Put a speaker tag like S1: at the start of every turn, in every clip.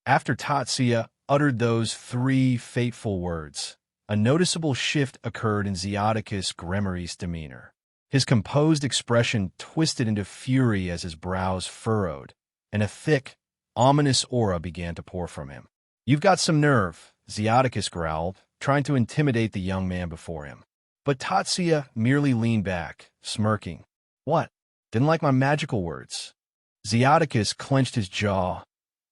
S1: After Tatsuya uttered those 3 fateful words, a noticeable shift occurred in Zoticus Gremory's demeanor. His composed expression twisted into fury as his brows furrowed, and a thick, ominous aura began to pour from him. "You've got some nerve," Zoticus growled, trying to intimidate the young man before him. But Tatsuya merely leaned back, smirking. "What? Didn't like my magical words?" Zoticus clenched his jaw,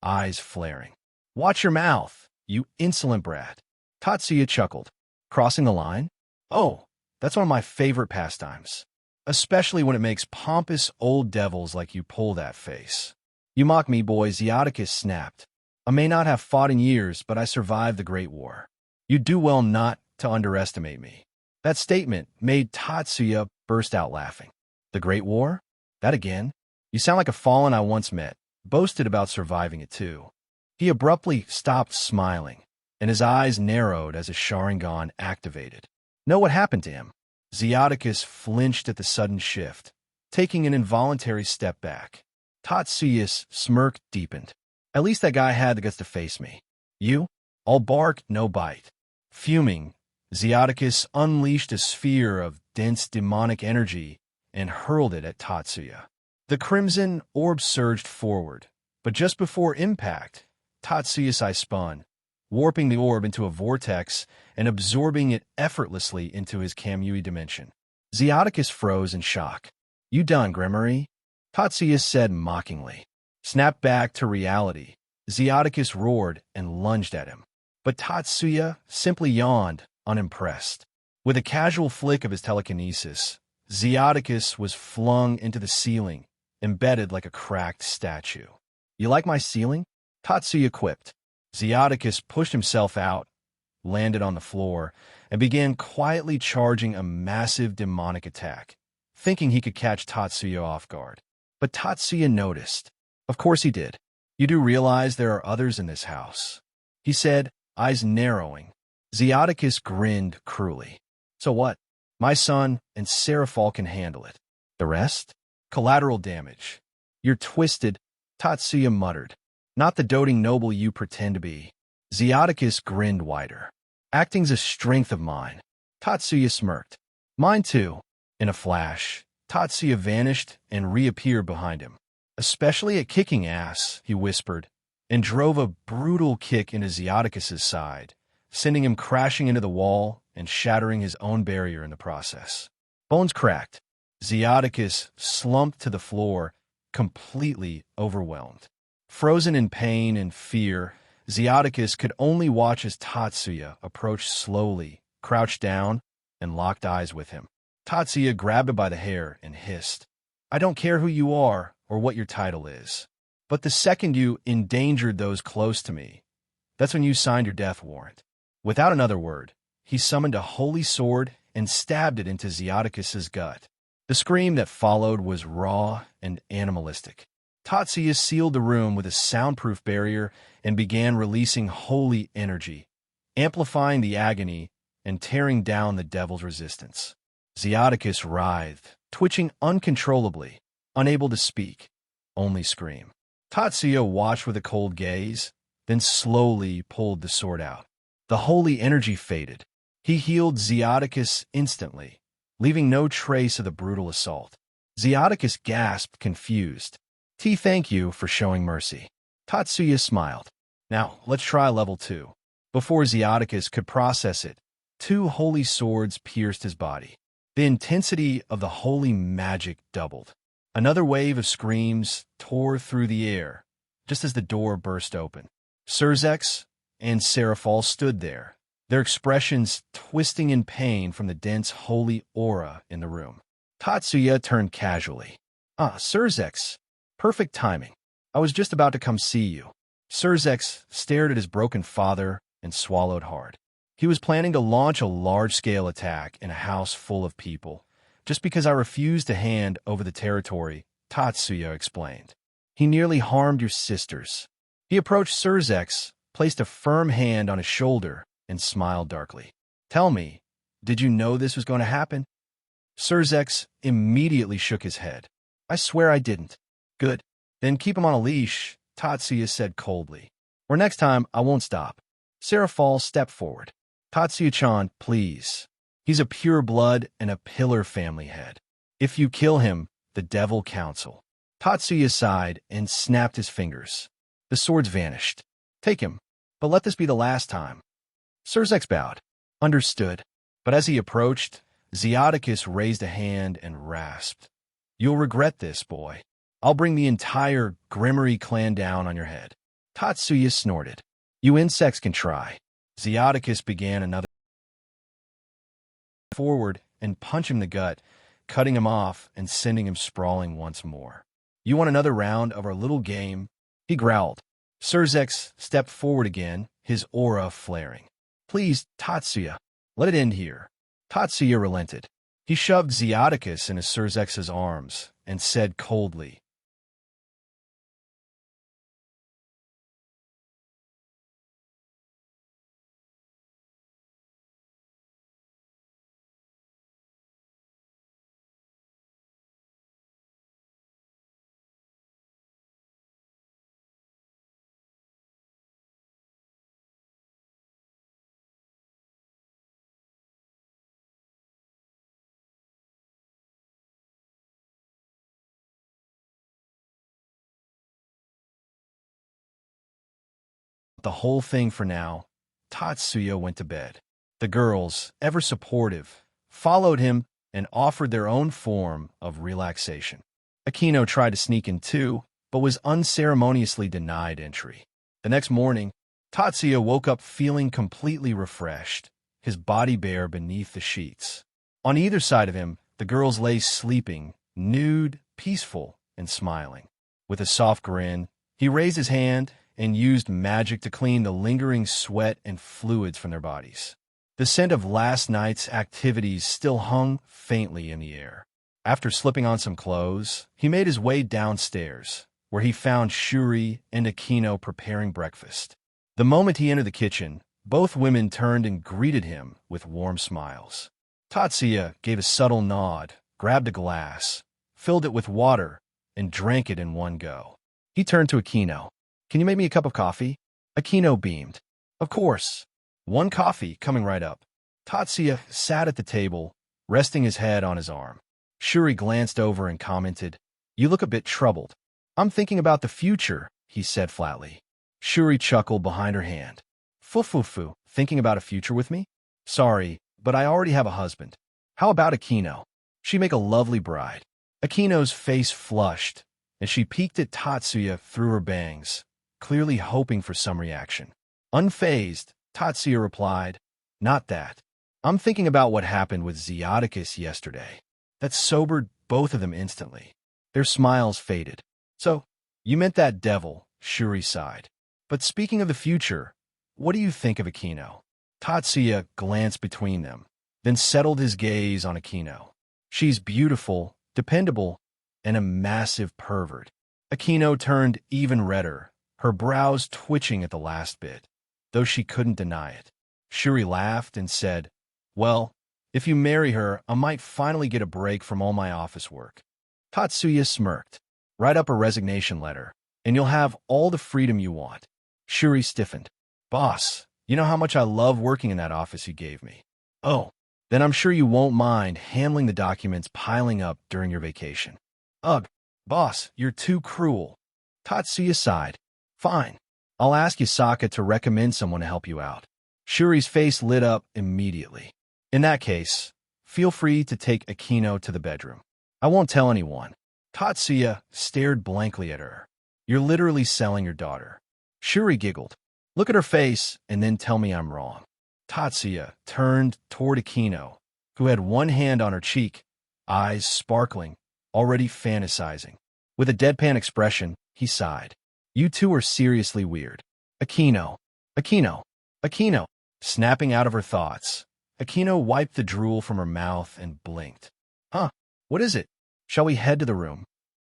S1: eyes flaring. "Watch your mouth, you insolent brat." Tatsuya chuckled. "Crossing the line? Oh, that's one of my favorite pastimes. Especially when it makes pompous old devils like you pull that face." "You mock me, boy," Zoticus snapped. "I may not have fought in years, but I survived the Great War. You'd do well not to underestimate me." That statement made Tatsuya burst out laughing. "The Great War? That again? You sound like a fallen I once met, boasted about surviving it too." He abruptly stopped smiling, and his eyes narrowed as a Sharingan activated. Know what happened to him? Zoticus flinched at the sudden shift, taking an involuntary step back. Tatsuya's smirk deepened. "At least that guy had the guts to face me. You? All bark, no bite." Fuming, Zoticus unleashed a sphere of dense demonic energy and hurled it at Tatsuya. The crimson orb surged forward, but just before impact, Tatsuya's eye spun, warping the orb into a vortex and absorbing it effortlessly into his Kamui dimension. Zoticus froze in shock. "You done, Gremory?" Tatsuya said mockingly. "Snap back to reality." Zoticus roared and lunged at him. But Tatsuya simply yawned, unimpressed. With a casual flick of his telekinesis, Zoticus was flung into the ceiling, embedded like a cracked statue. "You like my ceiling?" Tatsuya quipped. Zoticus pushed himself out, landed on the floor, and began quietly charging a massive demonic attack, thinking he could catch Tatsuya off guard. But Tatsuya noticed. "Of course he did. You do realize there are others in this house," he said, eyes narrowing. Zoticus grinned cruelly. "So what? My son and Seraphol can handle it. The rest? Collateral damage." "You're twisted," Tatsuya muttered. "Not the doting noble you pretend to be." Zoticus grinned wider. "Acting's a strength of mine." Tatsuya smirked. "Mine too." In a flash, Tatsuya vanished and reappeared behind him. "Especially at kicking ass," he whispered, and drove a brutal kick into Zoticus's side, sending him crashing into the wall and shattering his own barrier in the process. Bones cracked. Zoticus slumped to the floor, completely overwhelmed. Frozen in pain and fear, Zoticus could only watch as Tatsuya approached slowly, crouched down, and locked eyes with him. Tatsuya grabbed him by the hair and hissed, "I don't care who you are or what your title is, but the second you endangered those close to me, that's when you signed your death warrant." Without another word, he summoned a holy sword and stabbed it into Zoticus's gut. The scream that followed was raw and animalistic. Tatsuya sealed the room with a soundproof barrier and began releasing holy energy, amplifying the agony and tearing down the devil's resistance. Zoticus writhed, twitching uncontrollably, unable to speak, only scream. Tatsuya watched with a cold gaze, then slowly pulled the sword out. The holy energy faded. He healed Zoticus instantly, leaving no trace of the brutal assault. Zoticus gasped, confused. "Thank you for showing mercy." Tatsuya smiled. "Now, let's try level 2. Before Zoticus could process it, 2 holy swords pierced his body. The intensity of the holy magic doubled. Another wave of screams tore through the air, just as the door burst open. Sirzex and Seraphol stood there, their expressions twisting in pain from the dense holy aura in the room. Tatsuya turned casually. "Ah, Sirzex. Perfect timing. I was just about to come see you." Sirzex stared at his broken father and swallowed hard. He was planning to launch a large-scale attack in a house full of people, just because I refused to hand over the territory, Tatsuya explained. "He nearly harmed your sisters." He approached Sirzex, placed a firm hand on his shoulder, and smiled darkly. "Tell me, did you know this was going to happen?" Sirzex immediately shook his head. "I swear I didn't." "Good. Then keep him on a leash," Tatsuya said coldly. Or next time, I won't stop. Sarah Falls stepped forward. Tatsuya-chan, please. He's a pure blood and a pillar family head. If you kill him, the devil counsel. Tatsuya sighed and snapped his fingers. The swords vanished. Take him, but let this be the last time. Sirzex bowed. Understood. But as he approached, Zoticus raised a hand and rasped. You'll regret this, boy. I'll bring the entire Grimmery clan down on your head. Tatsuya snorted. You insects can try. Zoticus began another forward and punch him in the gut, cutting him off and sending him sprawling once more. You want another round of our little game? He growled. Sirzex stepped forward again, his aura flaring. Please, Tatsuya, let it end here. Tatsuya relented. He shoved Zoticus into Sirzex's arms and said coldly, the whole thing for now. Tatsuya went to bed. The girls, ever supportive, followed him and offered their own form of relaxation. Akino tried to sneak in too, but was unceremoniously denied entry. The next morning, Tatsuya woke up feeling completely refreshed, his body bare beneath the sheets. On either side of him, the girls lay sleeping, nude, peaceful, and smiling. With a soft grin, he raised his hand and used magic to clean the lingering sweat and fluids from their bodies. The scent of last night's activities still hung faintly in the air. After slipping on some clothes, he made his way downstairs, where he found Shuri and Akino preparing breakfast. The moment he entered the kitchen, both women turned and greeted him with warm smiles. Tatsuya gave a subtle nod, grabbed a glass, filled it with water, and drank it in one go. He turned to Akino. Can you make me a cup of coffee? Akino beamed. Of course. One coffee coming right up. Tatsuya sat at the table, resting his head on his arm. Shuri glanced over and commented, You look a bit troubled. I'm thinking about the future, he said flatly. Shuri chuckled behind her hand. Fu, thinking about a future with me? Sorry, but I already have a husband. How about Akino? She'd make a lovely bride. Akino's face flushed, and she peeked at Tatsuya through her bangs, clearly hoping for some reaction. Unfazed, Tatsuya replied, Not that. I'm thinking about what happened with Zoticus yesterday. That sobered both of them instantly. Their smiles faded. So, you meant that devil, Shuri sighed. But speaking of the future, what do you think of Akino? Tatsuya glanced between them, then settled his gaze on Akino. She's beautiful, dependable, and a massive pervert. Akino turned even redder, her brows twitching at the last bit, though she couldn't deny it. Shuri laughed and said, Well, if you marry her, I might finally get a break from all my office work. Tatsuya smirked. Write up a resignation letter, and you'll have all the freedom you want. Shuri stiffened. Boss, you know how much I love working in that office you gave me. Oh, then I'm sure you won't mind handling the documents piling up during your vacation. Ugh, boss, you're too cruel. Tatsuya sighed. Fine. I'll ask Yasaka to recommend someone to help you out. Shuri's face lit up immediately. In that case, feel free to take Akino to the bedroom. I won't tell anyone. Tatsuya stared blankly at her. You're literally selling your daughter. Shuri giggled. Look at her face and then tell me I'm wrong. Tatsuya turned toward Akino, who had one hand on her cheek, eyes sparkling, already fantasizing. With a deadpan expression, he sighed. You two are seriously weird. Akino. Snapping out of her thoughts, Akino wiped the drool from her mouth and blinked. Huh, what is it? Shall we head to the room?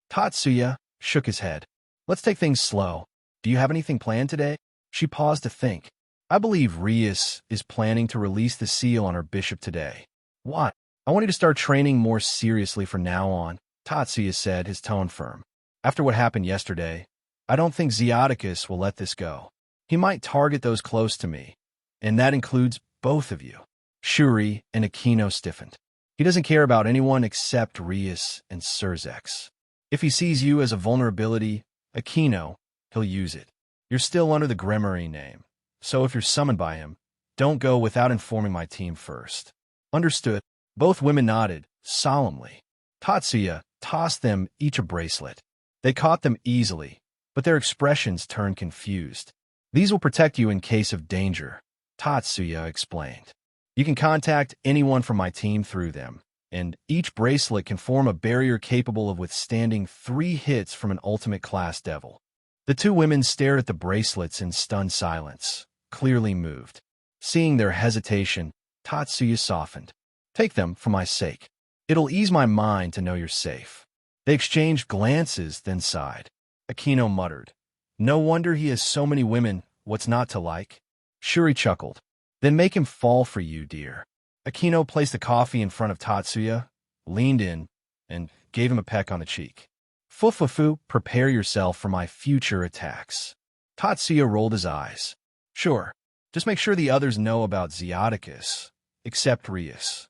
S1: Tatsuya shook his head. Let's take things slow. Do you have anything planned today? She paused to think. I believe Rias is planning to release the seal on her bishop today. What? I want you to start training more seriously from now on, Tatsuya said, his tone firm. After what happened yesterday, I don't think Zoticus will let this go. He might target those close to me, and that includes both of you. Shuri and Akino stiffened. He doesn't care about anyone except Rias and Sirzex. If he sees you as a vulnerability, Akino, he'll use it. You're still under the Gremory name, so if you're summoned by him, don't go without informing my team first. Understood. Both women nodded, solemnly. Tatsuya tossed them each a bracelet. They caught them easily, but their expressions turned confused. These will protect you in case of danger, Tatsuya explained. You can contact anyone from my team through them, and each bracelet can form a barrier capable of withstanding 3 hits from an ultimate class devil. The two women stared at the bracelets in stunned silence, clearly moved. Seeing their hesitation, Tatsuya softened. Take them for my sake. It'll ease my mind to know you're safe. They exchanged glances, then sighed. Akino muttered. No wonder he has so many women, what's not to like? Shuri chuckled. Then make him fall for you, dear. Akino placed the coffee in front of Tatsuya, leaned in, and gave him a peck on the cheek. Fufufu, prepare yourself for my future attacks. Tatsuya rolled his eyes. Sure, just make sure the others know about Zoticus, except Rias.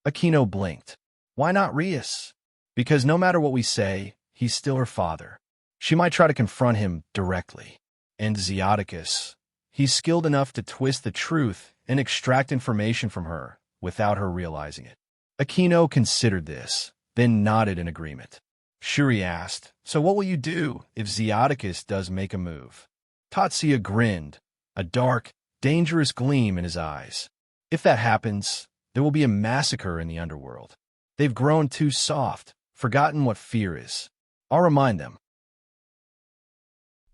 S1: Akino blinked. Why not Rias? Because no matter what we say, he's still her father. She might try to confront him directly. And Zoticus, he's skilled enough to twist the truth and extract information from her without her realizing it. Akino considered this, then nodded in agreement. Shuri asked, so what will you do if Zoticus does make a move? Tatsuya grinned, a dark, dangerous gleam in his eyes. If that happens, there will be a massacre in the underworld. They've grown too soft, forgotten what fear is. I'll remind them.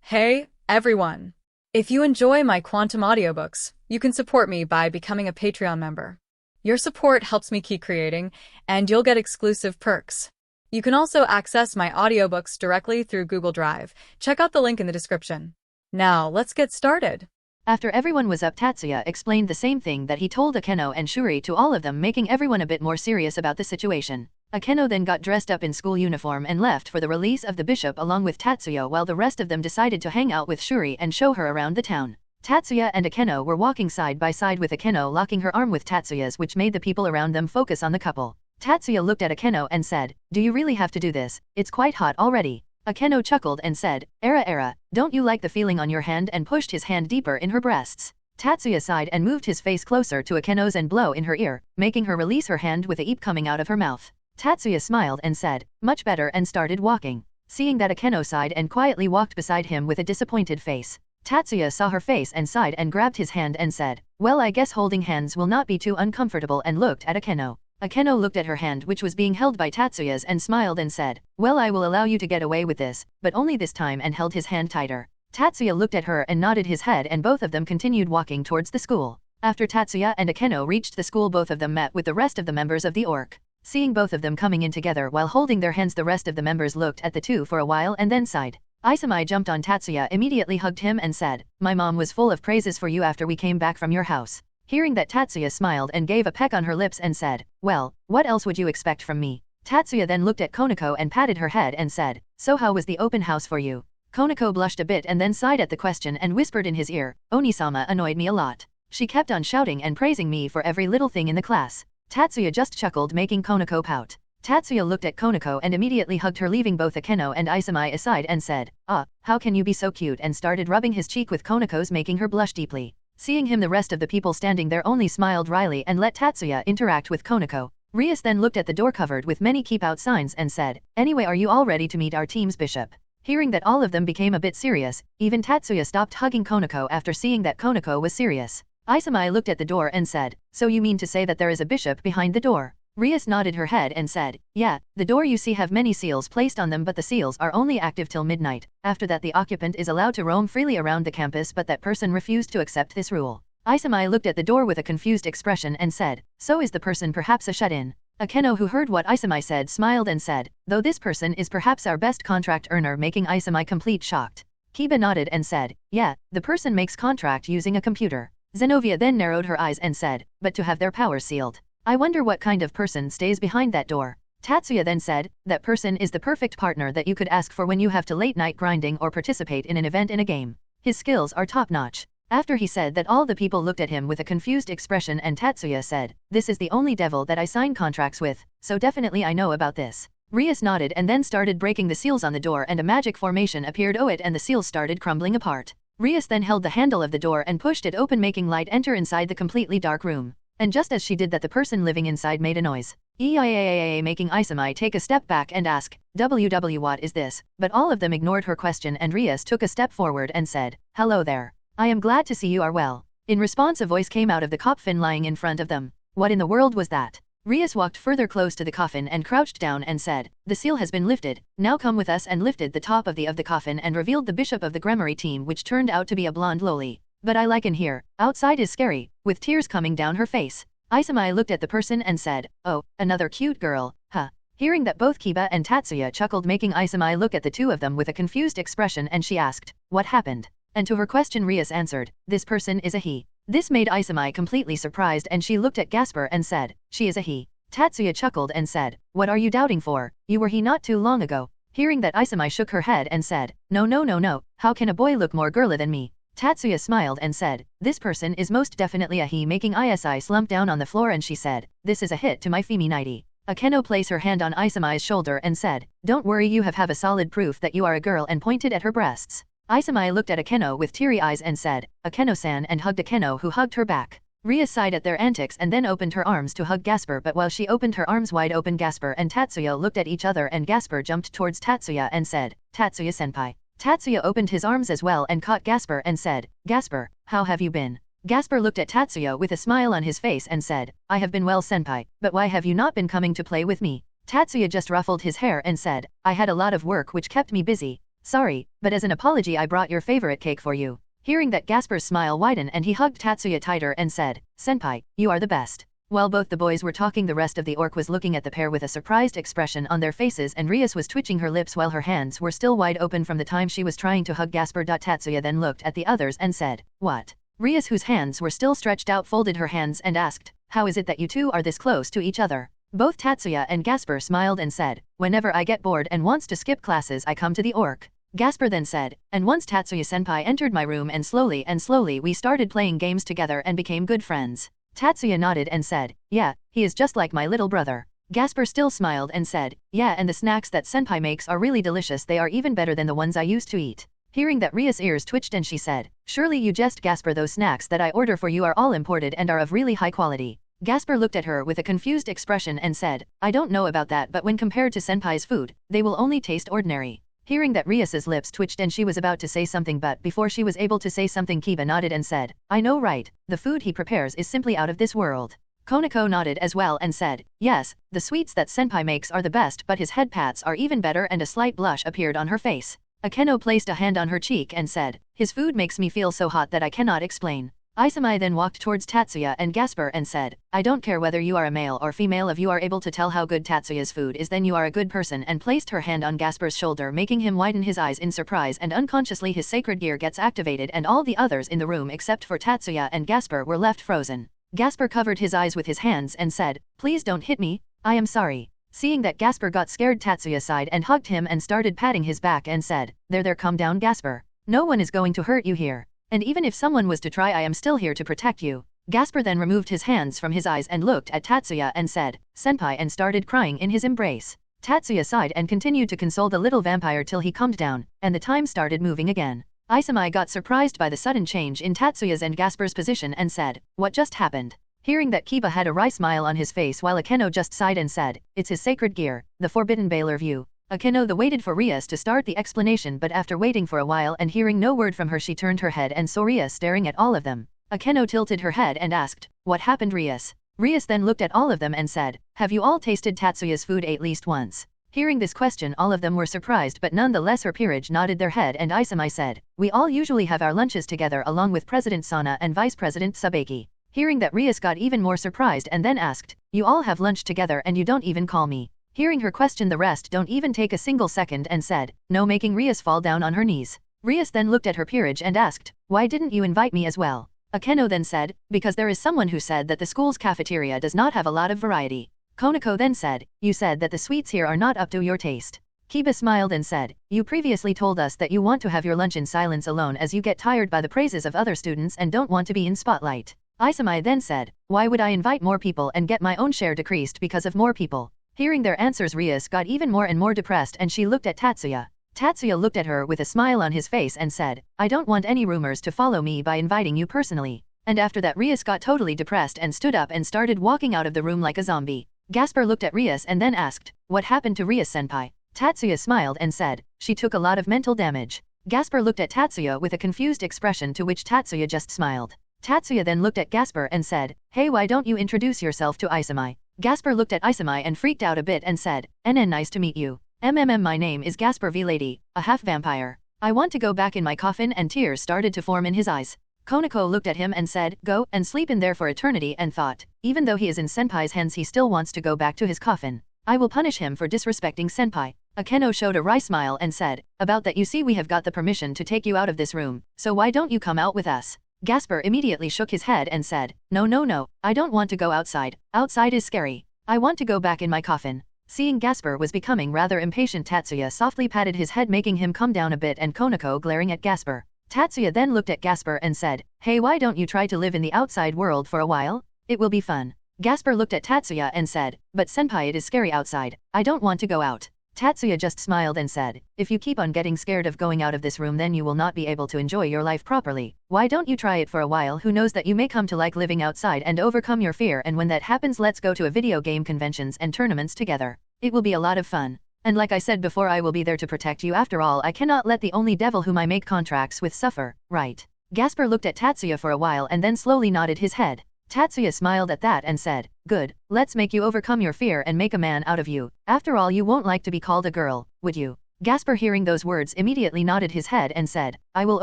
S2: Hey, everyone! If you enjoy my quantum audiobooks, you can support me by becoming a Patreon member. Your support helps me keep creating, and you'll get exclusive perks. You can also access my audiobooks directly through Google Drive. Check out the link in the description. Now, let's get started.
S3: After everyone was up, Tatsuya explained the same thing that he told Akeno and Shuri to all of them, making everyone a bit more serious about the situation. Akeno then got dressed up in school uniform and left for the release of the bishop along with Tatsuya, while the rest of them decided to hang out with Shuri and show her around the town. Tatsuya and Akeno were walking side by side with Akeno locking her arm with Tatsuya's, which made the people around them focus on the couple. Tatsuya looked at Akeno and said, do you really have to do this? It's quite hot already. Akeno chuckled and said, Era, don't you like the feeling on your hand, and pushed his hand deeper in her breasts. Tatsuya sighed and moved his face closer to Akeno's and blow in her ear, making her release her hand with a eep coming out of her mouth. Tatsuya smiled and said, much better, and started walking. Seeing that, Akeno sighed and quietly walked beside him with a disappointed face. Tatsuya saw her face and sighed and grabbed his hand and said, well, I guess holding hands will not be too uncomfortable, and looked at Akeno. Akeno looked at her hand, which was being held by Tatsuya's, and smiled and said, well, I will allow you to get away with this, but only this time, and held his hand tighter. Tatsuya looked at her and nodded his head, and both of them continued walking towards the school. After Tatsuya and Akeno reached the school, both of them met with the rest of the members of the orc. Seeing both of them coming in together while holding their hands, the rest of the members looked at the two for a while and then sighed. Isami jumped on Tatsuya, immediately hugged him and said, my mom was full of praises for you after we came back from your house. Hearing that, Tatsuya smiled and gave a peck on her lips and said, well, what else would you expect from me? Tatsuya then looked at Konako and patted her head and said, so how was the open house for you? Konako blushed a bit and then sighed at the question and whispered in his ear, Onisama annoyed me a lot. She kept on shouting and praising me for every little thing in the class. Tatsuya just chuckled, making Konako pout. Tatsuya looked at Konako and immediately hugged her, leaving both Akeno and Isami aside, and said, how can you be so cute, and started rubbing his cheek with Konako's, making her blush deeply. Seeing him, the rest of the people standing there only smiled wryly and let Tatsuya interact with Konako. Rias then looked at the door covered with many keep out signs and said, anyway, are you all ready to meet our team's bishop? Hearing that, all of them became a bit serious. Even Tatsuya stopped hugging Konako after seeing that Konako was serious. Isami looked at the door and said, so you mean to say that there is a bishop behind the door? Rias nodded her head and said, yeah, the door you see have many seals placed on them, but the seals are only active till midnight. After that, the occupant is allowed to roam freely around the campus, but that person refused to accept this rule. Isami looked at the door with a confused expression and said, so is the person perhaps a shut-in? Akeno, who heard what Isami said, smiled and said, though this person is perhaps our best contract earner, making Isami complete shocked. Kiba nodded and said, yeah, the person makes contract using a computer. Zenovia then narrowed her eyes and said, but to have their powers sealed. I wonder what kind of person stays behind that door. Tatsuya then said, that person is the perfect partner that you could ask for when you have to late night grinding or participate in an event in a game. His skills are top-notch. After he said that, all the people looked at him with a confused expression, and Tatsuya said, "This is the only devil that I sign contracts with, so definitely I know about this." Rias nodded and then started breaking the seals on the door, and a magic formation appeared over it and the seals started crumbling apart. Rias then held the handle of the door and pushed it open, making light enter inside the completely dark room. And just as she did that, the person living inside made a noise. Making Isami take a step back and ask, "WW, what is this?" But all of them ignored her question, and Rias took a step forward and said, "Hello there. I am glad to see you are well." In response, a voice came out of the coffin lying in front of them. What in the world was that? Rias walked further close to the coffin and crouched down and said, "The seal has been lifted, now come with us," and lifted the top of the coffin and revealed the bishop of the Gremory team, which turned out to be a blonde loli. "But I like in here, outside is scary," with tears coming down her face. Isami looked at the person and said, "Oh, another cute girl, huh?" Hearing that, both Kiba and Tatsuya chuckled, making Isami look at the two of them with a confused expression, and she asked, "What happened?" And to her question, Rias answered, "This person is a he." This made Isami completely surprised, and she looked at Gasper and said, "She is a he." Tatsuya chuckled and said, "What are you doubting for? You were he not too long ago." Hearing that, Isami shook her head and said, No, how can a boy look more girly than me?" Tatsuya smiled and said, "This person is most definitely a he," making Isai slump down on the floor, and she said, "This is a hit to my femininity." Akeno placed her hand on Isami's shoulder and said, "Don't worry, you have a solid proof that you are a girl," and pointed at her breasts. Isami looked at Akeno with teary eyes and said, "Akeno-san," and hugged Akeno, who hugged her back. Ria sighed at their antics and then opened her arms to hug Gasper, but while she opened her arms wide open, Gasper and Tatsuya looked at each other, and Gasper jumped towards Tatsuya and said, "Tatsuya-senpai." Tatsuya opened his arms as well and caught Gasper and said, "Gasper, how have you been?" Gasper looked at Tatsuya with a smile on his face and said, "I have been well, senpai, but why have you not been coming to play with me?" Tatsuya just ruffled his hair and said, "I had a lot of work which kept me busy. Sorry, but as an apology I brought your favorite cake for you." Hearing that, Gasper's smile widened and he hugged Tatsuya tighter and said, "Senpai, you are the best." While both the boys were talking, the rest of the orc was looking at the pair with a surprised expression on their faces, and Rias was twitching her lips while her hands were still wide open from the time she was trying to hug Gasper. Tatsuya then looked at the others and said, "What?" Rias, whose hands were still stretched out, folded her hands and asked, "How is it that you two are this close to each other?" Both Tatsuya and Gasper smiled and said, "Whenever I get bored and wants to skip classes, I come to the orc." Gasper then said, "And once Tatsuya-senpai entered my room, and slowly we started playing games together and became good friends." Tatsuya nodded and said, "Yeah, he is just like my little brother." Gasper still smiled and said, "Yeah, and the snacks that senpai makes are really delicious. They are even better than the ones I used to eat." Hearing that, Ria's ears twitched and she said, "Surely you jest, Gasper, those snacks that I order for you are all imported and are of really high quality." Gasper looked at her with a confused expression and said, "I don't know about that, but when compared to senpai's food, they will only taste ordinary." Hearing that, Rias's lips twitched and she was about to say something, but before she was able to say something, Kiba nodded and said, "I know, right? The food he prepares is simply out of this world." Konako nodded as well and said, "Yes, the sweets that senpai makes are the best, but his head pats are even better," and a slight blush appeared on her face. Akeno placed a hand on her cheek and said, "His food makes me feel so hot that I cannot explain." Isami then walked towards Tatsuya and Gasper and said, "I don't care whether you are a male or female, if you are able to tell how good Tatsuya's food is, then you are a good person," and placed her hand on Gasper's shoulder, making him widen his eyes in surprise, and unconsciously his sacred gear gets activated, and all the others in the room except for Tatsuya and Gasper were left frozen. Gasper covered his eyes with his hands and said, "Please don't hit me, I am sorry." Seeing that, Gasper got scared, Tatsuya sighed and hugged him and started patting his back and said, There, calm down, Gasper. No one is going to hurt you here. And even if someone was to try, I am still here to protect you." Gasper then removed his hands from his eyes and looked at Tatsuya and said, "Senpai," and started crying in his embrace. Tatsuya sighed and continued to console the little vampire till he calmed down, and the time started moving again. Isami got surprised by the sudden change in Tatsuya's and Gasper's position and said, "What just happened?" Hearing that, Kiba had a wry smile on his face while Akeno just sighed and said, "It's his sacred gear, the forbidden Baylor view." Akeno waited for Rias to start the explanation, but after waiting for a while and hearing no word from her, she turned her head and saw Rias staring at all of them. Akeno tilted her head and asked, "What happened, Rias?" Rias then looked at all of them and said, "Have you all tasted Tatsuya's food at least once?" Hearing this question, all of them were surprised, but nonetheless her peerage nodded their head, and Isami said, "We all usually have our lunches together along with President Sana and Vice President Sabeki." Hearing that, Rias got even more surprised and then asked, "You all have lunch together and you don't even call me?" Hearing her question, the rest don't even take a single second and said, "No," making Rias fall down on her knees. Rias then looked at her peerage and asked, "Why didn't you invite me as well?" Akeno then said, "Because there is someone who said that the school's cafeteria does not have a lot of variety." Konako then said, "You said that the sweets here are not up to your taste." Kiba smiled and said, you previously told us that you want to have your lunch in silence alone as you get tired by the praises of other students and don't want to be in spotlight. Isami then said, why would I invite more people and get my own share decreased because of more people? Hearing their answers, Rias got even more and more depressed and she looked at Tatsuya. Tatsuya looked at her with a smile on his face and said, I don't want any rumors to follow me by inviting you personally. And after that Rias got totally depressed and stood up and started walking out of the room like a zombie. Gasper looked at Rias and then asked, what happened to Rias-senpai? Tatsuya smiled and said, she took a lot of mental damage. Gasper looked at Tatsuya with a confused expression to which Tatsuya just smiled. Tatsuya then looked at Gasper and said, hey, why don't you introduce yourself to Isami? Gasper looked at Isami and freaked out a bit and said, NN, nice to meet you. My name is Gasper V. Lady, a half-vampire. I want to go back in my coffin, and tears started to form in his eyes. Konako looked at him and said, go and sleep in there for eternity, and thought, even though he is in Senpai's hands he still wants to go back to his coffin. I will punish him for disrespecting Senpai. Akeno showed a wry smile and said, about that, you see, we have got the permission to take you out of this room, so why don't you come out with us? Gasper immediately shook his head and said, no, I don't want to go outside. Outside is scary. I want to go back in my coffin. Seeing Gasper was becoming rather impatient, Tatsuya softly patted his head, making him calm down a bit, and Konako glaring at Gasper. Tatsuya then looked at Gasper and said, hey, why don't you try to live in the outside world for a while? It will be fun. Gasper looked at Tatsuya and said, but senpai, it is scary outside. I don't want to go out. Tatsuya just smiled and said, if you keep on getting scared of going out of this room then you will not be able to enjoy your life properly. Why don't you try it for a while? Who knows that you may come to like living outside and overcome your fear, and when that happens let's go to a video game conventions and tournaments together. It will be a lot of fun. And like I said before, I will be there to protect you. After all, I cannot let the only devil whom I make contracts with suffer, right? Gasper looked at Tatsuya for a while and then slowly nodded his head. Tatsuya smiled at that and said, good, let's make you overcome your fear and make a man out of you. After all, you won't like to be called a girl, would you? Gasper, hearing those words, immediately nodded his head and said, I will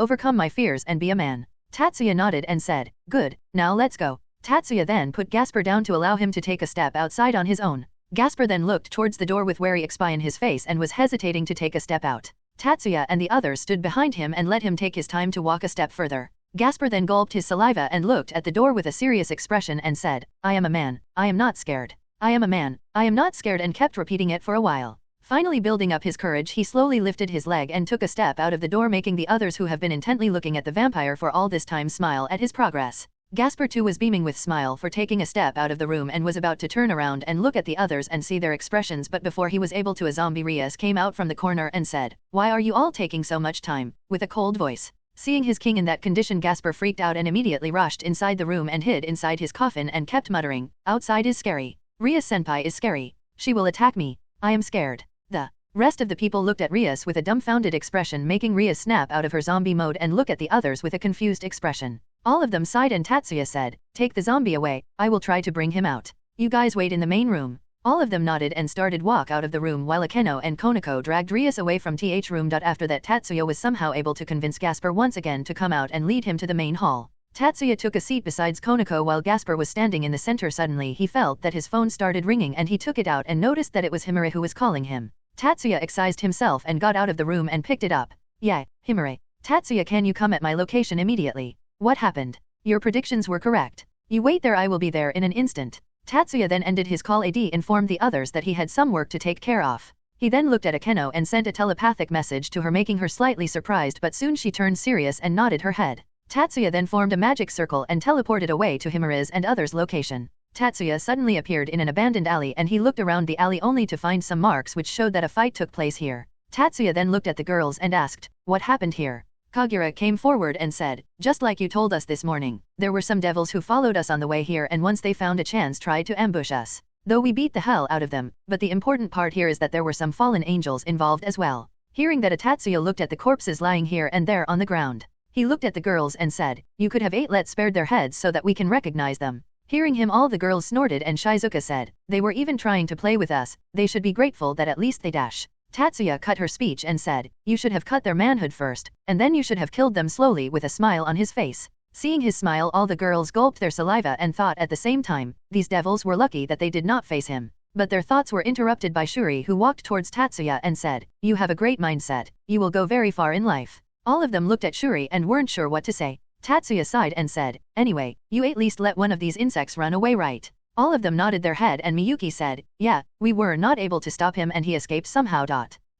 S3: overcome my fears and be a man. Tatsuya nodded and said, good, now let's go. Tatsuya then put Gasper down to allow him to take a step outside on his own. Gasper then looked towards the door with wary expression in his face and was hesitating to take a step out. Tatsuya and the others stood behind him and let him take his time to walk a step further. Gasper then gulped his saliva and looked at the door with a serious expression and said, I am a man. I am not scared. I am a man. I am not scared, and kept repeating it for a while. Finally building up his courage, he slowly lifted his leg and took a step out of the door, making the others who have been intently looking at the vampire for all this time smile at his progress. Gasper too was beaming with smile for taking a step out of the room and was about to turn around and look at the others and see their expressions, but before he was able to, a zombie Rias came out from the corner and said, why are you all taking so much time? With a cold voice. Seeing his king in that condition, Gasper freaked out and immediately rushed inside the room and hid inside his coffin and kept muttering, outside is scary. Rias-senpai is scary. She will attack me. I am scared. The rest of the people looked at Rias with a dumbfounded expression, making Rias snap out of her zombie mode and look at the others with a confused expression. All of them sighed and Tatsuya said, take the zombie away, I will try to bring him out. You guys wait in the main room. All of them nodded and started walk out of the room while Akeno and Konako dragged Rias away from th room. After that, Tatsuya was somehow able to convince Gasper once again to come out and lead him to the main hall. Tatsuya took a seat besides Konako while Gasper was standing in the center. Suddenly he felt that his phone started ringing and he took it out and noticed that it was Himure who was calling him. Tatsuya excised himself and got out of the room and picked it up. Yeah, Himure. Tatsuya, can you come at my location immediately? What happened? Your predictions were correct. You wait there, I will be there in an instant. Tatsuya then ended his call. AD informed the others that he had some work to take care of. He then looked at Akeno and sent a telepathic message to her, making her slightly surprised, but soon she turned serious and nodded her head. Tatsuya then formed a magic circle and teleported away to Himure's and others' location. Tatsuya suddenly appeared in an abandoned alley and he looked around the alley only to find some marks which showed that a fight took place here. Tatsuya then looked at the girls and asked, what happened here? Kagura came forward and said, just like you told us this morning, there were some devils who followed us on the way here and once they found a chance tried to ambush us. Though we beat the hell out of them, but the important part here is that there were some fallen angels involved as well. Hearing that, Tatsuya looked at the corpses lying here and there on the ground. He looked at the girls and said, you could have spared their heads so that we can recognize them. Hearing him, all the girls snorted and Shizuka said, they were even trying to play with us, they should be grateful that at least they dash. Tatsuya cut her speech and said, you should have cut their manhood first, and then you should have killed them slowly, with a smile on his face. Seeing his smile, all the girls gulped their saliva and thought at the same time, these devils were lucky that they did not face him. But their thoughts were interrupted by Shuri, who walked towards Tatsuya and said, you have a great mindset, you will go very far in life. All of them looked at Shuri and weren't sure what to say. Tatsuya sighed and said, anyway, you at least let one of these insects run away, right? All of them nodded their head and Miyuki said, yeah, we were not able to stop him and he escaped somehow.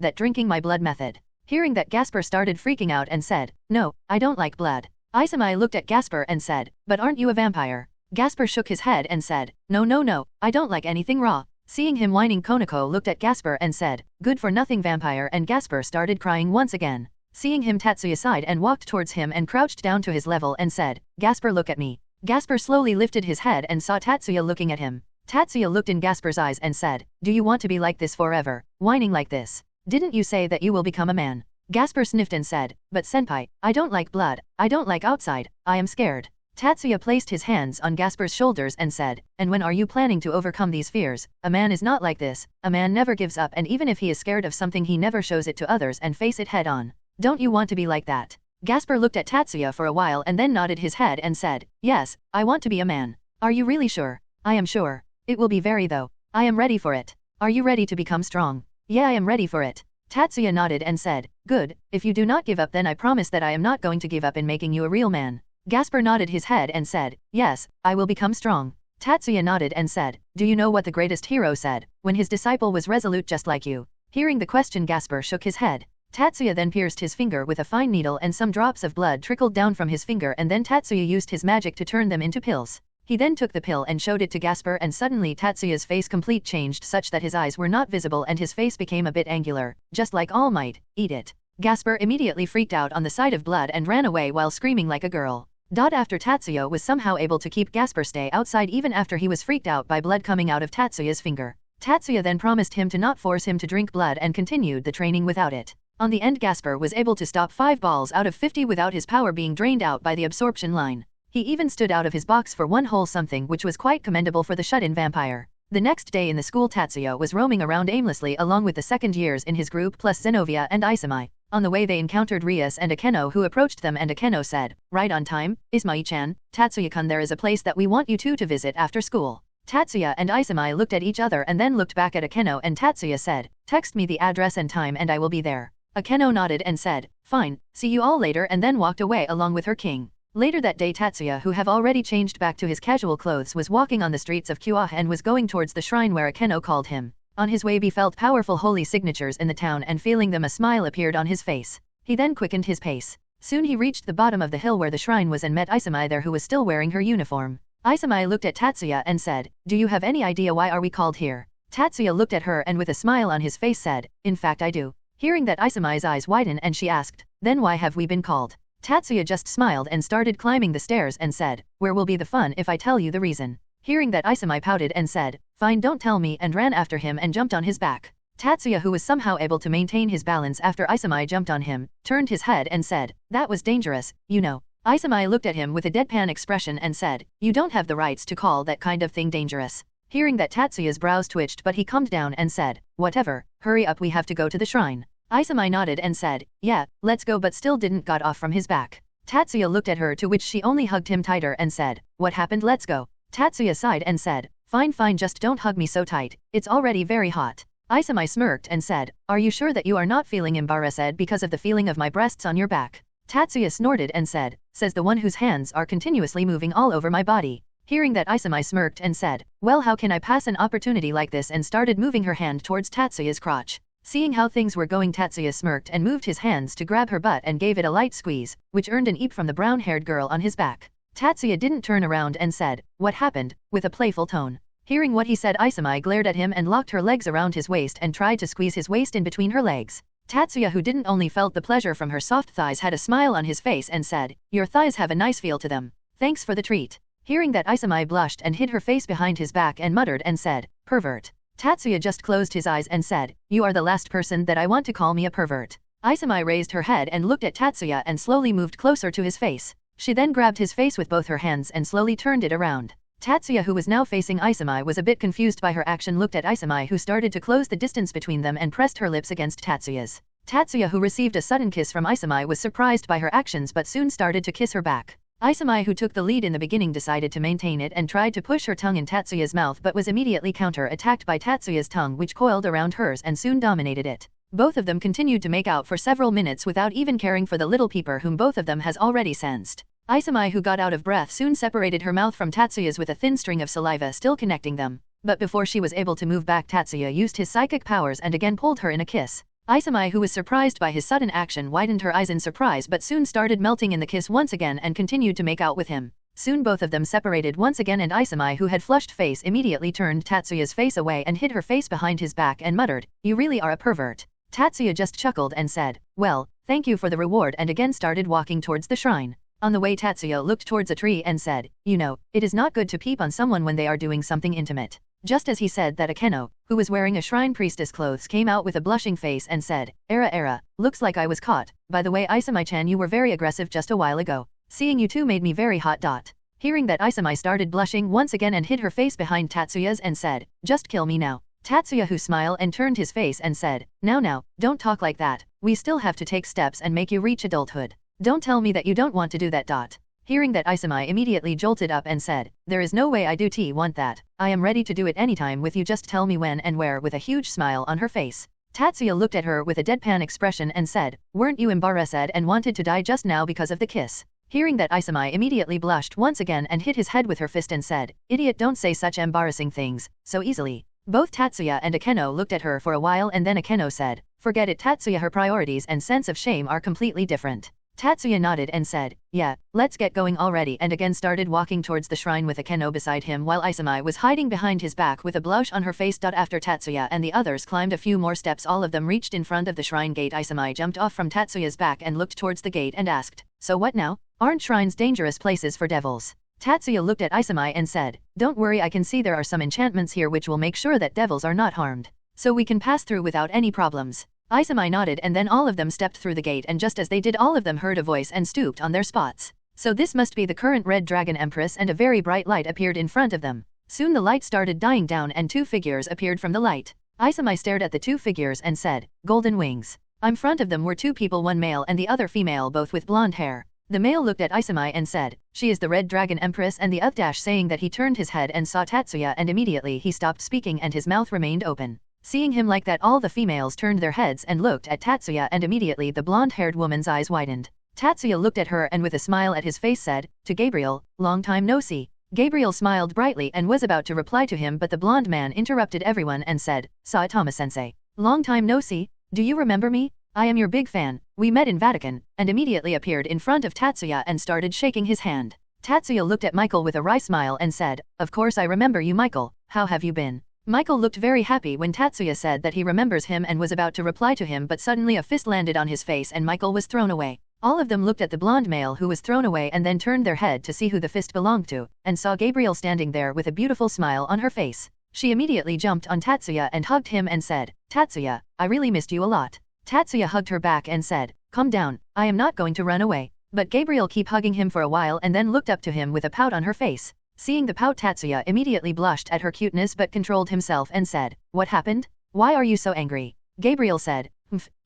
S3: that drinking my blood method. Hearing that, Gasper started freaking out and said, "No, I don't like blood." Isami looked at Gasper and said, "But aren't you a vampire?" Gasper shook his head and said, No, I don't like anything raw." Seeing him whining, Konako looked at Gasper and said, "Good for nothing vampire," and Gasper started crying once again. Seeing him, Tatsuya sighed and walked towards him and crouched down to his level and said, "Gasper, look at me." Gasper slowly lifted his head and saw Tatsuya looking at him. Tatsuya looked in Gasper's eyes and said, "Do you want to be like this forever, whining like this? Didn't you say that you will become a man?" Gasper sniffed and said, "But senpai, I don't like blood, I don't like outside, I am scared." Tatsuya placed his hands on Gasper's shoulders and said, "And when are you planning to overcome these fears? A man is not like this, a man never gives up, and even if he is scared of something he never shows it to others and face it head on." Don't you want to be like that? Gasper looked at Tatsuya for a while and then nodded his head and said, yes, I want to be a man. Are you really sure? I am sure. It will be very though. I am ready for it. Are you ready to become strong? Yeah, I am ready for it. Tatsuya nodded and said, good, if you do not give up then I promise that I am not going to give up in making you a real man. Gasper nodded his head and said, yes, I will become strong. Tatsuya nodded and said, do you know what the greatest hero said, when his disciple was resolute just like you? Hearing the question, Gasper shook his head. Tatsuya then pierced his finger with a fine needle and some drops of blood trickled down from his finger and then Tatsuya used his magic to turn them into pills. He then took the pill and showed it to Gasper and suddenly Tatsuya's face complete changed such that his eyes were not visible and his face became a bit angular, just like All Might, eat it. Gasper immediately freaked out on the sight of blood and ran away while screaming like a girl. After Tatsuya was somehow able to keep Gasper stay outside even after he was freaked out by blood coming out of Tatsuya's finger. Tatsuya then promised him to not force him to drink blood and continued the training without it. On the end, Gasper was able to stop 5 balls out of 50 without his power being drained out by the absorption line. He even stood out of his box for one whole something which was quite commendable for the shut-in vampire. The next day in the school, Tatsuya was roaming around aimlessly along with the second years in his group plus Zenovia and Isami. On the way they encountered Rias and Akeno who approached them and Akeno said, right on time, Ismai-chan, Tatsuya-kun, there is a place that we want you two to visit after school. Tatsuya and Isami looked at each other and then looked back at Akeno and Tatsuya said, text me the address and time and I will be there. Akeno nodded and said, fine, see you all later and then walked away along with her king. Later that day, Tatsuya, who have already changed back to his casual clothes, was walking on the streets of Kyoah and was going towards the shrine where Akeno called him. On his way he felt powerful holy signatures in the town and feeling them a smile appeared on his face. He then quickened his pace. Soon he reached the bottom of the hill where the shrine was and met Isami there who was still wearing her uniform. Isami looked at Tatsuya and said, do you have any idea why are we called here? Tatsuya looked at her and with a smile on his face said, in fact I do. Hearing that, Isami's eyes widened and she asked, then why have we been called? Tatsuya just smiled and started climbing the stairs and said, where will be the fun if I tell you the reason? Hearing that, Isami pouted and said, fine, don't tell me, and ran after him and jumped on his back. Tatsuya, who was somehow able to maintain his balance after Isami jumped on him, turned his head and said, that was dangerous, you know. Isami looked at him with a deadpan expression and said, you don't have the rights to call that kind of thing dangerous. Hearing that, Tatsuya's brows twitched but he calmed down and said, whatever, hurry up, we have to go to the shrine. Isami nodded and said, yeah, let's go, but still didn't got off from his back. Tatsuya looked at her, to which she only hugged him tighter and said, what happened, let's go. Tatsuya sighed and said, fine, just don't hug me so tight, it's already very hot. Isami smirked and said, are you sure that you are not feeling embarrassed because of the feeling of my breasts on your back? Tatsuya snorted and said, says the one whose hands are continuously moving all over my body. Hearing that, Isami smirked and said, well, how can I pass an opportunity like this, and started moving her hand towards Tatsuya's crotch. Seeing how things were going, Tatsuya smirked and moved his hands to grab her butt and gave it a light squeeze, which earned an eep from the brown-haired girl on his back. Tatsuya didn't turn around and said, what happened, with a playful tone. Hearing what he said, Isami glared at him and locked her legs around his waist and tried to squeeze his waist in between her legs. Tatsuya, who didn't only felt the pleasure from her soft thighs, had a smile on his face and said, your thighs have a nice feel to them. Thanks for the treat. Hearing that, Isami blushed and hid her face behind his back and muttered and said, pervert. Tatsuya just closed his eyes and said, you are the last person that I want to call me a pervert. Isami raised her head and looked at Tatsuya and slowly moved closer to his face. She then grabbed his face with both her hands and slowly turned it around. Tatsuya, who was now facing Isami, was a bit confused by her action, looked at Isami, who started to close the distance between them and pressed her lips against Tatsuya's. Tatsuya, who received a sudden kiss from Isami, was surprised by her actions but soon started to kiss her back. Isami, who took the lead in the beginning, decided to maintain it and tried to push her tongue in Tatsuya's mouth but was immediately counter-attacked by Tatsuya's tongue, which coiled around hers and soon dominated it. Both of them continued to make out for several minutes without even caring for the little peeper whom both of them has already sensed. Isami, who got out of breath, soon separated her mouth from Tatsuya's with a thin string of saliva still connecting them. But before she was able to move back, Tatsuya used his psychic powers and again pulled her in a kiss. Isami, who was surprised by his sudden action, widened her eyes in surprise but soon started melting in the kiss once again and continued to make out with him. Soon both of them separated once again and Isami, who had flushed face, immediately turned Tatsuya's face away and hid her face behind his back and muttered, you really are a pervert. Tatsuya just chuckled and said, well, thank you for the reward, and again started walking towards the shrine. On the way, Tatsuya looked towards a tree and said, you know, it is not good to peep on someone when they are doing something intimate. Just as he said that, Akeno, who was wearing a shrine priestess clothes, came out with a blushing face and said, Era, looks like I was caught. By the way, Isami-chan, you were very aggressive just a while ago. Seeing you two made me very hot. Hearing that, Isami started blushing once again and hid her face behind Tatsuya's and said, just kill me now. Tatsuya, who smiled and turned his face and said, now, don't talk like that, we still have to take steps and make you reach adulthood. Don't tell me that you don't want to do that. Hearing that, Isami immediately jolted up and said, there is no way I do want that. I am ready to do it anytime with you, just tell me when and where, with a huge smile on her face. Tatsuya looked at her with a deadpan expression and said, weren't you embarrassed and wanted to die just now because of the kiss? Hearing that, Isami immediately blushed once again and hit his head with her fist and said, idiot, don't say such embarrassing things so easily. Both Tatsuya and Akeno looked at her for a while and then Akeno said, forget it Tatsuya, her priorities and sense of shame are completely different. Tatsuya nodded and said, yeah, let's get going already, and again started walking towards the shrine with Akeno beside him while Isami was hiding behind his back with a blush on her face. After Tatsuya and the others climbed a few more steps, all of them reached in front of the shrine gate. Isami jumped off from Tatsuya's back and looked towards the gate and asked, so what now? Aren't shrines dangerous places for devils? Tatsuya looked at Isami and said, don't worry, I can see there are some enchantments here which will make sure that devils are not harmed. So we can pass through without any problems. Isami nodded and then all of them stepped through the gate, and just as they did, all of them heard a voice and stooped on their spots. So this must be the current Red Dragon Empress, and a very bright light appeared in front of them. Soon the light started dying down and two figures appeared from the light. Isami stared at the two figures and said, golden wings. In front of them were two people, one male and the other female, both with blonde hair. The male looked at Isami and said, she is the Red Dragon Empress, and the other saying that he turned his head and saw Tatsuya, and immediately he stopped speaking and his mouth remained open. Seeing him like that, all the females turned their heads and looked at Tatsuya, and immediately the blonde-haired woman's eyes widened. Tatsuya looked at her and with a smile at his face said, to Gabriel, long time no see. Gabriel smiled brightly and was about to reply to him, but the blonde man interrupted everyone and said, Saitama-sensei. Long time no see? Do you remember me? I am your big fan. We met in Vatican, and immediately appeared in front of Tatsuya and started shaking his hand. Tatsuya looked at Michael with a wry smile and said, of course I remember you, Michael. How have you been? Michael looked very happy when Tatsuya said that he remembers him and was about to reply to him, but suddenly a fist landed on his face and Michael was thrown away. All of them looked at the blonde male who was thrown away and then turned their head to see who the fist belonged to, and saw Gabriel standing there with a beautiful smile on her face. She immediately jumped on Tatsuya and hugged him and said, Tatsuya, I really missed you a lot. Tatsuya hugged her back and said, calm down, I am not going to run away. But Gabriel kept hugging him for a while and then looked up to him with a pout on her face. Seeing the pout, Tatsuya immediately blushed at her cuteness but controlled himself and said, what happened? Why are you so angry? Gabriel said,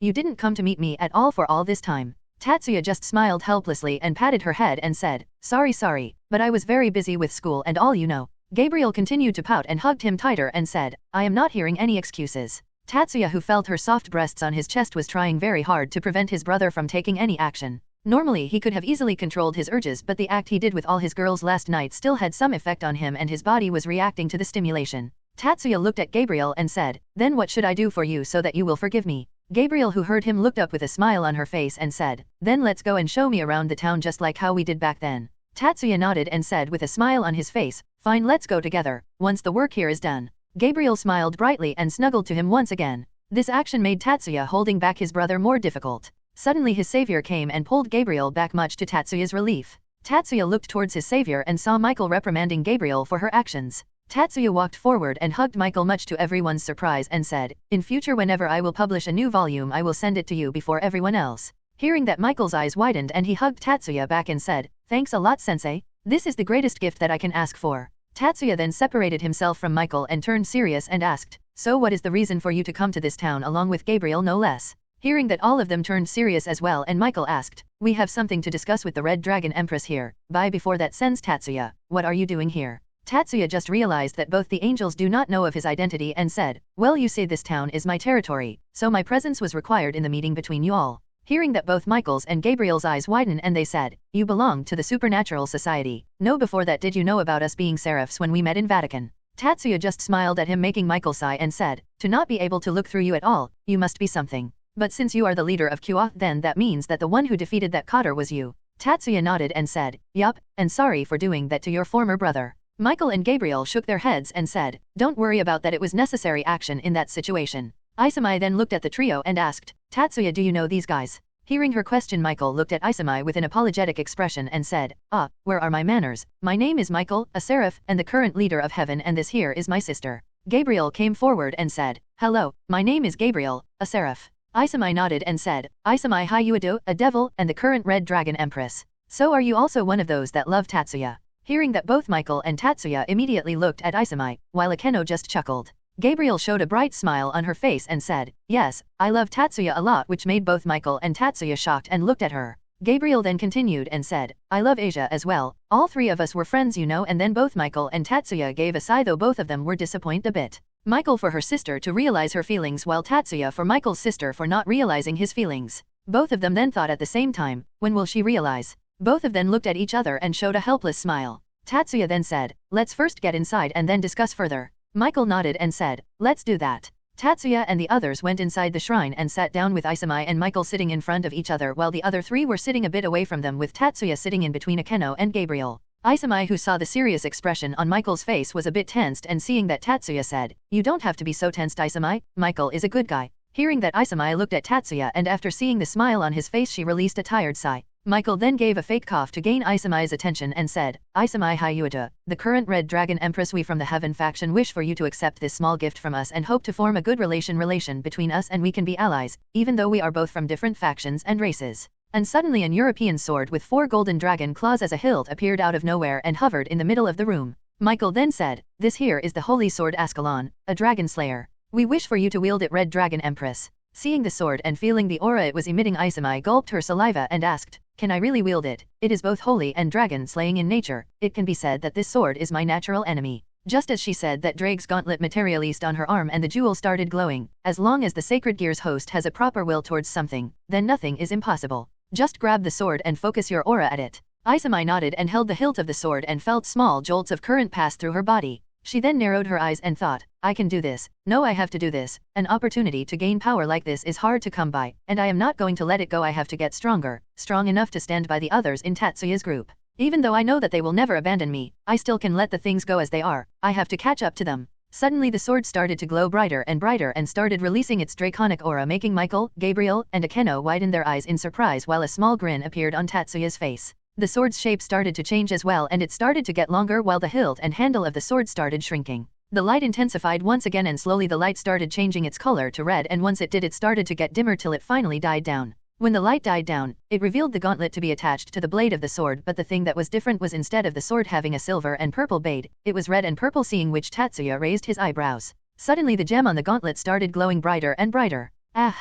S3: you didn't come to meet me at all for all this time. Tatsuya just smiled helplessly and patted her head and said, sorry, but I was very busy with school and all, you know. Gabriel continued to pout and hugged him tighter and said, I am not hearing any excuses. Tatsuya, who felt her soft breasts on his chest, was trying very hard to prevent his brother from taking any action. Normally he could have easily controlled his urges, but the act he did with all his girls last night still had some effect on him and his body was reacting to the stimulation. Tatsuya looked at Gabriel and said, then what should I do for you so that you will forgive me? Gabriel, who heard him, looked up with a smile on her face and said, then let's go and show me around the town just like how we did back then. Tatsuya nodded and said with a smile on his face, fine, let's go together, once the work here is done. Gabriel smiled brightly and snuggled to him once again. This action made Tatsuya holding back his brother more difficult. Suddenly his savior came and pulled Gabriel back, much to Tatsuya's relief. Tatsuya looked towards his savior and saw Michael reprimanding Gabriel for her actions. Tatsuya walked forward and hugged Michael, much to everyone's surprise, and said, in future whenever I will publish a new volume I will send it to you before everyone else. Hearing that, Michael's eyes widened and he hugged Tatsuya back and said, thanks a lot, sensei. This is the greatest gift that I can ask for. Tatsuya then separated himself from Michael and turned serious and asked, so what is the reason for you to come to this town along with Gabriel, no less? Hearing that, all of them turned serious as well, and Michael asked, we have something to discuss with the Red Dragon Empress here. Before that, sends Tatsuya, what are you doing here? Tatsuya just realized that both the angels do not know of his identity and said, well, you say this town is my territory, so my presence was required in the meeting between you all. Hearing that, both Michael's and Gabriel's eyes widen and they said, you belong to the supernatural society. No, before that, did you know about us being seraphs when we met in Vatican? Tatsuya just smiled at him, making Michael sigh, and said, to not be able to look through you at all, you must be something. But since you are the leader of Kua, then that means that the one who defeated that Cotter was you. Tatsuya nodded and said, yup, and sorry for doing that to your former brother. Michael and Gabriel shook their heads and said, don't worry about that, it was necessary action in that situation. Isami then looked at the trio and asked, Tatsuya, do you know these guys? Hearing her question, Michael looked at Isami with an apologetic expression and said, where are my manners? My name is Michael, a seraph, and the current leader of heaven, and this here is my sister. Gabriel came forward and said, hello, my name is Gabriel, a seraph. Isami nodded and said, Isami Hayuado, a devil, and the current Red Dragon Empress. So are you also one of those that love Tatsuya? Hearing that, both Michael and Tatsuya immediately looked at Isami, while Akeno just chuckled. Gabriel showed a bright smile on her face and said, yes, I love Tatsuya a lot, which made both Michael and Tatsuya shocked and looked at her. Gabriel then continued and said, I love Asia as well, all three of us were friends you know, and then both Michael and Tatsuya gave a sigh, though both of them were disappointed a bit. Michael for her sister to realize her feelings, while Tatsuya for Michael's sister for not realizing his feelings. Both of them then thought at the same time, when will she realize? Both of them looked at each other and showed a helpless smile. Tatsuya then said, let's first get inside and then discuss further. Michael nodded and said, let's do that. Tatsuya and the others went inside the shrine and sat down with Isami and Michael sitting in front of each other, while the other three were sitting a bit away from them, with Tatsuya sitting in between Akeno and Gabriel. Isami, who saw the serious expression on Michael's face, was a bit tensed, and seeing that Tatsuya said, you don't have to be so tensed Isami, Michael is a good guy. Hearing that, Isami looked at Tatsuya, and after seeing the smile on his face she released a tired sigh. Michael then gave a fake cough to gain Isami's attention and said, Isami Hyuata, the current Red Dragon Empress, we from the Heaven faction wish for you to accept this small gift from us and hope to form a good relation between us, and we can be allies, even though we are both from different factions and races. And suddenly an European sword with 4 golden dragon claws as a hilt appeared out of nowhere and hovered in the middle of the room. Michael then said, this here is the holy sword Ascalon, a dragon slayer. We wish for you to wield it, Red Dragon Empress. Seeing the sword and feeling the aura it was emitting, Isami gulped her saliva and asked, can I really wield it? It is both holy and dragon slaying in nature. It can be said that this sword is my natural enemy. Just as she said that, Drake's gauntlet materialized on her arm and the jewel started glowing. As long as the Sacred Gear's host has a proper will towards something, then nothing is impossible. Just grab the sword and focus your aura at it. Isami nodded and held the hilt of the sword and felt small jolts of current pass through her body. She then narrowed her eyes and thought, I can do this. No, I have to do this. An opportunity to gain power like this is hard to come by, and I am not going to let it go. I have to get stronger, strong enough to stand by the others in Tatsuya's group. Even though I know that they will never abandon me, I still can let the things go as they are. I have to catch up to them. Suddenly the sword started to glow brighter and started releasing its draconic aura, making Michael, Gabriel, and Akeno widen their eyes in surprise, while a small grin appeared on Tatsuya's face. The sword's shape started to change as well, and it started to get longer, while the hilt and handle of the sword started shrinking. The light intensified once again, and slowly the light started changing its color to red, and once it did, it started to get dimmer till it finally died down. When the light died down, it revealed the gauntlet to be attached to the blade of the sword, but the thing that was different was, instead of the sword having a silver and purple blade, it was red and purple, seeing which Tatsuya raised his eyebrows. Suddenly the gem on the gauntlet started glowing brighter and brighter. Ah!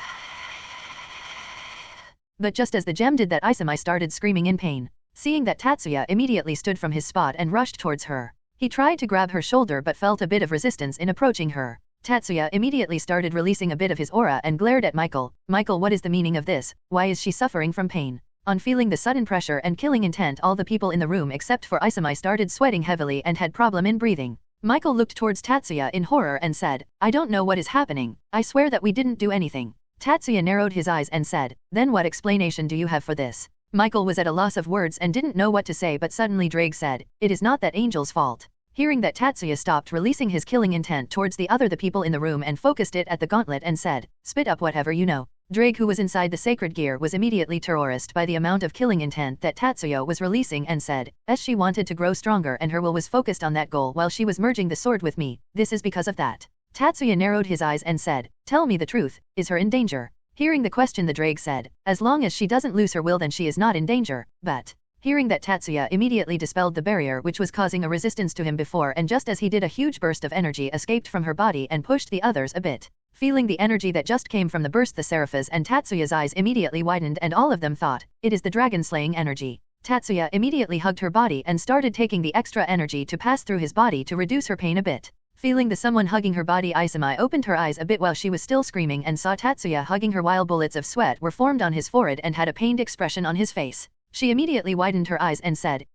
S3: But just as the gem did that, Isami started screaming in pain. Seeing that, Tatsuya immediately stood from his spot and rushed towards her. He tried to grab her shoulder but felt a bit of resistance in approaching her. Tatsuya immediately started releasing a bit of his aura and glared at Michael. Michael, what is the meaning of this? Why is she suffering from pain? On feeling the sudden pressure and killing intent, all the people in the room except for Isami started sweating heavily and had problem in breathing. Michael looked towards Tatsuya in horror and said, I don't know what is happening. I swear that we didn't do anything. Tatsuya narrowed his eyes and said, then what explanation do you have for this? Michael was at a loss of words and didn't know what to say, but suddenly Drake said, it is not that angel's fault. Hearing that, Tatsuya stopped releasing his killing intent towards the people in the room and focused it at the gauntlet and said, spit up whatever you know. Drake, who was inside the sacred gear, was immediately terrorized by the amount of killing intent that Tatsuya was releasing and said, as she wanted to grow stronger and her will was focused on that goal while she was merging the sword with me, this is because of that. Tatsuya narrowed his eyes and said, tell me the truth, is her in danger? Hearing the question, the Drake said, as long as she doesn't lose her will then she is not in danger, but... Hearing that, Tatsuya immediately dispelled the barrier which was causing a resistance to him before, and just as he did, a huge burst of energy escaped from her body and pushed the others a bit. Feeling the energy that just came from the burst, the Seraphis and Tatsuya's eyes immediately widened and all of them thought, it is the dragon-slaying energy. Tatsuya immediately hugged her body and started taking the extra energy to pass through his body to reduce her pain a bit. Feeling the someone hugging her body, Isami opened her eyes a bit while she was still screaming and saw Tatsuya hugging her while bullets of sweat were formed on his forehead and had a pained expression on his face. She immediately widened her eyes and said,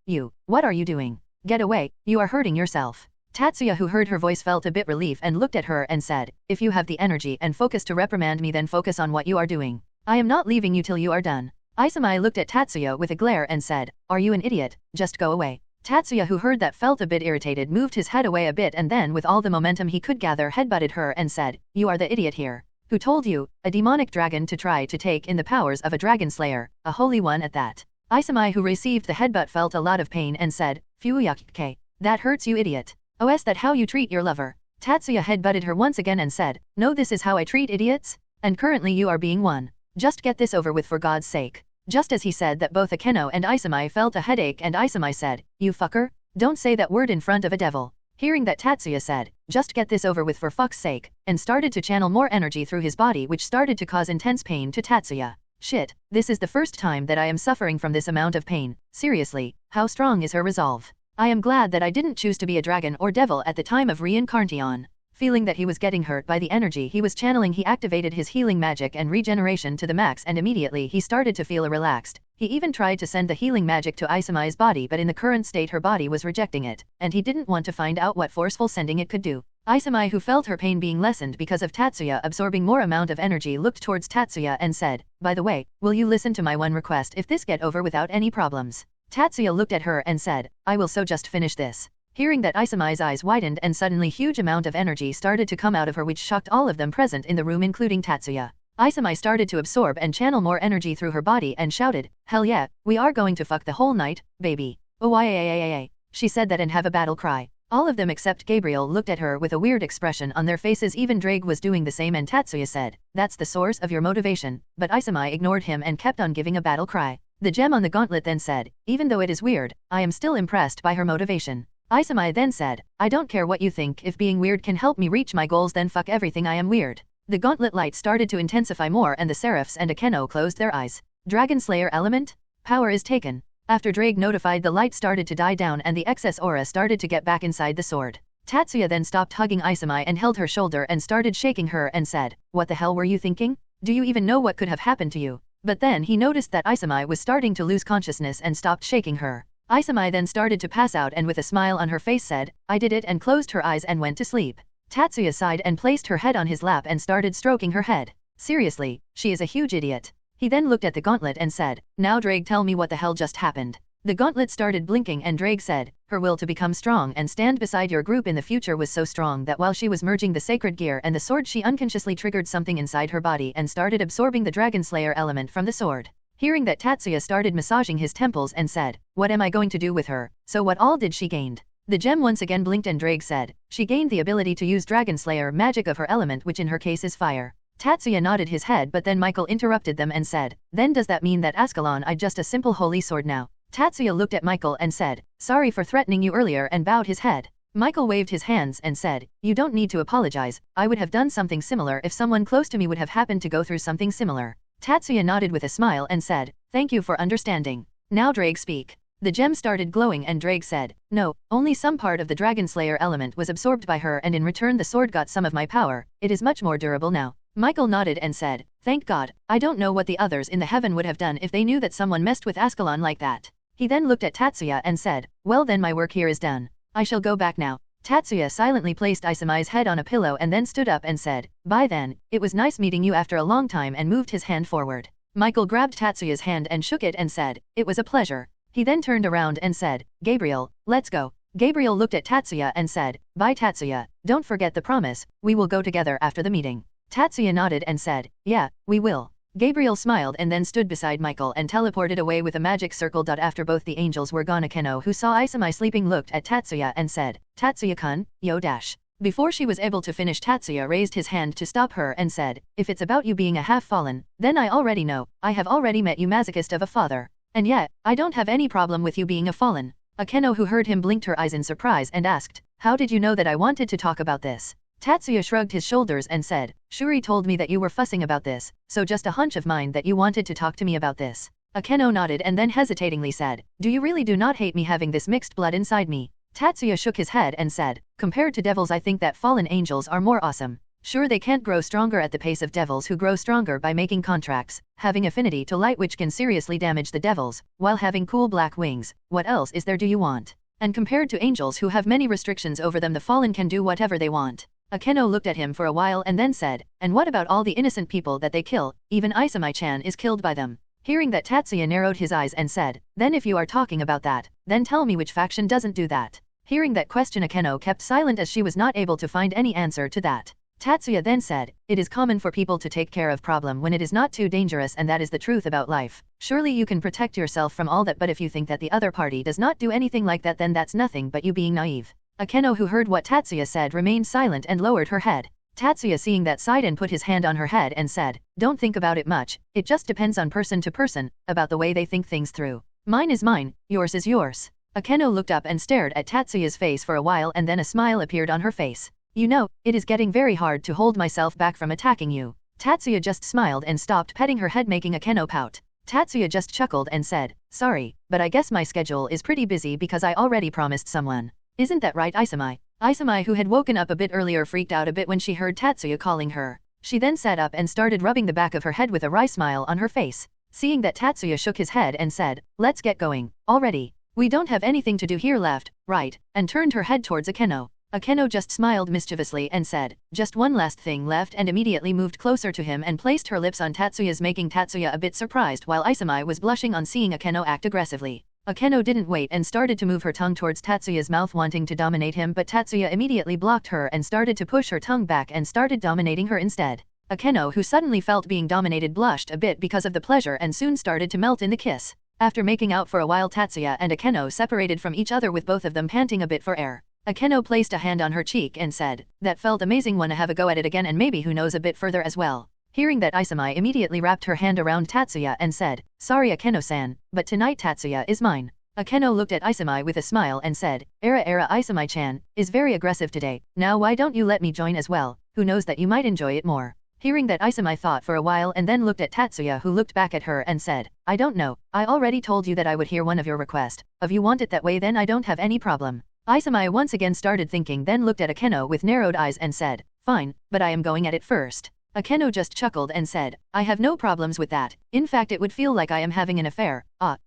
S3: what are you doing? Get away, you are hurting yourself. Tatsuya, who heard her voice, felt a bit relief and looked at her and said, if you have the energy and focus to reprimand me, then focus on what you are doing. I am not leaving you till you are done. Isami looked at Tatsuya with a glare and said, are you an idiot? Just go away. Tatsuya, who heard that, felt a bit irritated, moved his head away a bit and then with all the momentum he could gather headbutted her and said, you are the idiot here. Who told you, a demonic dragon, to try to take in the powers of a dragon slayer, a holy one at that? Isami, who received the headbutt, felt a lot of pain and said, Fuyuyakke. That hurts, you idiot. Is that how you treat your lover? Tatsuya headbutted her once again and said, no, this is how I treat idiots? And currently you are being one. Just get this over with, for God's sake. Just as he said that, both Akeno and Isami felt a headache and Isami said, you fucker? Don't say that word in front of a devil. Hearing that, Tatsuya said, just get this over with for fuck's sake, and started to channel more energy through his body which started to cause intense pain to Tatsuya. Shit, this is the first time that I am suffering from this amount of pain. Seriously, how strong is her resolve? I am glad that I didn't choose to be a dragon or devil at the time of reincarnation. Feeling that he was getting hurt by the energy he was channeling, he activated his healing magic and regeneration to the max, and immediately he started to feel relaxed. He even tried to send the healing magic to Isami's body, but in the current state her body was rejecting it, and he didn't want to find out what forceful sending it could do. Isami, who felt her pain being lessened because of Tatsuya absorbing more amount of energy, looked towards Tatsuya and said, "By the way, will you listen to my one request if this get over without any problems?" Tatsuya looked at her and said, "I will, so just finish this." Hearing that, Isami's eyes widened and suddenly huge amount of energy started to come out of her which shocked all of them present in the room including Tatsuya. Isami started to absorb and channel more energy through her body and shouted, "Hell yeah, we are going to fuck the whole night, baby. Oh yeah." She said that and have a battle cry. All of them except Gabriel looked at her with a weird expression on their faces. Even Drake was doing the same, and Tatsuya said, "That's the source of your motivation," but Isami ignored him and kept on giving a battle cry. The gem on the gauntlet then said, "Even though it is weird, I am still impressed by her motivation." Isami then said, "I don't care what you think, if being weird can help me reach my goals then fuck everything, I am weird." The gauntlet light started to intensify more and the Seraphs and Akeno closed their eyes. Dragon Slayer element? Power is taken. After Drake notified, the light started to die down and the excess aura started to get back inside the sword. Tatsuya then stopped hugging Isami and held her shoulder and started shaking her and said, "What the hell were you thinking? Do you even know what could have happened to you?" But then he noticed that Isami was starting to lose consciousness and stopped shaking her. Isami then started to pass out and with a smile on her face said, "I did it," and closed her eyes and went to sleep. Tatsuya sighed and placed her head on his lap and started stroking her head. Seriously, she is a huge idiot. He then looked at the gauntlet and said, "Now Drake, tell me what the hell just happened." The gauntlet started blinking and Drake said, "Her will to become strong and stand beside your group in the future was so strong that while she was merging the sacred gear and the sword, she unconsciously triggered something inside her body and started absorbing the Dragon Slayer element from the sword." Hearing that, Tatsuya started massaging his temples and said, "What am I going to do with her? So what all did she gained?" The gem once again blinked and Drake said, "She gained the ability to use Dragon Slayer magic of her element, which in her case is fire." Tatsuya nodded his head, but then Michael interrupted them and said, "Then does that mean that Ascalon I just a simple holy sword now?" Tatsuya looked at Michael and said, "Sorry for threatening you earlier," and bowed his head. Michael waved his hands and said, "You don't need to apologize. I would have done something similar if someone close to me would have happened to go through something similar." Tatsuya nodded with a smile and said, "Thank you for understanding. Now Drake, speak." The gem started glowing and Drake said, "No, only some part of the Dragon Slayer element was absorbed by her and in return the sword got some of my power. It is much more durable now." Michael nodded and said, "Thank God. I don't know what the others in the heaven would have done if they knew that someone messed with Ascalon like that." He then looked at Tatsuya and said, "Well then, my work here is done. I shall go back now." Tatsuya silently placed Isami's head on a pillow and then stood up and said, "Bye then, it was nice meeting you after a long time," and moved his hand forward. Michael grabbed Tatsuya's hand and shook it and said, "It was a pleasure." He then turned around and said, "Gabriel, let's go." Gabriel looked at Tatsuya and said, "Bye Tatsuya, don't forget the promise, we will go together after the meeting." Tatsuya nodded and said, "Yeah, we will." Gabriel smiled and then stood beside Michael and teleported away with a magic circle. After both the angels were gone, Akeno, who saw Isami sleeping, looked at Tatsuya and said, "Tatsuya-kun, yo dash." Before she was able to finish, Tatsuya raised his hand to stop her and said, "If it's about you being a half-fallen, then I already know. I have already met you, masochist of a father. And yet, I don't have any problem with you being a fallen." Akeno, who heard him, blinked her eyes in surprise and asked, "How did you know that I wanted to talk about this?" Tatsuya shrugged his shoulders and said, "Shuri told me that you were fussing about this, so just a hunch of mine that you wanted to talk to me about this." Akeno nodded and then hesitatingly said, "Do you really do not hate me having this mixed blood inside me?" Tatsuya shook his head and said, "Compared to devils, I think that fallen angels are more awesome. Sure, they can't grow stronger at the pace of devils, who grow stronger by making contracts, having affinity to light which can seriously damage the devils, while having cool black wings. What else is there do you want? And compared to angels who have many restrictions over them, the fallen can do whatever they want." Akeno looked at him for a while and then said, "And what about all the innocent people that they kill? Even Isami-chan is killed by them." Hearing that, Tatsuya narrowed his eyes and said, "Then if you are talking about that, then tell me which faction doesn't do that?" Hearing that question, Akeno kept silent as she was not able to find any answer to that. Tatsuya then said, "It is common for people to take care of problem when it is not too dangerous, and that is the truth about life. Surely you can protect yourself from all that, but if you think that the other party does not do anything like that, then that's nothing but you being naive." Akeno, who heard what Tatsuya said, remained silent and lowered her head. Tatsuya, seeing that, sighed and put his hand on her head and said, "Don't think about it much, it just depends on person to person, about the way they think things through. Mine is mine, yours is yours." Akeno looked up and stared at Tatsuya's face for a while and then a smile appeared on her face. You know, it is getting very hard to hold myself back from attacking you. Tatsuya just smiled and stopped petting her head, making Akeno pout. Tatsuya just chuckled and said, sorry, but I guess my schedule is pretty busy because I already promised someone. Isn't that right, Isami? Isami, who had woken up a bit earlier, freaked out a bit when she heard Tatsuya calling her. She then sat up and started rubbing the back of her head with a wry smile on her face. Seeing that, Tatsuya shook his head and said, let's get going, already. We don't have anything to do here left, right? And turned her head towards Akeno. Akeno just smiled mischievously and said, just one last thing left, and immediately moved closer to him and placed her lips on Tatsuya's, making Tatsuya a bit surprised, while Isami was blushing on seeing Akeno act aggressively. Akeno didn't wait and started to move her tongue towards Tatsuya's mouth, wanting to dominate him, but Tatsuya immediately blocked her and started to push her tongue back and started dominating her instead. Akeno, who suddenly felt being dominated, blushed a bit because of the pleasure and soon started to melt in the kiss. After making out for a while, Tatsuya and Akeno separated from each other with both of them panting a bit for air. Akeno placed a hand on her cheek and said, that felt amazing, wanna have a go at it again and maybe who knows a bit further as well. Hearing that, Isami immediately wrapped her hand around Tatsuya and said, sorry Akeno-san, but tonight Tatsuya is mine. Akeno looked at Isami with a smile and said, Isami-chan is very aggressive today, now why don't you let me join as well, who knows that you might enjoy it more. Hearing that, Isami thought for a while and then looked at Tatsuya, who looked back at her and said, I don't know, I already told you that I would hear one of your request. If you want it that way, then I don't have any problem. Isami once again started thinking, then looked at Akeno with narrowed eyes and said, fine, but I am going at it first. Akeno just chuckled and said, I have no problems with that, in fact it would feel like I am having an affair,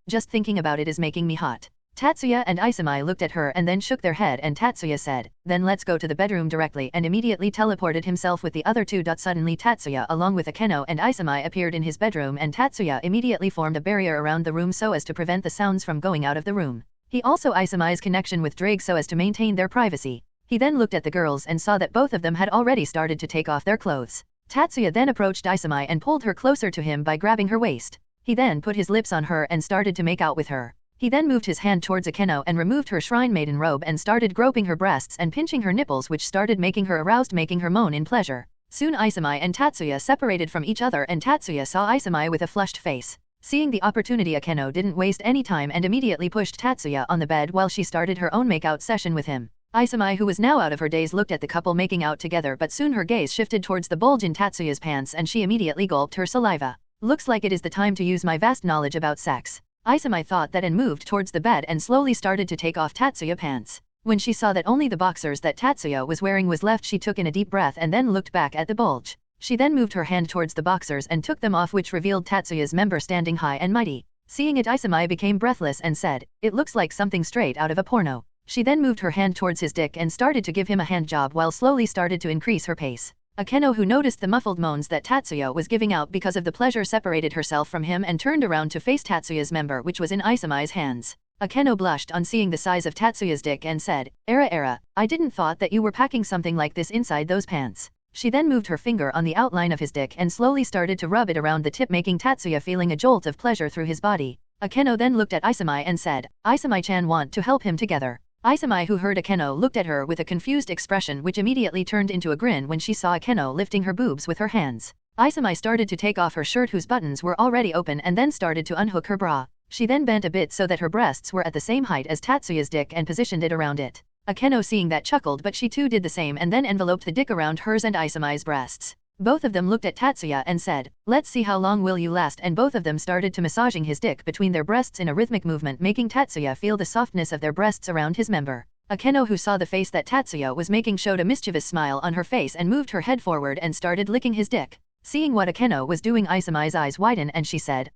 S3: just thinking about it is making me hot. Tatsuya and Isami looked at her and then shook their head, and Tatsuya said, then let's go to the bedroom directly, and immediately teleported himself with the other two. Suddenly Tatsuya along with Akeno and Isami appeared in his bedroom, and Tatsuya immediately formed a barrier around the room so as to prevent the sounds from going out of the room. He also Isami's connection with Drake so as to maintain their privacy. He then looked at the girls and saw that both of them had already started to take off their clothes. Tatsuya then approached Isami and pulled her closer to him by grabbing her waist. He then put his lips on her and started to make out with her. He then moved his hand towards Akeno and removed her shrine maiden robe and started groping her breasts and pinching her nipples, which started making her aroused, making her moan in pleasure. Soon Isami and Tatsuya separated from each other, and Tatsuya saw Isami with a flushed face. Seeing the opportunity, Akeno didn't waste any time and immediately pushed Tatsuya on the bed while she started her own makeout session with him. Isami, who was now out of her daze, looked at the couple making out together, but soon her gaze shifted towards the bulge in Tatsuya's pants and she immediately gulped her saliva. Looks like it is the time to use my vast knowledge about sex. Isami thought that and moved towards the bed and slowly started to take off Tatsuya pants. When she saw that only the boxers that Tatsuya was wearing was left, she took in a deep breath and then looked back at the bulge. She then moved her hand towards the boxers and took them off, which revealed Tatsuya's member standing high and mighty. Seeing it, Isami became breathless and said, it looks like something straight out of a porno. She then moved her hand towards his dick and started to give him a hand job while slowly started to increase her pace. Akeno, who noticed the muffled moans that Tatsuya was giving out because of the pleasure, separated herself from him and turned around to face Tatsuya's member, which was in Isami's hands. Akeno blushed on seeing the size of Tatsuya's dick and said, I didn't thought that you were packing something like this inside those pants. She then moved her finger on the outline of his dick and slowly started to rub it around the tip, making Tatsuya feeling a jolt of pleasure through his body. Akeno then looked at Isami and said, Isami-chan want to help him together. Isami, who heard Akeno, looked at her with a confused expression, which immediately turned into a grin when she saw Akeno lifting her boobs with her hands. Isami started to take off her shirt, whose buttons were already open, and then started to unhook her bra. She then bent a bit so that her breasts were at the same height as Tatsuya's dick and positioned it around it. Akeno, seeing that, chuckled, but she too did the same and then enveloped the dick around hers and Isami's breasts. Both of them looked at Tatsuya and said, let's see how long will you last, and both of them started to massaging his dick between their breasts in a rhythmic movement, making Tatsuya feel the softness of their breasts around his member. Akeno, who saw the face that Tatsuya was making, showed a mischievous smile on her face and moved her head forward and started licking his dick. Seeing what Akeno was doing, Isami's eyes widened and she said,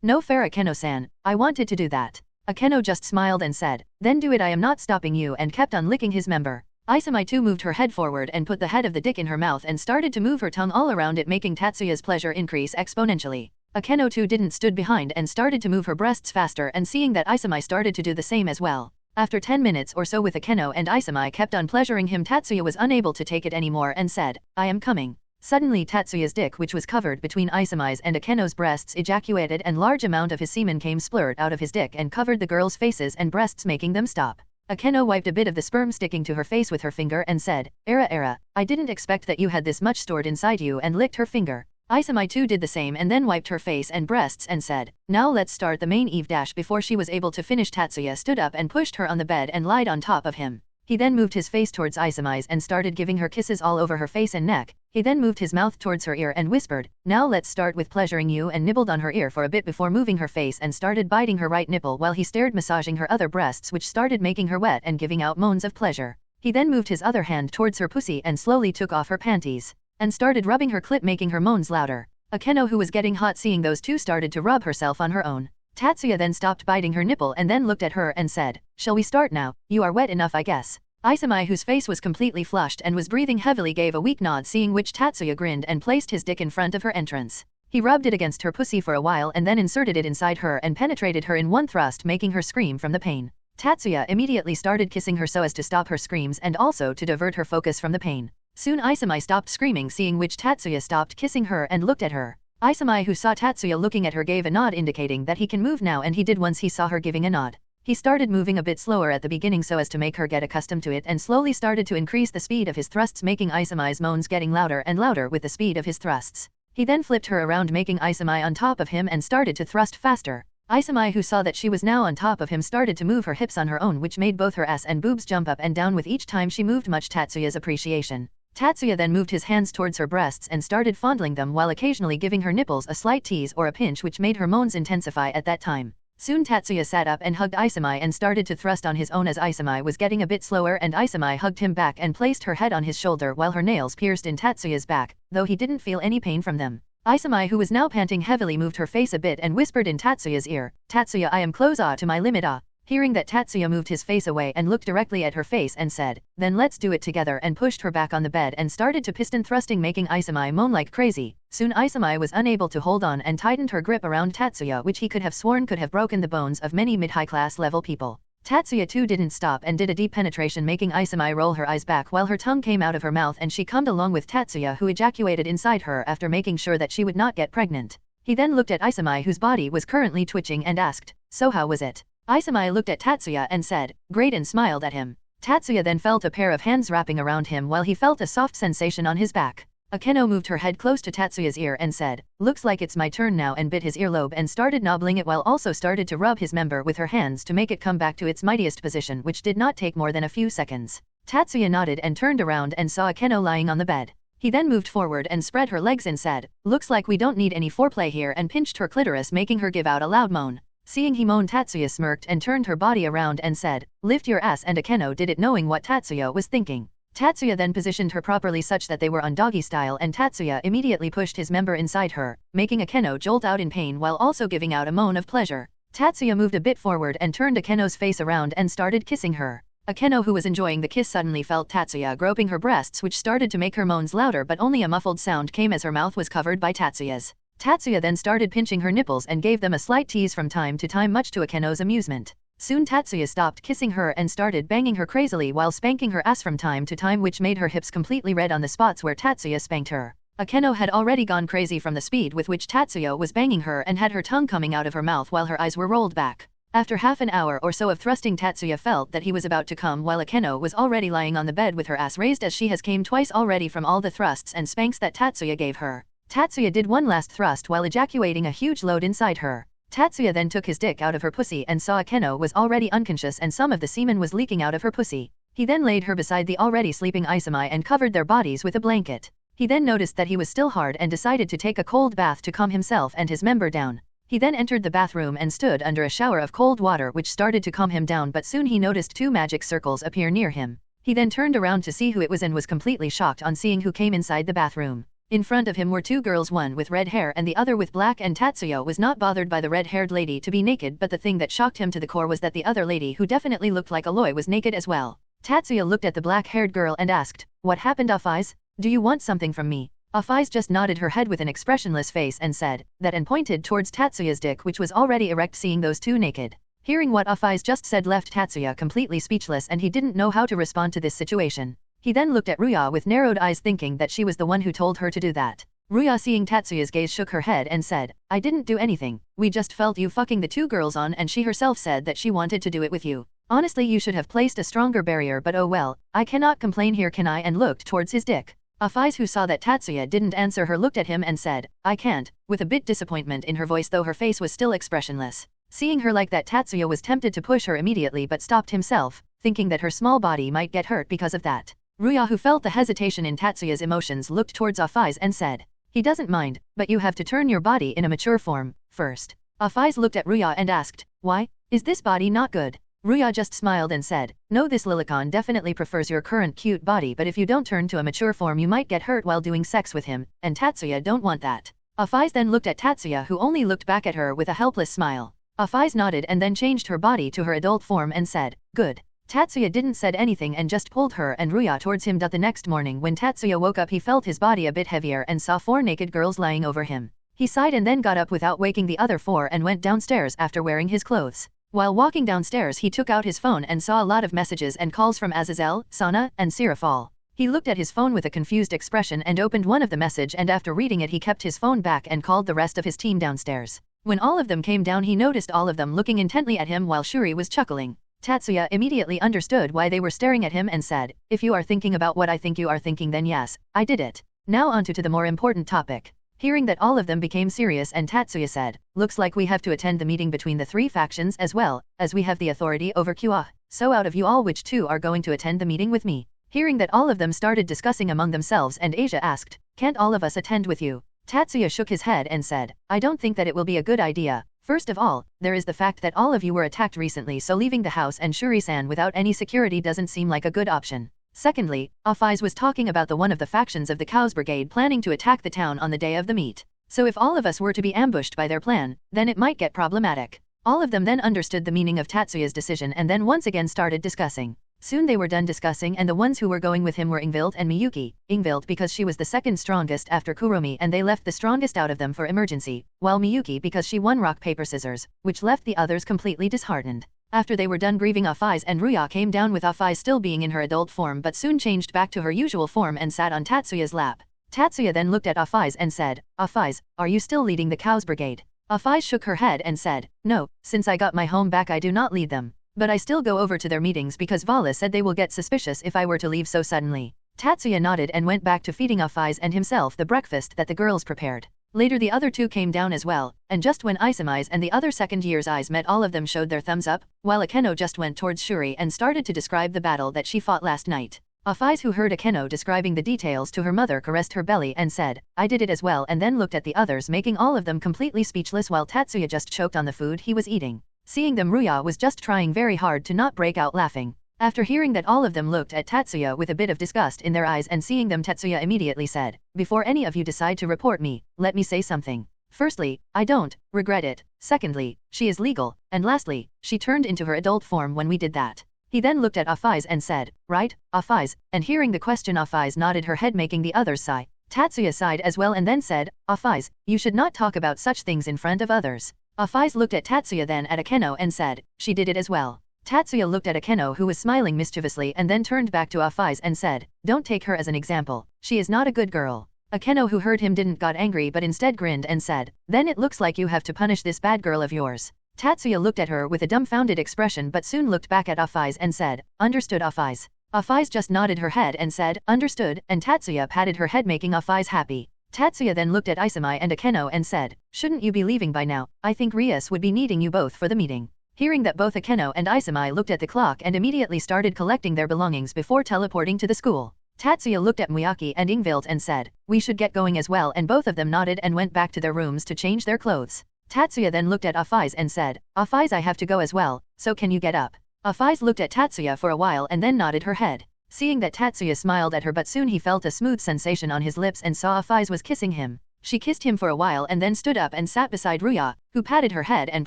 S3: no fair Akeno-san, I wanted to do that. Akeno just smiled and said, then do it, I am not stopping you, and kept on licking his member. Isami too moved her head forward and put the head of the dick in her mouth and started to move her tongue all around it, making Tatsuya's pleasure increase exponentially. Akeno too didn't stood behind and started to move her breasts faster, and seeing that, Isami started to do the same as well. After 10 minutes or so with Akeno and Isami kept on pleasuring him, Tatsuya was unable to take it anymore and said, I am coming. Suddenly Tatsuya's dick, which was covered between Isami's and Akeno's breasts, ejaculated, and large amount of his semen came splurt out of his dick and covered the girls' faces and breasts, making them stop. Akeno wiped a bit of the sperm sticking to her face with her finger and said, I didn't expect that you had this much stored inside you, and licked her finger. Isami too did the same and then wiped her face and breasts and said, now let's start the main Eve dash. Before she was able to finish, Tatsuya stood up and pushed her on the bed and lied on top of him. He then moved his face towards Isami's and started giving her kisses all over her face and neck. He then moved his mouth towards her ear and whispered, "Now let's start with pleasuring you," and nibbled on her ear for a bit before moving her face and started biting her right nipple while he stared, massaging her other breasts, which started making her wet and giving out moans of pleasure. He then moved his other hand towards her pussy and slowly took off her panties and started rubbing her clit, making her moans louder. Akeno, who was getting hot seeing those two, started to rub herself on her own. Tatsuya then stopped biting her nipple and then looked at her and said, "Shall we start now? You are wet enough, I guess." Isami, whose face was completely flushed and was breathing heavily, gave a weak nod, seeing which Tatsuya grinned and placed his dick in front of her entrance. He rubbed it against her pussy for a while and then inserted it inside her and penetrated her in one thrust, making her scream from the pain. Tatsuya immediately started kissing her so as to stop her screams and also to divert her focus from the pain. Soon Isami stopped screaming, seeing which Tatsuya stopped kissing her and looked at her. Isami, who saw Tatsuya looking at her, gave a nod indicating that he can move now, and he did once he saw her giving a nod. He started moving a bit slower at the beginning so as to make her get accustomed to it and slowly started to increase the speed of his thrusts, making Isami's moans getting louder and louder with the speed of his thrusts. He then flipped her around, making Isami on top of him and started to thrust faster. Isami, who saw that she was now on top of him, started to move her hips on her own, which made both her ass and boobs jump up and down with each time she moved, much Tatsuya's appreciation. Tatsuya then moved his hands towards her breasts and started fondling them while occasionally giving her nipples a slight tease or a pinch, which made her moans intensify at that time. Soon Tatsuya sat up and hugged Isami and started to thrust on his own as Isami was getting a bit slower, and Isami hugged him back and placed her head on his shoulder while her nails pierced in Tatsuya's back, though he didn't feel any pain from them. Isami, who was now panting heavily, moved her face a bit and whispered in Tatsuya's ear, "Tatsuya, I am close to my limit." Hearing that, Tatsuya moved his face away and looked directly at her face and said, "Then let's do it together," and pushed her back on the bed and started to piston thrusting, making Isami moan like crazy. Soon Isami was unable to hold on and tightened her grip around Tatsuya, which he could have sworn could have broken the bones of many mid-high class level people. Tatsuya too didn't stop and did a deep penetration, making Isami roll her eyes back while her tongue came out of her mouth, and she cummed along with Tatsuya, who ejaculated inside her after making sure that she would not get pregnant. He then looked at Isami, whose body was currently twitching, and asked, "So how was it?" Isami looked at Tatsuya and said, "Great," and smiled at him. Tatsuya then felt a pair of hands wrapping around him while he felt a soft sensation on his back. Akeno moved her head close to Tatsuya's ear and said, "Looks like it's my turn now," and bit his earlobe and started nobbling it while also started to rub his member with her hands to make it come back to its mightiest position, which did not take more than a few seconds. Tatsuya nodded and turned around and saw Akeno lying on the bed. He then moved forward and spread her legs and said, "Looks like we don't need any foreplay here," and pinched her clitoris, making her give out a loud moan. Seeing he moaned, Tatsuya smirked and turned her body around and said, "Lift your ass," and Akeno did it, knowing what Tatsuya was thinking. Tatsuya then positioned her properly such that they were on doggy style, and Tatsuya immediately pushed his member inside her, making Akeno jolt out in pain while also giving out a moan of pleasure. Tatsuya moved a bit forward and turned Akeno's face around and started kissing her. Akeno, who was enjoying the kiss, suddenly felt Tatsuya groping her breasts, which started to make her moans louder, but only a muffled sound came as her mouth was covered by Tatsuya's. Tatsuya then started pinching her nipples and gave them a slight tease from time to time, much to Akeno's amusement. Soon Tatsuya stopped kissing her and started banging her crazily while spanking her ass from time to time, which made her hips completely red on the spots where Tatsuya spanked her. Akeno had already gone crazy from the speed with which Tatsuya was banging her and had her tongue coming out of her mouth while her eyes were rolled back. After half an hour or so of thrusting, Tatsuya felt that he was about to come while Akeno was already lying on the bed with her ass raised, as she has came twice already from all the thrusts and spanks that Tatsuya gave her. Tatsuya did one last thrust while ejaculating a huge load inside her. Tatsuya then took his dick out of her pussy and saw Akeno was already unconscious and some of the semen was leaking out of her pussy. He then laid her beside the already sleeping Isami and covered their bodies with a blanket. He then noticed that he was still hard and decided to take a cold bath to calm himself and his member down. He then entered the bathroom and stood under a shower of cold water, which started to calm him down, but soon he noticed two magic circles appear near him. He then turned around to see who it was and was completely shocked on seeing who came inside the bathroom. In front of him were two girls, one with red hair and the other with black, and Tatsuya was not bothered by the red-haired lady to be naked, but the thing that shocked him to the core was that the other lady, who definitely looked like Aloy, was naked as well. Tatsuya looked at the black-haired girl and asked, "What happened, Afaiz? Do you want something from me?" Afaiz just nodded her head with an expressionless face and said, "That," and pointed towards Tatsuya's dick, which was already erect, seeing those two naked. Hearing what Afaiz just said left Tatsuya completely speechless, and he didn't know how to respond to this situation. He then looked at Ruya with narrowed eyes, thinking that she was the one who told her to do that. Ruya, seeing Tatsuya's gaze, shook her head and said, "I didn't do anything. We just felt you fucking the two girls on, and she herself said that she wanted to do it with you. Honestly, you should have placed a stronger barrier, but oh well, I cannot complain here, can I?" and looked towards his dick. Afaiz, who saw that Tatsuya didn't answer her, looked at him and said, "I can't," with a bit disappointment in her voice, though her face was still expressionless. Seeing her like that, Tatsuya was tempted to push her immediately but stopped himself. thinking that her small body might get hurt because of that. Ruya, who felt the hesitation in Tatsuya's emotions, looked towards Afaiz and said, "He doesn't mind, but you have to turn your body in a mature form first." Afaiz looked at Ruya and asked, "Why? Is this body not good?" Ruya just smiled and said, "No, this Lilicon definitely prefers your current cute body, but if you don't turn to a mature form you might get hurt while doing sex with him, and Tatsuya don't want that." Afaiz then looked at Tatsuya, who only looked back at her with a helpless smile. Afaiz nodded and then changed her body to her adult form and said, "Good." Tatsuya didn't said anything and just pulled her and Ruya towards him. The next morning when Tatsuya woke up, he felt his body a bit heavier and saw 4 naked girls lying over him. He sighed and then got up without waking the other 4 and went downstairs after wearing his clothes. While walking downstairs, he took out his phone and saw a lot of messages and calls from Aazelle, Sana, and Sirafal. He looked at his phone with a confused expression and opened one of the message, and after reading it he kept his phone back and called the rest of his team downstairs. When all of them came down, he noticed all of them looking intently at him while Shuri was chuckling. Tatsuya immediately understood why they were staring at him and said, "If you are thinking about what I think you are thinking, then yes, I did it. Now onto the more important topic." Hearing that all of them became serious, and Tatsuya said, "Looks like we have to attend the meeting between the 3 factions as well, as we have the authority over QA. So out of you all, which 2 are going to attend the meeting with me?" Hearing that all of them started discussing among themselves, and Asia asked, "Can't all of us attend with you?" Tatsuya shook his head and said, "I don't think that it will be a good idea. First of all, there is the fact that all of you were attacked recently, so leaving the house and Shuri-san without any security doesn't seem like a good option. Secondly, Afaiz was talking about the one of the factions of the Cows Brigade planning to attack the town on the day of the meet. So if all of us were to be ambushed by their plan, then it might get problematic." All of them then understood the meaning of Tatsuya's decision and then once again started discussing. Soon they were done discussing, and the ones who were going with him were Ingvilt and Miyuki. Ingvilt because she was the second strongest after Kuromi and they left the strongest out of them for emergency, while Miyuki because she won rock paper scissors, which left the others completely disheartened. After they were done grieving, Afaiz and Ruya came down with Afaiz still being in her adult form but soon changed back to her usual form and sat on Tatsuya's lap. Tatsuya then looked at Afaiz and said, "Afaiz, are you still leading the Cows Brigade?" Afaiz shook her head and said, "No, since I got my home back I do not lead them. But I still go over to their meetings because Vala said they will get suspicious if I were to leave so suddenly." Tatsuya nodded and went back to feeding Afaiz and himself the breakfast that the girls prepared. Later the other 2 came down as well, and just when Isami's and the other second year's eyes met, all of them showed their thumbs up, while Akeno just went towards Shuri and started to describe the battle that she fought last night. Afaiz, who heard Akeno describing the details to her mother, caressed her belly and said, "I did it as well," and then looked at the others, making all of them completely speechless while Tatsuya just choked on the food he was eating. Seeing them, Ruya was just trying very hard to not break out laughing. After hearing that, all of them looked at Tatsuya with a bit of disgust in their eyes, and seeing them, Tatsuya immediately said, "Before any of you decide to report me, let me say something. Firstly, I don't regret it. Secondly, she is legal, and lastly, she turned into her adult form when we did that." He then looked at Afaiz and said, "Right, Afaiz?" And hearing the question, Afaiz nodded her head, making the others sigh. Tatsuya sighed as well and then said, "Afaiz, you should not talk about such things in front of others." Afaiz looked at Tatsuya then at Akeno and said, "She did it as well." Tatsuya looked at Akeno, who was smiling mischievously, and then turned back to Afaiz and said, "Don't take her as an example. She is not a good girl." Akeno, who heard him, didn't got angry but instead grinned and said, "Then it looks like you have to punish this bad girl of yours." Tatsuya looked at her with a dumbfounded expression but soon looked back at Afaiz and said, "Understood, Afaiz." Afaiz just nodded her head and said, "Understood," and Tatsuya patted her head, making Afaiz happy. Tatsuya then looked at Isami and Akeno and said, "Shouldn't you be leaving by now? I think Rias would be needing you both for the meeting." Hearing that, both Akeno and Isami looked at the clock and immediately started collecting their belongings before teleporting to the school. Tatsuya looked at Miyaki and Ingvilt and said, "We should get going as well," and both of them nodded and went back to their rooms to change their clothes. Tatsuya then looked at Afaiz and said, "Afaiz, I have to go as well, so can you get up?" Afaiz looked at Tatsuya for a while and then nodded her head. Seeing that, Tatsuya smiled at her, but soon he felt a smooth sensation on his lips and saw Afaiz was kissing him. She kissed him for a while and then stood up and sat beside Ruya, who patted her head and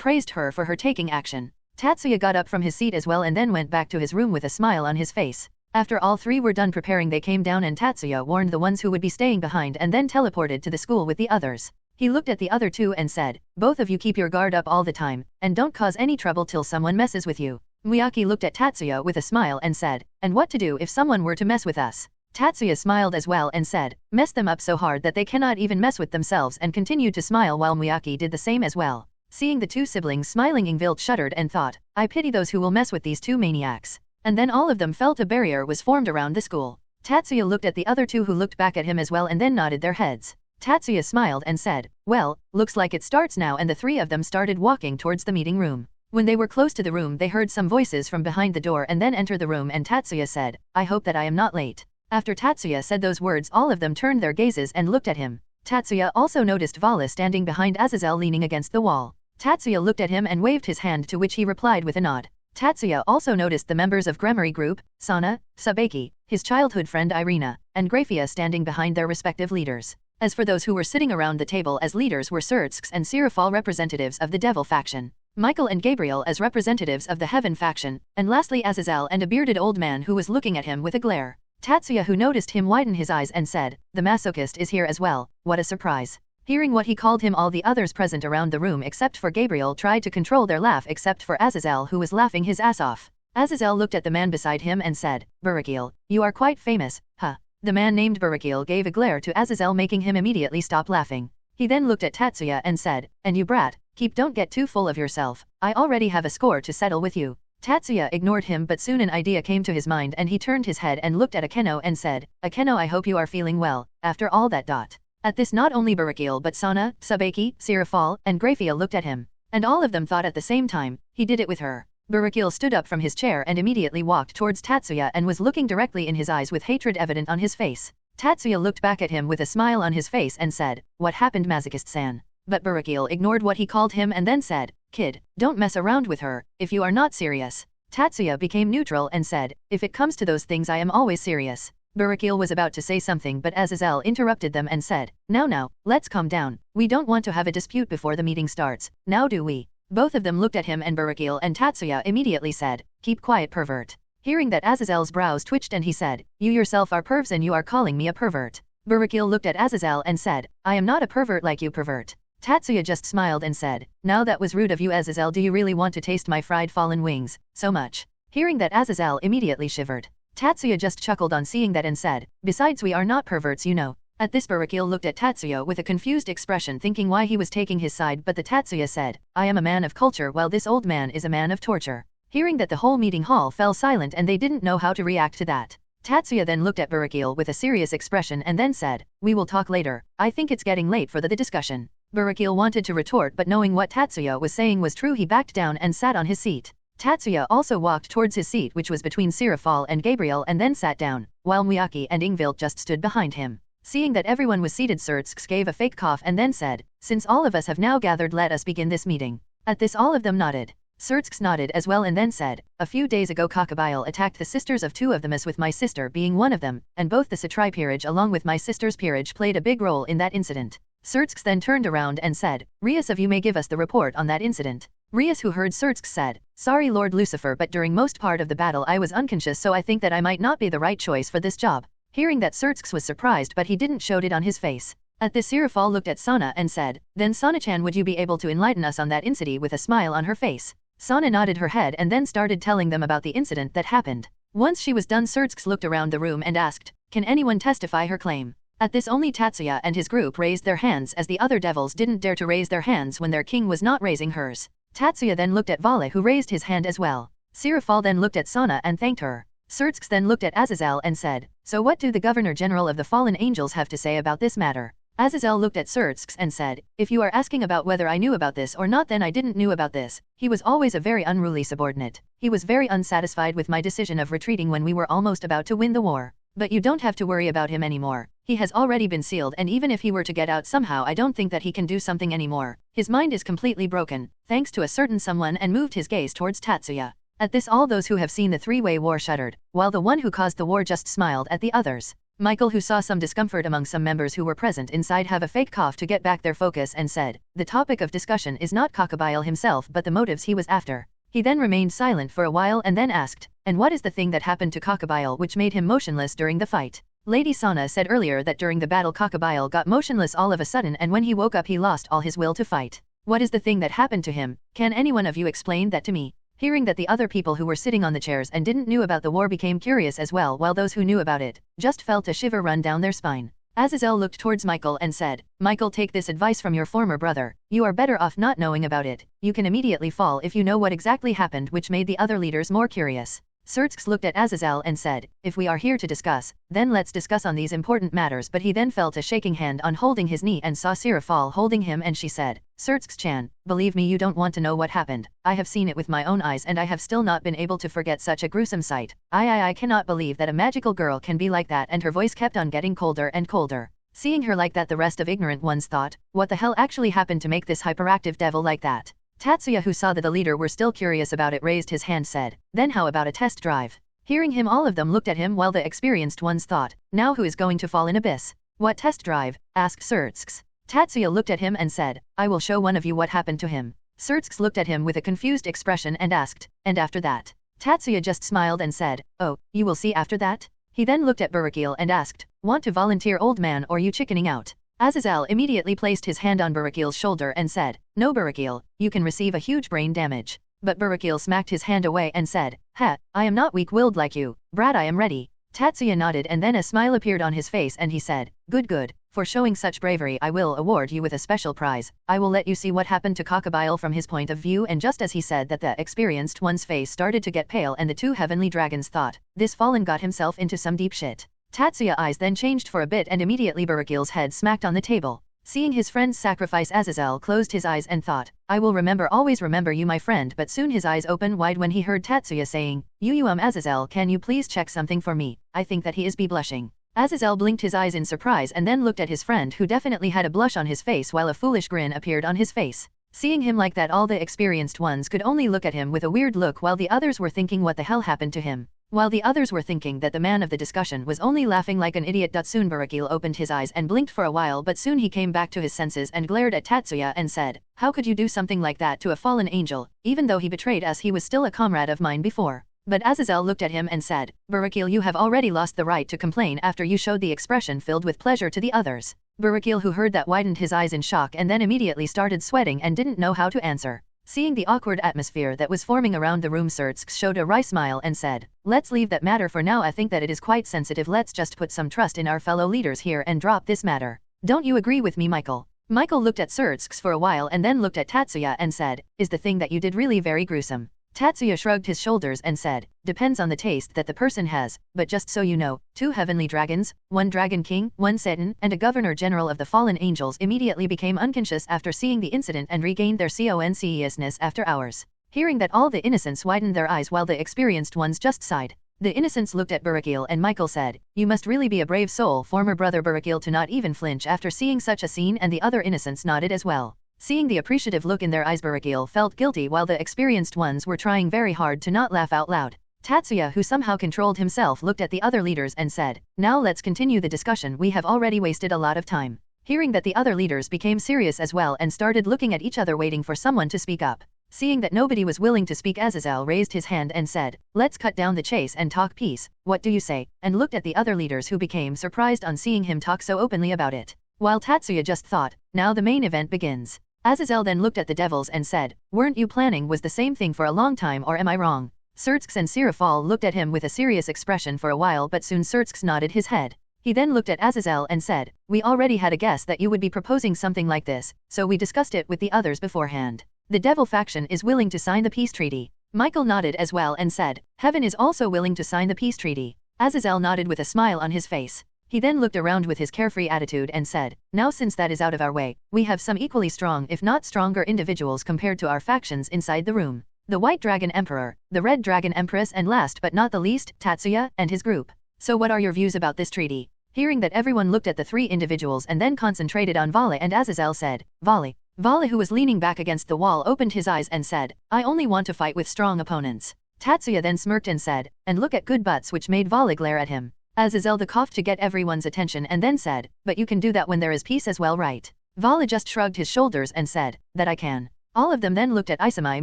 S3: praised her for her taking action. Tatsuya got up from his seat as well and then went back to his room with a smile on his face. After all 3 were done preparing, they came down and Tatsuya warned the ones who would be staying behind and then teleported to the school with the others. He looked at the other 2 and said, "Both of you keep your guard up all the time, and don't cause any trouble till someone messes with you." Miyaki looked at Tatsuya with a smile and said, "And what to do if someone were to mess with us?" Tatsuya smiled as well and said, "Mess them up so hard that they cannot even mess with themselves," and continued to smile while Miyaki did the same as well. Seeing the 2 siblings smiling, Ingvilt shuddered and thought, "I pity those who will mess with these 2 maniacs." And then all of them felt a barrier was formed around the school. Tatsuya looked at the other 2 who looked back at him as well and then nodded their heads. Tatsuya smiled and said, "Well, looks like it starts now," and the 3 of them started walking towards the meeting room. When they were close to the room they heard some voices from behind the door and then entered the room and Tatsuya said, "I hope that I am not late." After Tatsuya said those words all of them turned their gazes and looked at him. Tatsuya also noticed Vala standing behind Aazelle leaning against the wall. Tatsuya looked at him and waved his hand to which he replied with a nod. Tatsuya also noticed the members of Gremory Group, Sana, Sabeki, his childhood friend Irina, and Grafia standing behind their respective leaders. As for those who were sitting around the table as leaders were Sirzex and Sirafal, representatives of the Devil faction, Michael and Gabriel as representatives of the Heaven faction, and lastly Aazelle and a bearded old man who was looking at him with a glare. Tatsuya, who noticed him, widened his eyes and said, "The masochist is here as well, what a surprise." Hearing what he called him, all the others present around the room except for Gabriel tried to control their laugh except for Aazelle, who was laughing his ass off. Aazelle looked at the man beside him and said, "Barakil, you are quite famous, huh?" The man named Barakil gave a glare to Aazelle, making him immediately stop laughing. He then looked at Tatsuya and said, "And you brat, don't get too full of yourself, I already have a score to settle with you." Tatsuya ignored him, but soon an idea came to his mind and he turned his head and looked at Akeno and said, "Akeno, I hope you are feeling well, after all that. At this not only Barakil but Sana, Sabeki, Sirafal, and Grafia looked at him. And all of them thought at the same time, he did it with her. Barakil stood up from his chair and immediately walked towards Tatsuya and was looking directly in his eyes with hatred evident on his face. Tatsuya looked back at him with a smile on his face and said, "What happened, masochist-san?" But Barakil ignored what he called him and then said, "Kid, don't mess around with her, if you are not serious." Tatsuya became neutral and said, "If it comes to those things I am always serious." Barakil was about to say something but Aazelle interrupted them and said, Now, let's calm down, we don't want to have a dispute before the meeting starts, now do we?" Both of them looked at him and Barakil and Tatsuya immediately said, "Keep quiet, pervert." Hearing that Azazelle's brows twitched and he said, "You yourself are pervs and you are calling me a pervert." Barakil looked at Aazelle and said, "I am not a pervert like you, pervert." Tatsuya just smiled and said, "Now that was rude of you, Aazelle. Do you really want to taste my fried fallen wings so much?" Hearing that Aazelle immediately shivered. Tatsuya just chuckled on seeing that and said, "Besides, we are not perverts, you know." At this Barakil looked at Tatsuya with a confused expression, thinking why he was taking his side, but the Tatsuya said, "I am a man of culture while this old man is a man of torture." Hearing that, the whole meeting hall fell silent and they didn't know how to react to that. Tatsuya then looked at Barakil with a serious expression and then said, "We will talk later, I think it's getting late for the discussion." Barakil wanted to retort, but knowing what Tatsuya was saying was true, he backed down and sat on his seat. Tatsuya also walked towards his seat, which was between Sirafal and Gabriel, and then sat down, while Miyaki and Ingvilt just stood behind him. Seeing that everyone was seated, Sirzex gave a fake cough and then said, "Since all of us have now gathered, let us begin this meeting." At this all of them nodded. Sirzex nodded as well and then said, "A few days ago Kakabile attacked the sisters of two of them, as with my sister being one of them, and both the Satrai peerage along with my sister's peerage played a big role in that incident." Sirzex then turned around and said, "Rias, of you may give us the report on that incident." Rias, who heard Sirzex, said, "Sorry Lord Lucifer, but during most part of the battle I was unconscious, so I think that I might not be the right choice for this job." Hearing that, Sirzex was surprised, but he didn't show it on his face. At this, Sirafal looked at Sana and said, "Then Sana-chan, would you be able to enlighten us on that incident?" with a smile on her face. Sana nodded her head and then started telling them about the incident that happened. Once she was done, Sirzex looked around the room and asked, "Can anyone testify her claim?" At this, only Tatsuya and his group raised their hands, as the other devils didn't dare to raise their hands when their king was not raising hers. Tatsuya then looked at Vala, who raised his hand as well. Sirafal then looked at Sana and thanked her. Sirzex then looked at Aazelle and said, "So what do the Governor General of the Fallen Angels have to say about this matter?" Aazelle looked at Sirzex and said, "If you are asking about whether I knew about this or not, then I didn't knew about this. He was always a very unruly subordinate. He was very unsatisfied with my decision of retreating when we were almost about to win the war. But you don't have to worry about him anymore. He has already been sealed, and even if he were to get out somehow, I don't think that he can do something anymore. His mind is completely broken, thanks to a certain someone," and moved his gaze towards Tatsuya. At this, all those who have seen the three-way war shuddered, while the one who caused the war just smiled at the others. Michael, who saw some discomfort among some members who were present inside, have a fake cough to get back their focus and said, "The topic of discussion is not Kakabile himself but the motives he was after." He then remained silent for a while and then asked, "And what is the thing that happened to Kakabile which made him motionless during the fight?" Lady Sana said earlier that during the battle Kakabile got motionless all of a sudden, and when he woke up he lost all his will to fight. What is the thing that happened to him? Can anyone of you explain that to me? Hearing that, the other people who were sitting on the chairs and didn't knew about the war became curious as well, while those who knew about it just felt a shiver run down their spine. Aazelle looked towards Michael and said, "Michael, take this advice from your former brother. You are better off not knowing about it. You can immediately fall if you know what exactly happened, which made the other leaders more curious." Sirzex looked at Aazelle and said, if we are here to discuss, then let's discuss on these important matters, but he then felt a shaking hand on holding his knee and saw Sirafal holding him, and she said, Sirzex-chan, believe me, you don't want to know what happened. I have seen it with my own eyes and I have still not been able to forget such a gruesome sight. I cannot believe that a magical girl can be like that, and her voice kept on getting colder and colder. Seeing her like that, the rest of ignorant ones thought, what the hell actually happened to make this hyperactive devil like that? Tatsuya, who saw that the leader were still curious about it, raised his hand, said, then how about a test drive? Hearing him, all of them looked at him while the experienced ones thought, now who is going to fall in abyss? What test drive? Asked Sirzex. Tatsuya looked at him and said, I will show one of you what happened to him. Sirzex looked at him with a confused expression and asked, and after that? Tatsuya just smiled and said, oh, you will see after that? He then looked at Barakil and asked, want to volunteer, old man, or you chickening out? Aazelle immediately placed his hand on Barakil's shoulder and said, no Barakil, you can receive a huge brain damage. But Barakil smacked his hand away and said, ha, I am not weak-willed like you, Brad, I am ready. Tatsuya nodded and then a smile appeared on his face and he said, good. For showing such bravery I will award you with a special prize. I will let you see what happened to Cockabile from his point of view. And just as he said that, the experienced one's face started to get pale and the two heavenly dragons thought, this fallen got himself into some deep shit. Tatsuya's eyes then changed for a bit and immediately Barakil's head smacked on the table. Seeing his friend's sacrifice, Aazelle closed his eyes and thought, I will always remember you, my friend. But soon his eyes opened wide when he heard Tatsuya saying, Aazelle, can you please check something for me? I think that he is blushing. Aazelle blinked his eyes in surprise and then looked at his friend, who definitely had a blush on his face while a foolish grin appeared on his face. Seeing him like that, all the experienced ones could only look at him with a weird look, while the others were thinking what the hell happened to him. While the others were thinking that the man of the discussion was only laughing like an idiot. Soon Barakil opened his eyes and blinked for a while, but soon he came back to his senses and glared at Tatsuya and said, how could you do something like that to a fallen angel? Even though he betrayed us, he was still a comrade of mine before. But Aazelle looked at him and said, Barakil, you have already lost the right to complain after you showed the expression filled with pleasure to the others. Barakil, who heard that, widened his eyes in shock and then immediately started sweating and didn't know how to answer. Seeing the awkward atmosphere that was forming around the room, Sirzex showed a wry smile and said, let's leave that matter for now. I think that it is quite sensitive. Let's just put some trust in our fellow leaders here and drop this matter. Don't you agree with me, Michael? Michael looked at Sirzex for a while and then looked at Tatsuya and said, is the thing that you did really very gruesome? Tatsuya shrugged his shoulders and said, depends on the taste that the person has, but just so you know, 2 heavenly dragons, 1 dragon king, 1 Satan, and a governor general of the fallen angels immediately became unconscious after seeing the incident and regained their consciousness after hours. Hearing that, all the innocents widened their eyes while the experienced ones just sighed. The innocents looked at Barakil and Michael said, you must really be a brave soul, former brother Barakil, to not even flinch after seeing such a scene, and the other innocents nodded as well. Seeing the appreciative look in their eyes, Barakil felt guilty while the experienced ones were trying very hard to not laugh out loud. Tatsuya, who somehow controlled himself, looked at the other leaders and said, now let's continue the discussion, we have already wasted a lot of time. Hearing that, the other leaders became serious as well and started looking at each other waiting for someone to speak up. Seeing that nobody was willing to speak, Aazelle raised his hand and said, let's cut down the chase and talk peace, what do you say? And looked at the other leaders, who became surprised on seeing him talk so openly about it. While Tatsuya just thought, now the main event begins. Aazelle then looked at the devils and said, weren't you planning was the same thing for a long time, or am I wrong? Sirzex and Sirafal looked at him with a serious expression for a while, but soon Sirzex nodded his head. He then looked at Aazelle and said, we already had a guess that you would be proposing something like this, so we discussed it with the others beforehand. The devil faction is willing to sign the peace treaty. Michael nodded as well and said, heaven is also willing to sign the peace treaty. Aazelle nodded with a smile on his face. He then looked around with his carefree attitude and said, now since that is out of our way, we have some equally strong if not stronger individuals compared to our factions inside the room. The White Dragon Emperor, the Red Dragon Empress, and last but not the least, Tatsuya and his group. So what are your views about this treaty? Hearing that, everyone looked at the 3 individuals and then concentrated on Vale, and Aazelle said, Vale. Vale, who was leaning back against the wall, opened his eyes and said, I only want to fight with strong opponents. Tatsuya then smirked and said, and look at good butts, which made Vale glare at him. Aazelle coughed to get everyone's attention and then said, but you can do that when there is peace as well, right? Vale just shrugged his shoulders and said, that I can. All of them then looked at Isami,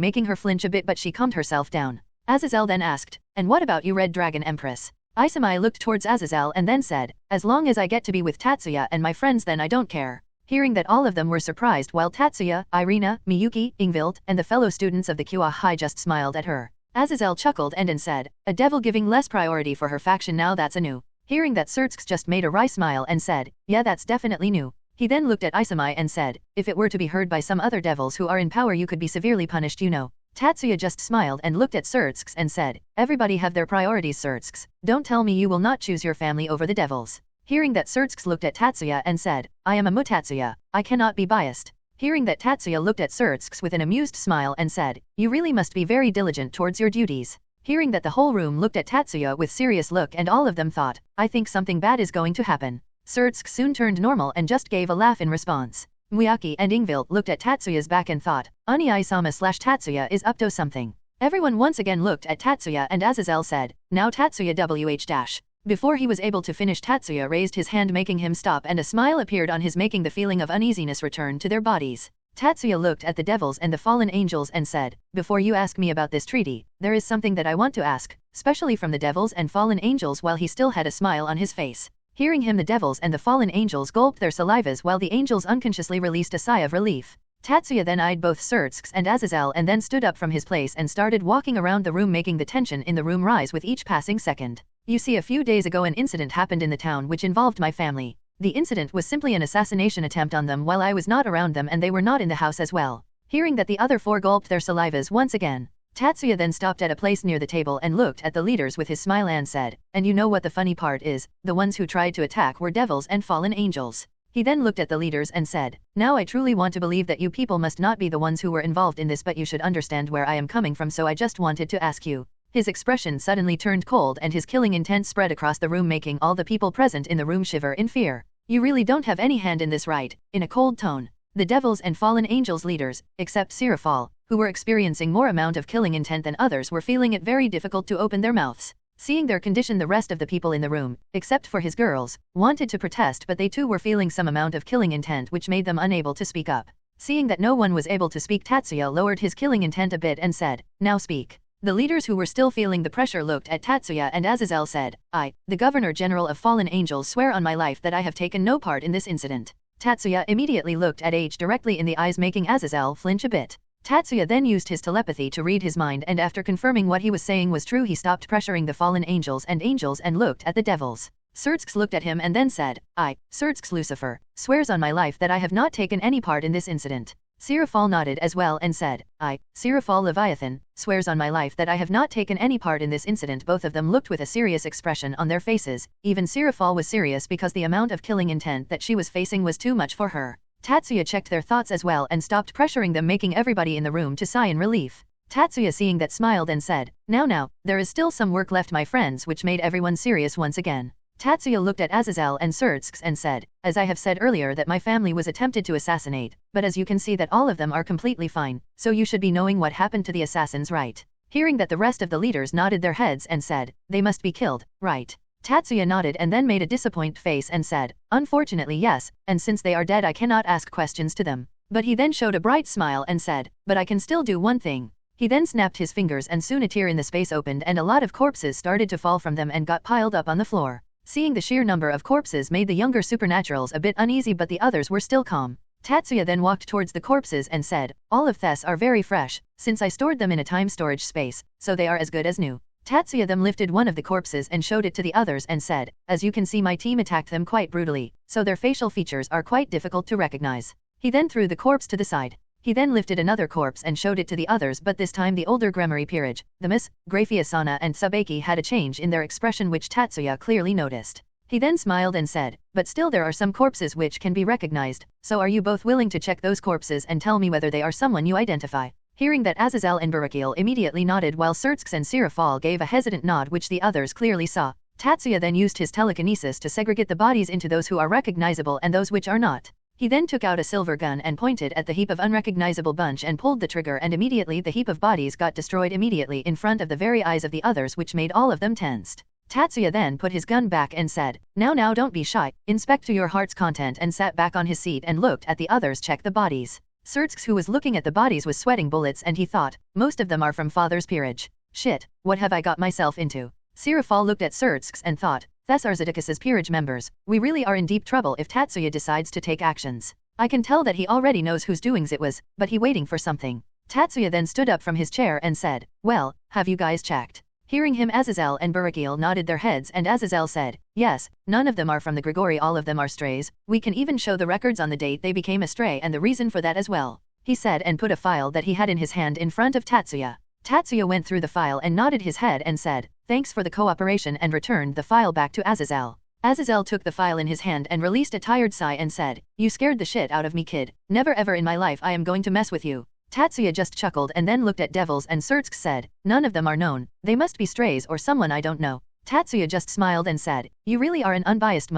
S3: making her flinch a bit, but she calmed herself down. Aazelle then asked, and what about you, Red Dragon Empress? Isami looked towards Aazelle and then said, as long as I get to be with Tatsuya and my friends, then I don't care. Hearing that, all of them were surprised, while Tatsuya, Irina, Miyuki, Ingvilt, and the fellow students of the QA High just smiled at her. Aazelle chuckled and said, a devil giving less priority for her faction, now that's a new. Hearing that, Sirzex just made a wry smile and said, yeah, that's definitely new. He then looked at Isami and said, if it were to be heard by some other devils who are in power, you could be severely punished, you know. Tatsuya just smiled and looked at Sirzex and said, everybody have their priorities Sirzex. Don't tell me you will not choose your family over the devils. Hearing that Sirzex looked at Tatsuya and said, I am a Mutatsuya, I cannot be biased. Hearing that Tatsuya looked at Sirzex with an amused smile and said, you really must be very diligent towards your duties. Hearing that the whole room looked at Tatsuya with serious look and all of them thought, I think something bad is going to happen. Sirzex soon turned normal and just gave a laugh in response. Muyaki and Ingvilt looked at Tatsuya's back and thought, Tatsuya is up to something. Everyone once again looked at Tatsuya and Aazelle said, now Tatsuya wh-. Before he was able to finish, Tatsuya raised his hand making him stop and a smile appeared on his, making the feeling of uneasiness return to their bodies. Tatsuya looked at the devils and the fallen angels and said, before you ask me about this treaty, there is something that I want to ask, especially from the devils and fallen angels, while he still had a smile on his face. Hearing him, the devils and the fallen angels gulped their salivas while the angels unconsciously released a sigh of relief. Tatsuya then eyed both Sirzex and Aazelle and then stood up from his place and started walking around the room, making the tension in the room rise with each passing second. You see, a few days ago an incident happened in the town which involved my family. The incident was simply an assassination attempt on them while I was not around them and they were not in the house as well. Hearing that, the other four gulped their salivas once again. Tatsuya then stopped at a place near the table and looked at the leaders with his smile and said, and you know what the funny part is, the ones who tried to attack were devils and fallen angels. He then looked at the leaders and said, now I truly want to believe that you people must not be the ones who were involved in this, but you should understand where I am coming from, so I just wanted to ask you. His expression suddenly turned cold and his killing intent spread across the room, making all the people present in the room shiver in fear. You really don't have any hand in this, right? In a cold tone. The devils and fallen angels leaders, except Sirzex, who were experiencing more amount of killing intent than others, were feeling it very difficult to open their mouths. Seeing their condition, the rest of the people in the room, except for his girls, wanted to protest, but they too were feeling some amount of killing intent which made them unable to speak up. Seeing that no one was able to speak, Tatsuya lowered his killing intent a bit and said, now speak. The leaders who were still feeling the pressure looked at Tatsuya and Aazelle said, I, the Governor General of Fallen Angels, swear on my life that I have taken no part in this incident. Tatsuya immediately looked at Age directly in the eyes, making Aazelle flinch a bit. Tatsuya then used his telepathy to read his mind, and after confirming what he was saying was true, he stopped pressuring the fallen angels and looked at the devils. Sirzex looked at him and then said, I, Sirzex Lucifer, swears on my life that I have not taken any part in this incident. Sirzex nodded as well and said, I, Sirzex Leviathan, swears on my life that I have not taken any part in this incident. Both of them looked with a serious expression on their faces. Even Sirzex was serious because the amount of killing intent that she was facing was too much for her. Tatsuya checked their thoughts as well and stopped pressuring them, making everybody in the room to sigh in relief. Tatsuya, seeing that, smiled and said, now, there is still some work left, my friends, which made everyone serious once again. Tatsuya looked at Aazelle and Sirzex and said, as I have said earlier that my family was attempted to assassinate, but as you can see that all of them are completely fine, so you should be knowing what happened to the assassins, right? Hearing that, the rest of the leaders nodded their heads and said, they must be killed, right? Tatsuya nodded and then made a disappointed face and said, unfortunately yes, and since they are dead I cannot ask questions to them. But he then showed a bright smile and said, but I can still do one thing. He then snapped his fingers and soon a tear in the space opened and a lot of corpses started to fall from them and got piled up on the floor. Seeing the sheer number of corpses made the younger supernaturals a bit uneasy, but the others were still calm. Tatsuya then walked towards the corpses and said, all of these are very fresh, since I stored them in a time storage space, so they are as good as new. Tatsuya then lifted one of the corpses and showed it to the others and said, as you can see my team attacked them quite brutally, so their facial features are quite difficult to recognize. He then threw the corpse to the side. He then lifted another corpse and showed it to the others, but this time the older Gremory peerage, the Miss, Grafia-sana and Sabeki had a change in their expression which Tatsuya clearly noticed. He then smiled and said, but still there are some corpses which can be recognized, so are you both willing to check those corpses and tell me whether they are someone you identify? Hearing that, Aazelle and Barakil immediately nodded while Sirzex and Sirzex gave a hesitant nod which the others clearly saw. Tatsuya then used his telekinesis to segregate the bodies into those who are recognizable and those which are not. He then took out a silver gun and pointed at the heap of unrecognizable bunch and pulled the trigger, and immediately the heap of bodies got destroyed immediately in front of the very eyes of the others, which made all of them tensed. Tatsuya then put his gun back and said, now don't be shy, inspect to your heart's content, and sat back on his seat and looked at the others check the bodies. Sirzex, who was looking at the bodies, was sweating bullets and he thought, most of them are from father's peerage. Shit, what have I got myself into? Sirzex looked at Sirzex and thought, these are Zoticus's peerage members. We really are in deep trouble if Tatsuya decides to take actions. I can tell that he already knows whose doings it was, but he waiting for something. Tatsuya then stood up from his chair and said, well, have you guys checked? Hearing him, Aazelle and Barakil nodded their heads and Aazelle said, yes, none of them are from the Grigori, all of them are strays. We can even show the records on the date they became a stray and the reason for that as well. he said and put a file that he had in his hand in front of Tatsuya. Tatsuya went through the file and nodded his head and said, "Thanks for the cooperation," and returned the file back to Aazelle. Aazelle took the file in his hand and released a tired sigh and said, "You scared the shit out of me, kid. Never ever in my life I am going to mess with you." Tatsuya just chuckled and then looked at Devils and Sirzex said, "None of them are known. They must be strays or someone I don't know." Tatsuya just smiled and said, "You really are an unbiased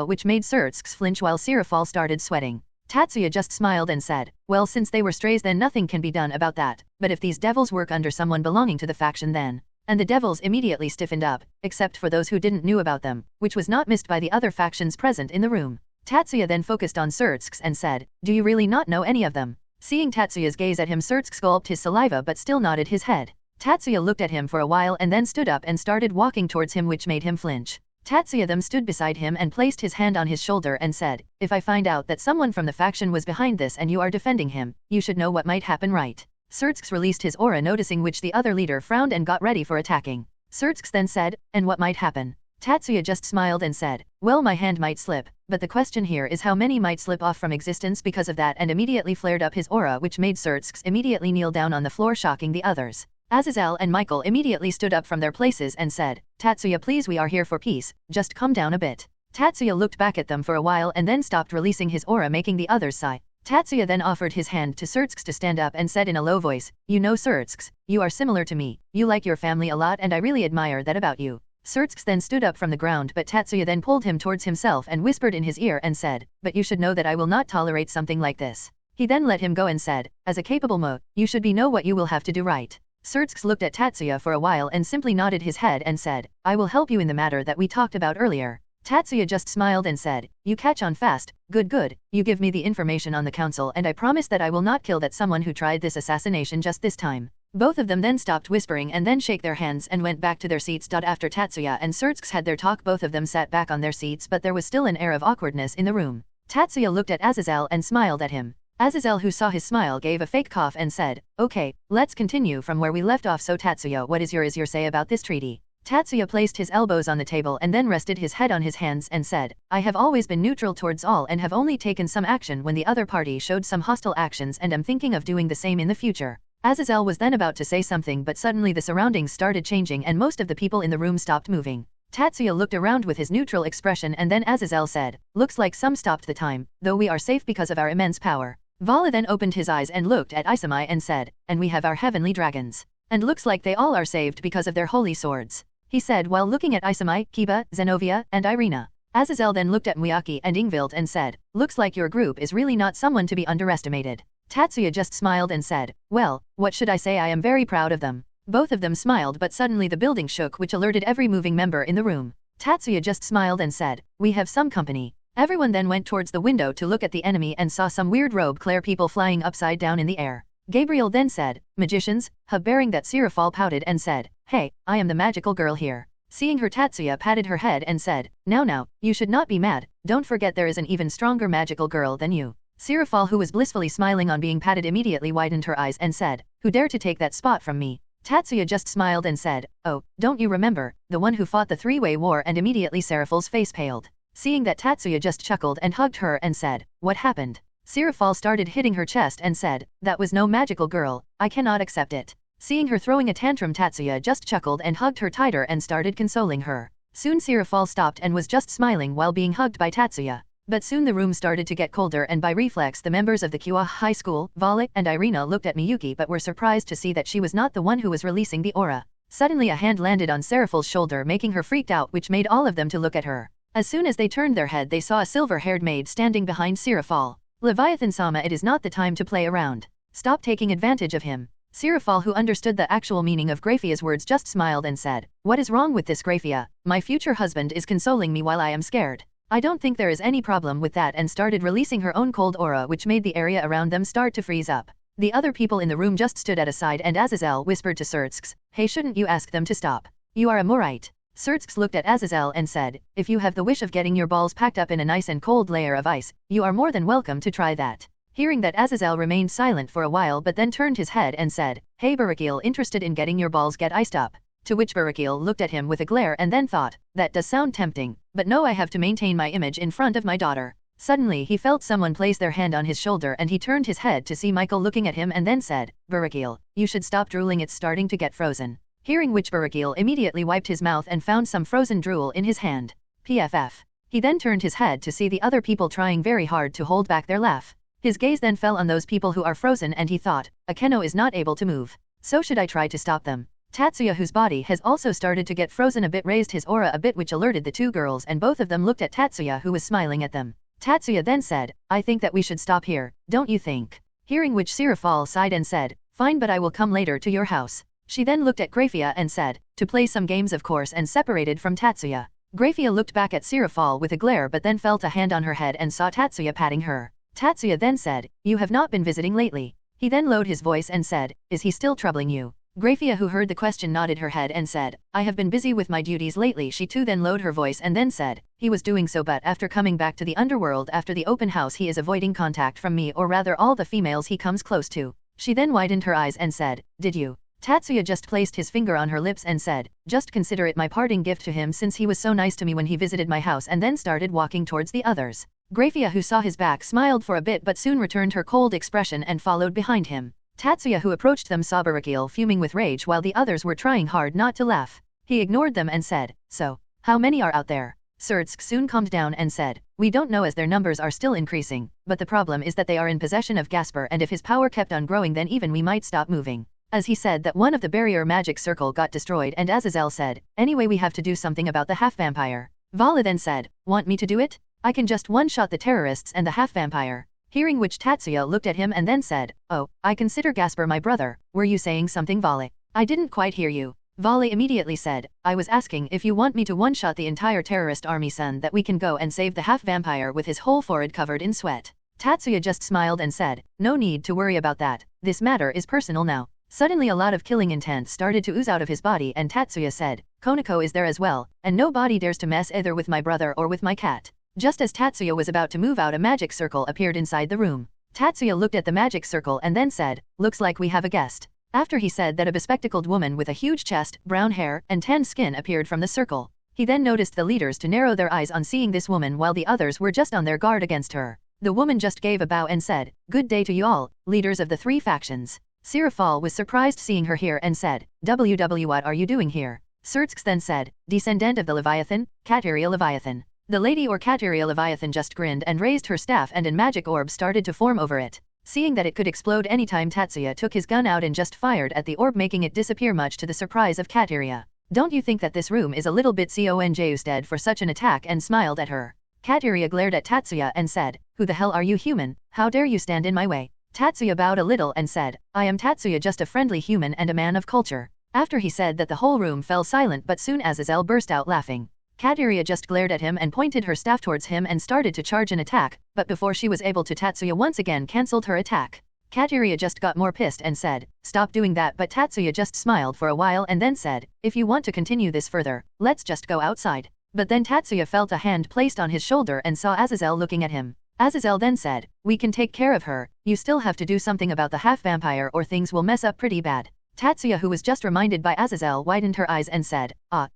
S3: which made Sirzex flinch while Sirafal started sweating. Tatsuya just smiled and said, "Well, since they were strays then nothing can be done about that, but if these devils work under someone belonging to the faction then..." And the devils immediately stiffened up, except for those who didn't knew about them, which was not missed by the other factions present in the room. Tatsuya then focused on Sirzex and said, "Do you really not know any of them?" Seeing Tatsuya's gaze at him, Sirzex gulped his saliva but still nodded his head. Tatsuya looked at him for a while and then stood up and started walking towards him, which made him flinch. Tatsuya then stood beside him and placed his hand on his shoulder and said, "If I find out that someone from the faction was behind this and you are defending him, you should know what might happen, right?" Sirzex released his aura, noticing which the other leader frowned and got ready for attacking. Sirzex then said, "And what might happen?" Tatsuya just smiled and said, "Well, my hand might slip, but the question here is how many might slip off from existence because of that," and immediately flared up his aura, which made Sirzex immediately kneel down on the floor, shocking the others. Aazelle and Michael immediately stood up from their places and said, "Tatsuya, please, we are here for peace, just calm down a bit." Tatsuya looked back at them for a while and then stopped releasing his aura, making the others sigh. Tatsuya then offered his hand to Sirzex to stand up and said in a low voice, "You know, Sirzex, you are similar to me, you like your family a lot and I really admire that about you." Sirzex then stood up from the ground, but Tatsuya then pulled him towards himself and whispered in his ear and said, "But you should know that I will not tolerate something like this." He then let him go and said, "As a capable you should be know what you will have to do, right?" Sirzex looked at Tatsuya for a while and simply nodded his head and said, "I will help you in the matter that we talked about earlier." Tatsuya just smiled and said, "You catch on fast, good, you give me the information on the council and I promise that I will not kill that someone who tried this assassination just this time." Both of them then stopped whispering and then shake their hands and went back to their seats. After Tatsuya and Sirzex had their talk, both of them sat back on their seats, but there was still an air of awkwardness in the room. Tatsuya looked at Aazelle and smiled at him. Aazelle, who saw his smile, gave a fake cough and said, "Okay, let's continue from where we left off. So Tatsuya, what is your say about this treaty?" Tatsuya placed his elbows on the table and then rested his head on his hands and said, "I have always been neutral towards all and have only taken some action when the other party showed some hostile actions and am thinking of doing the same in the future." Aazelle was then about to say something, but suddenly the surroundings started changing and most of the people in the room stopped moving. Tatsuya looked around with his neutral expression and then Aazelle said, "Looks like some stopped the time, though we are safe because of our immense power." Vala then opened his eyes and looked at Isami and said, "And we have our heavenly dragons. And looks like they all are saved because of their holy swords," he said while looking at Isami, Kiba, Zenovia, and Irina. Aazelle then looked at Miyaki and Ingvilt and said, "Looks like your group is really not someone to be underestimated." Tatsuya just smiled and said, "Well, what should I say, I am very proud of them." Both of them smiled, but suddenly the building shook, which alerted every moving member in the room. Tatsuya just smiled and said, "We have some company." Everyone then went towards the window to look at the enemy and saw some weird robe-clad people flying upside down in the air. Gabriel then said, "Magicians?" Bearing that, Sirafal pouted and said, "Hey, I am the magical girl here." Seeing her, Tatsuya patted her head and said, Now, you should not be mad, don't forget there is an even stronger magical girl than you." Sirafal, who was blissfully smiling on being patted, immediately widened her eyes and said, "Who dare to take that spot from me?" Tatsuya just smiled and said, "Oh, don't you remember, the one who fought the three-way war?" And immediately Sirafal's face paled. Seeing that, Tatsuya just chuckled and hugged her and said, "What happened?" Sirafal started hitting her chest and said, "That was no magical girl, I cannot accept it." Seeing her throwing a tantrum, Tatsuya just chuckled and hugged her tighter and started consoling her. Soon Sirafal stopped and was just smiling while being hugged by Tatsuya. But soon the room started to get colder and by reflex the members of the Kyoa High School, Vala, and Irina looked at Miyuki but were surprised to see that she was not the one who was releasing the aura. Suddenly a hand landed on Sirafal's shoulder, making her freaked out, which made all of them to look at her. As soon as they turned their head, they saw a silver-haired maid standing behind Sirafal. "Leviathan-sama, it is not the time to play around. Stop taking advantage of him." Sirafal, who understood the actual meaning of Graphia's words, just smiled and said, "What is wrong with this, Graphia? My future husband is consoling me while I am scared. I don't think there is any problem with that," and started releasing her own cold aura, which made the area around them start to freeze up. The other people in the room just stood at a side and Aazelle whispered to Sirzex, "Hey, shouldn't you ask them to stop? You are a Morite." Sirzex looked at Aazelle and said, "If you have the wish of getting your balls packed up in a nice and cold layer of ice, you are more than welcome to try that." Hearing that, Aazelle remained silent for a while but then turned his head and said, "Hey Barakil, interested in getting your balls get iced up?" To which Barakil looked at him with a glare and then thought, "That does sound tempting, but no, I have to maintain my image in front of my daughter." Suddenly he felt someone place their hand on his shoulder and he turned his head to see Michael looking at him and then said, Barakil, you should stop drooling, it's starting to get frozen. Hearing which Barakil immediately wiped his mouth and found some frozen drool in his hand. PFF. He then turned his head to see the other people trying very hard to hold back their laugh. His gaze then fell on those people who are frozen and he thought, Akeno is not able to move. So should I try to stop them? Tatsuya, whose body has also started to get frozen a bit, raised his aura a bit, which alerted the two girls, and both of them looked at Tatsuya, who was smiling at them. Tatsuya then said, I think that we should stop here, don't you think? Hearing which Sirafal sighed and said, fine, but I will come later to your house. She then looked at Grafia and said, to play some games of course, and separated from Tatsuya. Grafia looked back at Sirafal with a glare but then felt a hand on her head and saw Tatsuya patting her. Tatsuya then said, you have not been visiting lately. He then lowered his voice and said, is he still troubling you? Grafia, who heard the question, nodded her head and said, I have been busy with my duties lately. She too then lowered her voice and then said, he was doing so, but after coming back to the underworld after the open house he is avoiding contact from me, or rather all the females he comes close to. She then widened her eyes and said, did you? Tatsuya just placed his finger on her lips and said, just consider it my parting gift to him since he was so nice to me when he visited my house, and then started walking towards the others. Grafia, who saw his back, smiled for a bit but soon returned her cold expression and followed behind him. Tatsuya, who approached them, saw Barakil fuming with rage while the others were trying hard not to laugh. He ignored them and said, so, how many are out there? Sirzex soon calmed down and said, we don't know as their numbers are still increasing, but the problem is that they are in possession of Gasper, and if his power kept on growing then even we might stop moving. As he said that, one of the barrier magic circle got destroyed and Aazelle said, anyway we have to do something about the half-vampire. Vala then said, want me to do it? I can just one-shot the terrorists and the half-vampire. Hearing which Tatsuya looked at him and then said, oh, I consider Gasper my brother, were you saying something, Vale? I didn't quite hear you. Vale immediately said, I was asking if you want me to one-shot the entire terrorist army, son, that we can go and save the half-vampire with his whole forehead covered in sweat. Tatsuya just smiled and said, no need to worry about that, this matter is personal now. Suddenly a lot of killing intent started to ooze out of his body and Tatsuya said, Konako is there as well, and nobody dares to mess either with my brother or with my cat. Just as Tatsuya was about to move out, a magic circle appeared inside the room. Tatsuya looked at the magic circle and then said, looks like we have a guest. After he said that, a bespectacled woman with a huge chest, brown hair, and tanned skin appeared from the circle. He then noticed the leaders to narrow their eyes on seeing this woman while the others were just on their guard against her. The woman just gave a bow and said, good day to you all, leaders of the three factions. Sirafal was surprised seeing her here and said, WW, what are you doing here? Sirzex then said, descendant of the Leviathan, Katya Leviathan. The lady or Katya Leviathan just grinned and raised her staff and a magic orb started to form over it. Seeing that it could explode anytime, Tatsuya took his gun out and just fired at the orb, making it disappear, much to the surprise of Katya. Don't you think that this room is a little bit conjusted for such an attack? And smiled at her. Katya glared at Tatsuya and said, who the hell are you, human? How dare you stand in my way? Tatsuya bowed a little and said, I am Tatsuya, just a friendly human and a man of culture. After he said that, the whole room fell silent, but soon as Aazelle burst out laughing. Katya just glared at him and pointed her staff towards him and started to charge an attack, but before she was able to, Tatsuya once again cancelled her attack. Katya just got more pissed and said, stop doing that, but Tatsuya just smiled for a while and then said, if you want to continue this further, let's just go outside. But then Tatsuya felt a hand placed on his shoulder and saw Aazelle looking at him. Aazelle then said, we can take care of her, you still have to do something about the half-vampire or things will mess up pretty bad. Tatsuya, who was just reminded by Aazelle, widened her eyes and said,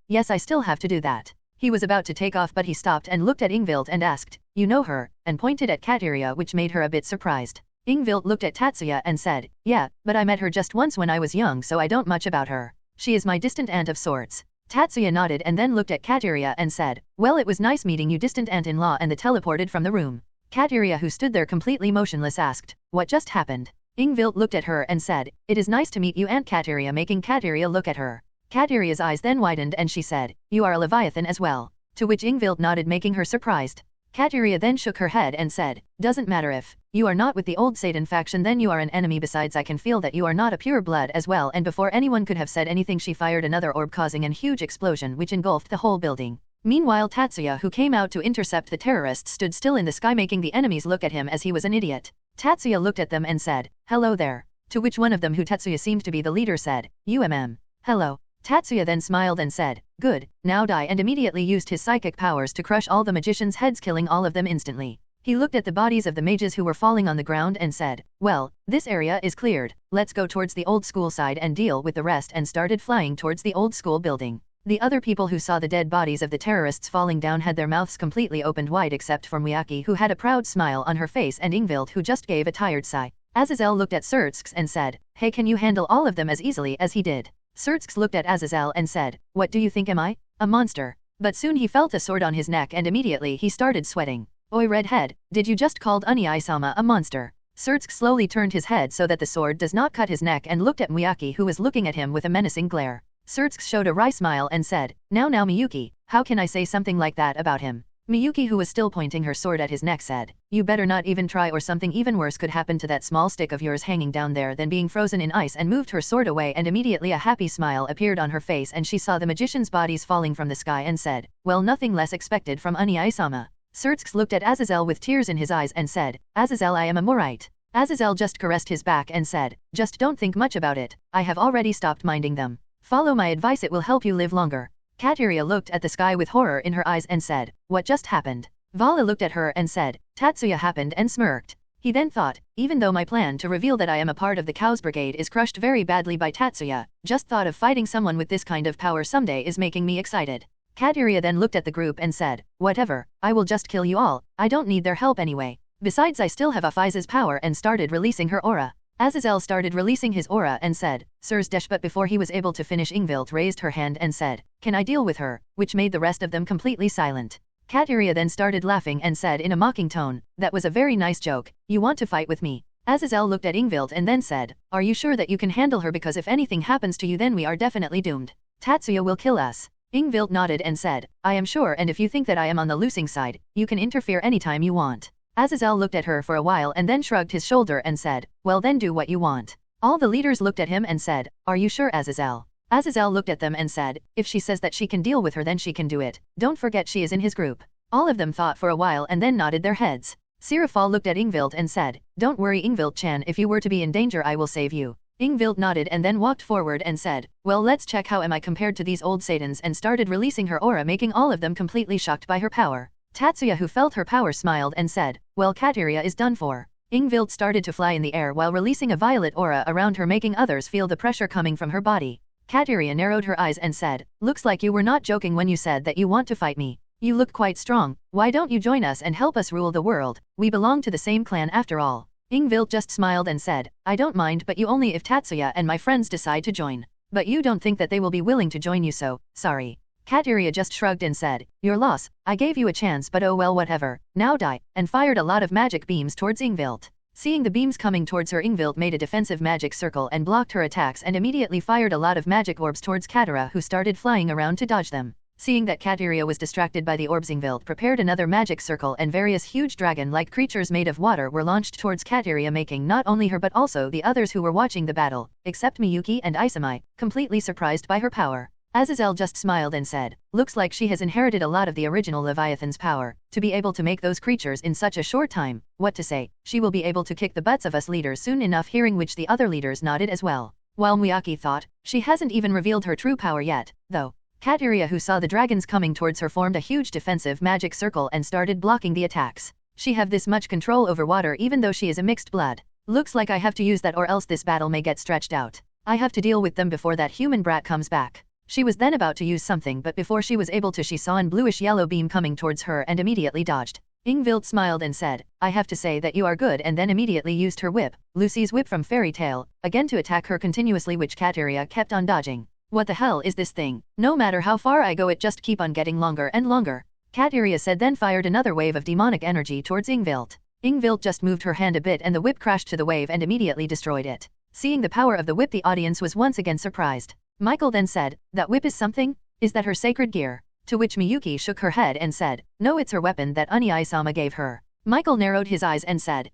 S3: yes, I still have to do that. He was about to take off but he stopped and looked at Ingvilt and asked, you know her, and pointed at Katya, which made her a bit surprised. Ingvilt looked at Tatsuya and said, yeah, but I met her just once when I was young, so I don't much about her. She is my distant aunt of sorts. Tatsuya nodded and then looked at Katya and said, well, it was nice meeting you, distant aunt-in-law, and teleported from the room. Katya, who stood there completely motionless, asked, what just happened? Ingvilt looked at her and said, it is nice to meet you, Aunt Katya, making Katya look at her. Katya's eyes then widened and she said, you are a Leviathan as well. To which Ingvilt nodded, making her surprised. Katya then shook her head and said, doesn't matter if you are not with the old Satan faction, then you are an enemy. Besides, I can feel that you are not a pure blood as well. And before anyone could have said anything, she fired another orb, causing a huge explosion which engulfed the whole building. Meanwhile, Tatsuya, who came out to intercept the terrorists, stood still in the sky, making the enemies look at him as he was an idiot. Tatsuya looked at them and said, hello there. To which one of them, who Tatsuya seemed to be the leader, said, hello. Tatsuya then smiled and said, good, now die, and immediately used his psychic powers to crush all the magicians' heads, killing all of them instantly. He looked at the bodies of the mages who were falling on the ground and said, well, this area is cleared, let's go towards the old school side and deal with the rest, and started flying towards the old school building. The other people who saw the dead bodies of the terrorists falling down had their mouths completely opened wide except for Miyaki, who had a proud smile on her face, and Ingvilt, who just gave a tired sigh. Aazelle looked at Sirzex and said, "Hey, can you handle all of them as easily as he did?" Sirzex looked at Aazelle and said, "What do you think, am I? A monster?" But soon he felt a sword on his neck and immediately he started sweating. "Oi, redhead, did you just called Unai-sama a monster?" Sirzex slowly turned his head so that the sword does not cut his neck and looked at Miyaki, who was looking at him with a menacing glare. Sirzex showed a wry smile and said, Now Miyuki, how can I say something like that about him?" Miyuki, who was still pointing her sword at his neck, said, "You better not even try, or something even worse could happen to that small stick of yours hanging down there than being frozen in ice," and moved her sword away, and immediately a happy smile appeared on her face and she saw the magicians' bodies falling from the sky and said, "Well, nothing less expected from Unai-sama." Sirzex looked at Aazelle with tears in his eyes and said, "Aazelle, I am amorite." Aazelle just caressed his back and said, "Just don't think much about it, I have already stopped minding them. Follow my advice, it will help you live longer." Katya looked at the sky with horror in her eyes and said, "What just happened?" Vala looked at her and said, "Tatsuya," happened, and smirked. He then thought, even though my plan to reveal that I am a part of the Cow's Brigade is crushed very badly by Tatsuya, just thought of fighting someone with this kind of power someday is making me excited. Katya then looked at the group and said, "Whatever, I will just kill you all, I don't need their help anyway. Besides, I still have Afiza's power," and started releasing her aura. Aazelle started releasing his aura and said, "Sirzex," but before he was able to finish, Ingvilt raised her hand and said, "Can I deal with her?" which made the rest of them completely silent. Katya then started laughing and said in a mocking tone, "That was a very nice joke, you want to fight with me?" Aazelle looked at Ingvilt and then said, "Are you sure that you can handle her, because if anything happens to you then we are definitely doomed. Tatsuya will kill us." Ingvilt nodded and said, "I am sure, and if you think that I am on the losing side, you can interfere anytime you want." Aazelle looked at her for a while and then shrugged his shoulder and said, "Well then, do what you want." All the leaders looked at him and said, "Are you sure, Aazelle?" Aazelle looked at them and said, "If she says that she can deal with her then she can do it, don't forget she is in his group." All of them thought for a while and then nodded their heads. Sirafal looked at Ingvilt and said, "Don't worry, Ingvilt-chan, if you were to be in danger I will save you." Ingvilt nodded and then walked forward and said, "Well, let's check how am I compared to these old Satans," and started releasing her aura, making all of them completely shocked by her power. Tatsuya, who felt her power, smiled and said, "Well, Katya is done for." Ingvilt started to fly in the air while releasing a violet aura around her, making others feel the pressure coming from her body. Katya narrowed her eyes and said, "Looks like you were not joking when you said that you want to fight me. You look quite strong, why don't you join us and help us rule the world? We belong to the same clan after all." Ingvilt just smiled and said, "I don't mind, but you only if Tatsuya and my friends decide to join. But you don't think that they will be willing to join you, so, sorry." Katya just shrugged and said, "Your loss, I gave you a chance, but oh well, whatever, now die," and fired a lot of magic beams towards Ingvilt. Seeing the beams coming towards her, Ingvilt made a defensive magic circle and blocked her attacks and immediately fired a lot of magic orbs towards Katya, who started flying around to dodge them. Seeing that Katya was distracted by the orbs, Ingvilt prepared another magic circle and various huge dragon-like creatures made of water were launched towards Katya, making not only her but also the others who were watching the battle, except Miyuki and Isami, completely surprised by her power. Aazelle just smiled and said, "Looks like she has inherited a lot of the original Leviathan's power, to be able to make those creatures in such a short time. What to say, she will be able to kick the butts of us leaders soon enough," hearing which the other leaders nodded as well. While Miyaki thought, she hasn't even revealed her true power yet, though. Katya, who saw the dragons coming towards her, formed a huge defensive magic circle and started blocking the attacks. She have this much control over water even though she is a mixed blood. Looks like I have to use that or else this battle may get stretched out. I have to deal with them before that human brat comes back. She was then about to use something, but before she was able to, she saw an bluish-yellow beam coming towards her and immediately dodged. Ingvilt smiled and said, "I have to say that you are good," and then immediately used her whip, Lucy's whip from Fairy Tale, again to attack her continuously, which Katya kept on dodging. "What the hell is this thing? No matter how far I go it just keep on getting longer and longer," Katya said, then fired another wave of demonic energy towards Ingvilt. Ingvilt just moved her hand a bit and the whip crashed to the wave and immediately destroyed it. Seeing the power of the whip, the audience was once again surprised. Michael then said, "That whip is something? Is that her sacred gear?" To which Miyuki shook her head and said, "No, it's her weapon that Unai-sama gave her." Michael narrowed his eyes and said,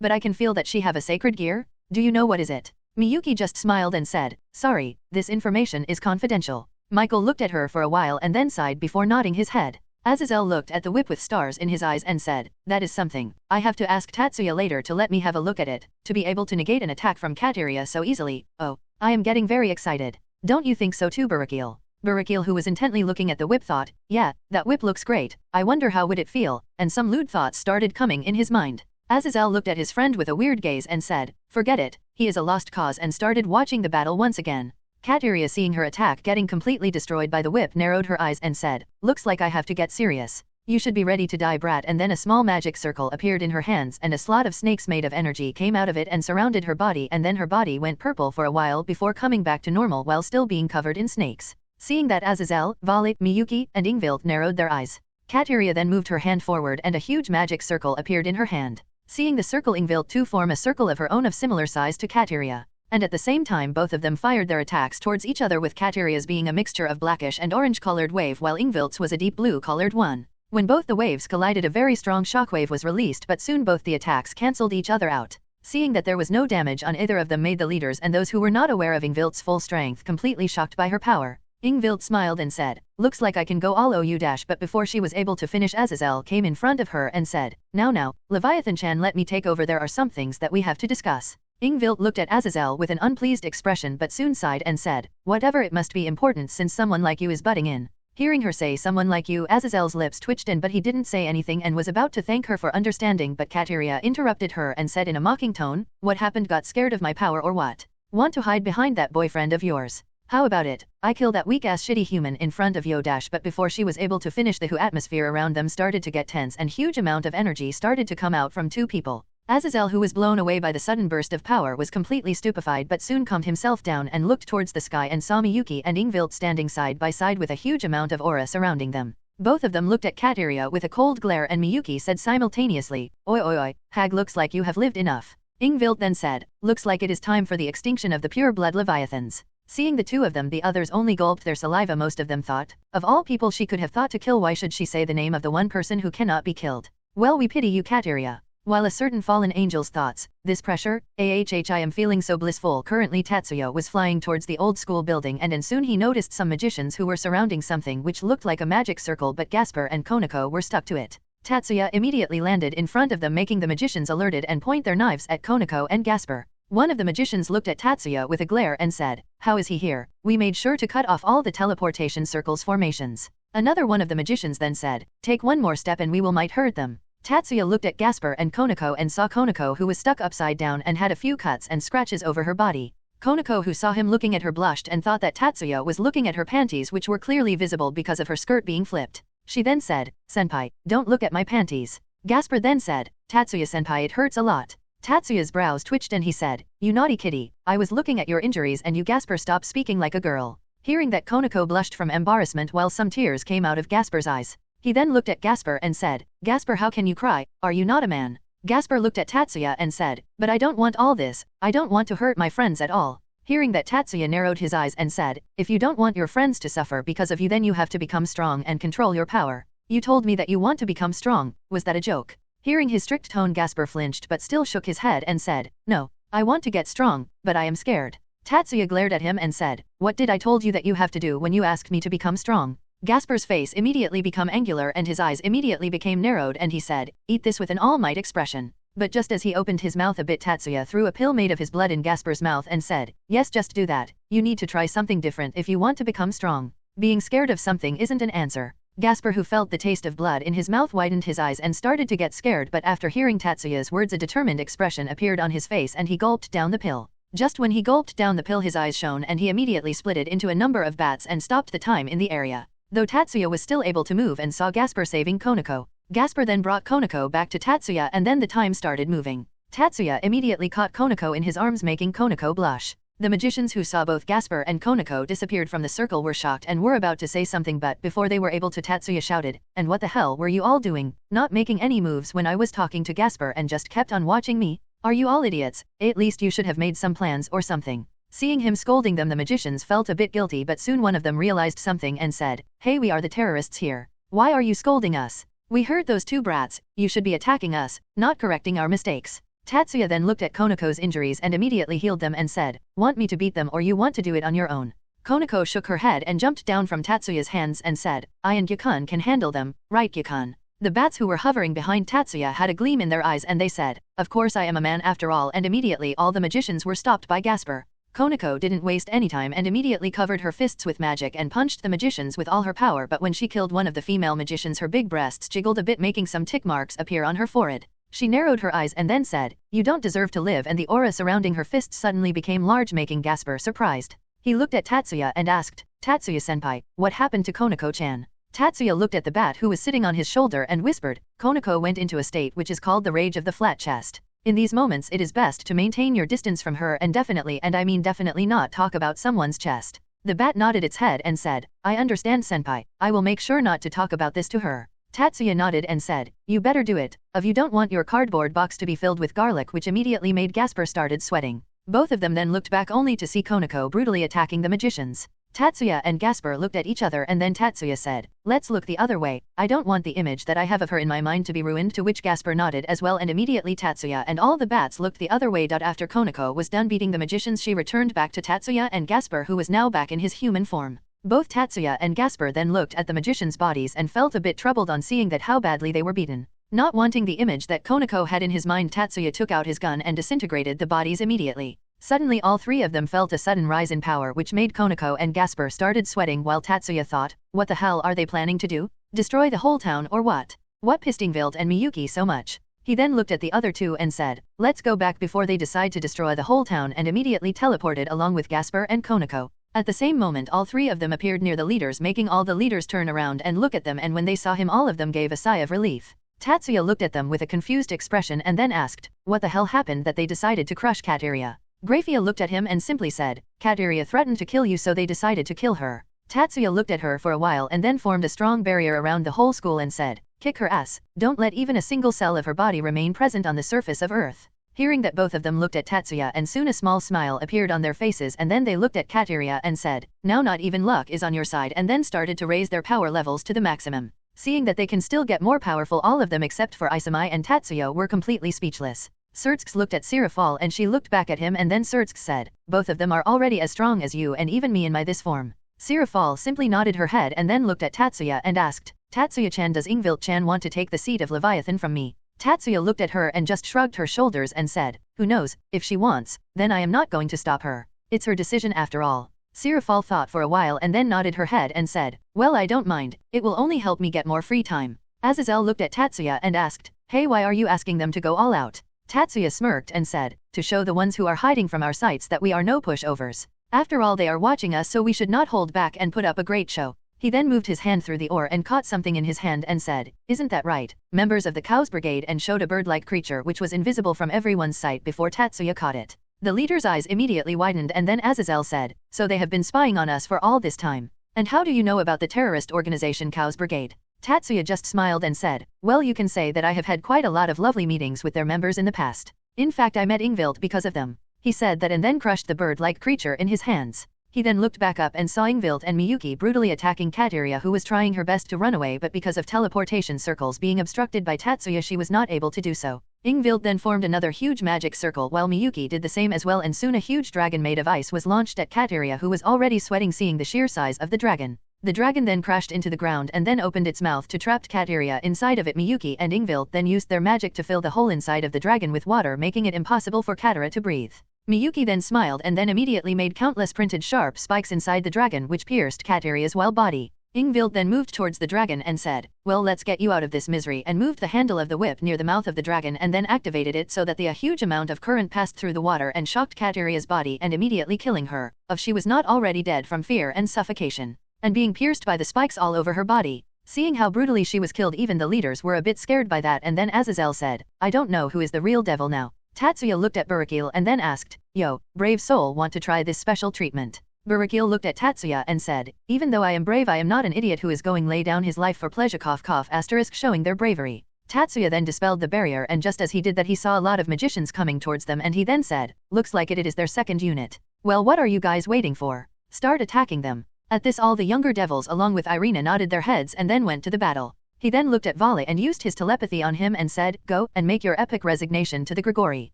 S3: "But I can feel that she have a sacred gear? Do you know what is it?" Miyuki just smiled and said, "Sorry, this information is confidential." Michael looked at her for a while and then sighed before nodding his head. Aazelle looked at the whip with stars in his eyes and said, "That is something. I have to ask Tatsuya later to let me have a look at it, to be able to negate an attack from Katya so easily. Oh, I am getting very excited. Don't you think so too, Barakil?" Barakil, who was intently looking at the whip, thought, "Yeah, that whip looks great, I wonder how would it feel," and some lewd thoughts started coming in his mind. Aazelle looked at his friend with a weird gaze and said, "Forget it, he is a lost cause," and started watching the battle once again. Katya, seeing her attack getting completely destroyed by the whip, narrowed her eyes and said, "Looks like I have to get serious. You should be ready to die, brat." And then a small magic circle appeared in her hands and a slot of snakes made of energy came out of it and surrounded her body, and then her body went purple for a while before coming back to normal while still being covered in snakes. Seeing that, Aazelle, Vale, Miyuki, and Ingvilt narrowed their eyes. Katya then moved her hand forward and a huge magic circle appeared in her hand. Seeing the circle, Ingvilt too form a circle of her own of similar size to Katya. And at the same time both of them fired their attacks towards each other, with Katya's being a mixture of blackish and orange-colored wave while Ingvilt's was a deep blue-colored one. When both the waves collided, a very strong shockwave was released, but soon both the attacks cancelled each other out. Seeing that there was no damage on either of them made the leaders and those who were not aware of Ingvilt's full strength completely shocked by her power. Ingvilt smiled and said, "Looks like I can go all ou-" but before she was able to finish, Aazelle came in front of her and said, Now, Leviathan-chan, let me take over. There are some things that we have to discuss." Ingvilt looked at Aazelle with an unpleased expression but soon sighed and said, "Whatever, it must be important since someone like you is butting in." Hearing her say someone like you, Azazelle's lips twitched in, but he didn't say anything and was about to thank her for understanding, but Katya interrupted her and said in a mocking tone, "What happened? Got scared of my power or what? Want to hide behind that boyfriend of yours? How about it? I kill that weak-ass shitty human in front of you." But before she was able to finish, the atmosphere around them started to get tense and huge amount of energy started to come out from two people. Aazelle, who was blown away by the sudden burst of power, was completely stupefied but soon calmed himself down and looked towards the sky and saw Miyuki and Ingvilt standing side by side with a huge amount of aura surrounding them. Both of them looked at Katya with a cold glare and Miyuki said simultaneously, Oi, hag, looks like you have lived enough." Ingvilt then said, "Looks like it is time for the extinction of the pure-blood Leviathans." Seeing the two of them, the others only gulped their saliva. Most of them thought, of all people she could have thought to kill, why should she say the name of the one person who cannot be killed? Well, we pity you, Katya. While a certain fallen angel's thoughts, "This pressure, I am feeling so blissful." Currently Tatsuya was flying towards the old school building and soon he noticed some magicians who were surrounding something which looked like a magic circle, but Gasper and Konako were stuck to it. Tatsuya immediately landed in front of them, making the magicians alerted and point their knives at Konako and Gasper. One of the magicians looked at Tatsuya with a glare and said, "How is he here? We made sure to cut off all the teleportation circles formations." Another one of the magicians then said, "Take one more step and we will might hurt them." Tatsuya looked at Gasper and Konako and saw Konako, who was stuck upside down and had a few cuts and scratches over her body. Konako, who saw him looking at her, blushed and thought that Tatsuya was looking at her panties, which were clearly visible because of her skirt being flipped. She then said, "Senpai, don't look at my panties." Gasper then said, "Tatsuya-senpai, it hurts a lot." Tatsuya's brows twitched and he said, "You naughty kitty, I was looking at your injuries and you." Gasper stopped speaking like a girl. Hearing that, Konako blushed from embarrassment while some tears came out of Gasper's eyes. He then looked at Gasper and said, "Gasper, how can you cry? Are you not a man?" Gasper looked at Tatsuya and said, "But I don't want all this, I don't want to hurt my friends at all." Hearing that, Tatsuya narrowed his eyes and said, "If you don't want your friends to suffer because of you, then you have to become strong and control your power. You told me that you want to become strong, was that a joke?" Hearing his strict tone, Gasper flinched but still shook his head and said, "No, I want to get strong, but I am scared." Tatsuya glared at him and said, "What did I told you that you have to do when you asked me to become strong?" Gasper's face immediately became angular and his eyes immediately became narrowed and he said, "Eat this," with an all-might expression. But just as he opened his mouth a bit, Tatsuya threw a pill made of his blood in Gasper's mouth and said, "Yes, just do that. You need to try something different if you want to become strong. Being scared of something isn't an answer." Gasper, who felt the taste of blood in his mouth, widened his eyes and started to get scared, but after hearing Tatsuya's words, a determined expression appeared on his face and he gulped down the pill. Just when he gulped down the pill, his eyes shone and he immediately split it into a number of bats and stopped the time in the area. Though Tatsuya was still able to move and saw Gasper saving Konako. Gasper then brought Konako back to Tatsuya and then the time started moving. Tatsuya immediately caught Konako in his arms, making Konako blush. The magicians who saw both Gasper and Konako disappeared from the circle were shocked and were about to say something, but before they were able to, Tatsuya shouted, "And what the hell were you all doing? Not making any moves when I was talking to Gasper and just kept on watching me? Are you all idiots? At least you should have made some plans or something." Seeing him scolding them, the magicians felt a bit guilty, but soon one of them realized something and said, "Hey, we are the terrorists here. Why are you scolding us? We heard those two brats, you should be attacking us, not correcting our mistakes." Tatsuya then looked at Konako's injuries and immediately healed them and said, "Want me to beat them or you want to do it on your own?" Konako shook her head and jumped down from Tatsuya's hands and said, "I and Gyakun can handle them, right Gyakun?" The bats who were hovering behind Tatsuya had a gleam in their eyes and they said, "Of course I am a man after all," and immediately all the magicians were stopped by Gasper. Konako didn't waste any time and immediately covered her fists with magic and punched the magicians with all her power, but when she killed one of the female magicians, her big breasts jiggled a bit, making some tick marks appear on her forehead. She narrowed her eyes and then said, "You don't deserve to live," and the aura surrounding her fists suddenly became large, making Gasper surprised. He looked at Tatsuya and asked, Tatsuya-senpai, what happened to Konako-chan? Tatsuya looked at the bat who was sitting on his shoulder and whispered, Konako went into a state which is called the rage of the flat chest. In these moments it is best to maintain your distance from her and definitely, and I mean definitely, not talk about someone's chest. The bat nodded its head and said, I understand senpai, I will make sure not to talk about this to her. Tatsuya nodded and said, you better do it, if you don't want your cardboard box to be filled with garlic, which immediately made Gasper started sweating. Both of them then looked back only to see Konako brutally attacking the magicians. Tatsuya and Gasper looked at each other and then Tatsuya said, let's look the other way, I don't want the image that I have of her in my mind to be ruined, to which Gasper nodded as well, and immediately Tatsuya and all the bats looked the other way. After Konako was done beating the magicians, she returned back to Tatsuya and Gasper, who was now back in his human form. Both Tatsuya and Gasper then looked at the magicians' bodies and felt a bit troubled on seeing that how badly they were beaten. Not wanting the image that Konako had in his mind, Tatsuya took out his gun and disintegrated the bodies immediately. Suddenly all three of them felt a sudden rise in power, which made Konako and Gasper started sweating, while Tatsuya thought, what the hell are they planning to do? Destroy the whole town or what? What pissed Ingvilt and Miyuki so much? He then looked at the other two and said, let's go back before they decide to destroy the whole town, and immediately teleported along with Gasper and Konako. At the same moment all three of them appeared near the leaders, making all the leaders turn around and look at them, and when they saw him all of them gave a sigh of relief. Tatsuya looked at them with a confused expression and then asked, what the hell happened that they decided to crush Katya? Grafia looked at him and simply said, Katya threatened to kill you, so they decided to kill her. Tatsuya looked at her for a while and then formed a strong barrier around the whole school and said, kick her ass, don't let even a single cell of her body remain present on the surface of Earth. Hearing that, both of them looked at Tatsuya and soon a small smile appeared on their faces, and then they looked at Katya and said, now not even luck is on your side, and then started to raise their power levels to the maximum. Seeing that they can still get more powerful, all of them except for Isami and Tatsuya were completely speechless. Sirzex looked at Sirafal and she looked back at him, and then Sirzex said, both of them are already as strong as you and even me in my this form. Sirafal simply nodded her head and then looked at Tatsuya and asked, Tatsuya-chan, does Ingvilt-chan want to take the seat of Leviathan from me? Tatsuya looked at her and just shrugged her shoulders and said, who knows, if she wants, then I am not going to stop her. It's her decision after all. Sirafal thought for a while and then nodded her head and said, well, I don't mind, it will only help me get more free time. Aazelle looked at Tatsuya and asked, hey, why are you asking them to go all out? Tatsuya smirked and said, to show the ones who are hiding from our sights that we are no pushovers. After all, they are watching us, so we should not hold back and put up a great show. He then moved his hand through the ore and caught something in his hand and said, isn't that right, members of the Cow's Brigade, and showed a bird-like creature which was invisible from everyone's sight before Tatsuya caught it. The leader's eyes immediately widened, and then Aazelle said, so they have been spying on us for all this time. And how do you know about the terrorist organization Cow's Brigade? Tatsuya just smiled and said, well, you can say that I have had quite a lot of lovely meetings with their members in the past. In fact, I met Ingvilt because of them. He said that and then crushed the bird-like creature in his hands. He then looked back up and saw Ingvilt and Miyuki brutally attacking Katya, who was trying her best to run away, but because of teleportation circles being obstructed by Tatsuya, she was not able to do so. Ingvilt then formed another huge magic circle while Miyuki did the same as well, and soon a huge dragon made of ice was launched at Katya, who was already sweating seeing the sheer size of the dragon. The dragon then crashed into the ground and then opened its mouth to trap Katya inside of it. Miyuki and Ingvilt then used their magic to fill the hole inside of the dragon with water, making it impossible for Katya to breathe. Miyuki then smiled and then immediately made countless printed sharp spikes inside the dragon, which pierced Katya's wild body. Ingvilt then moved towards the dragon and said, well, let's get you out of this misery, and moved the handle of the whip near the mouth of the dragon and then activated it so that a huge amount of current passed through the water and shocked Katya's body and immediately killing her, if she was not already dead from fear and suffocation, and being pierced by the spikes all over her body. Seeing how brutally she was killed, even the leaders were a bit scared by that, and then Aazelle said, I don't know who is the real devil now. Tatsuya looked at Burakil and then asked, yo, brave soul, want to try this special treatment? Burakil looked at Tatsuya and said, even though I am brave, I am not an idiot who is going lay down his life for pleasure, cough cough asterisk, showing their bravery. Tatsuya then dispelled the barrier, and just as he did that he saw a lot of magicians coming towards them, and he then said, looks like it is their second unit. Well, what are you guys waiting for? Start attacking them. At this, all the younger devils along with Irina nodded their heads and then went to the battle. He then looked at Vale and used his telepathy on him and said, go and make your epic resignation to the Grigori.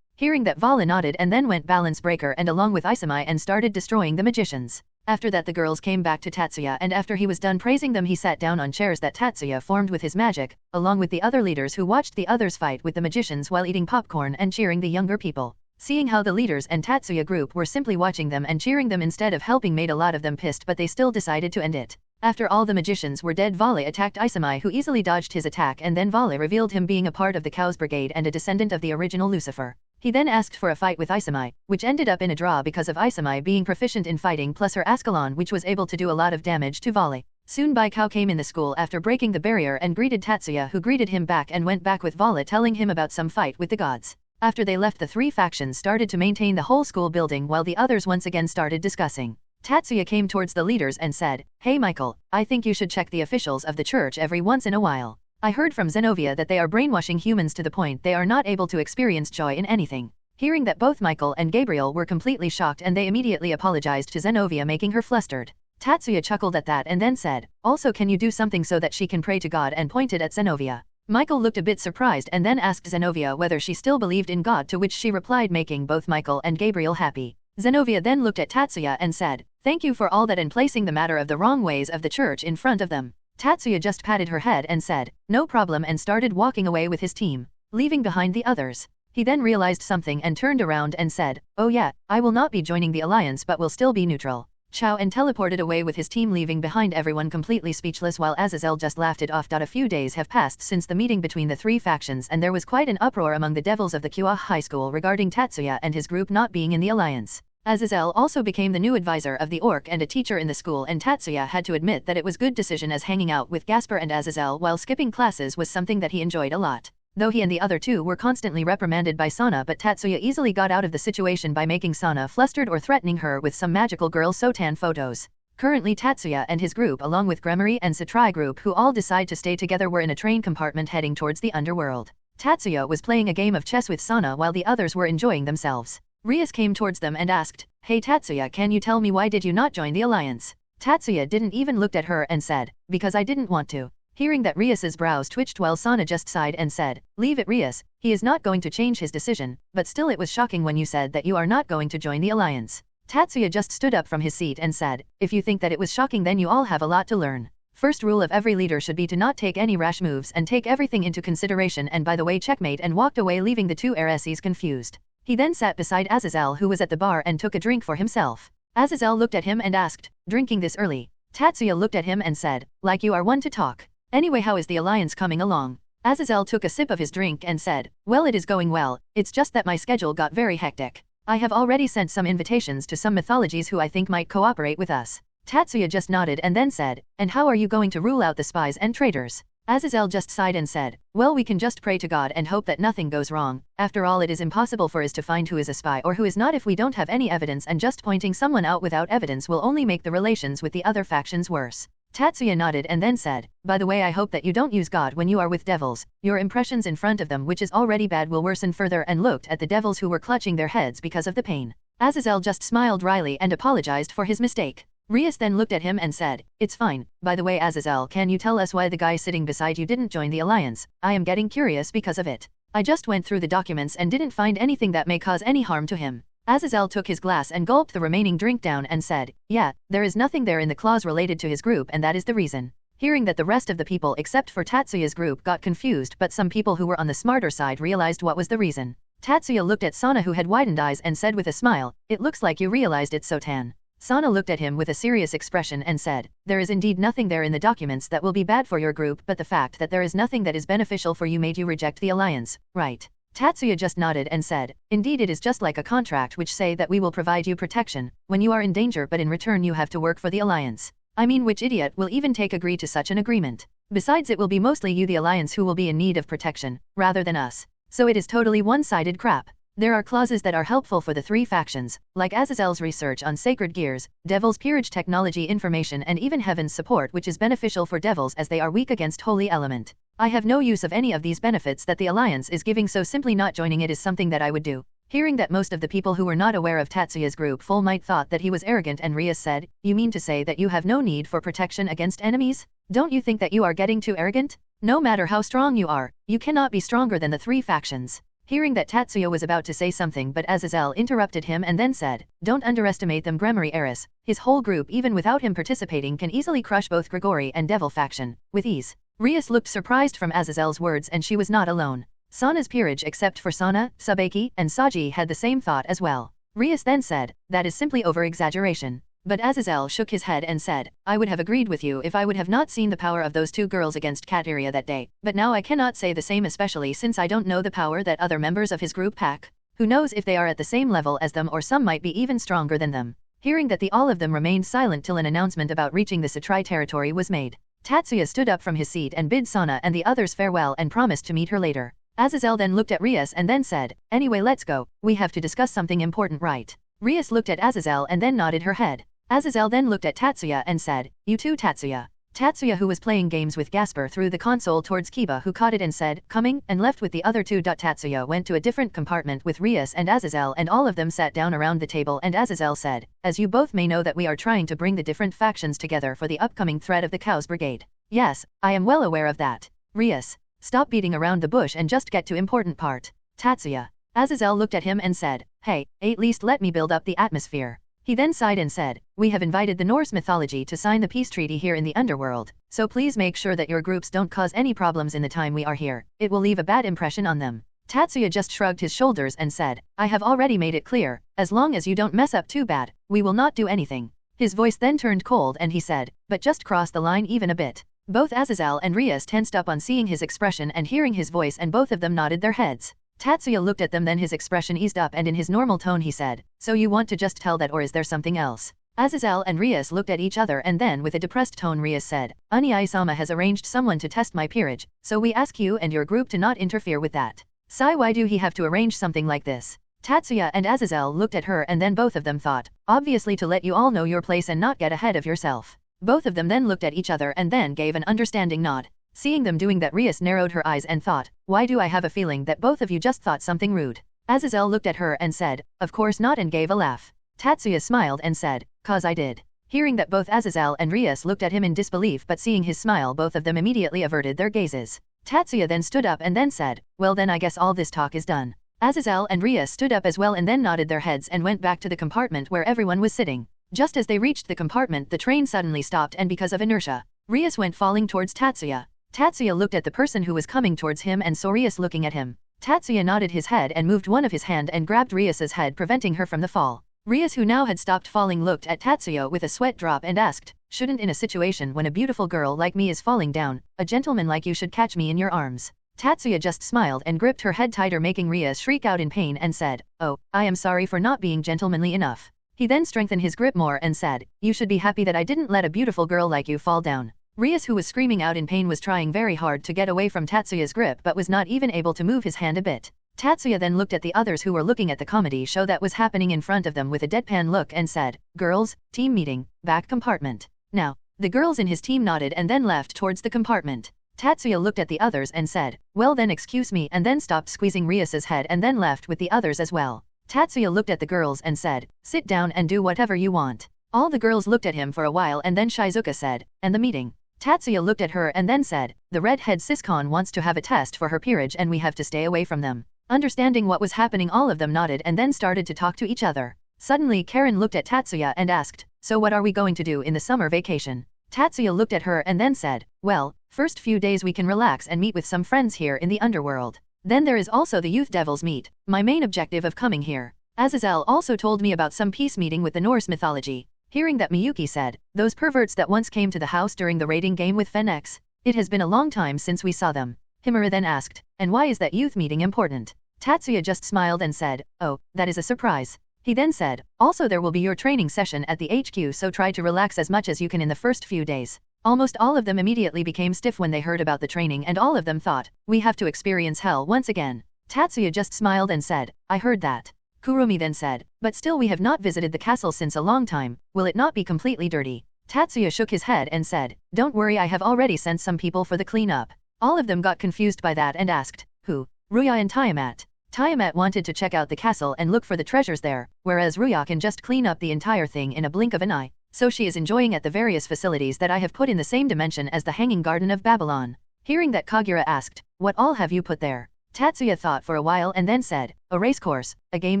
S3: Hearing that, Vale nodded and then went balance breaker and along with Isami and started destroying the magicians. After that, the girls came back to Tatsuya, and after he was done praising them, he sat down on chairs that Tatsuya formed with his magic, along with the other leaders who watched the others fight with the magicians while eating popcorn and cheering the younger people. Seeing how the leaders and Tatsuya group were simply watching them and cheering them instead of helping made a lot of them pissed, but they still decided to end it. After all the magicians were dead, Vale attacked Isami, who easily dodged his attack, and then Vale revealed him being a part of the Cow's Brigade and a descendant of the original Lucifer. He then asked for a fight with Isami, which ended up in a draw because of Isami being proficient in fighting plus her Ascalon, which was able to do a lot of damage to volley. Soon Bai Cao came in the school after breaking the barrier and greeted Tatsuya, who greeted him back and went back with Vala telling him about some fight with the gods. After they left, the three factions started to maintain the whole school building while the others once again started discussing. Tatsuya came towards the leaders and said, "Hey Michael, I think you should check the officials of the church every once in a while. I heard from Zenovia that they are brainwashing humans to the point they are not able to experience joy in anything." Hearing that, both Michael and Gabriel were completely shocked and they immediately apologized to Zenovia, making her flustered. Tatsuya chuckled at that and then said, "Also, can you do something so that she can pray to God?" and pointed at Zenovia. Michael looked a bit surprised and then asked Zenovia whether she still believed in God, to which she replied, making both Michael and Gabriel happy. Zenovia then looked at Tatsuya and said, "Thank you for all that and placing the matter of the wrong ways of the church in front of them." Tatsuya just patted her head and said, "No problem," and started walking away with his team, leaving behind the others. He then realized something and turned around and said, "Oh yeah, I will not be joining the alliance but will still be neutral." Ciao, and teleported away with his team, leaving behind everyone completely speechless, while Aazelle just laughed it off. A few days have passed since the meeting between the three factions, and there was quite an uproar among the devils of the Kua High School regarding Tatsuya and his group not being in the alliance. Aazelle also became the new advisor of the orc and a teacher in the school, and Tatsuya had to admit that it was good decision, as hanging out with Gasper and Aazelle while skipping classes was something that he enjoyed a lot. Though he and the other two were constantly reprimanded by Sana, but Tatsuya easily got out of the situation by making Sana flustered or threatening her with some magical girl Sotan photos. Currently Tatsuya and his group, along with Gremory and Satrai group, who all decide to stay together, were in a train compartment heading towards the underworld. Tatsuya was playing a game of chess with Sana while the others were enjoying themselves. Rias came towards them and asked, "Hey Tatsuya, can you tell me why did you not join the alliance?" Tatsuya didn't even look at her and said, "Because I didn't want to." Hearing that, Rias's brows twitched while Sana just sighed and said, "Leave it Rias, he is not going to change his decision, but still it was shocking when you said that you are not going to join the alliance." Tatsuya just stood up from his seat and said, "If you think that it was shocking, then you all have a lot to learn. First rule of every leader should be to not take any rash moves and take everything into consideration, and by the way, checkmate," and walked away, leaving the two RSEs confused. He then sat beside Aazelle, who was at the bar, and took a drink for himself. Aazelle looked at him and asked, "Drinking this early?" Tatsuya looked at him and said, "Like you are one to talk. Anyway, how is the alliance coming along?" Aazelle took a sip of his drink and said, "Well, it is going well, it's just that my schedule got very hectic. I have already sent some invitations to some mythologies who I think might cooperate with us." Tatsuya just nodded and then said, "And how are you going to rule out the spies and traitors?" Aazelle just sighed and said, "Well, we can just pray to God and hope that nothing goes wrong. After all, it is impossible for us to find who is a spy or who is not if we don't have any evidence, and just pointing someone out without evidence will only make the relations with the other factions worse." Tatsuya nodded and then said, "By the way, I hope that you don't use God when you are with devils. Your impressions in front of them, which is already bad, will worsen further," and looked at the devils who were clutching their heads because of the pain. Aazelle just smiled wryly and apologized for his mistake. Rias then looked at him and said, "It's fine. By the way, Aazelle, can you tell us why the guy sitting beside you didn't join the alliance? I am getting curious because of it. I just went through the documents and didn't find anything that may cause any harm to him." Aazelle took his glass and gulped the remaining drink down and said, "Yeah, there is nothing there in the clause related to his group, and that is the reason." Hearing that, the rest of the people except for Tatsuya's group got confused, but some people who were on the smarter side realized what was the reason. Tatsuya looked at Sana, who had widened eyes, and said with a smile, "It looks like you realized it, Sotan." Sana looked at him with a serious expression and said, "There is indeed nothing there in the documents that will be bad for your group, but the fact that there is nothing that is beneficial for you made you reject the alliance, right?" Tatsuya just nodded and said, "Indeed, it is just like a contract which say that we will provide you protection when you are in danger, but in return you have to work for the alliance. I mean, which idiot will even agree to such an agreement? Besides, it will be mostly you, the alliance, who will be in need of protection, rather than us. So it is totally one-sided crap. There are clauses that are helpful for the three factions, like Azazelle's research on sacred gears, Devil's peerage technology information, and even Heaven's support, which is beneficial for devils as they are weak against holy element. I have no use of any of these benefits that the alliance is giving, so simply not joining it is something that I would do." Hearing that, most of the people who were not aware of Tatsuya's group full might thought that he was arrogant, and Rias said, "You mean to say that you have no need for protection against enemies? Don't you think that you are getting too arrogant? No matter how strong you are, you cannot be stronger than the three factions." Hearing that, Tatsuya was about to say something, but Aazelle interrupted him and then said, "Don't underestimate them, Gremory Eris. His whole group, even without him participating, can easily crush both Grigori and Devil faction, with ease." Rias looked surprised from Azazelle's words, and she was not alone. Sana's peerage, except for Sana, Sabeki, and Sajji, had the same thought as well. Rias then said, "That is simply over-exaggeration." But Aazelle shook his head and said, "I would have agreed with you if I would have not seen the power of those two girls against Katya that day, but now I cannot say the same, especially since I don't know the power that other members of his group pack." Who knows if they are at the same level as them or some might be even stronger than them. Hearing that the all of them remained silent till an announcement about reaching the Satrai territory was made. Tatsuya stood up from his seat and bid Sana and the others farewell and promised to meet her later. Aazelle then looked at Rias and then said, "Anyway, let's go, we have to discuss something important, right?" Rias looked at Aazelle and then nodded her head. Aazelle then looked at Tatsuya and said, "You too, Tatsuya." Tatsuya, who was playing games with Gasper, threw the console towards Kiba, who caught it and said, "Coming," and left with the other two. Tatsuya went to a different compartment with Rias and Aazelle, and all of them sat down around the table, and Aazelle said, "As you both may know that we are trying to bring the different factions together for the upcoming threat of the Chaos Brigade." "Yes, I am well aware of that." Rias, "Stop beating around the bush and just get to important part." Tatsuya. Aazelle looked at him and said, "Hey, at least let me build up the atmosphere." He then sighed and said, "We have invited the Norse mythology to sign the peace treaty here in the underworld, so please make sure that your groups don't cause any problems in the time we are here. It will leave a bad impression on them." Tatsuya just shrugged his shoulders and said, "I have already made it clear, as long as you don't mess up too bad, we will not do anything." His voice then turned cold and he said, "But just cross the line even a bit." Both Aazelle and Rias tensed up on seeing his expression and hearing his voice, and both of them nodded their heads. Tatsuya looked at them, then his expression eased up and in his normal tone he said, "So you want to just tell that, or is there something else?" Aazelle and Rias looked at each other and then with a depressed tone Rias said, "Isami has arranged someone to test my peerage, so we ask you and your group to not interfere with that." "Sai, why do he have to arrange something like this?" Tatsuya and Aazelle looked at her and then both of them thought, "Obviously to let you all know your place and not get ahead of yourself." Both of them then looked at each other and then gave an understanding nod. Seeing them doing that, Rias narrowed her eyes and thought, "Why do I have a feeling that both of you just thought something rude?" Aazelle looked at her and said, "Of course not," and gave a laugh. Tatsuya smiled and said, "'Cause I did." Hearing that, both Aazelle and Rias looked at him in disbelief, but seeing his smile both of them immediately averted their gazes. Tatsuya then stood up and then said, "Well then I guess all this talk is done." Aazelle and Rias stood up as well and then nodded their heads and went back to the compartment where everyone was sitting. Just as they reached the compartment, the train suddenly stopped, and because of inertia, Rias went falling towards Tatsuya. Tatsuya looked at the person who was coming towards him and saw Rias looking at him. Tatsuya nodded his head and moved one of his hand and grabbed Rias's head, preventing her from the fall. Rias, who now had stopped falling, looked at Tatsuya with a sweat drop and asked, "Shouldn't, in a situation when a beautiful girl like me is falling down, a gentleman like you should catch me in your arms?" Tatsuya just smiled and gripped her head tighter, making Rias shriek out in pain and said, "Oh, I am sorry for not being gentlemanly enough." He then strengthened his grip more and said, "You should be happy that I didn't let a beautiful girl like you fall down." Rias, who was screaming out in pain, was trying very hard to get away from Tatsuya's grip but was not even able to move his hand a bit. Tatsuya then looked at the others who were looking at the comedy show that was happening in front of them with a deadpan look and said, "Girls, team meeting, back compartment." Now, the girls in his team nodded and then left towards the compartment. Tatsuya looked at the others and said, "Well then excuse me," and then stopped squeezing Rias's head and then left with the others as well. Tatsuya looked at the girls and said, "Sit down and do whatever you want." All the girls looked at him for a while and then Shizuka said, "And the meeting?" Tatsuya looked at her and then said, "The redhead Siscon wants to have a test for her peerage and we have to stay away from them." Understanding what was happening, all of them nodded and then started to talk to each other. Suddenly Karen looked at Tatsuya and asked, "So what are we going to do in the summer vacation?" Tatsuya looked at her and then said, "Well, first few days we can relax and meet with some friends here in the underworld. Then there is also the Youth Devils meet, my main objective of coming here. Aazelle also told me about some peace meeting with the Norse mythology." Hearing that, Miyuki said, "Those perverts that once came to the house during the raiding game with Fenex? It has been a long time since we saw them." Himura then asked, "And why is that youth meeting important?" Tatsuya just smiled and said, "Oh, that is a surprise." He then said, "Also there will be your training session at the HQ, so try to relax as much as you can in the first few days." Almost all of them immediately became stiff when they heard about the training, and all of them thought, "We have to experience hell once again." Tatsuya just smiled and said, "I heard that." Kurumi then said, "But still we have not visited the castle since a long time, will it not be completely dirty?" Tatsuya shook his head and said, "Don't worry, I have already sent some people for the cleanup." All of them got confused by that and asked, "Who?" "Ruya and Tiamat." Tiamat wanted to check out the castle and look for the treasures there, whereas Ruya can just clean up the entire thing in a blink of an eye, so she is enjoying at the various facilities that I have put in the same dimension as the Hanging Garden of Babylon. Hearing that, Kagura asked, "What all have you put there?" Tatsuya thought for a while and then said, "A racecourse, a game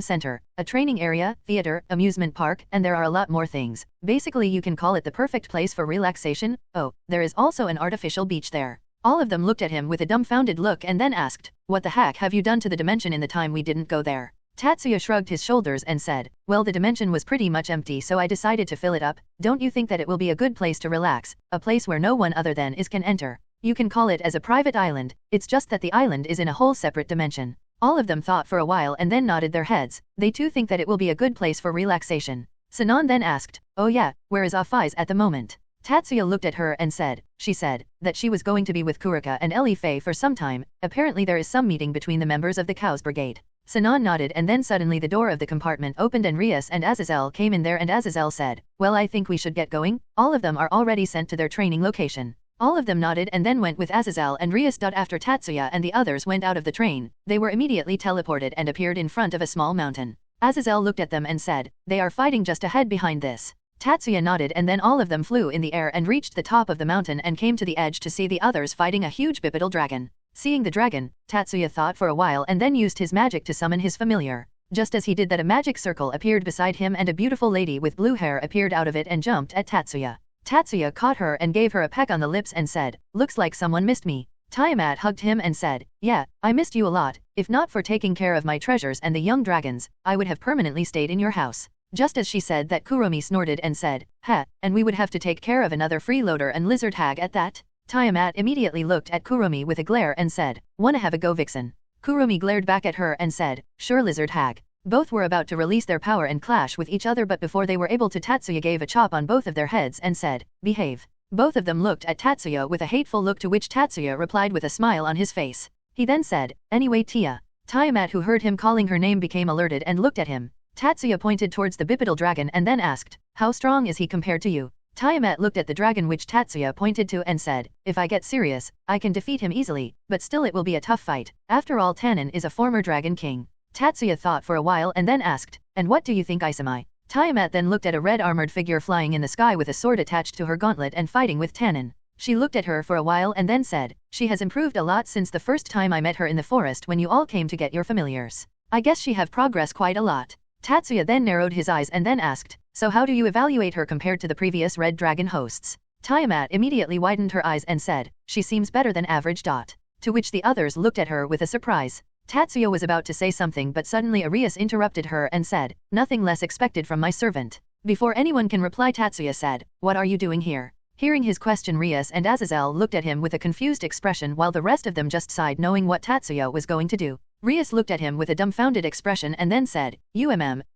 S3: center, a training area, theater, amusement park, and there are a lot more things. Basically you can call it the perfect place for relaxation. Oh, there is also an artificial beach there." All of them looked at him with a dumbfounded look and then asked, "What the heck have you done to the dimension in the time we didn't go there?" Tatsuya shrugged his shoulders and said, "Well, the dimension was pretty much empty, so I decided to fill it up. Don't you think that it will be a good place to relax, a place where no one other than is can enter? You can call it as a private island, it's just that the island is in a whole separate dimension." All of them thought for a while and then nodded their heads. They too think that it will be a good place for relaxation. Sinan then asked, "Oh yeah, where is Afaiz at the moment?" Tatsuya looked at her and said, she said, that she was going to be with Kurika and Ellie Fei for some time. Apparently there is some meeting between the members of the Cows Brigade. Sinan nodded and then suddenly the door of the compartment opened and Rias and Aazelle came in there and Aazelle said, "Well, I think we should get going. All of them are already sent to their training location." All of them nodded and then went with Aazelle and Rias. After Tatsuya and the others went out of the train, they were immediately teleported and appeared in front of a small mountain. Aazelle looked at them and said, "They are fighting just ahead behind this." Tatsuya nodded and then all of them flew in the air and reached the top of the mountain and came to the edge to see the others fighting a huge bipedal dragon. Seeing the dragon, Tatsuya thought for a while and then used his magic to summon his familiar. Just as he did that, a magic circle appeared beside him and a beautiful lady with blue hair appeared out of it and jumped at Tatsuya. Tatsuya caught her and gave her a peck on the lips and said, "Looks like someone missed me." Tiamat hugged him and said, "Yeah, I missed you a lot. If not for taking care of my treasures and the young dragons, I would have permanently stayed in your house." Just as she said that, Kuromi snorted and said, "Ha, and we would have to take care of another freeloader and lizard hag at that?" Tiamat immediately looked at Kuromi with a glare and said, "Wanna have a go, vixen?" Kuromi glared back at her and said, "Sure, lizard hag." Both were about to release their power and clash with each other, but before they were able to, Tatsuya gave a chop on both of their heads and said, "Behave." Both of them looked at Tatsuya with a hateful look, to which Tatsuya replied with a smile on his face. He then said, "Anyway, Tia." Tiamat, who heard him calling her name, became alerted and looked at him. Tatsuya pointed towards the bipedal dragon and then asked, "How strong is he compared to you?" Tiamat looked at the dragon which Tatsuya pointed to and said, "If I get serious, I can defeat him easily, but still it will be a tough fight. After all, Tannen is a former dragon king." Tatsuya thought for a while and then asked, "And what do you think, Isami?" Tiamat then looked at a red armored figure flying in the sky with a sword attached to her gauntlet and fighting with Tannen. She looked at her for a while and then said, "She has improved a lot since the first time I met her in the forest when you all came to get your familiars. I guess she have progressed quite a lot." Tatsuya then narrowed his eyes and then asked, "So how do you evaluate her compared to the previous red dragon hosts?" Tiamat immediately widened her eyes and said, "She seems better than average. To which the others looked at her with a surprise. Tatsuya was about to say something, but suddenly Arias interrupted her and said, "Nothing less expected from my servant." Before anyone can reply, Tatsuya said, "What are you doing here?" Hearing his question, Rias and Aazelle looked at him with a confused expression while the rest of them just sighed, knowing what Tatsuya was going to do. Rias looked at him with a dumbfounded expression and then said,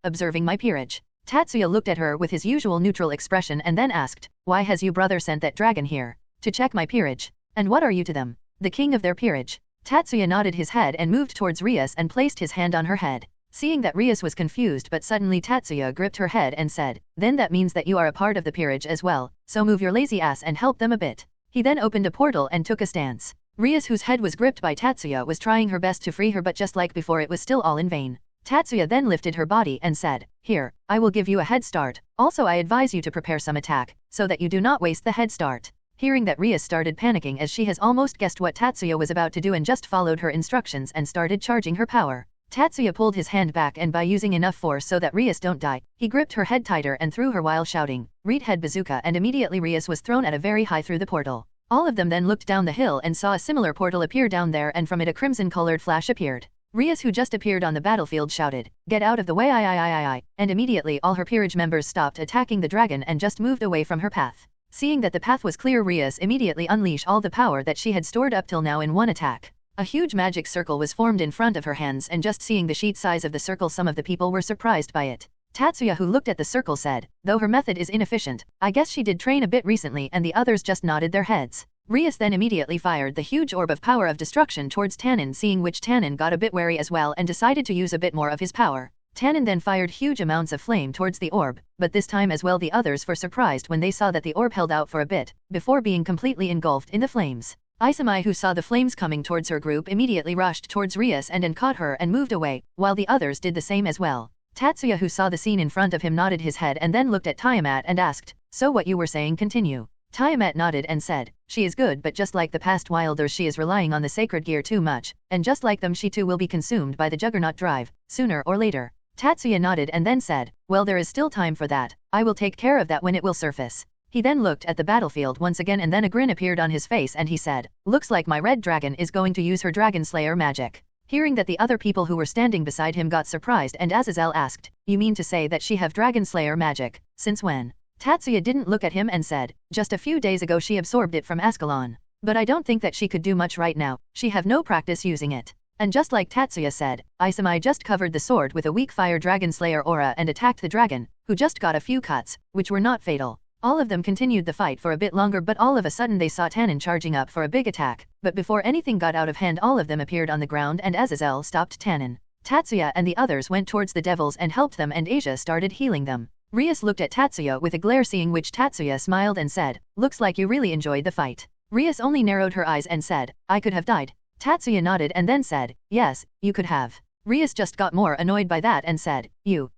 S3: "Observing my peerage." Tatsuya looked at her with his usual neutral expression and then asked, "Why has you brother sent that dragon here?" "To check my peerage." "And what are you to them?" "The king of their peerage." Tatsuya nodded his head and moved towards Rias and placed his hand on her head. Seeing that Rias was confused, but suddenly Tatsuya gripped her head and said, "Then that means that you are a part of the peerage as well, so move your lazy ass and help them a bit." He then opened a portal and took a stance. Rias, whose head was gripped by Tatsuya, was trying her best to free her, but just like before, it was still all in vain. Tatsuya then lifted her body and said, "Here, I will give you a head start. Also, I advise you to prepare some attack, so that you do not waste the head start." Hearing that, Rias started panicking, as she has almost guessed what Tatsuya was about to do and just followed her instructions and started charging her power. Tatsuya pulled his hand back, and by using enough force so that Rias don't die, he gripped her head tighter and threw her while shouting, "Read head bazooka," and immediately Rias was thrown at a very high through the portal. All of them then looked down the hill and saw a similar portal appear down there, and from it a crimson-colored flash appeared. Rias, who just appeared on the battlefield, shouted, "Get out of the way, I," and immediately all her peerage members stopped attacking the dragon and just moved away from her path. Seeing that the path was clear, Rias immediately unleashed all the power that she had stored up till now in one attack. A huge magic circle was formed in front of her hands, and just seeing the sheet size of the circle, some of the people were surprised by it. Tatsuya, who looked at the circle, said, "Though her method is inefficient, I guess she did train a bit recently," and the others just nodded their heads. Rias then immediately fired the huge orb of power of destruction towards Tannen, seeing which Tannen got a bit wary as well and decided to use a bit more of his power. Tannen then fired huge amounts of flame towards the orb, but this time as well the others were surprised when they saw that the orb held out for a bit, before being completely engulfed in the flames. Isami, who saw the flames coming towards her group, immediately rushed towards Rias and then caught her and moved away, while the others did the same as well. Tatsuya, who saw the scene in front of him, nodded his head and then looked at Tiamat and asked, "So what you were saying, continue." Tiamat nodded and said, "She is good, but just like the past wilders, she is relying on the sacred gear too much, and just like them, she too will be consumed by the juggernaut drive, sooner or later." Tatsuya nodded and then said, "Well, there is still time for that. I will take care of that when it will surface." He then looked at the battlefield once again, and then a grin appeared on his face and he said, "Looks like my red dragon is going to use her dragon slayer magic." Hearing that, the other people who were standing beside him got surprised, and Aazelle asked, "You mean to say that she have dragon slayer magic? Since when?" Tatsuya didn't look at him and said, "Just a few days ago she absorbed it from Ascalon. But I don't think that she could do much right now, she have no practice using it." And just like Tatsuya said, Isami just covered the sword with a weak fire dragon slayer aura and attacked the dragon, who just got a few cuts, which were not fatal. All of them continued the fight for a bit longer, but all of a sudden they saw Tannen charging up for a big attack, but before anything got out of hand all of them appeared on the ground and Aazelle stopped Tannen. Tatsuya and the others went towards the devils and helped them, and Asia started healing them. Rias looked at Tatsuya with a glare, seeing which Tatsuya smiled and said, "Looks like you really enjoyed the fight." Rias only narrowed her eyes and said, "I could have died." Tatsuya nodded and then said, "Yes, you could have." Rias just got more annoyed by that and said,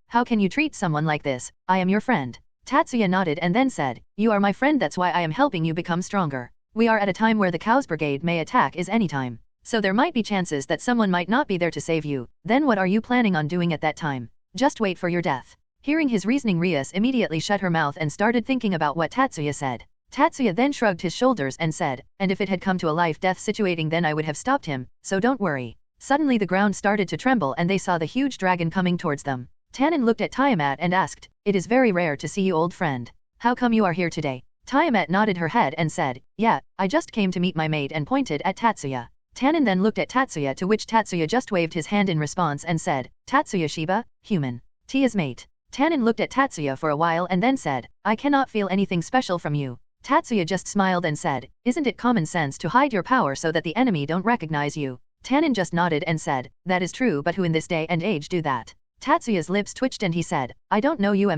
S3: How can you treat someone like this? I am your friend." Tatsuya nodded and then said, "You are my friend, that's why I am helping you become stronger. We are at a time where the Cow's Brigade may attack is any time. So there might be chances that someone might not be there to save you. Then what are you planning on doing at that time? Just wait for your death." Hearing his reasoning, Rias immediately shut her mouth and started thinking about what Tatsuya said. Tatsuya then shrugged his shoulders and said, "And if it had come to a life-death situation then I would have stopped him, so don't worry." Suddenly the ground started to tremble and they saw the huge dragon coming towards them. Tannen looked at Tiamat and asked, "It is very rare to see you, old friend. How come you are here today?" Tiamat nodded her head and said, "Yeah, I just came to meet my mate," and pointed at Tatsuya. Tannen then looked at Tatsuya, to which Tatsuya just waved his hand in response and said, "Tatsuya Shiba, human. Tia's mate." Tannen looked at Tatsuya for a while and then said, "I cannot feel anything special from you." Tatsuya just smiled and said, "Isn't it common sense to hide your power so that the enemy don't recognize you?" Tannen just nodded and said, "That is true, but who in this day and age do that?" Tatsuya's lips twitched and he said, "I don't know you,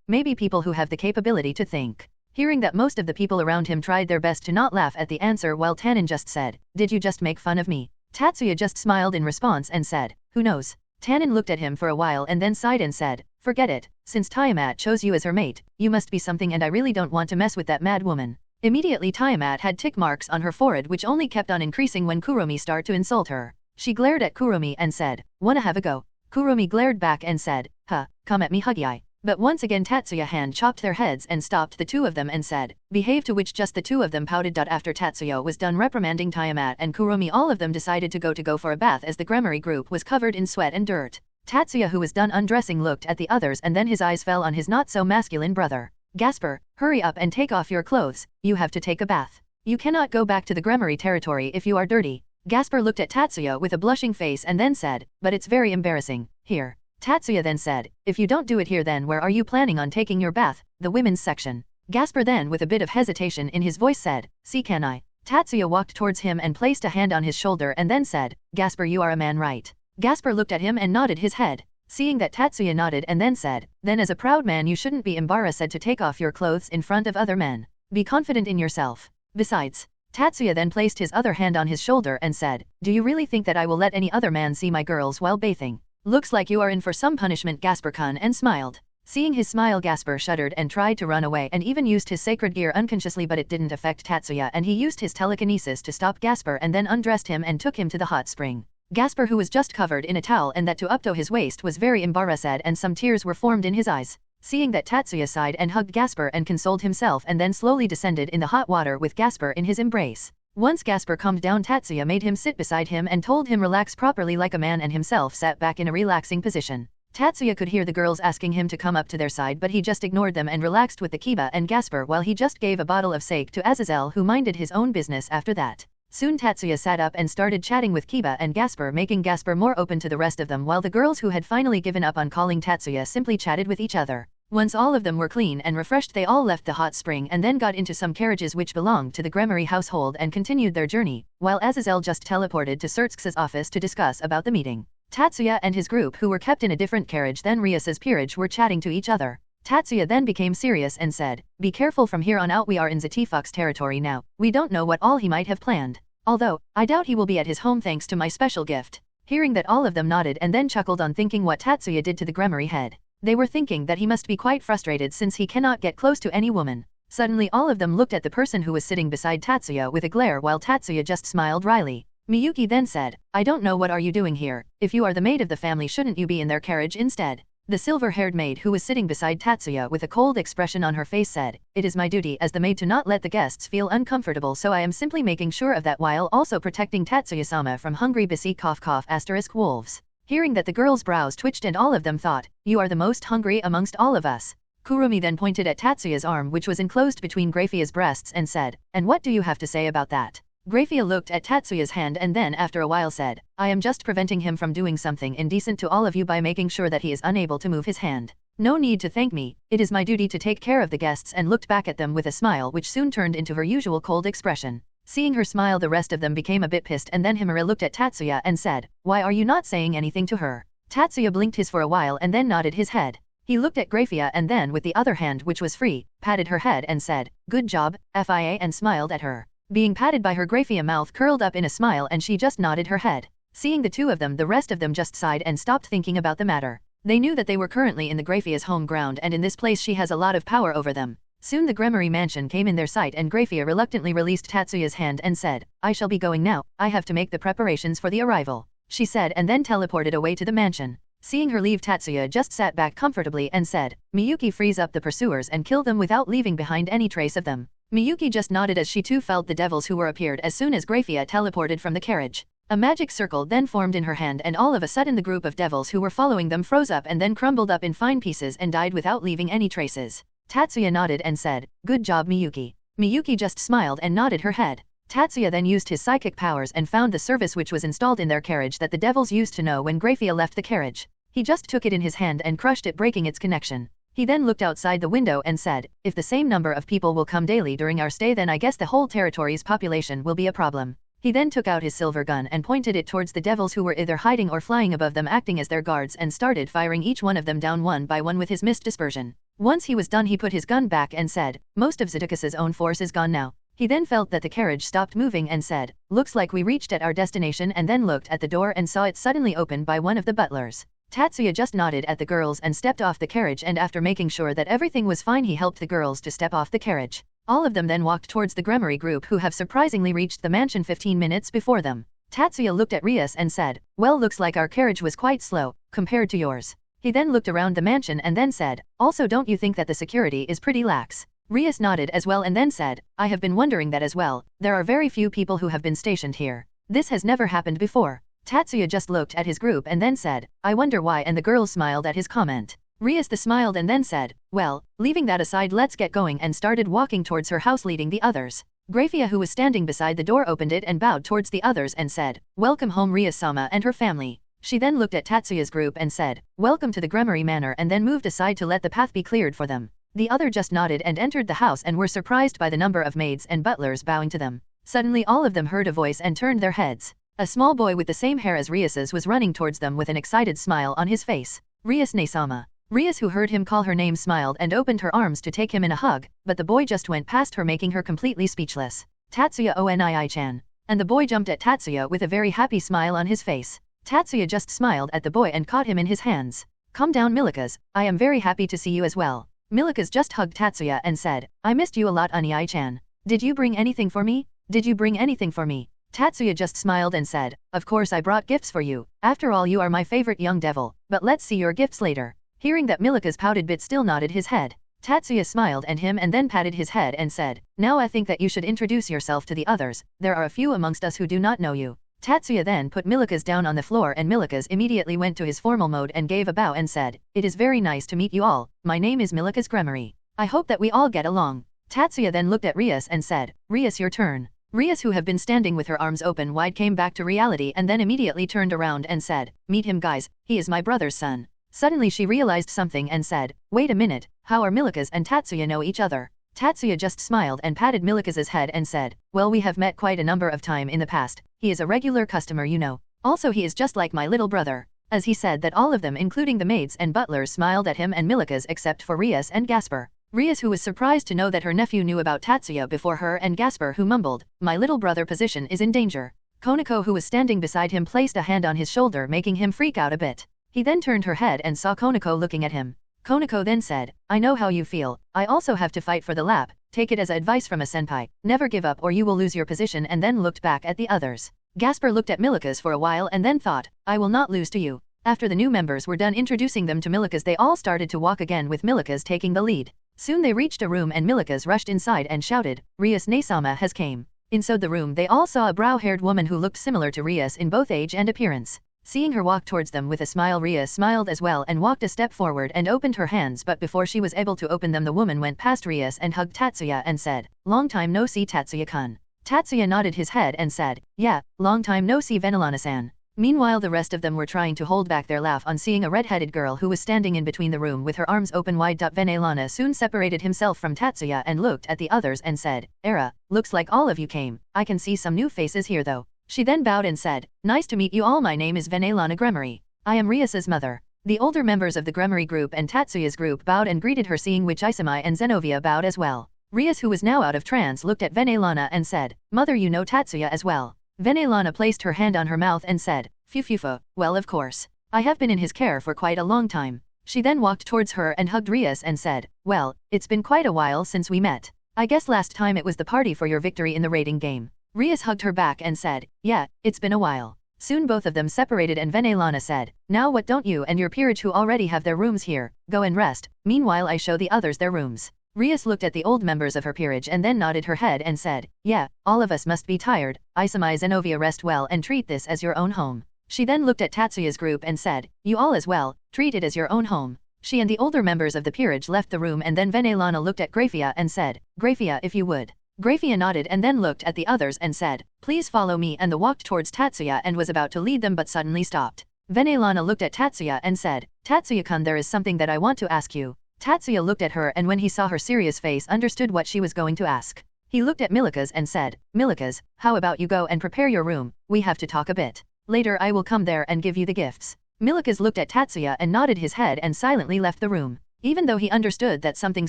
S3: maybe people who have the capability to think." Hearing that, most of the people around him tried their best to not laugh at the answer, while Tannen just said, "Did you just make fun of me?" Tatsuya just smiled in response and said, "Who knows?" Tannen looked at him for a while and then sighed and said, "Forget it, since Tiamat chose you as her mate, you must be something, and I really don't want to mess with that mad woman." Immediately Tiamat had tick marks on her forehead which only kept on increasing when Kuromi started to insult her. She glared at Kuromi and said, "Wanna have a go?" Kuromi glared back and said, "Huh, come at me, Huggy." But once again Tatsuya hand chopped their heads and stopped the two of them and said, "Behave," to which just the two of them pouted. After Tatsuya was done reprimanding Tiamat and Kuromi, all of them decided to go for a bath as the Gremory group was covered in sweat and dirt. Tatsuya, who was done undressing, looked at the others and then his eyes fell on his not-so-masculine brother. "Gasper, hurry up and take off your clothes, you have to take a bath. You cannot go back to the Gremory territory if you are dirty." Gasper looked at Tatsuya with a blushing face and then said, "But it's very embarrassing, here." Tatsuya then said, "If you don't do it here, then where are you planning on taking your bath?" "The women's section." Gasper then, with a bit of hesitation in his voice, said, "See, can I?" Tatsuya walked towards him and placed a hand on his shoulder and then said, "Gasper, you are a man, right?" Gasper looked at him and nodded his head. Seeing that Tatsuya nodded and then said, "Then as a proud man you shouldn't be embarrassed to take off your clothes in front of other men. Be confident in yourself. Besides." Tatsuya then placed his other hand on his shoulder and said, "Do you really think that I will let any other man see my girls while bathing? Looks like you are in for some punishment." Gasper-kun and smiled. Seeing his smile, Gasper shuddered and tried to run away and even used his sacred gear unconsciously, but it didn't affect Tatsuya and he used his telekinesis to stop Gasper and then undressed him and took him to the hot spring. Gasper, who was just covered in a towel and that to up to his waist, was very embarrassed and some tears were formed in his eyes. Seeing that, Tatsuya sighed and hugged Gasper and consoled himself and then slowly descended in the hot water with Gasper in his embrace. Once Gasper calmed down, Tatsuya made him sit beside him and told him relax properly like a man, and himself sat back in a relaxing position. Tatsuya could hear the girls asking him to come up to their side, but he just ignored them and relaxed with the Kiba and Gasper while he just gave a bottle of sake to Aazelle, who minded his own business after that. Soon Tatsuya sat up and started chatting with Kiba and Gasper, making Gasper more open to the rest of them, while the girls who had finally given up on calling Tatsuya simply chatted with each other. Once all of them were clean and refreshed, they all left the hot spring and then got into some carriages which belonged to the Gremory household and continued their journey, while Aazelle just teleported to Sirzex's office to discuss about the meeting. Tatsuya and his group, who were kept in a different carriage than Rias's peerage, were chatting to each other. Tatsuya then became serious and said, "Be careful from here on out, we are in Zoticus territory now, we don't know what all he might have planned. Although, I doubt he will be at his home thanks to my special gift." Hearing that, all of them nodded and then chuckled on thinking what Tatsuya did to the Gremory head. They were thinking that he must be quite frustrated since he cannot get close to any woman. Suddenly all of them looked at the person who was sitting beside Tatsuya with a glare, while Tatsuya just smiled wryly. Miyuki then said, "I don't know what are you doing here, if you are the maid of the family shouldn't you be in their carriage instead?" The silver-haired maid who was sitting beside Tatsuya with a cold expression on her face said, "It is my duty as the maid to not let the guests feel uncomfortable, so I am simply making sure of that while also protecting Tatsuya-sama from hungry bisi *** wolves." Hearing that, the girls' brows twitched and all of them thought, "You are the most hungry amongst all of us." Kurumi then pointed at Tatsuya's arm, which was enclosed between Graphia's breasts, and said, "And what do you have to say about that?" Grafia looked at Tatsuya's hand and then after a while said, I am just preventing him from doing something indecent to all of you by making sure that he is unable to move his hand. No need to thank me, it is my duty to take care of the guests, and looked back at them with a smile which soon turned into her usual cold expression. Seeing her smile, the rest of them became a bit pissed, and then Himura looked at Tatsuya and said, why are you not saying anything to her? Tatsuya blinked his for a while and then nodded his head. He looked at Grafia and then with the other hand, which was free, patted her head and said, good job, FIA, and smiled at her. Being patted by her, Grafia mouth curled up in a smile and she just nodded her head. Seeing the two of them, the rest of them just sighed and stopped thinking about the matter. They knew that they were currently in the Grafia's home ground, and in this place she has a lot of power over them. Soon the Gremory mansion came in their sight and Grafia reluctantly released Tatsuya's hand and said, I shall be going now, I have to make the preparations for the arrival, she said, and then teleported away to the mansion. Seeing her leave, Tatsuya just sat back comfortably and said, Miyuki, freeze up the pursuers and kill them without leaving behind any trace of them. Miyuki just nodded as she too felt the devils who were appeared as soon as Grafia teleported from the carriage. A magic circle then formed in her hand, and all of a sudden the group of devils who were following them froze up and then crumbled up in fine pieces and died without leaving any traces. Tatsuya nodded and said, good job, Miyuki. Miyuki just smiled and nodded her head. Tatsuya then used his psychic powers and found the service which was installed in their carriage that the devils used to know when Grafia left the carriage. He just took it in his hand and crushed it, breaking its connection. He then looked outside the window and said, if the same number of people will come daily during our stay, then I guess the whole territory's population will be a problem. He then took out his silver gun and pointed it towards the devils who were either hiding or flying above them, acting as their guards, and started firing each one of them down one by one with his mist dispersion. Once he was done, he put his gun back and said, most of Zoticus's own force is gone now. He then felt that the carriage stopped moving and said, looks like we reached at our destination, and then looked at the door and saw it suddenly opened by one of the butlers. Tatsuya just nodded at the girls and stepped off the carriage, and after making sure that everything was fine, he helped the girls to step off the carriage. All of them then walked towards the Gremory group, who have surprisingly reached the mansion 15 minutes before them. Tatsuya looked at Rias and said, well, looks like our carriage was quite slow, compared to yours. He then looked around the mansion and then said, also, don't you think that the security is pretty lax? Rias nodded as well and then said, I have been wondering that as well, there are very few people who have been stationed here. This has never happened before. Tatsuya just looked at his group and then said, I wonder why, and the girls smiled at his comment. Rias smiled and then said, well, leaving that aside, let's get going, and started walking towards her house leading the others. Grafia, who was standing beside the door, opened it and bowed towards the others and said, welcome home, Rias-sama and her family. She then looked at Tatsuya's group and said, welcome to the Gremory Manor, and then moved aside to let the path be cleared for them. The other just nodded and entered the house and were surprised by the number of maids and butlers bowing to them. Suddenly all of them heard a voice and turned their heads. A small boy with the same hair as Rias's was running towards them with an excited smile on his face. Rias-sama. Rias, who heard him call her name, smiled and opened her arms to take him in a hug, but the boy just went past her, making her completely speechless. Tatsuya Onii-chan. And the boy jumped at Tatsuya with a very happy smile on his face. Tatsuya just smiled at the boy and caught him in his hands. Calm down, Milikas, I am very happy to see you as well. Milikas just hugged Tatsuya and said, I missed you a lot, Onii-chan. Did you bring anything for me? Did you bring anything for me? Tatsuya just smiled and said, of course I brought gifts for you, after all you are my favorite young devil, but let's see your gifts later. Hearing that, Milikas pouted but still nodded his head. Tatsuya smiled at him and then patted his head and said, now I think that you should introduce yourself to the others, there are a few amongst us who do not know you. Tatsuya then put Milikas down on the floor, and Milikas immediately went to his formal mode and gave a bow and said, it is very nice to meet you all, my name is Milikas Gremory. I hope that we all get along. Tatsuya then looked at Rias and said, Rias, your turn. Rias, who had been standing with her arms open wide, came back to reality and then immediately turned around and said, meet him, guys, he is my brother's son. Suddenly she realized something and said, wait a minute, how are Milikas and Tatsuya know each other? Tatsuya just smiled and patted Milikas's head and said, well, we have met quite a number of time in the past, he is a regular customer, you know. Also, he is just like my little brother. As he said that, all of them, including the maids and butlers, smiled at him and Milikas except for Rias and Gasper. Rias, who was surprised to know that her nephew knew about Tatsuya before her, and Gasper, who mumbled, my little brother position is in danger. Konako, who was standing beside him, placed a hand on his shoulder, making him freak out a bit. He then turned her head and saw Konako looking at him. Konako then said, I know how you feel, I also have to fight for the lab, take it as advice from a senpai, never give up or you will lose your position, and then looked back at the others. Gasper looked at Milikas for a while and then thought, I will not lose to you. After the new members were done introducing them to Milikas, they all started to walk again, with Milikas taking the lead. Soon they reached a room and Milikas rushed inside and shouted, Rias-sama has came. Inside the room they all saw a brow-haired woman who looked similar to Rias in both age and appearance. Seeing her walk towards them with a smile, Rias smiled as well and walked a step forward and opened her hands, but before she was able to open them, the woman went past Rias and hugged Tatsuya and said, long time no see, Tatsuya-kun. Tatsuya nodded his head and said, yeah, long time no see Venelana-san. Meanwhile the rest of them were trying to hold back their laugh on seeing a red-headed girl who was standing in between the room with her arms open wide. Venelana soon separated himself from Tatsuya and looked at the others and said, Era, looks like all of you came. I can see some new faces here though. She then bowed and said, nice to meet you all. My name is Venelana Gremory. I am Rias's mother. The older members of the Gremory group and Tatsuya's group bowed and greeted her, seeing which Isami and Zenovia bowed as well. Rias, who was now out of trance, looked at Venelana and said, Mother, you know Tatsuya as well. Venelana placed her hand on her mouth and said, Fufufa, well of course. I have been in his care for quite a long time. She then walked towards her and hugged Rias and said, well, it's been quite a while since we met. I guess last time it was the party for your victory in the raiding game. Rias hugged her back and said, yeah, it's been a while. Soon both of them separated and Venelana said, now what, don't you and your peerage who already have their rooms here, go and rest, meanwhile I show the others their rooms. Rias looked at the old members of her peerage and then nodded her head and said, yeah, all of us must be tired. Isami, Zenovia, rest well and treat this as your own home. She then looked at Tatsuya's group and said, you all as well, treat it as your own home. She and the older members of the peerage left the room, and then Venelana looked at Grafia and said, Grafia, if you would. Grafia nodded and then looked at the others and said, please follow me, and walked towards Tatsuya and was about to lead them but suddenly stopped. Venelana looked at Tatsuya and said, Tatsuya-kun, there is something that I want to ask you. Tatsuya looked at her and when he saw her serious face understood what she was going to ask. He looked at Milikas and said, Milikas, how about you go and prepare your room, we have to talk a bit. Later I will come there and give you the gifts. Milikas looked at Tatsuya and nodded his head and silently left the room. Even though he understood that something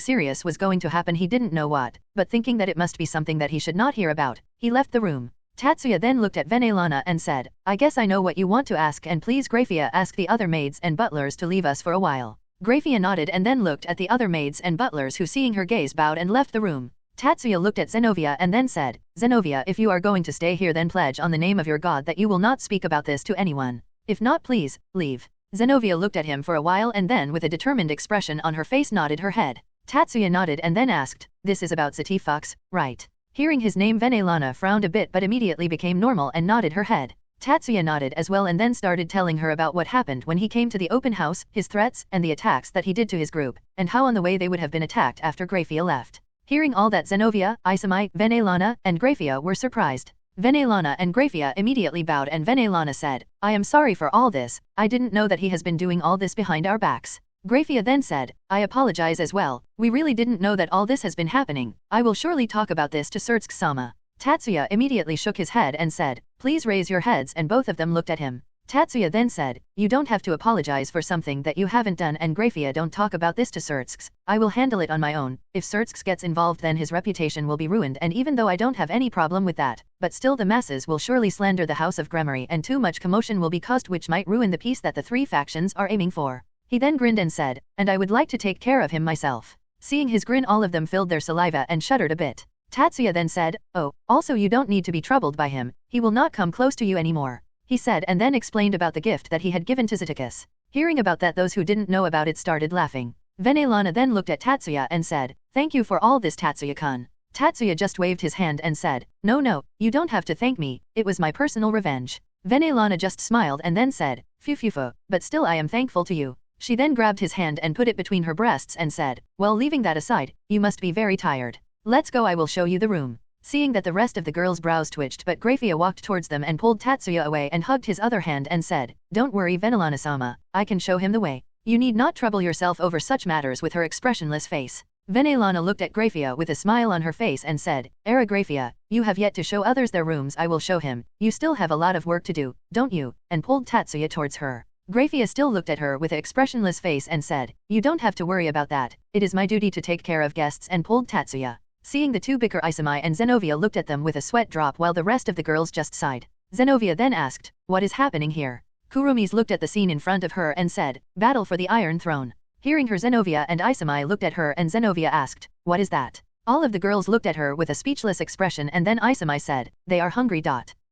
S3: serious was going to happen, he didn't know what, but thinking that it must be something that he should not hear about, he left the room. Tatsuya then looked at Venelana and said, I guess I know what you want to ask, and please Grafia ask the other maids and butlers to leave us for a while. Grafia nodded and then looked at the other maids and butlers, who seeing her gaze bowed and left the room. Tatsuya looked at Zenovia and then said, Zenovia, if you are going to stay here then pledge on the name of your god that you will not speak about this to anyone. If not, please, leave. Zenovia looked at him for a while and then with a determined expression on her face nodded her head. Tatsuya nodded and then asked, this is about Zoticus, right? Hearing his name, Venelana frowned a bit but immediately became normal and nodded her head. Tatsuya nodded as well and then started telling her about what happened when he came to the open house, his threats, and the attacks that he did to his group, and how on the way they would have been attacked after Grafia left. Hearing all that, Zenovia, Isami, Venelana, and Grafia were surprised. Venelana and Grafia immediately bowed and Venelana said, I am sorry for all this, I didn't know that he has been doing all this behind our backs. Grafia then said, I apologize as well, we really didn't know that all this has been happening, I will surely talk about this to Sirzex-sama. Tatsuya immediately shook his head and said, please raise your heads, and both of them looked at him. Tatsuya then said, you don't have to apologize for something that you haven't done, and Grafia, don't talk about this to Sirzex. I will handle it on my own. If Sirzex gets involved then his reputation will be ruined, and even though I don't have any problem with that, but still the masses will surely slander the House of Gremory and too much commotion will be caused which might ruin the peace that the three factions are aiming for. He then grinned and said, and I would like to take care of him myself. Seeing his grin, all of them filled their saliva and shuddered a bit. Tatsuya then said, oh, also you don't need to be troubled by him, he will not come close to you anymore. He said and then explained about the gift that he had given to Zoticus. Hearing about that, those who didn't know about it started laughing. Venelana then looked at Tatsuya and said, thank you for all this, Tatsuya-kun. Tatsuya just waved his hand and said, no, you don't have to thank me, it was my personal revenge. Venelana just smiled and then said, Fufufu, but still I am thankful to you. She then grabbed his hand and put it between her breasts and said, well, leaving that aside, you must be very tired. Let's go, I will show you the room. Seeing that the rest of the girls' brows twitched, but Grafia walked towards them and pulled Tatsuya away and hugged his other hand and said, don't worry Venelana-sama, I can show him the way. You need not trouble yourself over such matters. With her expressionless face, Venelana looked at Grafia with a smile on her face and said, Era Grafia, you have yet to show others their rooms, I will show him, you still have a lot of work to do, don't you, and pulled Tatsuya towards her. Grafia still looked at her with an expressionless face and said, you don't have to worry about that, it is my duty to take care of guests, and pulled Tatsuya. Seeing the two bicker, Isami and Zenovia looked at them with a sweat drop while the rest of the girls just sighed. Zenovia then asked, what is happening here? Kurumis looked at the scene in front of her and said, battle for the Iron Throne. Hearing her, Zenovia and Isami looked at her and Zenovia asked, what is that? All of the girls looked at her with a speechless expression and then Isami said, they are hungry.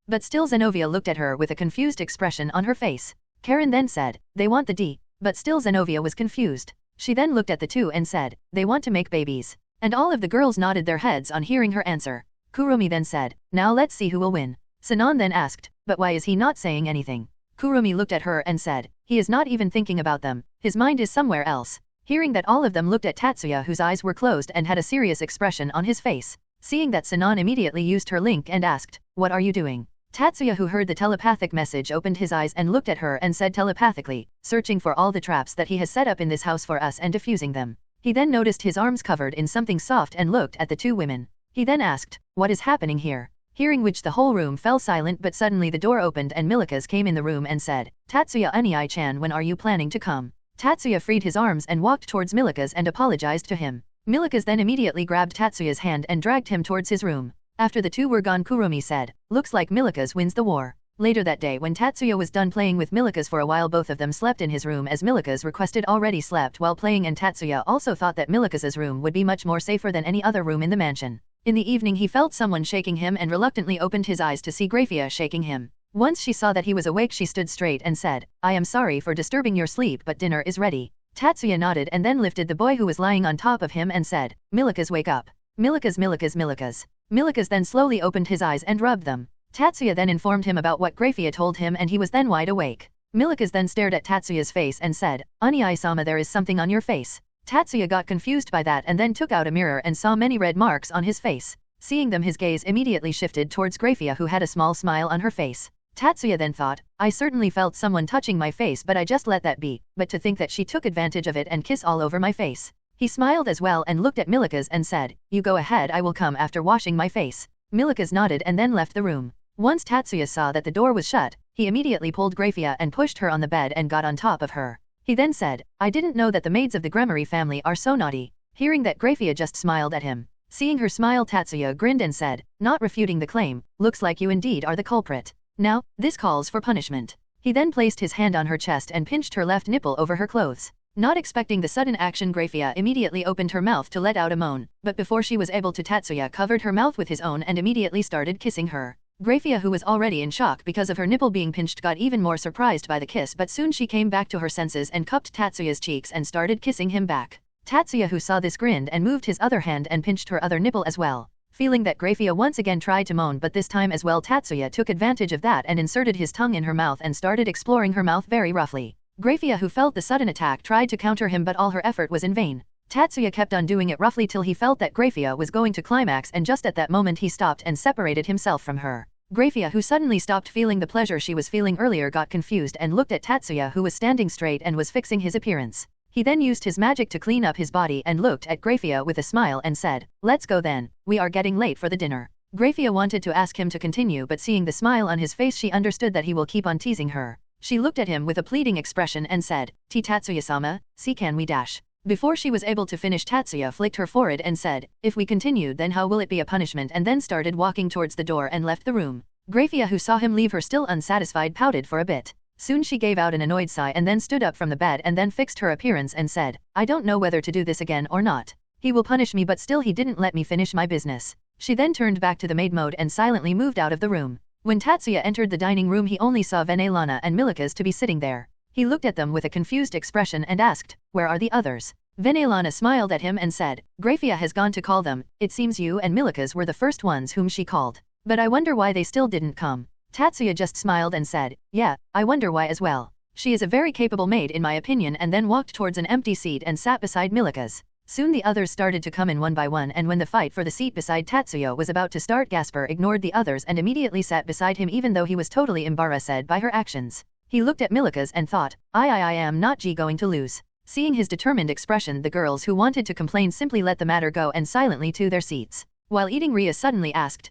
S3: But still Zenovia looked at her with a confused expression on her face. Karen then said, they want the D. But still Zenovia was confused. She then looked at the two and said, they want to make babies. And all of the girls nodded their heads on hearing her answer. Kurumi then said, now let's see who will win. Sinan then asked, but why is he not saying anything? Kurumi looked at her and said, he is not even thinking about them, his mind is somewhere else. Hearing that, all of them looked at Tatsuya, whose eyes were closed and had a serious expression on his face. Seeing that, Sinon immediately used her link and asked, "What are you doing?" Tatsuya, who heard the telepathic message, opened his eyes and looked at her and said telepathically, "Searching for all the traps that he has set up in this house for us and defusing them." He then noticed his arms covered in something soft and looked at the two women. He then asked, "What is happening here?" Hearing which the whole room fell silent, but suddenly the door opened and Milikas came in the room and said, "Tatsuya Unii-chan, when are you planning to come?" Tatsuya freed his arms and walked towards Milikas and apologized to him. Milikas then immediately grabbed Tatsuya's hand and dragged him towards his room. After the two were gone, Kurumi said, "Looks like Milikas wins the war." Later that day, when Tatsuya was done playing with Milikas for a while, both of them slept in his room as Milikas requested. Already slept while playing, and Tatsuya also thought that Milikas's room would be much more safer than any other room in the mansion. In the evening he felt someone shaking him and reluctantly opened his eyes to see Grafia shaking him. Once she saw that he was awake, she stood straight and said, "I am sorry for disturbing your sleep, but dinner is ready." Tatsuya nodded and then lifted the boy who was lying on top of him and said, "Milikas, wake up. Milikas, Milikas, Milikas." Milikas then slowly opened his eyes and rubbed them. Tatsuya then informed him about what Grafia told him and he was then wide awake. Milikas then stared at Tatsuya's face and said, "Unii-sama, there is something on your face." Tatsuya got confused by that and then took out a mirror and saw many red marks on his face. Seeing them, his gaze immediately shifted towards Grafia, who had a small smile on her face. Tatsuya then thought, "I certainly felt someone touching my face, but I just let that be, but to think that she took advantage of it and kiss all over my face." He smiled as well and looked at Milikas and said, "You go ahead, I will come after washing my face." Milikas nodded and then left the room. Once Tatsuya saw that the door was shut, he immediately pulled Grafia and pushed her on the bed and got on top of her. He then said, "I didn't know that the maids of the Gremory family are so naughty." Hearing that, Grafia just smiled at him. Seeing her smile, Tatsuya grinned and said, not refuting the claim, "Looks like you indeed are the culprit. Now, this calls for punishment." He then placed his hand on her chest and pinched her left nipple over her clothes. Not expecting the sudden action, Grafia immediately opened her mouth to let out a moan, but before she was able to, Tatsuya covered her mouth with his own and immediately started kissing her. Grafia, who was already in shock because of her nipple being pinched, got even more surprised by the kiss, but soon she came back to her senses and cupped Tatsuya's cheeks and started kissing him back. Tatsuya, who saw this, grinned and moved his other hand and pinched her other nipple as well. Feeling that Grafia once again tried to moan, but this time as well, Tatsuya took advantage of that and inserted his tongue in her mouth and started exploring her mouth very roughly. Grafia, who felt the sudden attack, tried to counter him, but all her effort was in vain. Tatsuya kept on doing it roughly till he felt that Grafia was going to climax, and just at that moment he stopped and separated himself from her. Grafia, who suddenly stopped feeling the pleasure she was feeling earlier, got confused and looked at Tatsuya, who was standing straight and was fixing his appearance. He then used his magic to clean up his body and looked at Grafia with a smile and said, "Let's go then, we are getting late for the dinner." Grafia wanted to ask him to continue, but seeing the smile on his face, she understood that he will keep on teasing her. She looked at him with a pleading expression and said, "Tatsuya-sama, see, can we dash?" Before she was able to finish, Tatsuya flicked her forehead and said, "If we continue, then how will it be a punishment?" and then started walking towards the door and left the room. Grafia, who saw him leave her still unsatisfied, pouted for a bit. Soon she gave out an annoyed sigh and then stood up from the bed and then fixed her appearance and said, "I don't know whether to do this again or not. He will punish me, but still he didn't let me finish my business." She then turned back to the maid mode and silently moved out of the room. When Tatsuya entered the dining room, he only saw Venelana and Milikas to be sitting there. He looked at them with a confused expression and asked, "Where are the others?" Venelana smiled at him and said, "Grafia has gone to call them. It seems you and Milikas were the first ones whom she called. But I wonder why they still didn't come." Tatsuya just smiled and said, "Yeah, I wonder why as well. She is a very capable maid in my opinion," and then walked towards an empty seat and sat beside Milikas. Soon the others started to come in one by one, and when the fight for the seat beside Tatsuya was about to start, Gasper ignored the others and immediately sat beside him, even though he was totally embarrassed by her actions. He looked at Milikas and thought, I am not going to lose." Seeing his determined expression, the girls who wanted to complain simply let the matter go and silently to their seats. While eating, Ria suddenly asked,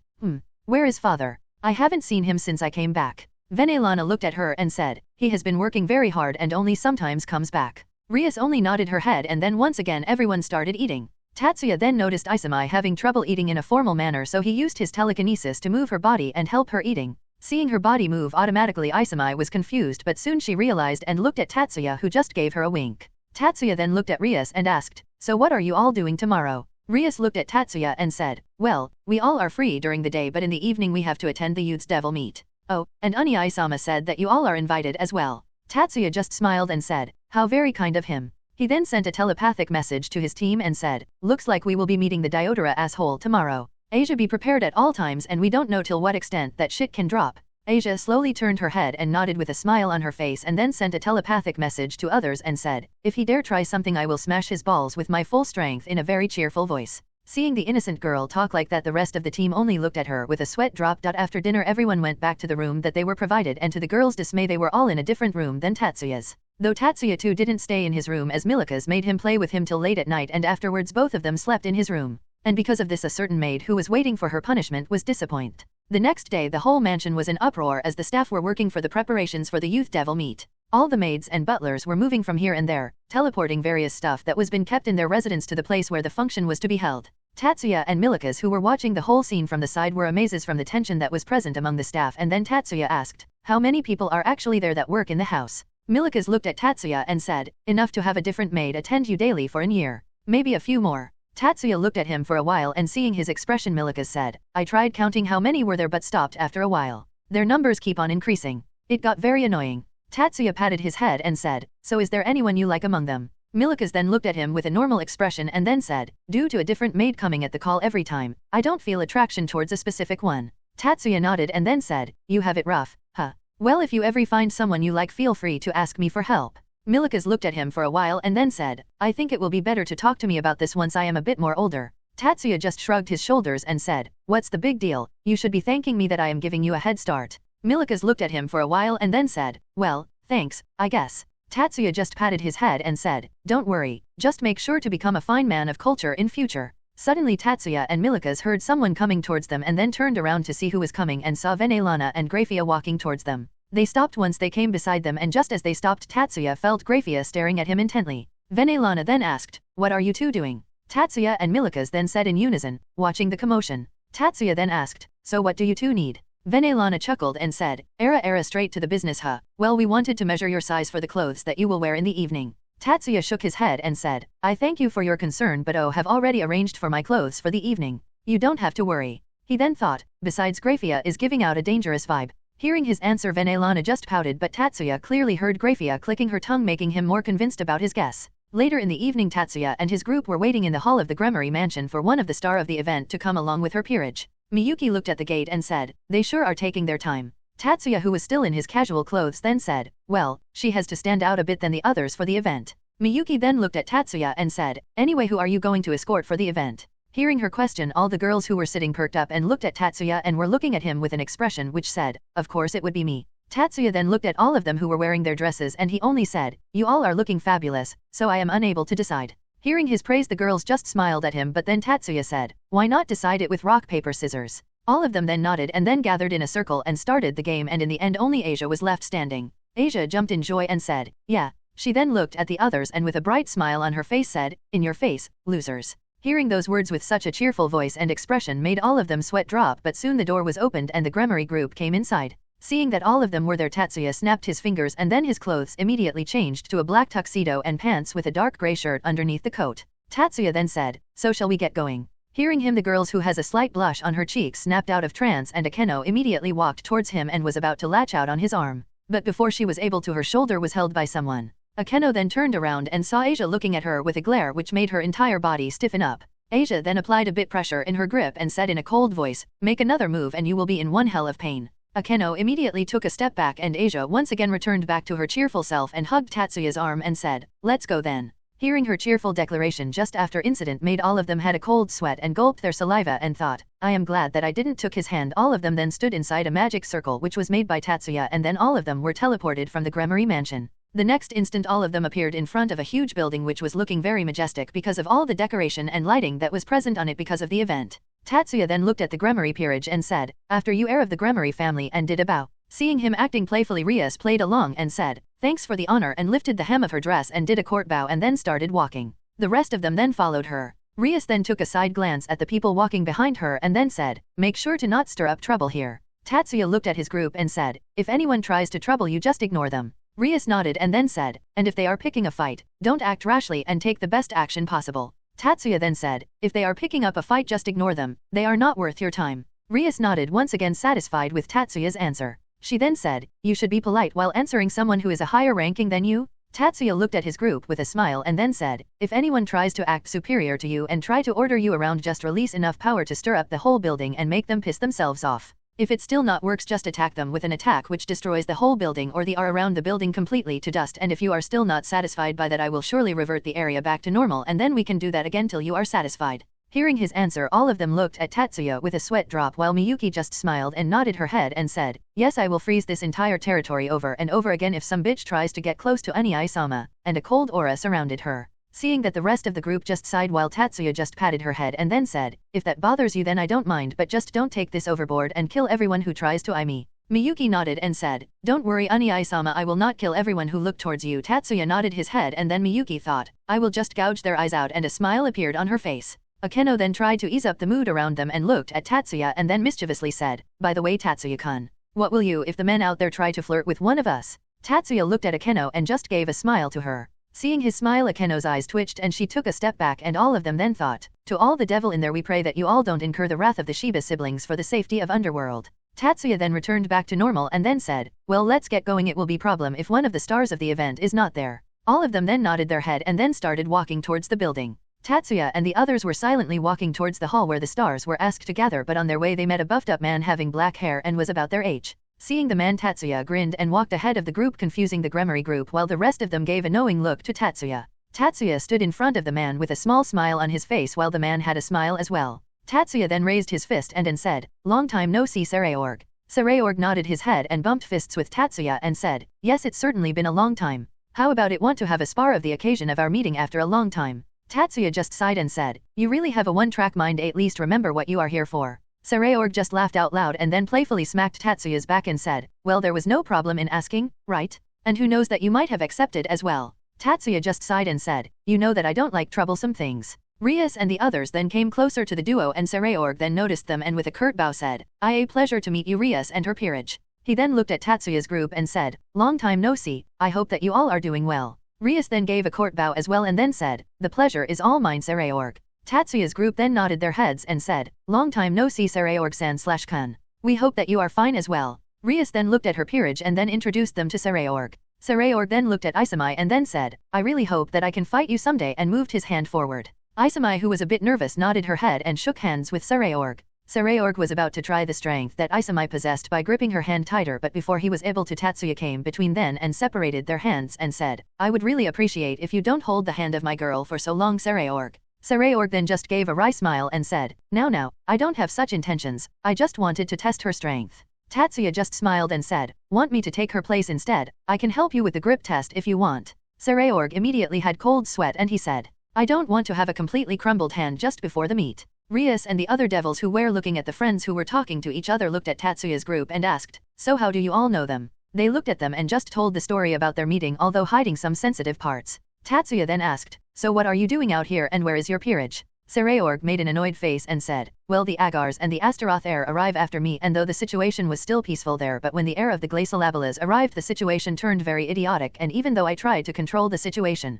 S3: "Where is father? I haven't seen him since I came back." Venelana looked at her and said, "He has been working very hard and only sometimes comes back." Rias only nodded her head, and then once again everyone started eating. Tatsuya then noticed Isami having trouble eating in a formal manner, so he used his telekinesis to move her body and help her eating. Seeing her body move automatically, Isami was confused, but soon she realized and looked at Tatsuya, who just gave her a wink. Tatsuya then looked at Rias and asked, "So what are you all doing tomorrow?" Rias looked at Tatsuya and said, "Well, we all are free during the day, but in the evening we have to attend the youth's devil meet. Oh, and Unii-sama said that you all are invited as well." Tatsuya just smiled and said, "How very kind of him." He then sent a telepathic message to his team and said, "Looks like we will be meeting the Diodora asshole tomorrow. Asia, be prepared at all times, and we don't know till what extent that shit can drop." Asia slowly turned her head and nodded with a smile on her face, and then sent a telepathic message to others and said, "If he dare try something, I will smash his balls with my full strength," in a very cheerful voice. Seeing the innocent girl talk like that, the rest of the team only looked at her with a sweat drop. After dinner everyone went back to the room that they were provided, and to the girls' dismay they were all in a different room than Tatsuya's. Though Tatsuya too didn't stay in his room, as Milika's made him play with him till late at night, and afterwards both of them slept in his room. And because of this a certain maid who was waiting for her punishment was disappointed. The next day the whole mansion was in uproar as the staff were working for the preparations for the youth devil meet. All the maids and butlers were moving from here and there, teleporting various stuff that was been kept in their residence to the place where the function was to be held. Tatsuya and Milika's, who were watching the whole scene from the side, were amazed from the tension that was present among the staff, and then Tatsuya asked, "How many people are actually there that work in the house?" Milika's looked at Tatsuya and said, "Enough to have a different maid attend you daily for an year. Maybe a few more." Tatsuya looked at him for a while, and seeing his expression, Milika's said, "I tried counting how many were there but stopped after a while. Their numbers keep on increasing. It got very annoying." Tatsuya patted his head and said, "So is there anyone you like among them?" Milika's then looked at him with a normal expression and then said, "Due to a different maid coming at the call every time, I don't feel attraction towards a specific one." Tatsuya nodded and then said, "You have it rough, huh? Well, if you ever find someone you like, feel free to ask me for help." Milika's looked at him for a while and then said, "I think it will be better to talk to me about this once I am a bit more older." Tatsuya just shrugged his shoulders and said, "What's the big deal? You should be thanking me that I am giving you a head start." Milika's looked at him for a while and then said, "Well, thanks, I guess." Tatsuya just patted his head and said, "Don't worry, just make sure to become a fine man of culture in future." Suddenly Tatsuya and Milika's heard someone coming towards them and then turned around to see who was coming and saw Venelana and Grafia walking towards them. They stopped once they came beside them, and just as they stopped Tatsuya felt Grafia staring at him intently. Venelana then asked, "What are you two doing?" Tatsuya and Milika's then said in unison, "Watching the commotion." Tatsuya then asked, "So what do you two need?" Venelana chuckled and said, Era straight to the business, huh? Well, we wanted to measure your size for the clothes that you will wear in the evening." Tatsuya shook his head and said, "I thank you for your concern, but have already arranged for my clothes for the evening. You don't have to worry." He then thought, besides Grafia is giving out a dangerous vibe. Hearing his answer, Venelana just pouted, but Tatsuya clearly heard Grafia clicking her tongue, making him more convinced about his guess. Later in the evening, Tatsuya and his group were waiting in the hall of the Gremory mansion for one of the star of the event to come along with her peerage. Miyuki looked at the gate and said, "They sure are taking their time." Tatsuya, who was still in his casual clothes, then said, "Well, she has to stand out a bit than the others for the event." Miyuki then looked at Tatsuya and said, "Anyway, who are you going to escort for the event?" Hearing her question, all the girls who were sitting perked up and looked at Tatsuya and were looking at him with an expression which said, "Of course it would be me." Tatsuya then looked at all of them who were wearing their dresses and he only said, "You all are looking fabulous, so I am unable to decide." Hearing his praise, the girls just smiled at him, but then Tatsuya said, "Why not decide it with rock, paper, scissors?" All of them then nodded and then gathered in a circle and started the game, and in the end only Asia was left standing. Asia jumped in joy and said, "Yeah." She then looked at the others and with a bright smile on her face said, "In your face, losers." Hearing those words with such a cheerful voice and expression made all of them sweat drop, but soon the door was opened and the Gremory group came inside. Seeing that all of them were there, Tatsuya snapped his fingers and then his clothes immediately changed to a black tuxedo and pants with a dark grey shirt underneath the coat. Tatsuya then said, "So shall we get going?" Hearing him, the girls, who has a slight blush on her cheeks, snapped out of trance, and Akeno immediately walked towards him and was about to latch out on his arm. But before she was able to, her shoulder was held by someone. Akeno then turned around and saw Asia looking at her with a glare which made her entire body stiffen up. Asia then applied a bit pressure in her grip and said in a cold voice, "Make another move and you will be in one hell of pain." Akeno immediately took a step back and Asia once again returned back to her cheerful self and hugged Tatsuya's arm and said, "Let's go then." Hearing her cheerful declaration just after incident made all of them had a cold sweat and gulped their saliva and thought, "I am glad that I didn't took his hand." All of them then stood inside a magic circle which was made by Tatsuya, and then all of them were teleported from the Gremory mansion. The next instant all of them appeared in front of a huge building which was looking very majestic because of all the decoration and lighting that was present on it because of the event. Tatsuya then looked at the Gremory peerage and said, "After you, heir of the Gremory family," and did a bow. Seeing him acting playfully, Rias played along and said, "Thanks for the honor," and lifted the hem of her dress and did a court bow and then started walking. The rest of them then followed her. Rias then took a side glance at the people walking behind her and then said, "Make sure to not stir up trouble here." Tatsuya looked at his group and said, "If anyone tries to trouble you, just ignore them." Rias nodded and then said, "And if they are picking a fight, don't act rashly and take the best action possible." Tatsuya then said, "If they are picking up a fight, just ignore them, they are not worth your time." Rias nodded, once again satisfied with Tatsuya's answer. She then said, "You should be polite while answering someone who is a higher ranking than you." Tatsuya looked at his group with a smile and then said, "If anyone tries to act superior to you and try to order you around, just release enough power to stir up the whole building and make them piss themselves off. If it still not works, just attack them with an attack which destroys the whole building or the air around the building completely to dust, and if you are still not satisfied by that, I will surely revert the area back to normal, and then we can do that again till you are satisfied." Hearing his answer, all of them looked at Tatsuya with a sweat drop while Miyuki just smiled and nodded her head and said, yes, I will freeze this entire territory over and over again if some bitch tries to get close to Ani-sama, and a cold aura surrounded her. Seeing that the rest of the group just sighed while Tatsuya just patted her head and then said, if that bothers you then I don't mind, but just don't take this overboard and kill everyone who tries to eye me. Miyuki nodded and said, don't worry Ani-sama, I will not kill everyone who look towards you. Tatsuya nodded his head and then Miyuki thought, I will just gouge their eyes out, and a smile appeared on her face. Akeno then tried to ease up the mood around them and looked at Tatsuya and then mischievously said, by the way Tatsuya-kun, what will you if the men out there try to flirt with one of us? Tatsuya looked at Akeno and just gave a smile to her. Seeing his smile, Akeno's eyes twitched and she took a step back, and all of them then thought, to all the devil in there, we pray that you all don't incur the wrath of the Shiba siblings for the safety of underworld. Tatsuya then returned back to normal and then said, well, let's get going, it will be problem if one of the stars of the event is not there. All of them then nodded their head and then started walking towards the building. Tatsuya and the others were silently walking towards the hall where the stars were asked to gather, but on their way they met a buffed up man having black hair and was about their age. Seeing the man, Tatsuya grinned and walked ahead of the group, confusing the Gremory group while the rest of them gave a knowing look to Tatsuya. Tatsuya stood in front of the man with a small smile on his face while the man had a smile as well. Tatsuya then raised his fist and said, long time no see Sirzex. Sirzex nodded his head and bumped fists with Tatsuya and said, yes, it's certainly been a long time. How about it, want to have a spar of the occasion of our meeting after a long time? Tatsuya just sighed and said, you really have a one-track mind, at least remember what you are here for. Sirzex just laughed out loud and then playfully smacked Tatsuya's back and said, well, there was no problem in asking, right? And who knows that you might have accepted as well. Tatsuya just sighed and said, you know that I don't like troublesome things. Rias and the others then came closer to the duo and Sirzex then noticed them and with a curt bow said, a pleasure to meet you, Rias and her peerage. He then looked at Tatsuya's group and said, long time no see, I hope that you all are doing well. Rias then gave a court bow as well and then said, the pleasure is all mine, Sirzex. Tatsuya's group then nodded their heads and said, long time no see Sirzex-san/kun. We hope that you are fine as well. Rias then looked at her peerage and then introduced them to Sirzex. Sirzex then looked at Isami and then said, I really hope that I can fight you someday, and moved his hand forward. Isami, who was a bit nervous, nodded her head and shook hands with Sirzex. Sirzex was about to try the strength that Isami possessed by gripping her hand tighter, but before he was able to, Tatsuya came between then and separated their hands and said, I would really appreciate if you don't hold the hand of my girl for so long, Sirzex. Sirzex then just gave a wry smile and said, now, I don't have such intentions, I just wanted to test her strength. Tatsuya just smiled and said, want me to take her place instead? I can help you with the grip test if you want. Sirzex immediately had cold sweat and he said, I don't want to have a completely crumbled hand just before the meet. Rias and the other devils who were looking at the friends who were talking to each other looked at Tatsuya's group and asked, so how do you all know them? They looked at them and just told the story about their meeting, although hiding some sensitive parts. Tatsuya then asked, so what are you doing out here and where is your peerage? Sirzex made an annoyed face and said, well, the Agars and the Astaroth heir arrive after me, and though the situation was still peaceful there, but when the heir of the Glacial Abelas arrived the situation turned very idiotic, and even though I tried to control the situation,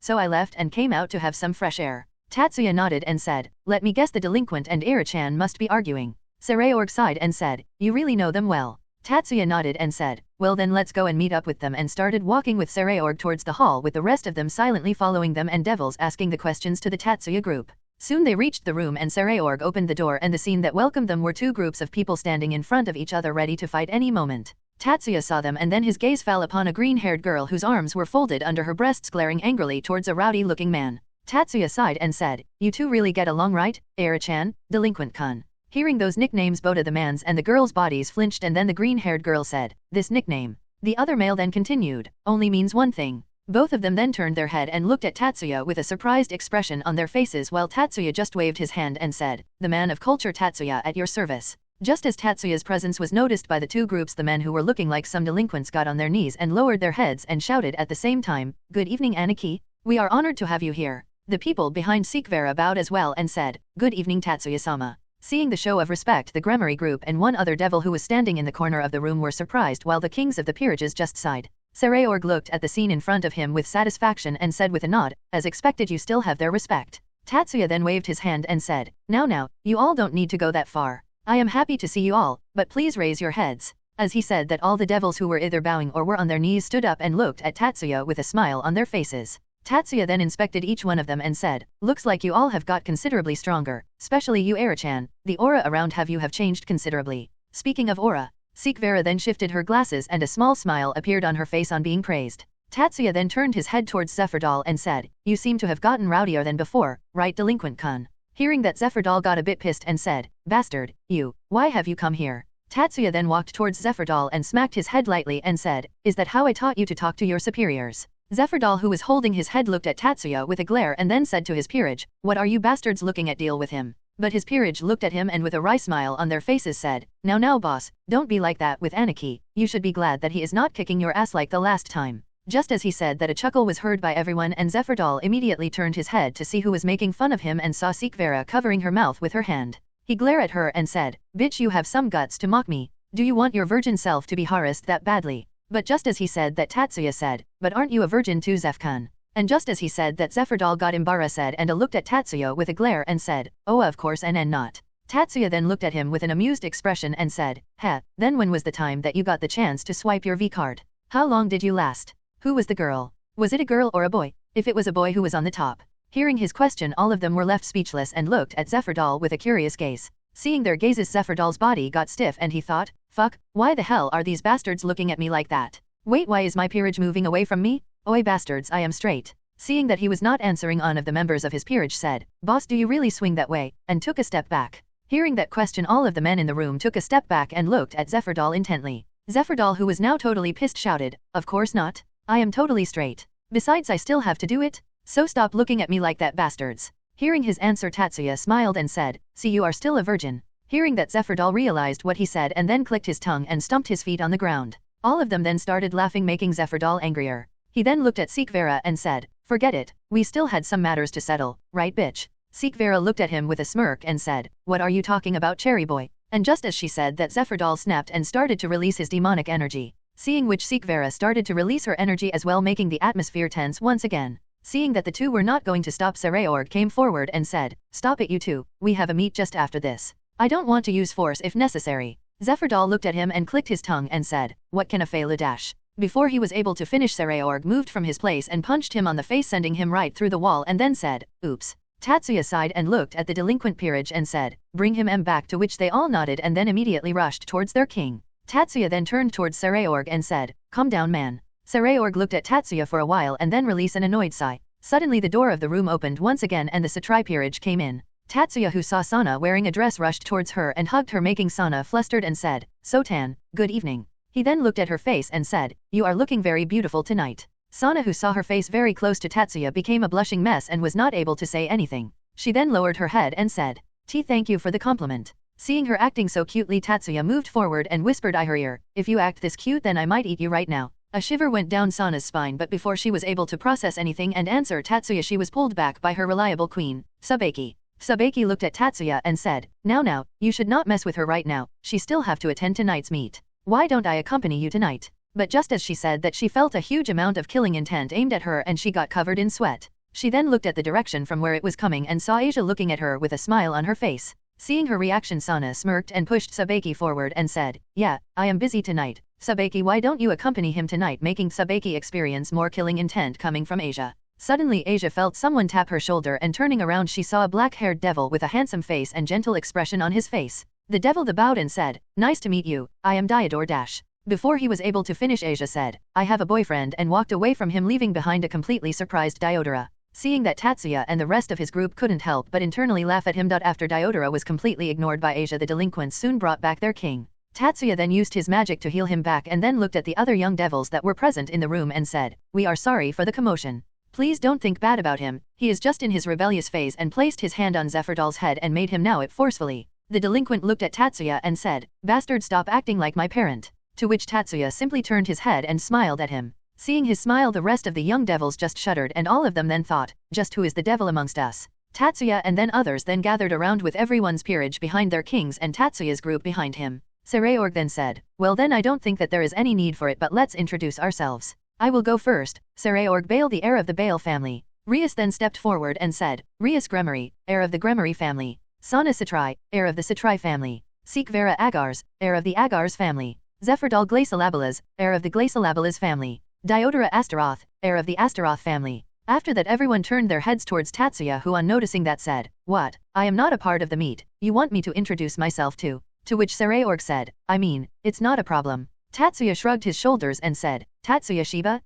S3: so I left and came out to have some fresh air. Tatsuya nodded and said, let me guess, the delinquent and Ira-chan must be arguing. Sirzex sighed and said, you really know them well. Tatsuya nodded and said, well then let's go and meet up with them, and started walking with Sirzex towards the hall, with the rest of them silently following them and devils asking the questions to the Tatsuya group. Soon they reached the room and Sirzex opened the door, and the scene that welcomed them were two groups of people standing in front of each other ready to fight any moment. Tatsuya saw them and then his gaze fell upon a green-haired girl whose arms were folded under her breasts, glaring angrily towards a rowdy-looking man. Tatsuya sighed and said, you two really get along, right, Ira-chan, delinquent-kun? Hearing those nicknames, both of the man's and the girl's bodies flinched, and then the green-haired girl said, this nickname. The other male then continued, only means one thing. Both of them then turned their head and looked at Tatsuya with a surprised expression on their faces, while Tatsuya just waved his hand and said, the man of culture Tatsuya at your service. Just as Tatsuya's presence was noticed by the two groups, the men who were looking like some delinquents got on their knees and lowered their heads and shouted at the same time, good evening Aniki. We are honored to have you here. The people behind Sikvera bowed as well and said, good evening Tatsuya-sama. Seeing the show of respect, the Gremory group and one other devil who was standing in the corner of the room were surprised, while the kings of the peerages just sighed. Sirzex looked at the scene in front of him with satisfaction and said with a nod, as expected, you still have their respect. Tatsuya then waved his hand and said, now, you all don't need to go that far. I am happy to see you all, but please raise your heads. As he said that, all the devils who were either bowing or were on their knees stood up and looked at Tatsuya with a smile on their faces. Tatsuya then inspected each one of them and said, looks like you all have got considerably stronger, especially you Ira-chan. The aura around you have changed considerably. Speaking of aura, Sikvera then shifted her glasses and a small smile appeared on her face on being praised. Tatsuya then turned his head towards Zephyrdoll and said, you seem to have gotten rowdier than before, right delinquent-kun? Hearing that, Zephyrdal got a bit pissed and said, "Bastard, you, why have you come here?" Tatsuya then walked towards Zephyrdal and smacked his head lightly and said, "Is that how I taught you to talk to your superiors?" Zephyrdal, who was holding his head, looked at Tatsuya with a glare and then said to his peerage, "What are you bastards looking at? Deal with him." But his peerage looked at him and with a wry smile on their faces said, Now boss, don't be like that with Aniki, you should be glad that he is not kicking your ass like the last time." Just as he said that, a chuckle was heard by everyone and Zephyrdal immediately turned his head to see who was making fun of him and saw Sikvera covering her mouth with her hand. He glared at her and said, "Bitch, you have some guts to mock me. Do you want your virgin self to be harassed that badly?" But just as he said that, Tatsuya said, "But aren't you a virgin too, Zefkan?" And just as he said that, Zephyrdal got embarrassed and looked at Tatsuya with a glare and said, "Oh, of course and not." Tatsuya then looked at him with an amused expression and said, "Heh, then when was the time that you got the chance to swipe your V card? How long did you last? Who was the girl? Was it a girl or a boy? If it was a boy, who was on the top?" Hearing his question, all of them were left speechless and looked at Zephyrdal with a curious gaze. Seeing their gazes, Zephyrdal's body got stiff and he thought, "Fuck, why the hell are these bastards looking at me like that? Wait, why is my peerage moving away from me? Oi bastards, I am straight." Seeing that he was not answering, one of the members of his peerage said, "Boss, do you really swing that way?" and took a step back. Hearing that question, all of the men in the room took a step back and looked at Zephyrdal intently. Zephyrdal, who was now totally pissed, shouted, "Of course not. I am totally straight. Besides, I still have to do it, so stop looking at me like that, bastards." Hearing his answer, Tatsuya smiled and said, "See, you are still a virgin." Hearing that, Zephyrdal realized what he said and then clicked his tongue and stomped his feet on the ground. All of them then started laughing, making Zephyrdal angrier. He then looked at Sikvera and said, "Forget it, we still had some matters to settle, right bitch?" Sikvera looked at him with a smirk and said, "What are you talking about, cherry boy?" And just as she said that, Zephyrdal snapped and started to release his demonic energy. Seeing which, Sikvera started to release her energy as well, making the atmosphere tense once again. Seeing that the two were not going to stop, Sirzex came forward and said, "Stop it, you two, we have a meet just after this. I don't want to use force if necessary." Zephyrdal looked at him and clicked his tongue and said, "What can a fail dash?" Before he was able to finish, Sirzex moved from his place and punched him on the face, sending him right through the wall, and then said, "Oops." Tatsuya sighed and looked at the delinquent peerage and said, "Bring him back," to which they all nodded and then immediately rushed towards their king. Tatsuya then turned towards Sirzex and said, "Calm down, man." Sirzex looked at Tatsuya for a while and then released an annoyed sigh. Suddenly the door of the room opened once again and the Satri peerage came in. Tatsuya, who saw Sana wearing a dress, rushed towards her and hugged her, making Sana flustered and said, "Sotan, good evening." He then looked at her face and said, "You are looking very beautiful tonight." Sana, who saw her face very close to Tatsuya, became a blushing mess and was not able to say anything. She then lowered her head and said, Thank you for the compliment." Seeing her acting so cutely, Tatsuya moved forward and whispered in her ear, "If you act this cute, then I might eat you right now." A shiver went down Sana's spine, but before she was able to process anything and answer Tatsuya, she was pulled back by her reliable queen, Sabeki. Sabeki looked at Tatsuya and said, Now, you should not mess with her right now, she still have to attend tonight's meet. Why don't I accompany you tonight?" But just as she said that, she felt a huge amount of killing intent aimed at her and she got covered in sweat. She then looked at the direction from where it was coming and saw Aazelle looking at her with a smile on her face. Seeing her reaction, Sana smirked and pushed Sabeki forward and said, "Yeah, I am busy tonight. Sabeki, why don't you accompany him tonight?" making Sabeki experience more killing intent coming from Aazelle. Suddenly Aazelle felt someone tap her shoulder and turning around she saw a black-haired devil with a handsome face and gentle expression on his face. The devil bowed and said, "Nice to meet you, I am Diodor Dash." Before he was able to finish, Aazelle said, "I have a boyfriend," and walked away from him, leaving behind a completely surprised Diodora. Seeing that, Tatsuya and the rest of his group couldn't help but internally laugh at him. After Diodora was completely ignored by Aazelle, the delinquents soon brought back their king. Tatsuya then used his magic to heal him back and then looked at the other young devils that were present in the room and said, "We are sorry for the commotion. Please don't think bad about him, he is just in his rebellious phase," and placed his hand on Zephyrdal's head and made him gnaw it forcefully. The delinquent looked at Tatsuya and said, "Bastard, stop acting like my parent." To which Tatsuya simply turned his head and smiled at him. Seeing his smile, the rest of the young devils just shuddered and all of them then thought, "Just who is the devil amongst us?" Tatsuya and then others then gathered around with everyone's peerage behind their kings and Tatsuya's group behind him. Sirzex then said, "Well then, I don't think that there is any need for it, but let's introduce ourselves. I will go first. Sirzex Bale, the heir of the Bale family." Rias then stepped forward and said, "Rias Gremory, heir of the Gremory family. Sana Satri, heir of the Satri family. Sikvera Agars, heir of the Agars family. Zephyrdal Glacialabalas, heir of the Glacialabalas family. Diodora Astaroth, heir of the Astaroth family." After that, everyone turned their heads towards Tatsuya, who on noticing that said, "What? I am not a part of the meet, you want me to introduce myself too?" To which Sirzex said, "I mean, it's not a problem." Tatsuya shrugged his shoulders and said, "Tatsuya Shiba?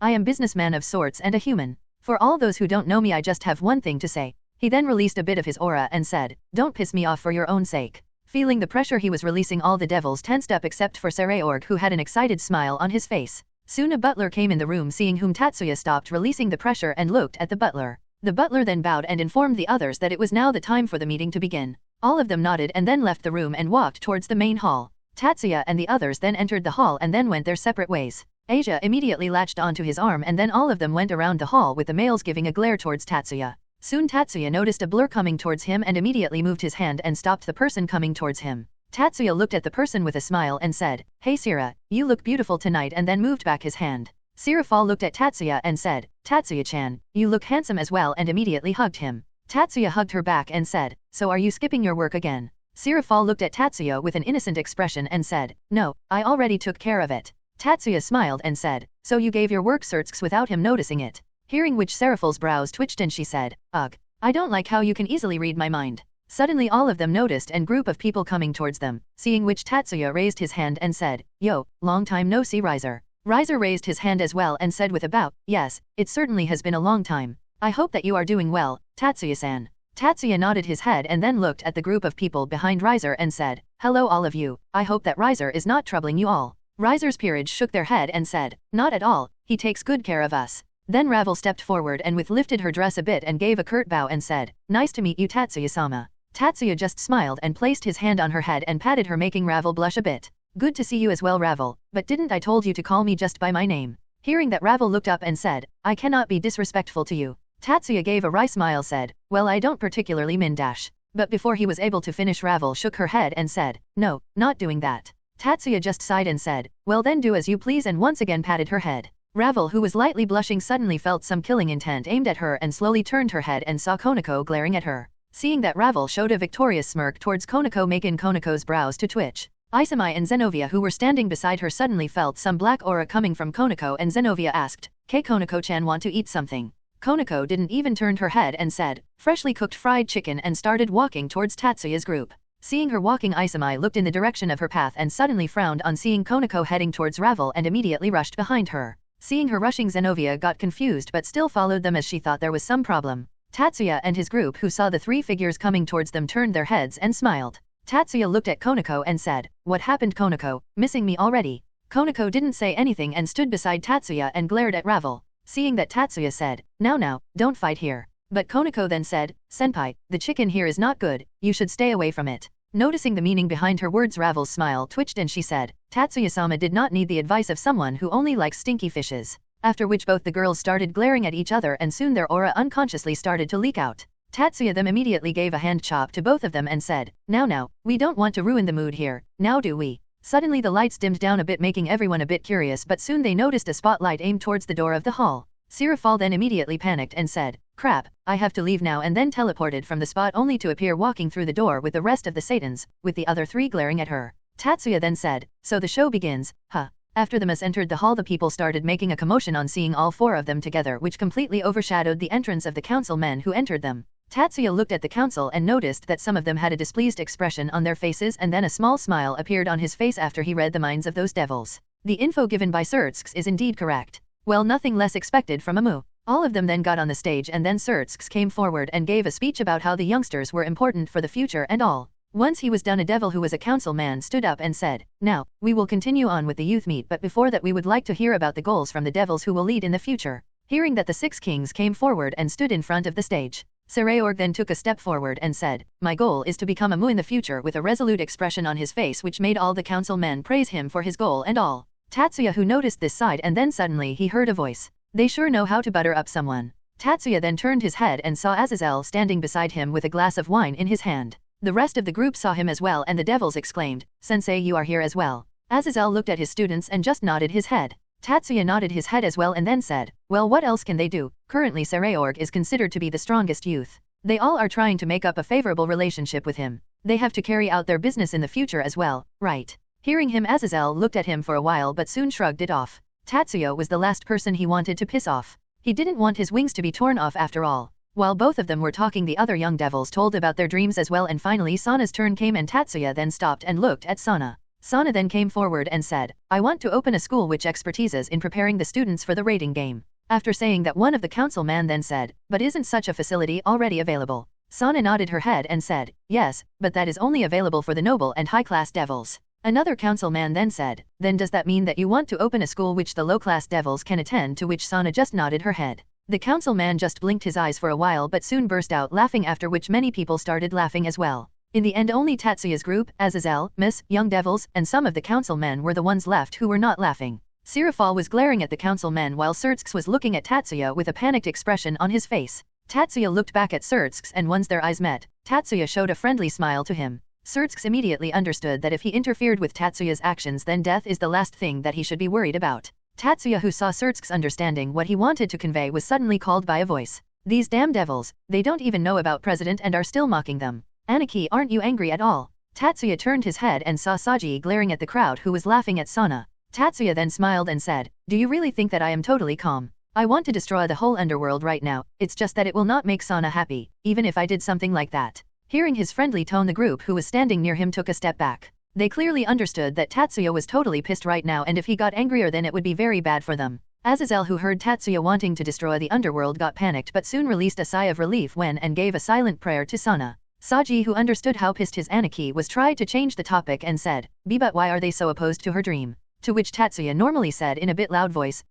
S3: I am businessman of sorts and a human. For all those who don't know me, I just have one thing to say. He then released a bit of his aura and said, "Don't piss me off for your own sake." Feeling the pressure he was releasing, all the devils tensed up except for Sirzex, who had an excited smile on his face. Soon a butler came in the room, seeing whom Tatsuya stopped releasing the pressure and looked at the butler. The butler then bowed and informed the others that it was now the time for the meeting to begin. All of them nodded and then left the room and walked towards the main hall. Tatsuya and the others then entered the hall and then went their separate ways. Asia immediately latched onto his arm and then all of them went around the hall with the males giving a glare towards Tatsuya. Soon Tatsuya noticed a blur coming towards him and immediately moved his hand and stopped the person coming towards him. Tatsuya looked at the person with a smile and said, "Hey Sira, you look beautiful tonight," and then moved back his hand. Sirafal looked at Tatsuya and said, "Tatsuya-chan, you look handsome as well," and immediately hugged him. Tatsuya hugged her back and said, "So are you skipping your work again?" Sirafal looked at Tatsuya with an innocent expression and said, "No, I already took care of it." Tatsuya smiled and said, "So you gave your work Sirzex," without him noticing it. Hearing which Serafal's brows twitched and she said, "Ugh, I don't like how you can easily read my mind." Suddenly all of them noticed and group of people coming towards them, seeing which Tatsuya raised his hand and said, "Yo, long time no see Riser." Riser raised his hand as well and said with a bow, "Yes, it certainly has been a long time. I hope that you are doing well, Tatsuya-san." Tatsuya nodded his head and then looked at the group of people behind Riser and said, "Hello all of you, I hope that Riser is not troubling you all." Riser's peerage shook their head and said, "Not at all, he takes good care of us." Then Ravel stepped forward and with lifted her dress a bit and gave a curt bow and said, "Nice to meet you Tatsuya-sama." Tatsuya just smiled and placed his hand on her head and patted her, making Ravel blush a bit. "Good to see you as well Ravel, but didn't I told you to call me just by my name?" Hearing that, Ravel looked up and said, "I cannot be disrespectful to you." Tatsuya gave a wry smile said, "Well, I don't particularly min dash." But before he was able to finish, Ravel shook her head and said, "No, not doing that." Tatsuya just sighed and said, "Well then, do as you please," and once again patted her head. Ravel, who was lightly blushing, suddenly felt some killing intent aimed at her and slowly turned her head and saw Konako glaring at her. Seeing that, Ravel showed a victorious smirk towards Konako, making Konako's brows to twitch. Isami and Zenovia, who were standing beside her, suddenly felt some black aura coming from Konako, and Zenovia asked, "K Konako-chan, want to eat something?" Konako didn't even turn her head and said, "Freshly cooked fried chicken," and started walking towards Tatsuya's group. Seeing her walking, Isami looked in the direction of her path and suddenly frowned on seeing Konako heading towards Ravel and immediately rushed behind her. Seeing her rushing, Zenovia got confused but still followed them as she thought there was some problem. Tatsuya and his group, who saw the three figures coming towards them, turned their heads and smiled. Tatsuya looked at Konako and said, "What happened Konako, missing me already?" Konako didn't say anything and stood beside Tatsuya and glared at Ravel. Seeing that, Tatsuya said, Now, don't fight here." But Konako then said, "Senpai, the chicken here is not good, you should stay away from it." Noticing the meaning behind her words, Ravel's smile twitched and she said, "Tatsuya-sama did not need the advice of someone who only likes stinky fishes." After which both the girls started glaring at each other and soon their aura unconsciously started to leak out. Tatsuya then immediately gave a hand chop to both of them and said, Now, we don't want to ruin the mood here, now do we?" Suddenly the lights dimmed down a bit, making everyone a bit curious, but soon they noticed a spotlight aimed towards the door of the hall. Sirafal then immediately panicked and said, "Crap, I have to leave now," and then teleported from the spot only to appear walking through the door with the rest of the Satans, with the other three glaring at her. Tatsuya then said, "So the show begins, huh?" After the mess entered the hall, the people started making a commotion on seeing all four of them together, which completely overshadowed the entrance of the council men who entered them. Tatsuya looked at the council and noticed that some of them had a displeased expression on their faces, and then a small smile appeared on his face after he read the minds of those devils. The info given by Sirzex is indeed correct. Well, nothing less expected from Amu. All of them then got on the stage, and then Sirzex came forward and gave a speech about how the youngsters were important for the future and all. Once he was done, a devil who was a council man stood up and said, "Now, we will continue on with the youth meet, but before that we would like to hear about the goals from the devils who will lead in the future." Hearing that, the 6 kings came forward and stood in front of the stage. Sirzex then took a step forward and said, "My goal is to become a Mu in the future," with a resolute expression on his face which made all the council men praise him for his goal and all. Tatsuya, who noticed this, sighed, and then suddenly he heard a voice. "They sure know how to butter up someone." Tatsuya then turned his head and saw Aazelle standing beside him with a glass of wine in his hand. The rest of the group saw him as well, and the devils exclaimed, "Sensei, you are here as well." Aazelle looked at his students and just nodded his head. Tatsuya nodded his head as well and then said, "Well, what else can they do? Currently Sirzex is considered to be the strongest youth. They all are trying to make up a favorable relationship with him. They have to carry out their business in the future as well, right?" Hearing him, Aazelle looked at him for a while but soon shrugged it off. Tatsuya was the last person he wanted to piss off. He didn't want his wings to be torn off after all. While both of them were talking, the other young devils told about their dreams as well, and finally Sana's turn came, and Tatsuya then stopped and looked at Sana. Sana then came forward and said, "I want to open a school which expertises in preparing the students for the raiding game. After saying that, one of the councilman then said, but isn't such a facility already available? Sana nodded her head and said, yes, but that is only available for the noble and high-class devils. Another councilman then said, then does that mean that you want to open a school which the low-class devils can attend? To which Sana just nodded her head. The councilman just blinked his eyes for a while but soon burst out laughing, after which many people started laughing as well. In the end, only Tatsuya's group, Aazelle, Miss, Young Devils, and some of the councilmen were the ones left who were not laughing. Sirafal was glaring at the councilmen while Sirzex was looking at Tatsuya with a panicked expression on his face. Tatsuya looked back at Sirzex, and once their eyes met, Tatsuya showed a friendly smile to him. Sirzex immediately understood that if he interfered with Tatsuya's actions, then death is the last thing that he should be worried about. Tatsuya, who saw Sirzex understanding what he wanted to convey, was suddenly called by a voice. These damn devils, they don't even know about President and are still mocking them. Aniki, aren't you angry at all? Tatsuya turned his head and saw Sajji glaring at the crowd who was laughing at Sana. Tatsuya then smiled and said, do you really think that I am totally calm? I want to destroy the whole underworld right now, it's just that it will not make Sana happy, even if I did something like that. Hearing his friendly tone, the group who was standing near him took a step back. They clearly understood that Tatsuya was totally pissed right now, and if he got angrier then it would be very bad for them. Aazelle, who heard Tatsuya wanting to destroy the underworld, got panicked but soon released a sigh of relief when and gave a silent prayer to Sana. Sajji, who understood how pissed his Aniki was, tried to change the topic and said, but why are they so opposed to her dream? To which Tatsuya normally said in a bit loud voice,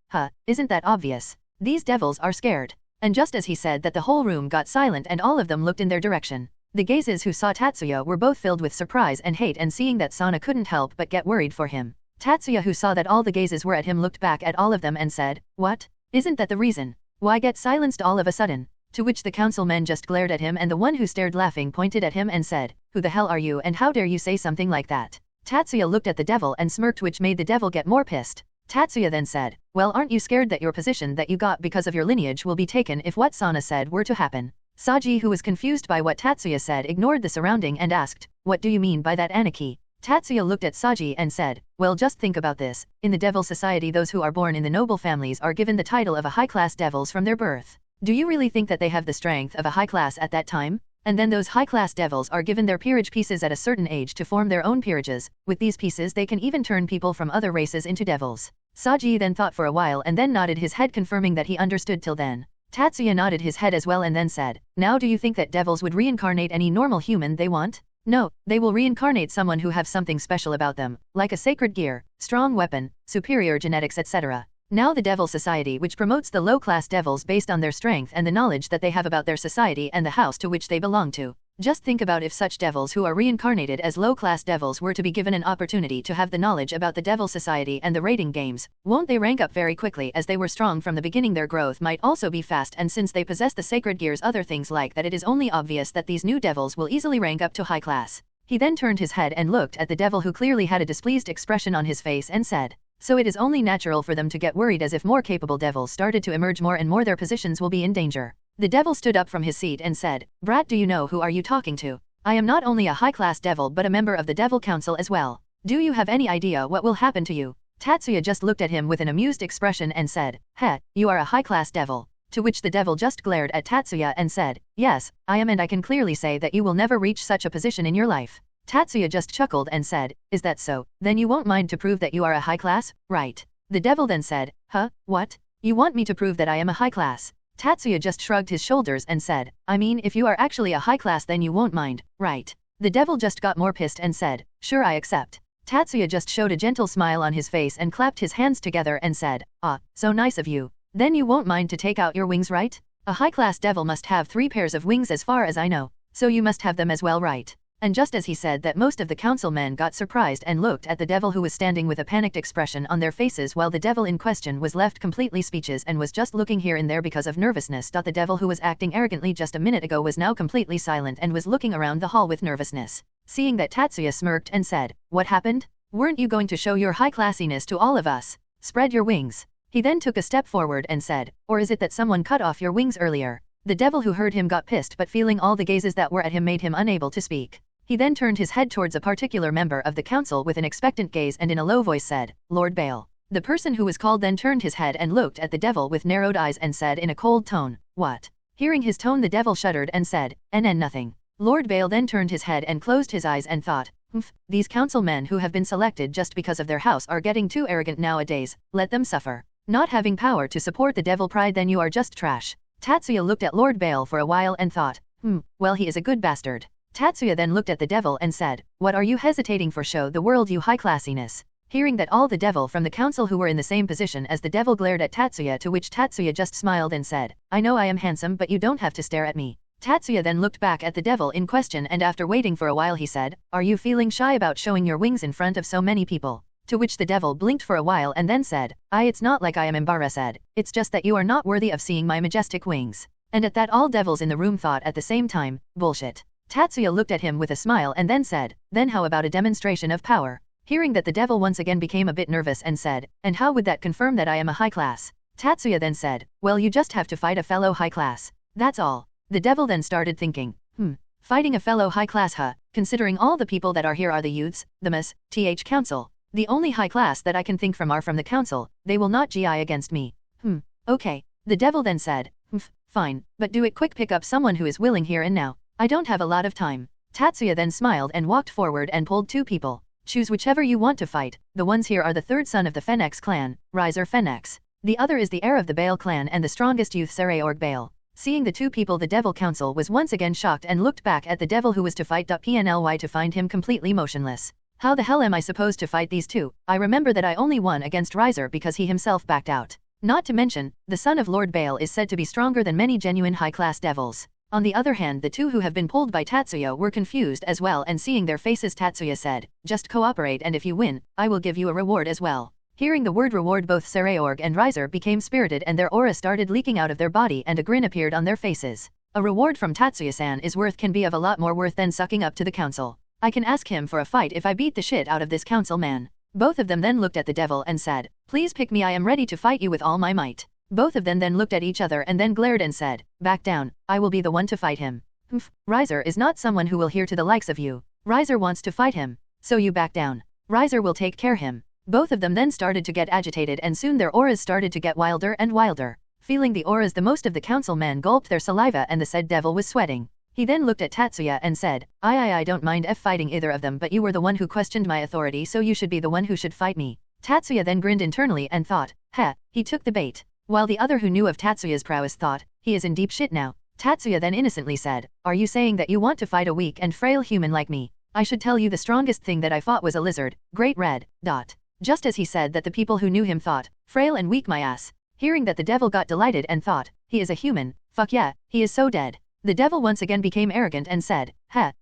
S3: isn't that obvious? These devils are scared. And just as he said that, the whole room got silent and all of them looked in their direction. The gazes who saw Tatsuya were both filled with surprise and hate, and seeing that Sana couldn't help but get worried for him. Tatsuya, who saw that all the gazes were at him, looked back at all of them and said, what? Isn't that the reason? Why get silenced all of a sudden? To which the councilmen just glared at him, and the one who stared laughing pointed at him and said, who the hell are you and how dare you say something like that? Tatsuya looked at the devil and smirked, which made the devil get more pissed. Tatsuya then said, well, aren't you scared that your position that you got because of your lineage will be taken if what Sana said were to happen? Sajji, who was confused by what Tatsuya said, ignored the surrounding and asked, what do you mean by that, Aniki? Tatsuya looked at Sajji and said, well, just think about this. In the Devil Society, those who are born in the noble families are given the title of a high-class devils from their birth. Do you really think that they have the strength of a high class at that time? And then those high-class devils are given their peerage pieces at a certain age to form their own peerages. With these pieces they can even turn people from other races into devils. Sajji then thought for a while and then nodded his head, confirming that he understood till then. Tatsuya nodded his head as well and then said, now do you think that devils would reincarnate any normal human they want? No, they will reincarnate someone who have something special about them, like a sacred gear, strong weapon, superior genetics, etc. Now the Devil Society, which promotes the low-class devils based on their strength and the knowledge that they have about their society and the house to which they belong to. Just think about if such devils who are reincarnated as low-class devils were to be given an opportunity to have the knowledge about the Devil Society and the rating games, won't they rank up very quickly? As they were strong from the beginning, their growth might also be fast, and since they possess the sacred gears, other things like that, it is only obvious that these new devils will easily rank up to high class. He then turned his head and looked at the devil, who clearly had a displeased expression on his face, and said, so it is only natural for them to get worried, as if more capable devils started to emerge more and more, their positions will be in danger. The devil stood up from his seat and said, brat, do you know who are you talking to? I am not only a high-class devil but a member of the Devil Council as well. Do you have any idea what will happen to you? Tatsuya just looked at him with an amused expression and said, you are a high-class devil. To which the devil just glared at Tatsuya and said, yes, I am, and I can clearly say that you will never reach such a position in your life. Tatsuya just chuckled and said, is that so? Then you won't mind to prove that you are a high class, right? The devil then said, what? You want me to prove that I am a high class? Tatsuya just shrugged his shoulders and said, I mean, if you are actually a high class then you won't mind, right? The devil just got more pissed and said, sure, I accept. Tatsuya just showed a gentle smile on his face and clapped his hands together and said, so nice of you. Then you won't mind to take out your wings, right? A high class devil must have 3 pairs of wings as far as I know, so you must have them as well, right? And just as he said that, most of the councilmen got surprised and looked at the devil, who was standing with a panicked expression on their faces, while the devil in question was left completely speechless and was just looking here and there because of nervousness. The devil, who was acting arrogantly just a minute ago, was now completely silent and was looking around the hall with nervousness. Seeing that, Tatsuya smirked and said, what happened? Weren't you going to show your high classiness to all of us? Spread your wings. He then took a step forward and said, or is it that someone cut off your wings earlier? The devil, who heard him, got pissed, but feeling all the gazes that were at him made him unable to speak. He then turned his head towards a particular member of the council with an expectant gaze and in a low voice said, Lord Bale. The person who was called then turned his head and looked at the devil with narrowed eyes and said in a cold tone, what? Hearing his tone, the devil shuddered and said, nothing. Lord Bale then turned his head and closed his eyes and thought, these councilmen who have been selected just because of their house are getting too arrogant nowadays, let them suffer. Not having power to support the devil pride, then you are just trash. Tatsuya looked at Lord Baal for a while and thought, well, he is a good bastard. Tatsuya then looked at the devil and said, what are you hesitating for? Show the world you high classiness. Hearing that, all the devil from the council who were in the same position as the devil glared at Tatsuya, to which Tatsuya just smiled and said, I know I am handsome, but you don't have to stare at me. Tatsuya then looked back at the devil in question, and after waiting for a while he said, are you feeling shy about showing your wings in front of so many people? To which the devil blinked for a while and then said, it's not like I am embarrassed, it's just that you are not worthy of seeing my majestic wings. And at that, all devils in the room thought at the same time, bullshit. Tatsuya looked at him with a smile and then said, then how about a demonstration of power? Hearing that, the devil once again became a bit nervous and said, and how would that confirm that I am a high class? Tatsuya then said, well, you just have to fight a fellow high class. That's all. The devil then started thinking, fighting a fellow high class, considering all the people that are here are the youths, the Miss, council. The only high class that I can think from are from the council, they will not GI against me. Okay. The devil then said, fine, but do it quick, pick up someone who is willing here and now. I don't have a lot of time. Tatsuya then smiled and walked forward and pulled 2 people. Choose whichever you want to fight. The ones here are the 3rd son of the Phoenix clan, Riser Phoenix. The other is the heir of the Baal clan and the strongest youth, Sirzex Baal. Seeing the 2 people, the devil council was once again shocked and looked back at the devil who was to fight. PNLY to find him completely motionless. How the hell am I supposed to fight these 2? I remember that I only won against Riser because he himself backed out. Not to mention, the son of Lord Baal is said to be stronger than many genuine high-class devils. On the other hand, the 2 who have been pulled by Tatsuya were confused as well, and seeing their faces, Tatsuya said, just cooperate, and if you win, I will give you a reward as well. Hearing the word reward, both Sirzex and Riser became spirited and their aura started leaking out of their body and a grin appeared on their faces. A reward from Tatsuya-san is can be of a lot more worth than sucking up to the council. I can ask him for a fight if I beat the shit out of this council man. Both of them then looked at the devil and said, please pick me, I am ready to fight you with all my might. Both of them then looked at each other and then glared and said, back down, I will be the one to fight him. Riser is not someone who will hear to the likes of you. Riser wants to fight him. So you back down. Riser will take care him. Both of them then started to get agitated and soon their auras started to get wilder and wilder. Feeling the auras, the most of the council men gulped their saliva and the said devil was sweating. He then looked at Tatsuya and said, I don't mind fighting either of them, but you were the one who questioned my authority, so you should be the one who should fight me. Tatsuya then grinned internally and thought, he took the bait. While the other who knew of Tatsuya's prowess thought, he is in deep shit now. Tatsuya then innocently said, are you saying that you want to fight a weak and frail human like me? I should tell you the strongest thing that I fought was a lizard, great red, ... Just as he said that, the people who knew him thought, frail and weak my ass. Hearing that, the devil got delighted and thought, he is a human, fuck yeah, he is so dead. The devil once again became arrogant and said,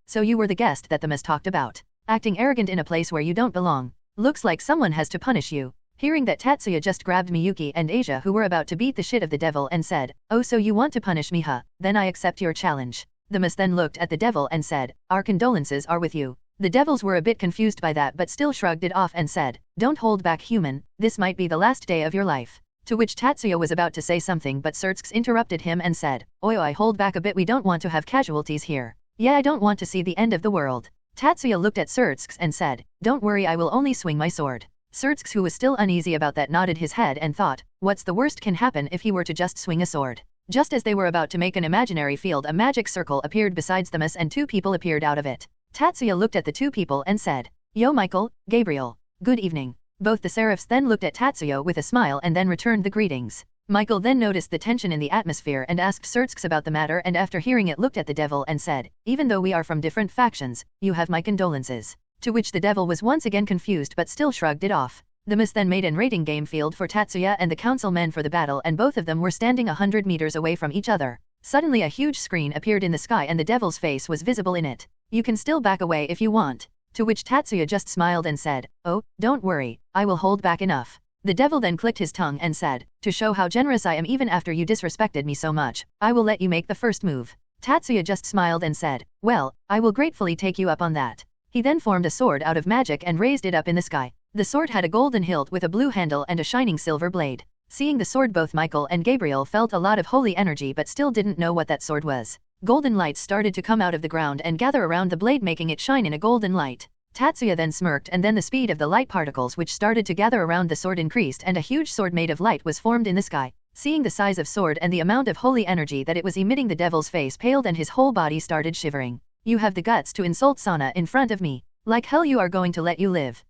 S3: so you were the guest that the miss talked about. Acting arrogant in a place where you don't belong. Looks like someone has to punish you. Hearing that, Tatsuya just grabbed Miyuki and Asia, who were about to beat the shit of the devil, and said, oh, so you want to punish me, Then I accept your challenge. The miss then looked at the devil and said, our condolences are with you. The devils were a bit confused by that but still shrugged it off and said, don't hold back, human, this might be the last day of your life. To which Tatsuya was about to say something but Sirzex interrupted him and said, I hold back a bit, we don't want to have casualties here. Yeah, I don't want to see the end of the world. Tatsuya looked at Sirzex and said, don't worry, I will only swing my sword. Sirzex, who was still uneasy about that, nodded his head and thought, what's the worst can happen if he were to just swing a sword? Just as they were about to make an imaginary field, a magic circle appeared besides the miss and 2 people appeared out of it. Tatsuya looked at the 2 people and said, yo Michael, Gabriel, good evening. Both the seraphs then looked at Tatsuya with a smile and then returned the greetings. Michael then noticed the tension in the atmosphere and asked Sirzex about the matter, and after hearing it looked at the devil and said, even though we are from different factions, you have my condolences. To which the devil was once again confused but still shrugged it off. The miss then made an rating game field for Tatsuya and the council men for the battle, and both of them were standing 100 meters away from each other. Suddenly a huge screen appeared in the sky and the devil's face was visible in it. You can still back away if you want. To which Tatsuya just smiled and said, oh, don't worry, I will hold back enough. The devil then clicked his tongue and said, to show how generous I am even after you disrespected me so much, I will let you make the first move. Tatsuya just smiled and said, well, I will gratefully take you up on that. He then formed a sword out of magic and raised it up in the sky. The sword had a golden hilt with a blue handle and a shining silver blade. Seeing the sword, both Michael and Gabriel felt a lot of holy energy but still didn't know what that sword was. Golden lights started to come out of the ground and gather around the blade, making it shine in a golden light. Tatsuya then smirked, and then the speed of the light particles which started to gather around the sword increased and a huge sword made of light was formed in the sky. Seeing the size of sword and the amount of holy energy that it was emitting, the devil's face paled and his whole body started shivering. You have the guts to insult Sana in front of me. Like hell you are going to let you live.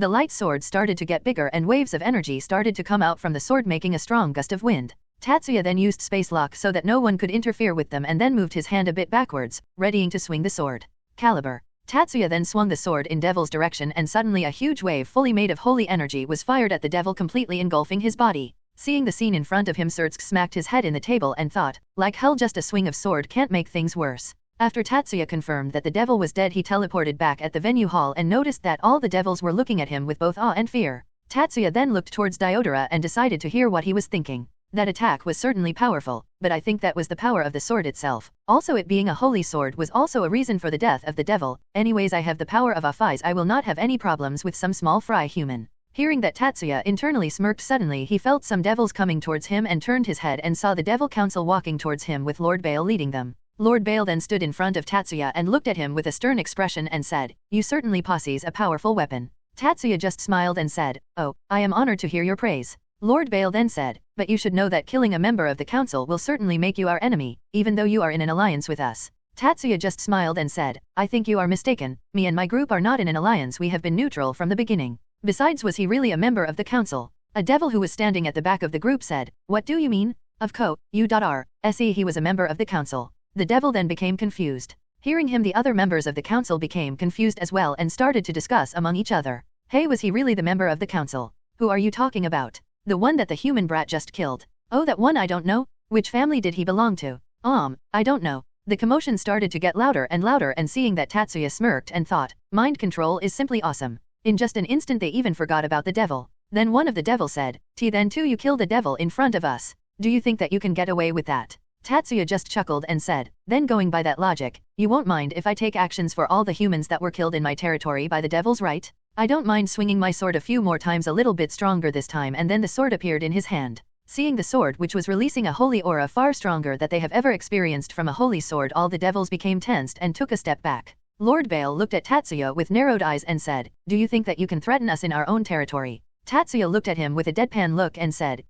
S3: The light sword started to get bigger and waves of energy started to come out from the sword, making a strong gust of wind. Tatsuya then used space lock so that no one could interfere with them and then moved his hand a bit backwards, readying to swing the sword. Caliber. Tatsuya then swung the sword in Devil's direction and suddenly a huge wave fully made of holy energy was fired at the Devil, completely engulfing his body. Seeing the scene in front of him, Sirzex smacked his head in the table and thought, like hell, just a swing of sword can't make things worse. After Tatsuya confirmed that the Devil was dead, he teleported back at the venue hall and noticed that all the devils were looking at him with both awe and fear. Tatsuya then looked towards Diodora and decided to hear what he was thinking. That attack was certainly powerful, but I think that was the power of the sword itself. Also, it being a holy sword was also a reason for the death of the Devil. Anyways, I have the power of Afais, I will not have any problems with some small fry human. Hearing that, Tatsuya internally smirked. Suddenly he felt some devils coming towards him and turned his head and saw the Devil Council walking towards him with Lord Bale leading them. Lord Bale then stood in front of Tatsuya and looked at him with a stern expression and said, "You certainly possess a powerful weapon." Tatsuya just smiled and said, "Oh, I am honored to hear your praise." Lord Bale then said, "But you should know that killing a member of the council will certainly make you our enemy, even though you are in an alliance with us." Tatsuya just smiled and said, "I think you are mistaken, me and my group are not in an alliance, we have been neutral from the beginning. Besides, was he really a member of the council?" A devil who was standing at the back of the group said, "What do you mean? Of course, he was a member of the council." The devil then became confused. Hearing him, the other members of the council became confused as well and started to discuss among each other. "Hey, was he really the member of the council? Who are you talking about? The one that the human brat just killed? Oh, that one, I don't know. Which family did he belong to? I don't know." The commotion started to get louder and seeing that, Tatsuya smirked and thought, mind control is simply awesome. In just an instant they even forgot about the devil. Then one of the devils said, Then too you kill the devil in front of us. Do you think that you can get away with that?" Tatsuya just chuckled and said, "Then going by that logic, you won't mind if I take actions for all the humans that were killed in my territory by the devils, right? I don't mind swinging my sword a few more times, a little bit stronger this time." And then the sword appeared in his hand. Seeing the sword, which was releasing a holy aura far stronger that they have ever experienced from a holy sword, all the devils became tensed and took a step back. Lord Bale looked at Tatsuya with narrowed eyes and said, "Do you think that you can threaten us in our own territory?" Tatsuya looked at him with a deadpan look and said,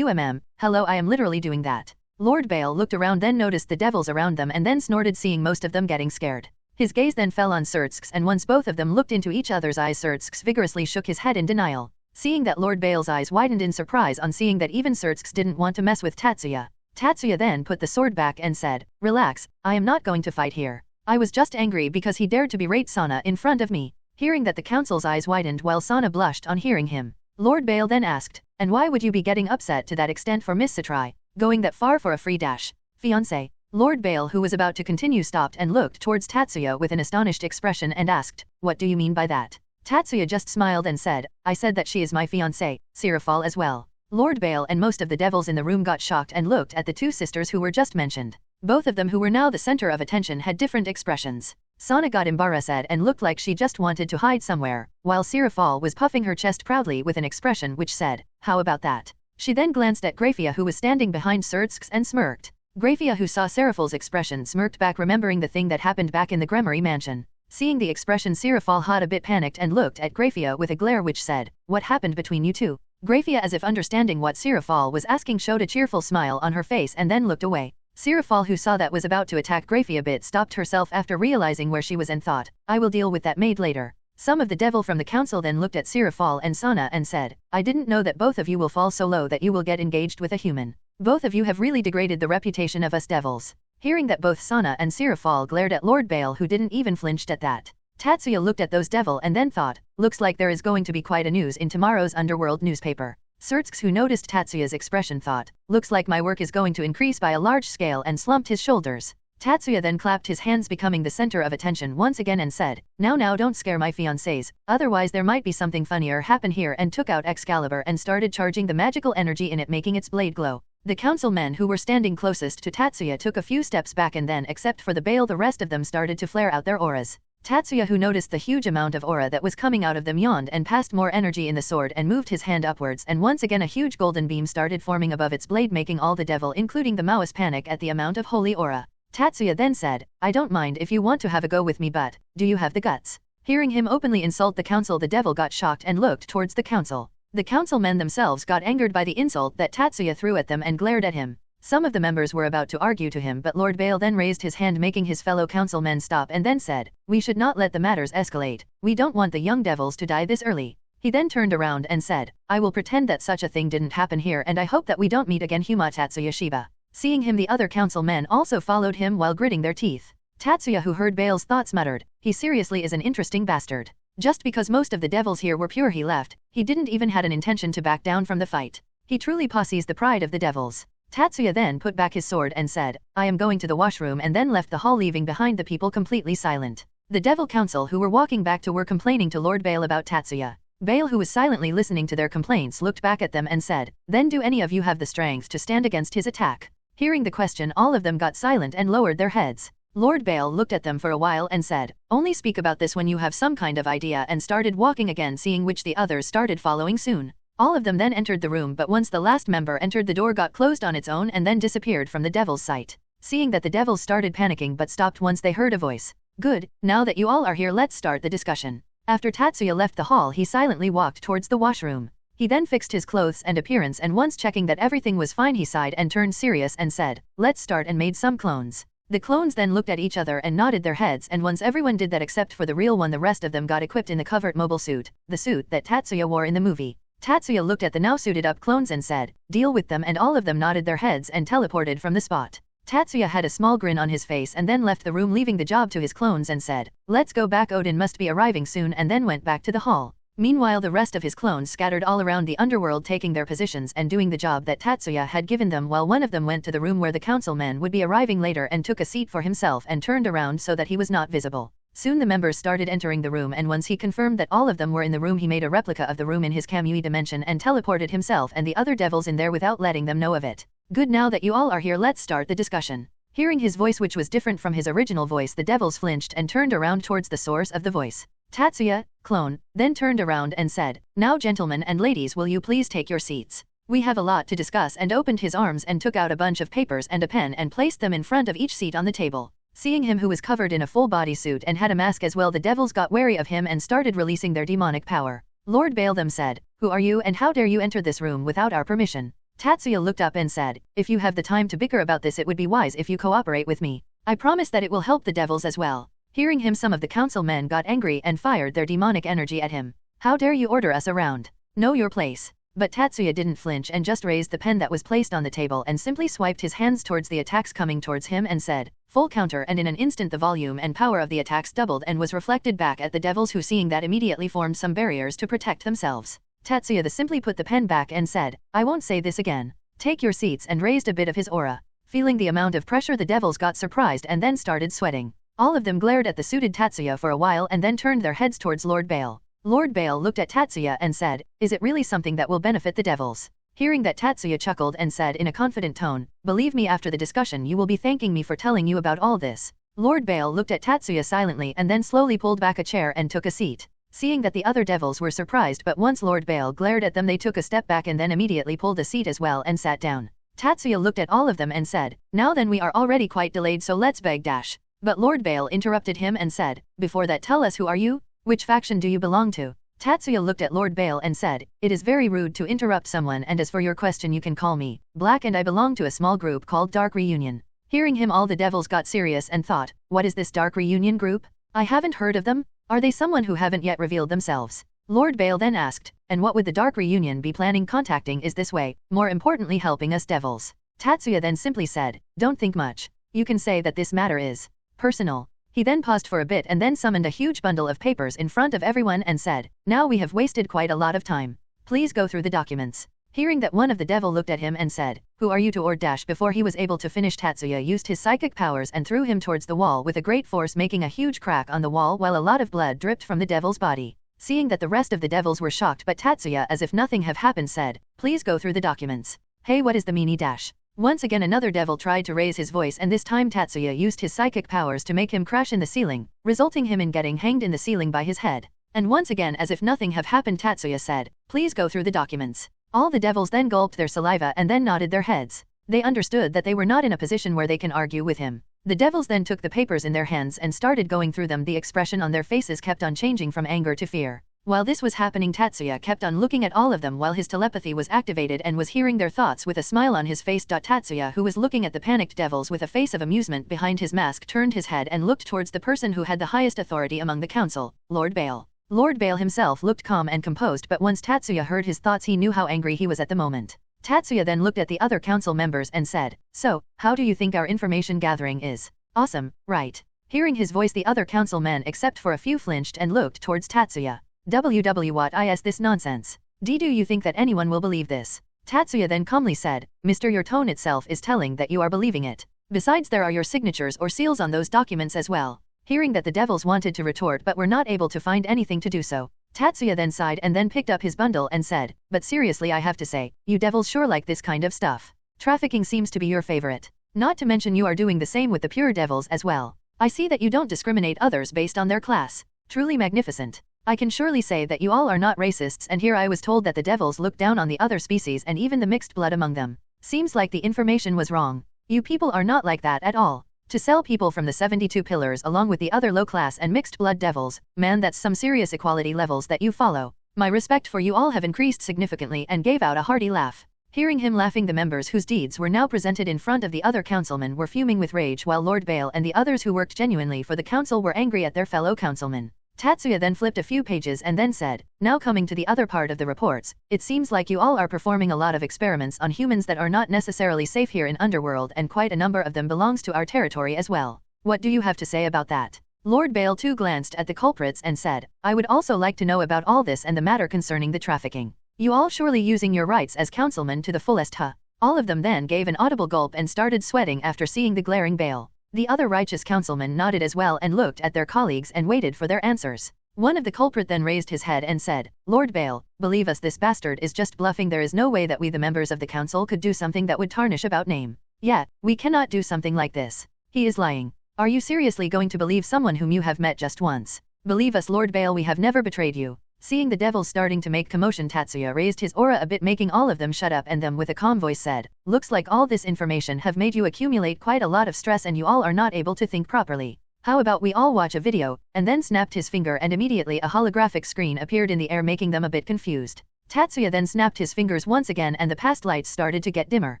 S3: Hello, I am literally doing that." Lord Bale looked around, then noticed the devils around them and then snorted, seeing most of them getting scared. His gaze then fell on Sirzex, and once both of them looked into each other's eyes, Sirzex vigorously shook his head in denial. Seeing that, Lord Bale's eyes widened in surprise on seeing that even Sirzex didn't want to mess with Tatsuya. Tatsuya then put the sword back and said, "Relax, I am not going to fight here. I was just angry because he dared to berate Sana in front of me." Hearing that, the council's eyes widened while Sana blushed on hearing him. Lord Bale then asked, "And why would you be getting upset to that extent for Miss Satrai? Going that far for a free dash fiancé?" Lord Bale, who was about to continue, stopped and looked towards Tatsuya with an astonished expression and asked, "What do you mean by that?" Tatsuya just smiled and said, "I said that she is my fiancé, Sirafal as well." Lord Bale and most of the devils in the room got shocked and looked at the two sisters who were just mentioned. Both of them, who were now the center of attention, had different expressions. Sana got embarrassed and looked like she just wanted to hide somewhere, while Sirafal was puffing her chest proudly with an expression which said, "How about that?" She then glanced at Grafia, who was standing behind Sirzex, and smirked. Grafia, who saw Serafal's expression, smirked back, remembering the thing that happened back in the Gremory mansion. Seeing the expression, Sirafal had a bit panicked and looked at Grafia with a glare which said, "What happened between you two?" Grafia, as if understanding what Sirafal was asking, showed a cheerful smile on her face and then looked away. Sirafal, who saw that was about to attack Grafia a bit, stopped herself after realizing where she was and thought, "I will deal with that maid later." Some of the devil from the council then looked at Sirafal and Sana and said, "I didn't know that both of you will fall so low that you will get engaged with a human. Both of you have really degraded the reputation of us devils." Hearing that, both Sana and Sirafal glared at Lord Bale, who didn't even flinch at that. Tatsuya looked at those devil and then thought, "Looks like there is going to be quite a news in tomorrow's underworld newspaper." Sirzex, who noticed Tatsuya's expression, thought, "Looks like my work is going to increase by a large scale," and slumped his shoulders. Tatsuya then clapped his hands, becoming the center of attention once again, and said, Now don't scare my fiancés, otherwise there might be something funnier happen here," and took out Excalibur and started charging the magical energy in it, making its blade glow. The council men who were standing closest to Tatsuya took a few steps back, and then, except for the Bale, the rest of them started to flare out their auras. Tatsuya, who noticed the huge amount of aura that was coming out of them, yawned and passed more energy in the sword and moved his hand upwards, and once again a huge golden beam started forming above its blade, making all the devil, including the Maoist, panic at the amount of holy aura. Tatsuya then said, "I don't mind if you want to have a go with me, but do you have the guts?" Hearing him openly insult the council, the devil got shocked and looked towards the council. The councilmen themselves got angered by the insult that Tatsuya threw at them and glared at him. Some of the members were about to argue to him, but Lord Bale then raised his hand, making his fellow councilmen stop, and then said, "We should not let the matters escalate. We don't want the young devils to die this early." He then turned around and said, I will pretend that such a thing didn't happen here and I hope that we don't meet again. Tatsuya Shiba. Seeing him, the other council men also followed him while gritting their teeth. Tatsuya, who heard Bale's thoughts, muttered, he seriously is an interesting bastard. Just because most of the devils here were pure he left, he didn't even had an intention to back down from the fight. He truly possesses the pride of the devils. Tatsuya then put back his sword and said, I am going to the washroom, and then left the hall, leaving behind the people completely silent. The devil council who were walking back to were complaining to Lord Bale about Tatsuya. Bale, who was silently listening to their complaints, looked back at them and said, then do any of you have the strength to stand against his attack? Hearing the question, all of them got silent and lowered their heads. Lord Bale looked at them for a while and said, only speak about this when you have some kind of idea, and started walking again, seeing which the others started following soon. All of them then entered the room, but once the last member entered, the door got closed on its own and then disappeared from the devil's sight. Seeing that, the devils started panicking but stopped once they heard a voice. Good, now that you all are here, let's start the discussion. After Tatsuya left the hall, he silently walked towards the washroom. He then fixed his clothes and appearance, and once checking that everything was fine, he sighed and turned serious and said, let's start, and made some clones. The clones then looked at each other and nodded their heads, and once everyone did that except for the real one, the rest of them got equipped in the covert mobile suit, the suit that Tatsuya wore in the movie. Tatsuya looked at the now suited up clones and said, deal with them, and all of them nodded their heads and teleported from the spot. Tatsuya had a small grin on his face and then left the room, leaving the job to his clones and said, let's go back, Odin must be arriving soon, and then went back to the hall. Meanwhile, the rest of his clones scattered all around the underworld, taking their positions and doing the job that Tatsuya had given them, while one of them went to the room where the councilman would be arriving later and took a seat for himself and turned around so that he was not visible. Soon the members started entering the room, and once he confirmed that all of them were in the room, he made a replica of the room in his Kamui dimension and teleported himself and the other devils in there without letting them know of it. Good, now that you all are here, let's start the discussion. Hearing his voice, which was different from his original voice, the devils flinched and turned around towards the source of the voice. Tatsuya, clone, then turned around and said, now gentlemen and ladies, will you please take your seats? We have a lot to discuss, and opened his arms and took out a bunch of papers and a pen and placed them in front of each seat on the table. Seeing him, who was covered in a full body suit and had a mask as well, the devils got wary of him and started releasing their demonic power. Lord Bale them said, who are you and how dare you enter this room without our permission? Tatsuya looked up and said, if you have the time to bicker about this, it would be wise if you cooperate with me. I promise that it will help the devils as well. Hearing him, some of the council men got angry and fired their demonic energy at him. How dare you order us around? Know your place. But Tatsuya didn't flinch and just raised the pen that was placed on the table and simply swiped his hands towards the attacks coming towards him and said, full counter, and in an instant the volume and power of the attacks doubled and was reflected back at the devils, who seeing that immediately formed some barriers to protect themselves. Tatsuya simply put the pen back and said, I won't say this again. Take your seats, and raised a bit of his aura. Feeling the amount of pressure, the devils got surprised and then started sweating. All of them glared at the suited Tatsuya for a while and then turned their heads towards Lord Bale. Lord Bale looked at Tatsuya and said, is it really something that will benefit the devils? Hearing that, Tatsuya chuckled and said in a confident tone, believe me, after the discussion you will be thanking me for telling you about all this. Lord Bale looked at Tatsuya silently and then slowly pulled back a chair and took a seat. Seeing that the other devils were surprised, but once Lord Bale glared at them, they took a step back and then immediately pulled a seat as well and sat down. Tatsuya looked at all of them and said, now then, we are already quite delayed, so let's beg dash. But Lord Bale interrupted him and said, before that, tell us, who are you? Which faction do you belong to? Tatsuya looked at Lord Bale and said, it is very rude to interrupt someone, and as for your question, you can call me Black, and I belong to a small group called Dark Reunion. Hearing him, all the devils got serious and thought, what is this Dark Reunion group? I haven't heard of them. Are they someone who haven't yet revealed themselves? Lord Bale then asked, and what would the Dark Reunion be planning contacting is this way, more importantly helping us devils? Tatsuya then simply said, don't think much. You can say that this matter is personal. He then paused for a bit and then summoned a huge bundle of papers in front of everyone and said, now we have wasted quite a lot of time. Please go through the documents. Hearing that, one of the devil looked at him and said, who are you to or dash? Before he was able to finish, Tatsuya used his psychic powers and threw him towards the wall with a great force, making a huge crack on the wall while a lot of blood dripped from the devil's body. Seeing that, the rest of the devils were shocked, but Tatsuya, as if nothing have happened, said, please go through the documents. Hey, what is the meanie dash? Once again another devil tried to raise his voice, and this time Tatsuya used his psychic powers to make him crash in the ceiling, resulting him in getting hanged in the ceiling by his head. And once again, as if nothing have happened, Tatsuya said, please go through the documents. All the devils then gulped their saliva and then nodded their heads. They understood that they were not in a position where they can argue with him. The devils then took the papers in their hands and started going through them. The expression on their faces kept on changing from anger to fear. While this was happening, Tatsuya kept on looking at all of them while his telepathy was activated and was hearing their thoughts with a smile on his face. Tatsuya, who was looking at the panicked devils with a face of amusement behind his mask, turned his head and looked towards the person who had the highest authority among the council, Lord Bale. Lord Bale himself looked calm and composed, but once Tatsuya heard his thoughts he knew how angry he was at the moment. Tatsuya then looked at the other council members and said, "So, how do you think our information gathering is? Awesome, right?" Hearing his voice the other councilmen except for a few flinched and looked towards Tatsuya. What is this nonsense? Do you think that anyone will believe this? Tatsuya then calmly said, "Mister, your tone itself is telling that you are believing it. Besides there are your signatures or seals on those documents as well." Hearing that the devils wanted to retort but were not able to find anything to do so, Tatsuya then sighed and then picked up his bundle and said, "But seriously I have to say, you devils sure like this kind of stuff. Trafficking seems to be your favorite. Not to mention you are doing the same with the pure devils as well. I see that you don't discriminate others based on their class. Truly magnificent. I can surely say that you all are not racists, and here I was told that the devils look down on the other species and even the mixed blood among them. Seems like the information was wrong. You people are not like that at all. To sell people from the 72 pillars along with the other low-class and mixed-blood devils, man, that's some serious equality levels that you follow. My respect for you all have increased significantly," and gave out a hearty laugh. Hearing him laughing, the members whose deeds were now presented in front of the other councilmen were fuming with rage, while Lord Bale and the others who worked genuinely for the council were angry at their fellow councilmen. Tatsuya then flipped a few pages and then said, "Now coming to the other part of the reports, it seems like you all are performing a lot of experiments on humans that are not necessarily safe here in Underworld, and quite a number of them belongs to our territory as well. What do you have to say about that?" Lord Bale too glanced at the culprits and said, "I would also like to know about all this and the matter concerning the trafficking. You all surely using your rights as councilmen to the fullest, huh?" All of them then gave an audible gulp and started sweating after seeing the glaring Bale. The other righteous councilmen nodded as well and looked at their colleagues and waited for their answers. One of the culprit then raised his head and said, "Lord Bale, believe us, this bastard is just bluffing. There is no way that we the members of the council could do something that would tarnish about name. Yeah, we cannot do something like this. He is lying. Are you seriously going to believe someone whom you have met just once? Believe us, Lord Bale, we have never betrayed you." Seeing the devils starting to make commotion, Tatsuya raised his aura a bit, making all of them shut up, and them with a calm voice said, "Looks like all this information have made you accumulate quite a lot of stress and you all are not able to think properly. How about we all watch a video?" and then snapped his finger and immediately a holographic screen appeared in the air, making them a bit confused. Tatsuya then snapped his fingers once again and the past lights started to get dimmer.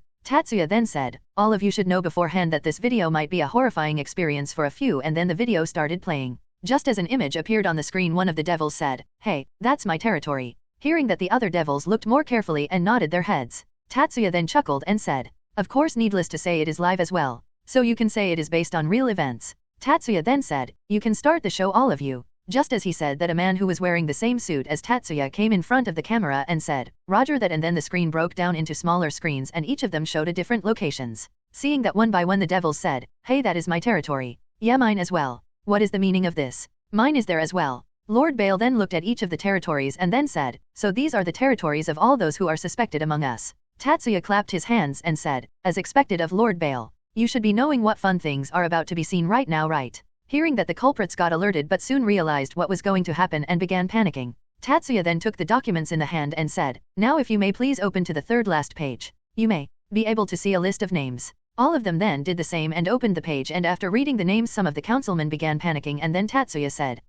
S3: Tatsuya then said, "All of you should know beforehand that this video might be a horrifying experience for a few," and then the video started playing. Just as an image appeared on the screen, one of the devils said, "Hey, that's my territory." Hearing that, the other devils looked more carefully and nodded their heads. Tatsuya then chuckled and said, "Of course, needless to say it is live as well. So you can say it is based on real events." Tatsuya then said, "You can start the show, all of you." Just as he said that, a man who was wearing the same suit as Tatsuya came in front of the camera and said, "Roger that," and then the screen broke down into smaller screens and each of them showed a different locations. Seeing that, one by one the devils said, "Hey, that is my territory." "Yeah, mine as well." "What is the meaning of this?" "Mine is there as well." Lord Bale then looked at each of the territories and then said, "So these are the territories of all those who are suspected among us." Tatsuya clapped his hands and said, "As expected of Lord Bale. You should be knowing what fun things are about to be seen right now, right?" Hearing that, the culprits got alerted but soon realized what was going to happen and began panicking. Tatsuya then took the documents in the hand and said, "Now if you may please open to the third last page. You may be able to see a list of names." All of them then did the same and opened the page, and after reading the names some of the councilmen began panicking, and then Tatsuya said,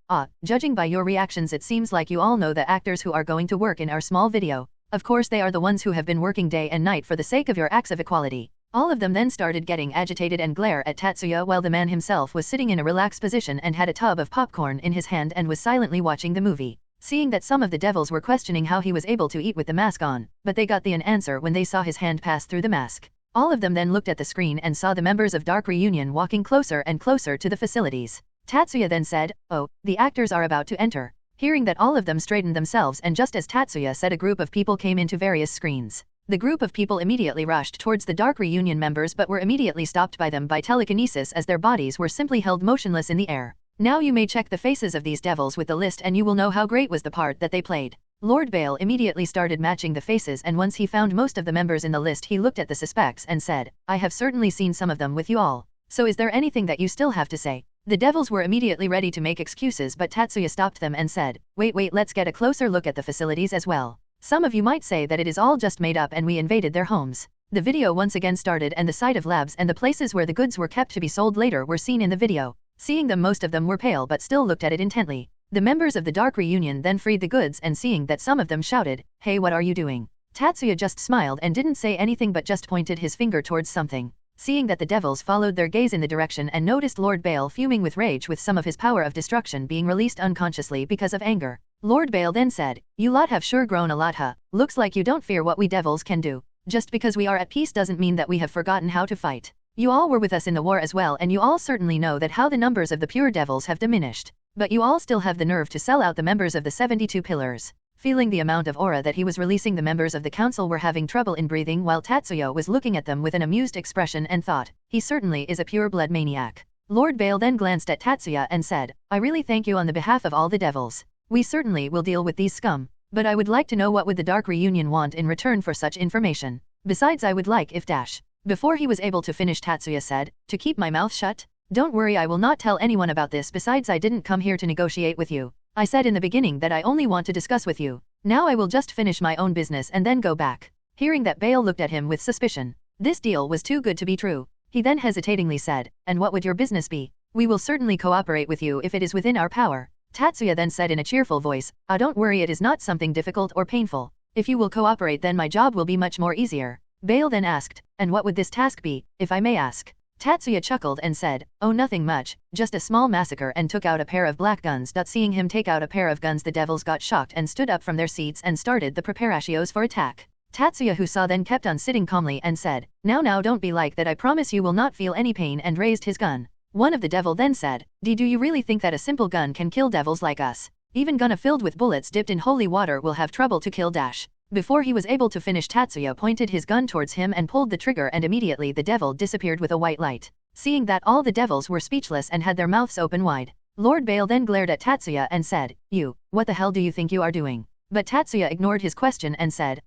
S3: "Judging by your reactions it seems like you all know the actors who are going to work in our small video. Of course they are the ones who have been working day and night for the sake of your acts of equality." All of them then started getting agitated and glare at Tatsuya, while the man himself was sitting in a relaxed position and had a tub of popcorn in his hand and was silently watching the movie. Seeing that, some of the devils were questioning how he was able to eat with the mask on, but they got an answer when they saw his hand pass through the mask. All of them then looked at the screen and saw the members of Dark Reunion walking closer and closer to the facilities. Tatsuya then said, "Oh, the actors are about to enter." Hearing that, all of them straightened themselves, and just as Tatsuya said, a group of people came into various screens. The group of people immediately rushed towards the Dark Reunion members but were immediately stopped by them by telekinesis, as their bodies were simply held motionless in the air. Now you may check the faces of these devils with the list and you will know how great was the part that they played. Lord Bale immediately started matching the faces, and once he found most of the members in the list he looked at the suspects and said, "I have certainly seen some of them with you all. So is there anything that you still have to say?" The devils were immediately ready to make excuses, but Tatsuya stopped them and said, Wait, let's get a closer look at the facilities as well. Some of you might say that it is all just made up and we invaded their homes." The video once again started, and the site of labs and the places where the goods were kept to be sold later were seen in the video. Seeing them, most of them were pale but still looked at it intently. The members of the Dark Reunion then freed the goods, and seeing that, some of them shouted, "Hey, what are you doing?" Tatsuya just smiled and didn't say anything but just pointed his finger towards something. Seeing that, the devils followed their gaze in the direction and noticed Lord Bale fuming with rage, with some of his power of destruction being released unconsciously because of anger. Lord Bale then said, "You lot have sure grown a lot, huh? Looks like you don't fear what we devils can do. Just because we are at peace doesn't mean that we have forgotten how to fight. You all were with us in the war as well and you all certainly know that how the numbers of the pure devils have diminished. But you all still have the nerve to sell out the members of the 72 pillars." Feeling the amount of aura that he was releasing, the members of the council were having trouble in breathing while Tatsuya was looking at them with an amused expression and thought, he certainly is a pure blood maniac. Lord Bale then glanced at Tatsuya and said, "I really thank you on the behalf of all the devils. We certainly will deal with these scum. But I would like to know what would the Dark Reunion want in return for such information. Besides I would like if dash." Before he was able to finish, Tatsuya said, "To keep my mouth shut? Don't worry, I will not tell anyone about this. Besides I didn't come here to negotiate with you. I said in the beginning that I only want to discuss with you. Now I will just finish my own business and then go back." Hearing that, Bale looked at him with suspicion. This deal was too good to be true. He then hesitatingly said, "And what would your business be?" "We will certainly cooperate with you if it is within our power." Tatsuya then said in a cheerful voice, "Don't worry, it is not something difficult or painful. If you will cooperate then my job will be much more easier." Bale then asked, "And what would this task be, if I may ask?" Tatsuya chuckled and said, "Oh, nothing much, just a small massacre," and took out a pair of black guns. Seeing him take out a pair of guns, the devils got shocked and stood up from their seats and started the preparations for attack. Tatsuya, who saw, then kept on sitting calmly and said, Now don't be like that, I promise you will not feel any pain," and raised his gun. One of the devil then said, Do you really think that a simple gun can kill devils like us? Even gun filled with bullets dipped in holy water will have trouble to kill dash." Before he was able to finish, Tatsuya pointed his gun towards him and pulled the trigger, and immediately the devil disappeared with a white light. Seeing that, all the devils were speechless and had their mouths open wide. Lord Bale then glared at Tatsuya and said, "You, what the hell do you think you are doing?" But Tatsuya ignored his question and said,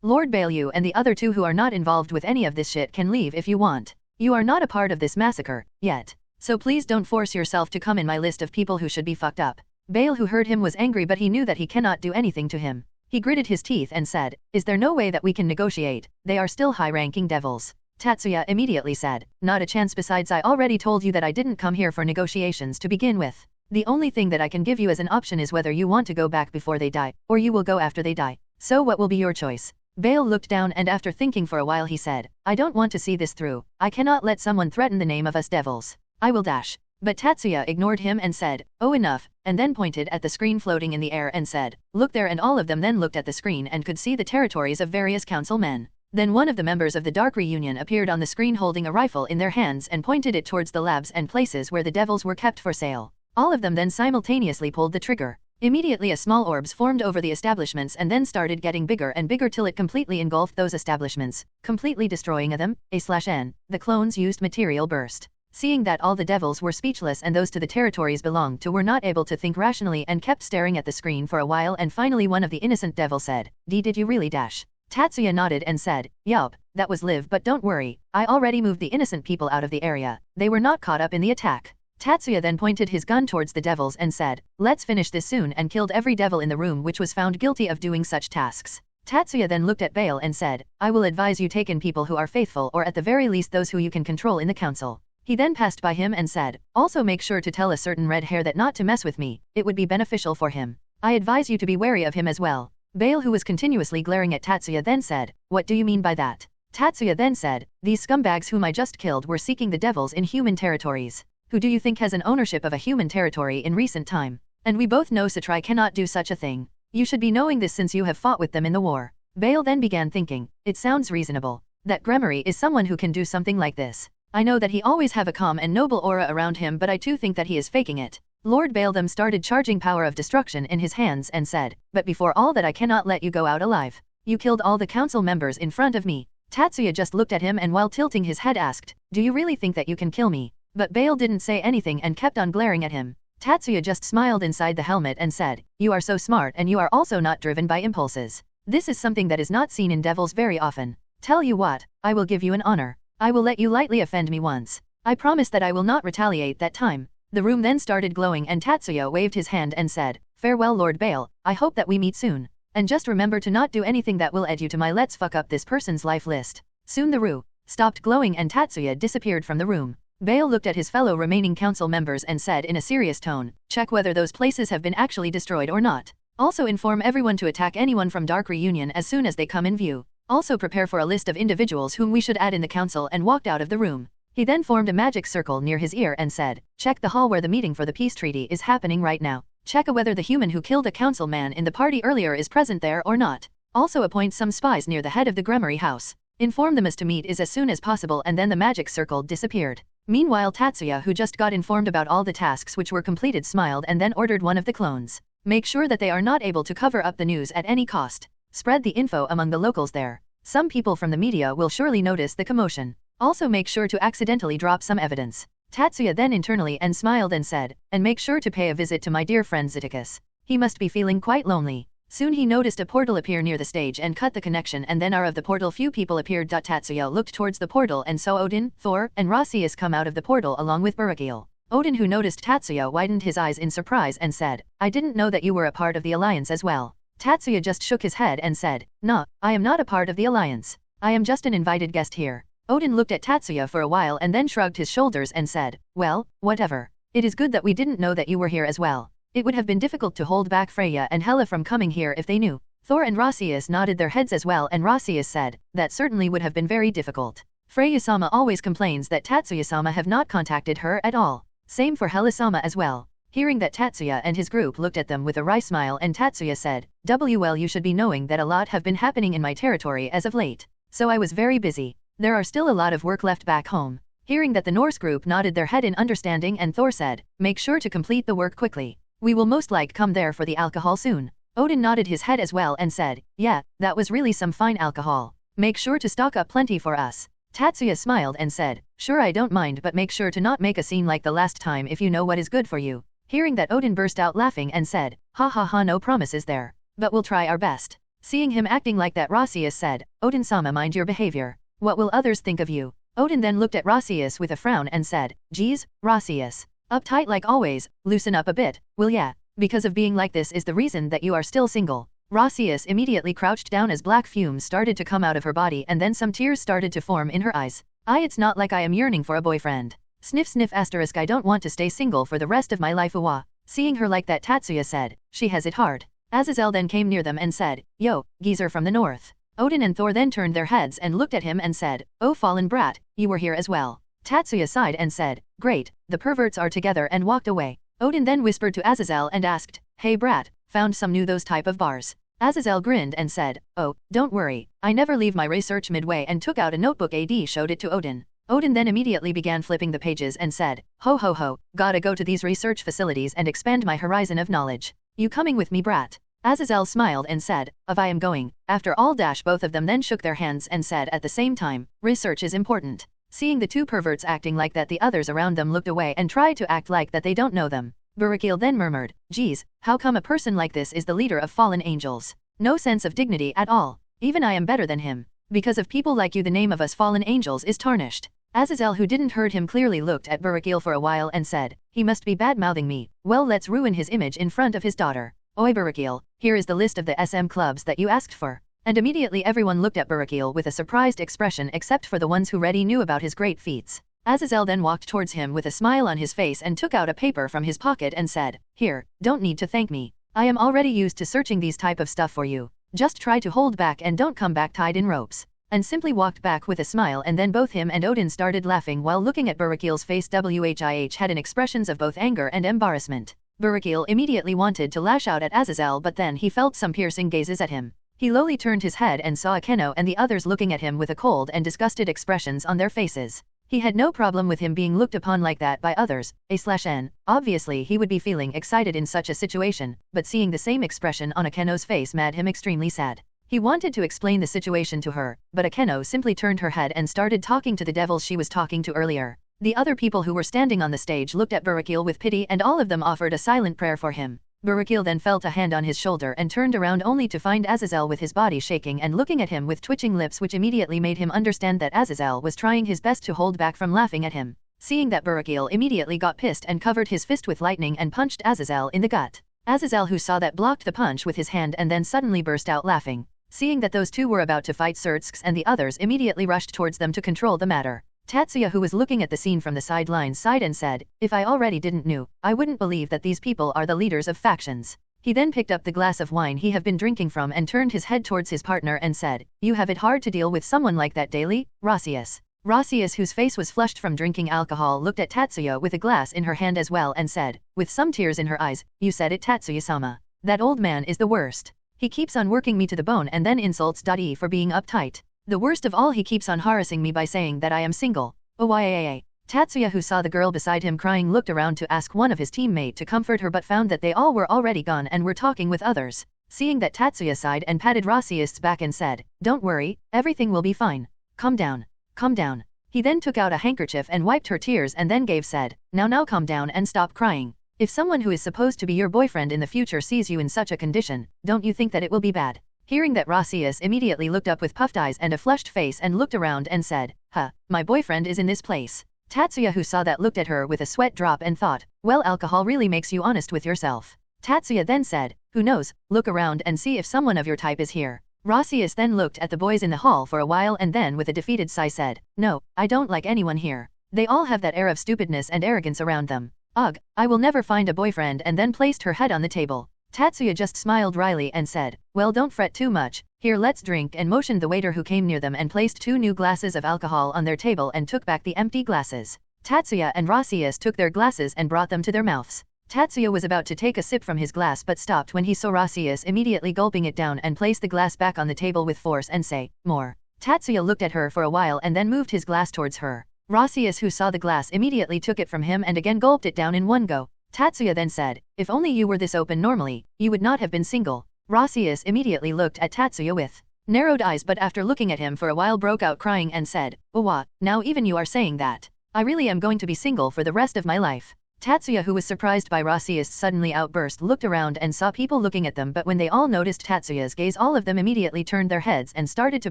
S3: Lord Bale, you and the other two who are not involved with any of this shit can leave if you want. You are not a part of this massacre, yet. So please don't force yourself to come in my list of people who should be fucked up." Bale, who heard him, was angry, but he knew that he cannot do anything to him. He gritted his teeth and said, "Is there no way that we can negotiate? They are still high-ranking devils." Tatsuya immediately said, "Not a chance. Besides I already told you that I didn't come here for negotiations to begin with. The only thing that I can give you as an option is whether you want to go back before they die, or you will go after they die. So what will be your choice?" Bale looked down and after thinking for a while he said, "I don't want to see this through. I cannot let someone threaten the name of us devils. I will dash." But Tatsuya ignored him and said, "Oh, enough," and then pointed at the screen floating in the air and said, "Look there," and all of them then looked at the screen and could see the territories of various council men. Then one of the members of the Dark Reunion appeared on the screen holding a rifle in their hands and pointed it towards the labs and places where the devils were kept for sale. All of them then simultaneously pulled the trigger. Immediately a small orbs formed over the establishments and then started getting bigger and bigger till it completely engulfed those establishments, completely destroying them. The clones used material burst. Seeing that, all the devils were speechless and those to the territories belonged to were not able to think rationally and kept staring at the screen for a while, and finally one of the innocent devils said, Did you really dash?" Tatsuya nodded and said, "Yup, that was live, but don't worry, I already moved the innocent people out of the area. They were not caught up in the attack." Tatsuya then pointed his gun towards the devils and said, "Let's finish this soon," and killed every devil in the room which was found guilty of doing such tasks. Tatsuya then looked at Bale and said, "I will advise you take in people who are faithful, or at the very least those who you can control in the council." He then passed by him and said, "Also make sure to tell a certain red hair that not to mess with me, it would be beneficial for him. I advise you to be wary of him as well." Bale, who was continuously glaring at Tatsuya, then said, "What do you mean by that?" Tatsuya then said, "These scumbags whom I just killed were seeking the devils in human territories. Who do you think has an ownership of a human territory in recent time? And we both know Satrai cannot do such a thing. You should be knowing this since you have fought with them in the war." Bale then began thinking, it sounds reasonable. That Gremory is someone who can do something like this. I know that he always have a calm and noble aura around him, but I too think that he is faking it. Lord Bale then started charging power of destruction in his hands and said, "But before all that I cannot let you go out alive. You killed all the council members in front of me." Tatsuya just looked at him and while tilting his head asked, "Do you really think that you can kill me?" But Bale didn't say anything and kept on glaring at him. Tatsuya just smiled inside the helmet and said, "You are so smart, and you are also not driven by impulses. This is something that is not seen in devils very often. Tell you what, I will give you an honor. I will let you lightly offend me once. I promise that I will not retaliate that time." The room then started glowing and Tatsuya waved his hand and said, "Farewell Lord Bale, I hope that we meet soon. And just remember to not do anything that will add you to my let's fuck up this person's life list." Soon the room stopped glowing and Tatsuya disappeared from the room. Bale looked at his fellow remaining council members and said in a serious tone, "Check whether those places have been actually destroyed or not. Also inform everyone to attack anyone from Dark Reunion as soon as they come in view. Also prepare for a list of individuals whom we should add in the council," and walked out of the room. He then formed a magic circle near his ear and said, "Check the hall where the meeting for the peace treaty is happening right now. Check whether the human who killed a councilman in the party earlier is present there or not. Also appoint some spies near the head of the Gremory house. Inform them to meet as soon as possible, and then the magic circle disappeared. Meanwhile, Tatsuya, who just got informed about all the tasks which were completed, smiled and then ordered one of the clones. Make sure that they are not able to cover up the news at any cost. Spread the info among the locals there. Some people from the media will surely notice the commotion. Also make sure to accidentally drop some evidence. Tatsuya then internally and smiled and said, and make sure to pay a visit to my dear friend Zoticus. He must be feeling quite lonely. Soon he noticed a portal appear near the stage and cut the connection, and then out of the portal few people appeared. Tatsuya looked towards the portal and saw Odin, Thor, and Rasius come out of the portal along with Burikil. Odin, who noticed Tatsuya, widened his eyes in surprise and said, I didn't know that you were a part of the alliance as well. Tatsuya just shook his head and said, Nah, I am not a part of the alliance. I am just an invited guest here. Odin looked at Tatsuya for a while and then shrugged his shoulders and said, well, whatever. It is good that we didn't know that you were here as well. It would have been difficult to hold back Freya and Hela from coming here if they knew. Thor and Rasius nodded their heads as well, and Rasius said, that certainly would have been very difficult. Freya-sama always complains that Tatsuya-sama have not contacted her at all. Same for Hela-sama as well. Hearing that, Tatsuya and his group looked at them with a wry smile, and Tatsuya said, well, you should be knowing that a lot have been happening in my territory as of late. So I was very busy. There are still a lot of work left back home. Hearing that, the Norse group nodded their head in understanding, and Thor said, make sure to complete the work quickly. We will most like come there for the alcohol soon. Odin nodded his head as well and said, yeah, that was really some fine alcohol. Make sure to stock up plenty for us. Tatsuya smiled and said, sure, I don't mind, but make sure to not make a scene like the last time if you know what is good for you. Hearing that, Odin burst out laughing and said, ha ha ha, no promises there. But we'll try our best. Seeing him acting like that, Rasius said, Odin-sama, mind your behavior. What will others think of you? Odin then looked at Rasius with a frown and said, geez, Rasius. Uptight like always, loosen up a bit, will ya? Because of being like this is the reason that you are still single. Rasius immediately crouched down as black fumes started to come out of her body, and then some tears started to form in her eyes. It's not like I am yearning for a boyfriend. Sniff sniff asterisk, I don't want to stay single for the rest of my life. Uwa. Seeing her like that, Tatsuya said, she has it hard. Aazelle then came near them and said, yo, geezer from the north. Odin and Thor then turned their heads and looked at him and said, oh fallen brat, you were here as well. Tatsuya sighed and said, great, the perverts are together, and walked away. Odin then whispered to Aazelle and asked, hey brat, found some new those type of bars? Aazelle grinned and said, oh, don't worry, I never leave my research midway, and took out a notebook. AD showed it to Odin. Odin then immediately began flipping the pages and said, ho ho ho, gotta go to these research facilities and expand my horizon of knowledge. You coming with me, brat? Aazelle smiled and said, I am going. After all, both of them then shook their hands and said at the same time, research is important. Seeing the two perverts acting like that, the others around them looked away and tried to act like that they don't know them. Burikil then murmured, geez, how come a person like this is the leader of fallen angels? No sense of dignity at all. Even I am better than him. Because of people like you, the name of us fallen angels is tarnished. Aazelle, who didn't heard him clearly, looked at Burikil for a while and said, he must be bad-mouthing me. Well, let's ruin his image in front of his daughter. Oi Burikil, here is the list of the SM clubs that you asked for. And immediately everyone looked at Burikil with a surprised expression, except for the ones who already knew about his great feats. Aazelle then walked towards him with a smile on his face and took out a paper from his pocket and said, here, don't need to thank me. I am already used to searching these type of stuff for you. Just try to hold back and don't come back tied in ropes. And simply walked back with a smile, and then both him and Odin started laughing while looking at Burikil's face. Which had an expressions of both anger and embarrassment. Burikil immediately wanted to lash out at Aazelle, but then he felt some piercing gazes at him. He lowly turned his head and saw Akeno and the others looking at him with a cold and disgusted expressions on their faces. He had no problem with him being looked upon like that by others, A/N. Obviously he would be feeling excited in such a situation, but seeing the same expression on Akeno's face made him extremely sad. He wanted to explain the situation to her, but Akeno simply turned her head and started talking to the devils she was talking to earlier. The other people who were standing on the stage looked at Burikil with pity, and all of them offered a silent prayer for him. Burikil then felt a hand on his shoulder and turned around only to find Aazelle with his body shaking and looking at him with twitching lips, which immediately made him understand that Aazelle was trying his best to hold back from laughing at him. Seeing that, Burikil immediately got pissed and covered his fist with lightning and punched Aazelle in the gut. Aazelle, who saw that, blocked the punch with his hand and then suddenly burst out laughing. Seeing that those two were about to fight, Sirzex and the others immediately rushed towards them to control the matter. Tatsuya, who was looking at the scene from the sidelines, sighed and said, if I already didn't know, I wouldn't believe that these people are the leaders of factions. He then picked up the glass of wine he have been drinking from and turned his head towards his partner and said, you have it hard to deal with someone like that daily, Rasius. Rasius, whose face was flushed from drinking alcohol, looked at Tatsuya with a glass in her hand as well and said, with some tears in her eyes, "You said it, Tatsuya-sama. That old man is the worst. He keeps on working me to the bone and then insults Dottie for being uptight. The worst of all, he keeps on harassing me by saying that I am single. Oyaa." Tatsuya, who saw the girl beside him crying, looked around to ask one of his teammates to comfort her but found that they all were already gone and were talking with others. Seeing that, Tatsuya sighed and patted Rasius' back and said, "Don't worry, everything will be fine. Calm down. Calm down." He then took out a handkerchief and wiped her tears and then said, Now calm down and stop crying. If someone who is supposed to be your boyfriend in the future sees you in such a condition, don't you think that it will be bad?" Hearing that, Rasius immediately looked up with puffed eyes and a flushed face and looked around and said, "Huh, my boyfriend is in this place." Tatsuya, who saw that, looked at her with a sweat drop and thought, "Well, alcohol really makes you honest with yourself." Tatsuya then said, "Who knows, look around and see if someone of your type is here." Rasius then looked at the boys in the hall for a while and then with a defeated sigh said, "No, I don't like anyone here. They all have that air of stupidness and arrogance around them. Ugh, I will never find a boyfriend," and then placed her head on the table. Tatsuya just smiled wryly and said, "Well, don't fret too much. Here, let's drink," and motioned the waiter who came near them and placed 2 new glasses of alcohol on their table and took back the empty glasses. Tatsuya and Rasius took their glasses and brought them to their mouths. Tatsuya was about to take a sip from his glass but stopped when he saw Rasius immediately gulping it down and place the glass back on the table with force and say, "More." Tatsuya looked at her for a while and then moved his glass towards her. Rasius, who saw the glass, immediately took it from him and again gulped it down in one go. Tatsuya then said, "If only you were this open normally, you would not have been single." Rasius immediately looked at Tatsuya with narrowed eyes but after looking at him for a while broke out crying and said, "Owa, now even you are saying that. I really am going to be single for the rest of my life." Tatsuya, who was surprised by Rasius' suddenly outburst, looked around and saw people looking at them, but when they all noticed Tatsuya's gaze, all of them immediately turned their heads and started to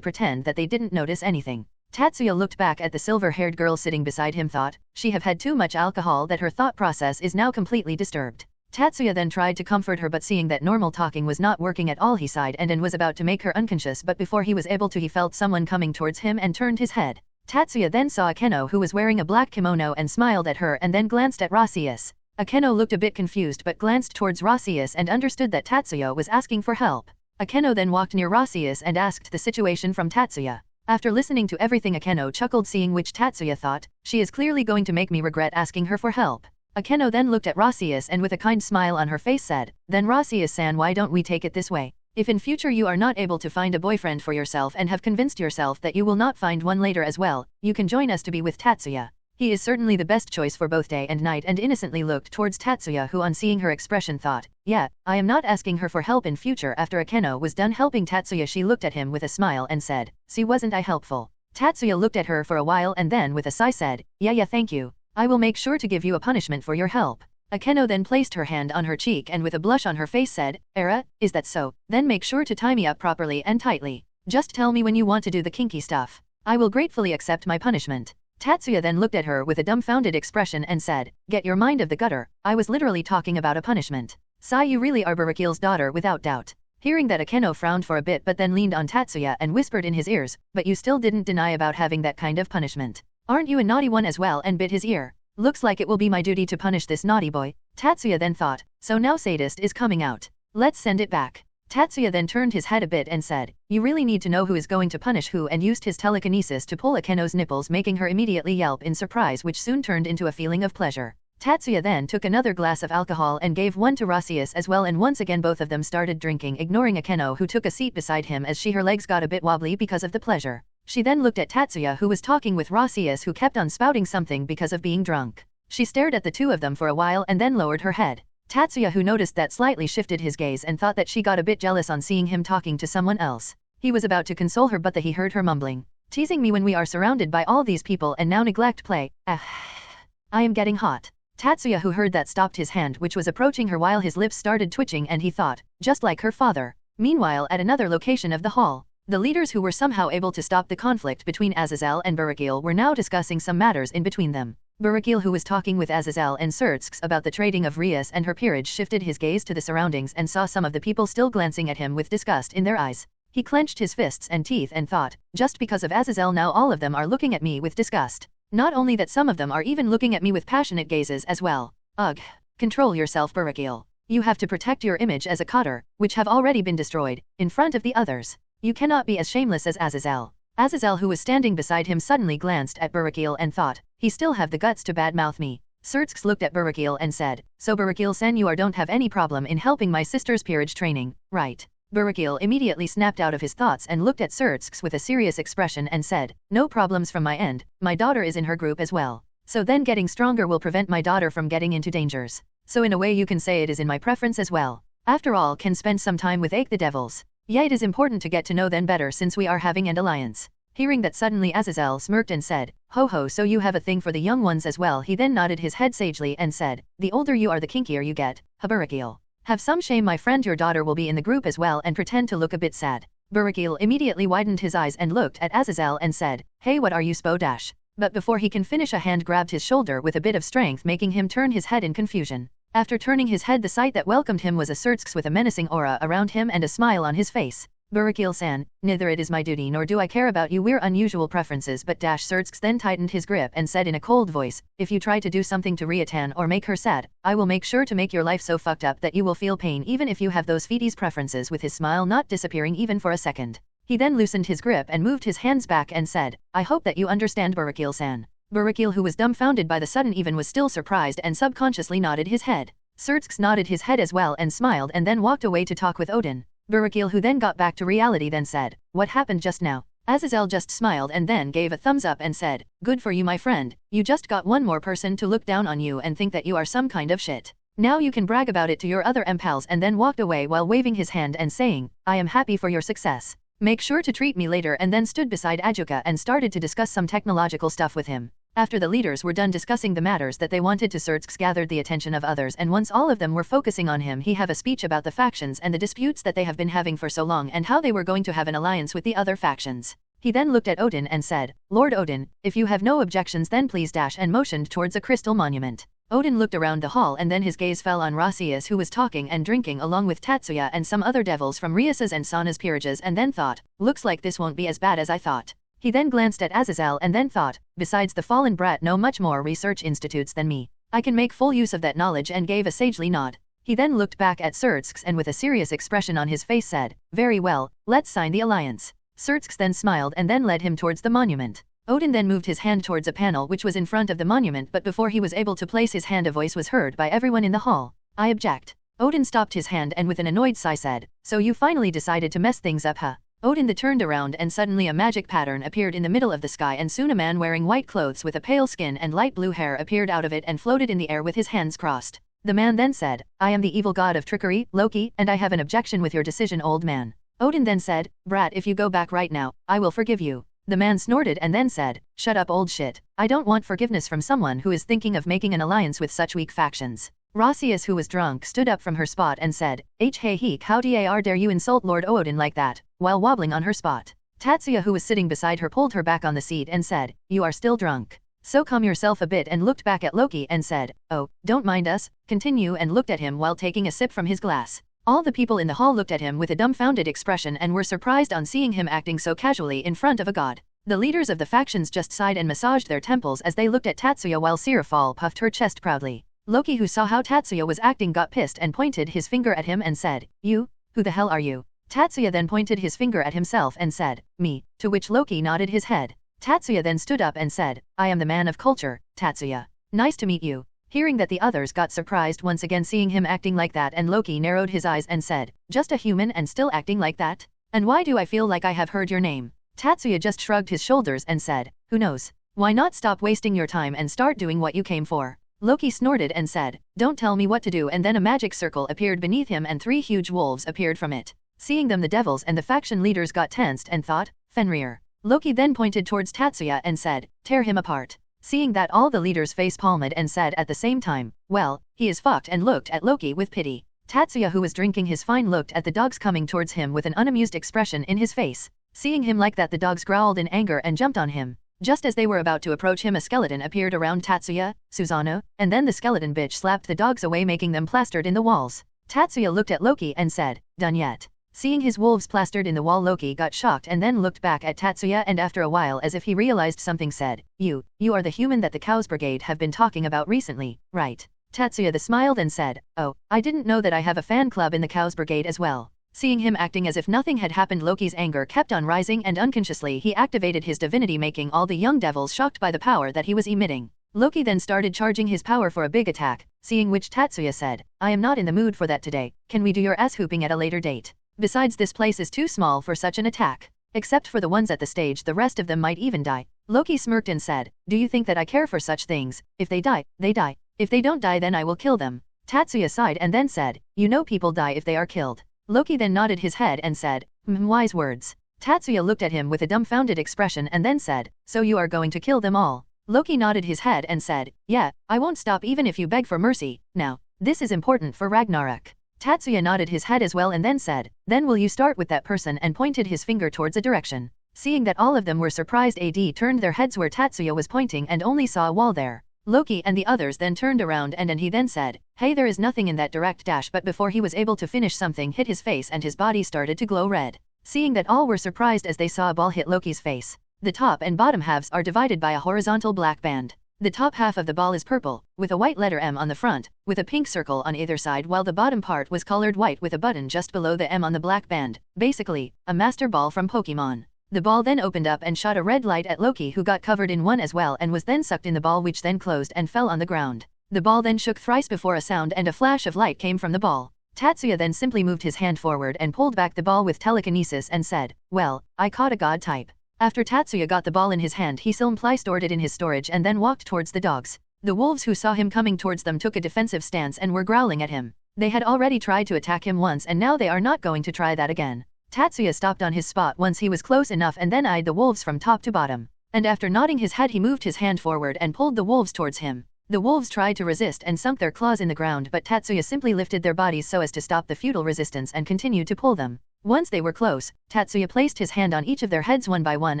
S3: pretend that they didn't notice anything. Tatsuya looked back at the silver-haired girl sitting beside him, thought, she have had too much alcohol that her thought process is now completely disturbed. Tatsuya then tried to comfort her but seeing that normal talking was not working at all, he sighed and was about to make her unconscious, but before he was able to, he felt someone coming towards him and turned his head. Tatsuya then saw Akeno, who was wearing a black kimono, and smiled at her and then glanced at Rasius. Akeno looked a bit confused but glanced towards Rasius and understood that Tatsuya was asking for help. Akeno then walked near Rasius and asked the situation from Tatsuya. After listening to everything, Akeno chuckled, seeing which Tatsuya thought, she is clearly going to make me regret asking her for help. Akeno then looked at Rasius and with a kind smile on her face said, "Then Rasius-san, why don't we take it this way? If in future you are not able to find a boyfriend for yourself and have convinced yourself that you will not find one later as well, you can join us to be with Tatsuya. He is certainly the best choice for both day and night," and innocently looked towards Tatsuya, who on seeing her expression thought, "Yeah, I am not asking her for help in future." After Akeno was done helping Tatsuya, she looked at him with a smile and said, "See, wasn't I helpful?" Tatsuya looked at her for a while and then with a sigh said, Yeah, thank you. I will make sure to give you a punishment for your help." Akeno then placed her hand on her cheek and with a blush on her face said, "Era, is that so? Then make sure to tie me up properly and tightly. Just tell me when you want to do the kinky stuff. I will gratefully accept my punishment." Tatsuya then looked at her with a dumbfounded expression and said, "Get your mind of the gutter, I was literally talking about a punishment. Sai, you really are Barakil's daughter without doubt." Hearing that, Akeno frowned for a bit but then leaned on Tatsuya and whispered in his ears, "But you still didn't deny about having that kind of punishment. Aren't you a naughty one as well?" and bit his ear. "Looks like it will be my duty to punish this naughty boy." Tatsuya then thought, so now sadist is coming out. Let's send it back. Tatsuya then turned his head a bit and said, "You really need to know who is going to punish who," and used his telekinesis to pull Akeno's nipples, making her immediately yelp in surprise, which soon turned into a feeling of pleasure. Tatsuya then took another glass of alcohol and gave one to Rasius as well, and once again both of them started drinking, ignoring Akeno, who took a seat beside him as her legs got a bit wobbly because of the pleasure. She then looked at Tatsuya, who was talking with Rasius, who kept on spouting something because of being drunk. She stared at the two of them for a while and then lowered her head. Tatsuya, who noticed that, slightly shifted his gaze and thought that she got a bit jealous on seeing him talking to someone else. He was about to console her but he heard her mumbling, "Teasing me when we are surrounded by all these people and now neglect play. I am getting hot." Tatsuya, who heard that, stopped his hand which was approaching her while his lips started twitching and he thought, just like her father. Meanwhile, at another location of the hall, the leaders who were somehow able to stop the conflict between Aazelle and Barakil were now discussing some matters in between them. Barakil, who was talking with Aazelle and Sirzex about the trading of Rias and her peerage, shifted his gaze to the surroundings and saw some of the people still glancing at him with disgust in their eyes. He clenched his fists and teeth and thought, just because of Aazelle now all of them are looking at me with disgust. Not only that, some of them are even looking at me with passionate gazes as well. Ugh. Control yourself, Barakil. You have to protect your image as a cotter, which have already been destroyed, in front of the others. You cannot be as shameless as Aazelle. Aazelle, who was standing beside him, suddenly glanced at Barakil and thought, he still have the guts to badmouth me. Sirzex looked at Barakil and said, so Barakil-sen, you don't have any problem in helping my sister's peerage training, right? Barakil immediately snapped out of his thoughts and looked at Sirzex with a serious expression and said, no problems from my end, my daughter is in her group as well. So then getting stronger will prevent my daughter from getting into dangers. So in a way you can say it is in my preference as well. After all, can spend some time with the devils. Yeah, it is important to get to know them better since we are having an alliance. Hearing that, suddenly Aazelle smirked and said, ho ho, so you have a thing for the young ones as well. He then nodded his head sagely and said, the older you are the kinkier you get. Barakil. Have some shame, my friend, your daughter will be in the group as well and pretend to look a bit sad. Barakil immediately widened his eyes and looked at Aazelle and said, hey, what are you spo dash? But before he can finish, a hand grabbed his shoulder with a bit of strength, making him turn his head in confusion. After turning his head, the sight that welcomed him was a Sirzex with a menacing aura around him and a smile on his face. Barakil-san, neither it is my duty nor do I care about your unusual preferences, but Sirzex then tightened his grip and said in a cold voice, if you try to do something to Leviathan or make her sad, I will make sure to make your life so fucked up that you will feel pain even if you have those feeties preferences, with his smile not disappearing even for a second. He then loosened his grip and moved his hands back and said, I hope that you understand, Barakil-san. Barakil, who was dumbfounded by the sudden even, was still surprised and subconsciously nodded his head. Sirzex nodded his head as well and smiled and then walked away to talk with Odin. Barakil, who then got back to reality, then said, what happened just now? Aazelle just smiled and then gave a thumbs up and said, good for you, my friend, you just got one more person to look down on you and think that you are some kind of shit. Now you can brag about it to your other pals, and then walked away while waving his hand and saying, I am happy for your success. Make sure to treat me later, and then stood beside Ajuka and started to discuss some technological stuff with him. After the leaders were done discussing the matters that they wanted to, Sirzex gathered the attention of others, and once all of them were focusing on him, he have a speech about the factions and the disputes that they have been having for so long and how they were going to have an alliance with the other factions. He then looked at Odin and said, Lord Odin, if you have no objections then please dash, and motioned towards a crystal monument. Odin looked around the hall and then his gaze fell on Rasius, who was talking and drinking along with Tatsuya and some other devils from Rias's and Sana's peerages, and then thought, looks like this won't be as bad as I thought. He then glanced at Aazelle and then thought, besides the fallen brat know much more research institutes than me. I can make full use of that knowledge, and gave a sagely nod. He then looked back at Sirzex and with a serious expression on his face said, very well, let's sign the alliance. Sirzex then smiled and then led him towards the monument. Odin then moved his hand towards a panel which was in front of the monument, but before he was able to place his hand, a voice was heard by everyone in the hall. I object. Odin stopped his hand and with an annoyed sigh said, so you finally decided to mess things up, huh? Odin turned around and suddenly a magic pattern appeared in the middle of the sky, and soon a man wearing white clothes with a pale skin and light blue hair appeared out of it and floated in the air with his hands crossed. The man then said, I am the evil god of trickery, Loki, and I have an objection with your decision, old man. Odin then said, brat, if you go back right now, I will forgive you. The man snorted and then said, shut up, old shit. I don't want forgiveness from someone who is thinking of making an alliance with such weak factions. Rasius, who was drunk, stood up from her spot and said, hey heek, how dare you insult Lord Odin like that, while wobbling on her spot. Tatsuya, who was sitting beside her, pulled her back on the seat and said, you are still drunk. So calm yourself a bit, and looked back at Loki and said, oh, don't mind us, continue, and looked at him while taking a sip from his glass. All the people in the hall looked at him with a dumbfounded expression and were surprised on seeing him acting so casually in front of a god. The leaders of the factions just sighed and massaged their temples as they looked at Tatsuya, while Sirafal puffed her chest proudly. Loki, who saw how Tatsuya was acting, got pissed and pointed his finger at him and said, you, who the hell are you? Tatsuya then pointed his finger at himself and said, me, to which Loki nodded his head. Tatsuya then stood up and said, I am the man of culture, Tatsuya. Nice to meet you. Hearing that, the others got surprised once again seeing him acting like that, and Loki narrowed his eyes and said, just a human and still acting like that? And why do I feel like I have heard your name? Tatsuya just shrugged his shoulders and said, who knows? Why not stop wasting your time and start doing what you came for? Loki snorted and said, don't tell me what to do, and then a magic circle appeared beneath him and 3 huge wolves appeared from it. Seeing them, the devils and the faction leaders got tensed and thought, Fenrir. Loki then pointed towards Tatsuya and said, tear him apart. Seeing that, all the leaders face palmed and said at the same time, well, he is fucked, and looked at Loki with pity. Tatsuya, who was drinking his fine, looked at the dogs coming towards him with an unamused expression in his face. Seeing him like that, the dogs growled in anger and jumped on him. Just as they were about to approach him, a skeleton appeared around Tatsuya, Susanoo, and then the skeleton bitch slapped the dogs away, making them plastered in the walls. Tatsuya looked at Loki and said, done yet? Seeing his wolves plastered in the wall, Loki got shocked and then looked back at Tatsuya, and after a while, as if he realized something, said, you are the human that the Cows Brigade have been talking about recently, right? Tatsuya smiled and said, oh, I didn't know that I have a fan club in the Cows Brigade as well. Seeing him acting as if nothing had happened, Loki's anger kept on rising and unconsciously he activated his divinity, making all the young devils shocked by the power that he was emitting. Loki then started charging his power for a big attack, seeing which Tatsuya said, I am not in the mood for that today, can we do your ass hooping at a later date? Besides, this place is too small for such an attack. Except for the ones at the stage, the rest of them might even die. Loki smirked and said, do you think that I care for such things? If they die, they die. If they don't die, then I will kill them. Tatsuya sighed and then said, you know people die if they are killed. Loki then nodded his head and said, wise words. Tatsuya looked at him with a dumbfounded expression and then said, so you are going to kill them all? Loki nodded his head and said, yeah, I won't stop even if you beg for mercy. Now, this is important for Ragnarok. Tatsuya nodded his head as well and then said, then will you start with that person, and pointed his finger towards a direction. Seeing that all of them were surprised, AD turned their heads where Tatsuya was pointing and only saw a wall there. Loki and the others then turned around and he then said, hey, there is nothing in that direct dash, but before he was able to finish, something hit his face and his body started to glow red. Seeing that, all were surprised as they saw a ball hit Loki's face. The top and bottom halves are divided by a horizontal black band. The top half of the ball is purple, with a white letter M on the front, with a pink circle on either side, while the bottom part was colored white with a button just below the M on the black band, basically, a master ball from Pokemon. The ball then opened up and shot a red light at Loki, who got covered in one as well and was then sucked in the ball, which then closed and fell on the ground. The ball then shook thrice before a sound and a flash of light came from the ball. Tatsuya then simply moved his hand forward and pulled back the ball with telekinesis and said, well, I caught a god type. After Tatsuya got the ball in his hand, he simply stored it in his storage and then walked towards the dogs. The wolves who saw him coming towards them took a defensive stance and were growling at him. They had already tried to attack him once and now they are not going to try that again. Tatsuya stopped on his spot once he was close enough and then eyed the wolves from top to bottom. And after nodding his head, he moved his hand forward and pulled the wolves towards him. The wolves tried to resist and sunk their claws in the ground, but Tatsuya simply lifted their bodies so as to stop the futile resistance and continued to pull them. Once they were close, Tatsuya placed his hand on each of their heads one by one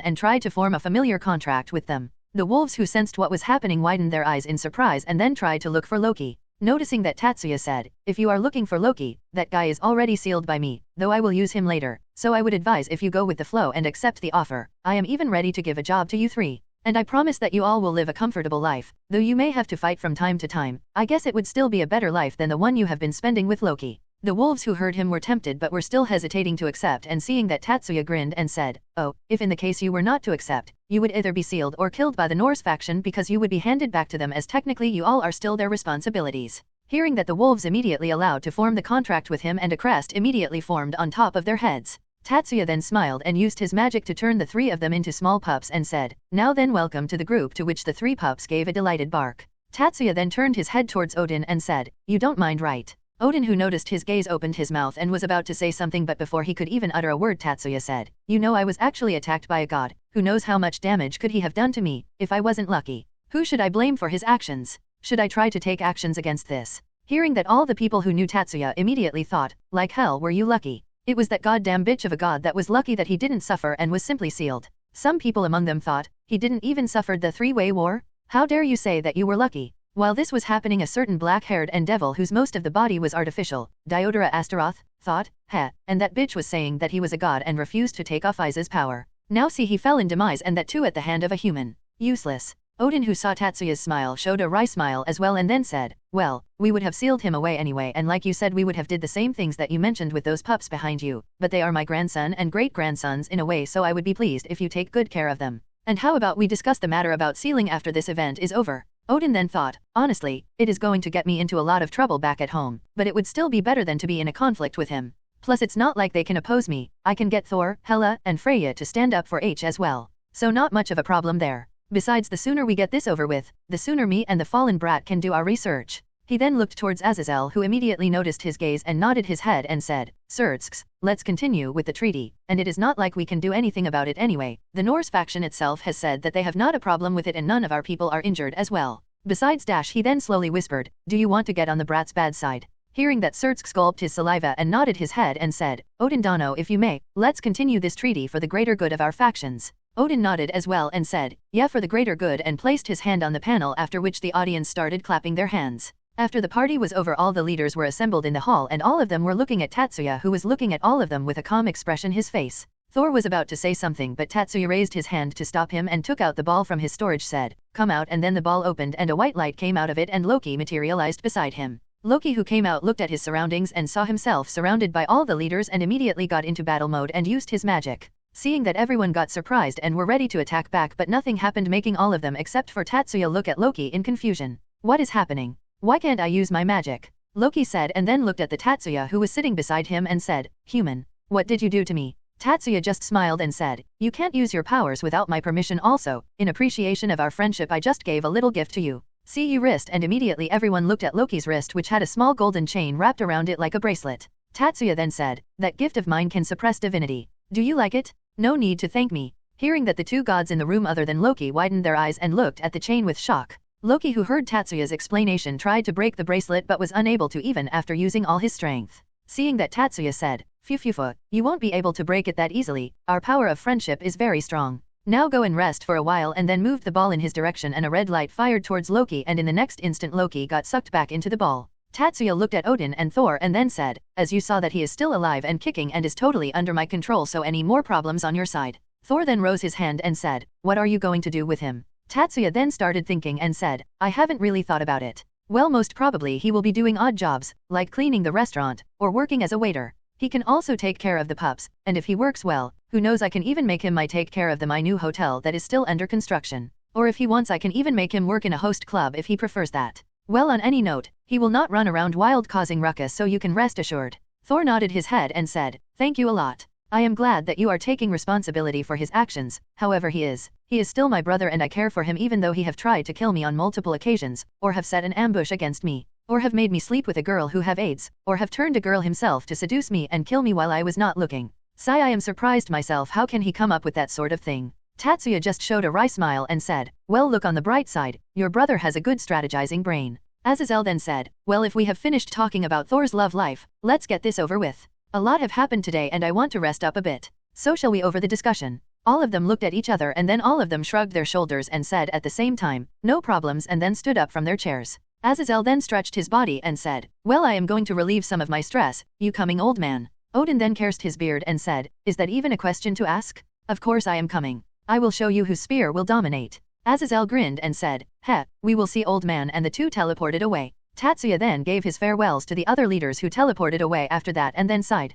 S3: and tried to form a familiar contract with them. The wolves, who sensed what was happening, widened their eyes in surprise and then tried to look for Loki. Noticing that, Tatsuya said, if you are looking for Loki, that guy is already sealed by me, though I will use him later, so I would advise if you go with the flow and accept the offer. I am even ready to give a job to you three. And I promise that you all will live a comfortable life, though you may have to fight from time to time. I guess it would still be a better life than the one you have been spending with Loki. The wolves who heard him were tempted but were still hesitating to accept, and seeing that, Tatsuya grinned and said, oh, if in the case you were not to accept, you would either be sealed or killed by the Norse faction, because you would be handed back to them, as technically you all are still their responsibilities. Hearing that, the wolves immediately allowed to form the contract with him and a crest immediately formed on top of their heads. Tatsuya then smiled and used his magic to turn the three of them into small pups and said, now then, welcome to the group, to which the three pups gave a delighted bark. Tatsuya then turned his head towards Odin and said, you don't mind, right? Odin, who noticed his gaze, opened his mouth and was about to say something, but before he could even utter a word, Tatsuya said, you know, I was actually attacked by a god. Who knows how much damage could he have done to me, if I wasn't lucky? Who should I blame for his actions? Should I try to take actions against this? Hearing that, all the people who knew Tatsuya immediately thought, like hell were you lucky. It was that goddamn bitch of a god that was lucky that he didn't suffer and was simply sealed. Some people among them thought, he didn't even suffer the three-way war? How dare you say that you were lucky? While this was happening, a certain black-haired and devil whose most of the body was artificial, Diodora Astaroth, thought, heh, and that bitch was saying that he was a god and refused to take off Iza's power. Now see, he fell in demise, and that too at the hand of a human. Useless. Odin, who saw Tatsuya's smile, showed a wry smile as well and then said, well, we would have sealed him away anyway, and like you said, we would have did the same things that you mentioned with those pups behind you, but they are my grandson and great-grandsons in a way, so I would be pleased if you take good care of them. And how about we discuss the matter about sealing after this event is over? Odin then thought, honestly, it is going to get me into a lot of trouble back at home, but it would still be better than to be in a conflict with him. Plus it's not like they can oppose me. I can get Thor, Hela, and Freya to stand up for H as well. So not much of a problem there. Besides, the sooner we get this over with, the sooner me and the fallen brat can do our research. He then looked towards Aazelle, who immediately noticed his gaze and nodded his head and said, Sirzex, let's continue with the treaty, and it is not like we can do anything about it anyway. The Norse faction itself has said that they have not a problem with it and none of our people are injured as well. Besides dash, he then slowly whispered, do you want to get on the brat's bad side? Hearing that, Sirzex gulped his saliva and nodded his head and said, Odin Dano, if you may, let's continue this treaty for the greater good of our factions. Odin nodded as well and said, yeah, for the greater good, and placed his hand on the panel, after which the audience started clapping their hands. After the party was over, all the leaders were assembled in the hall and all of them were looking at Tatsuya, who was looking at all of them with a calm expression his face. Thor was about to say something, but Tatsuya raised his hand to stop him and took out the ball from his storage, said, come out, and then the ball opened and a white light came out of it and Loki materialized beside him. Loki, who came out, looked at his surroundings and saw himself surrounded by all the leaders and immediately got into battle mode and used his magic. Seeing that everyone got surprised and were ready to attack back, but nothing happened, making all of them except for Tatsuya look at Loki in confusion. What is happening? Why can't I use my magic? Loki said, and then looked at the Tatsuya who was sitting beside him and said, Human, what did you do to me? Tatsuya just smiled and said, you can't use your powers without my permission. Also, in appreciation of our friendship, I just gave a little gift to you. See you wrist, and immediately everyone looked at Loki's wrist, which had a small golden chain wrapped around it like a bracelet. Tatsuya then said, that gift of mine can suppress divinity. Do you like it? No need to thank me. Hearing that, the two gods in the room other than Loki widened their eyes and looked at the chain with shock. Loki, who heard Tatsuya's explanation, tried to break the bracelet but was unable to even after using all his strength. Seeing that, Tatsuya said, Fufufa, you won't be able to break it that easily, our power of friendship is very strong. Now go and rest for a while, and then moved the ball in his direction and a red light fired towards Loki, and in the next instant Loki got sucked back into the ball. Tatsuya looked at Odin and Thor and then said, as you saw that he is still alive and kicking and is totally under my control, so any more problems on your side? Thor then rose his hand and said, what are you going to do with him? Tatsuya then started thinking and said, I haven't really thought about it. Well, most probably he will be doing odd jobs, like cleaning the restaurant, or working as a waiter. He can also take care of the pups, and if he works well, who knows, I can even make him take care of my new hotel that is still under construction. Or if he wants, I can even make him work in a host club if he prefers that. Well, on any note, he will not run around wild causing ruckus, so you can rest assured. Thor nodded his head and said, thank you a lot. I am glad that you are taking responsibility for his actions. However, he is still my brother and I care for him, even though he have tried to kill me on multiple occasions, or have set an ambush against me, or have made me sleep with a girl who have AIDS, or have turned a girl himself to seduce me and kill me while I was not looking. Sigh, I am surprised myself, how can he come up with that sort of thing? Tatsuya just showed a wry smile and said, well, look on the bright side, your brother has a good strategizing brain. Aazelle then said, well, if we have finished talking about Thor's love life, let's get this over with. A lot have happened today and I want to rest up a bit. So shall we over the discussion? All of them looked at each other and then all of them shrugged their shoulders and said at the same time, no problems, and then stood up from their chairs. Aazelle then stretched his body and said, well, I am going to relieve some of my stress, you coming, old man? Odin then cursed his beard and said, is that even a question to ask? Of course I am coming. I will show you whose spear will dominate. Aazelle grinned and said, heh, we will see, old man, and the two teleported away. Tatsuya then gave his farewells to the other leaders who teleported away after that and then sighed.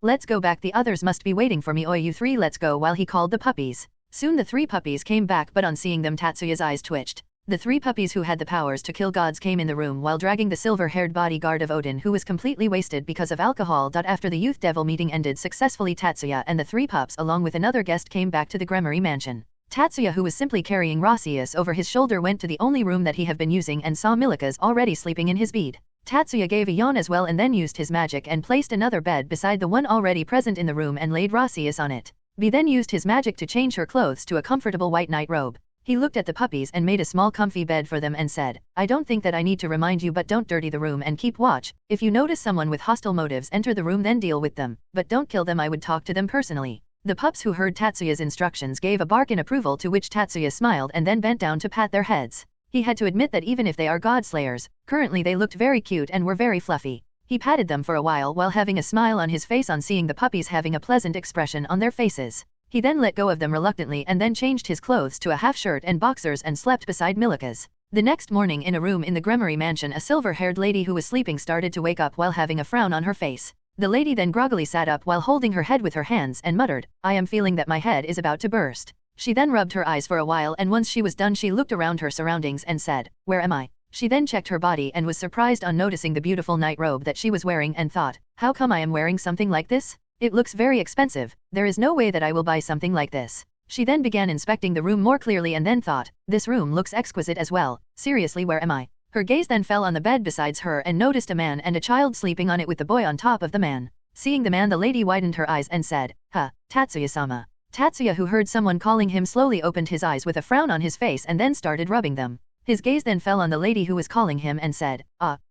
S3: Let's go back, the others must be waiting for me. Oi, you three, let's go, while he called the puppies. Soon the three puppies came back, but on seeing them Tatsuya's eyes twitched. The three puppies who had the powers to kill gods came in the room while dragging the silver-haired bodyguard of Odin, who was completely wasted because of alcohol. After the youth devil meeting ended successfully, Tatsuya and the three pups along with another guest came back to the Gremory mansion. Tatsuya, who was simply carrying Rossius over his shoulder, went to the only room that he had been using and saw Milikas already sleeping in his bed. Tatsuya gave a yawn as well and then used his magic and placed another bed beside the one already present in the room and laid Rossius on it. He then used his magic to change her clothes to a comfortable white night robe. He looked at the puppies and made a small comfy bed for them and said, I don't think that I need to remind you, but don't dirty the room and keep watch. If you notice someone with hostile motives enter the room, then deal with them, but don't kill them. I would talk to them personally. The pups who heard Tatsuya's instructions gave a bark in approval, to which Tatsuya smiled and then bent down to pat their heads. He had to admit that even if they are god slayers, currently they looked very cute and were very fluffy. He patted them for a while having a smile on his face on seeing the puppies having a pleasant expression on their faces. He then let go of them reluctantly and then changed his clothes to a half shirt and boxers and slept beside Milikas. The next morning, in a room in the Gremory mansion, a silver-haired lady who was sleeping started to wake up while having a frown on her face. The lady then groggily sat up while holding her head with her hands and muttered, I am feeling that my head is about to burst. She then rubbed her eyes for a while, and once she was done she looked around her surroundings and said, where am I? She then checked her body and was surprised on noticing the beautiful night robe that she was wearing and thought, how come I am wearing something like this? It looks very expensive, there is no way that I will buy something like this. She then began inspecting the room more clearly and then thought, this room looks exquisite as well, seriously, where am I? Her gaze then fell on the bed besides her and noticed a man and a child sleeping on it with the boy on top of the man. Seeing the man, the lady widened her eyes and said, Tatsuya-sama. Tatsuya, who heard someone calling him, slowly opened his eyes with a frown on his face and then started rubbing them. His gaze then fell on the lady who was calling him and said,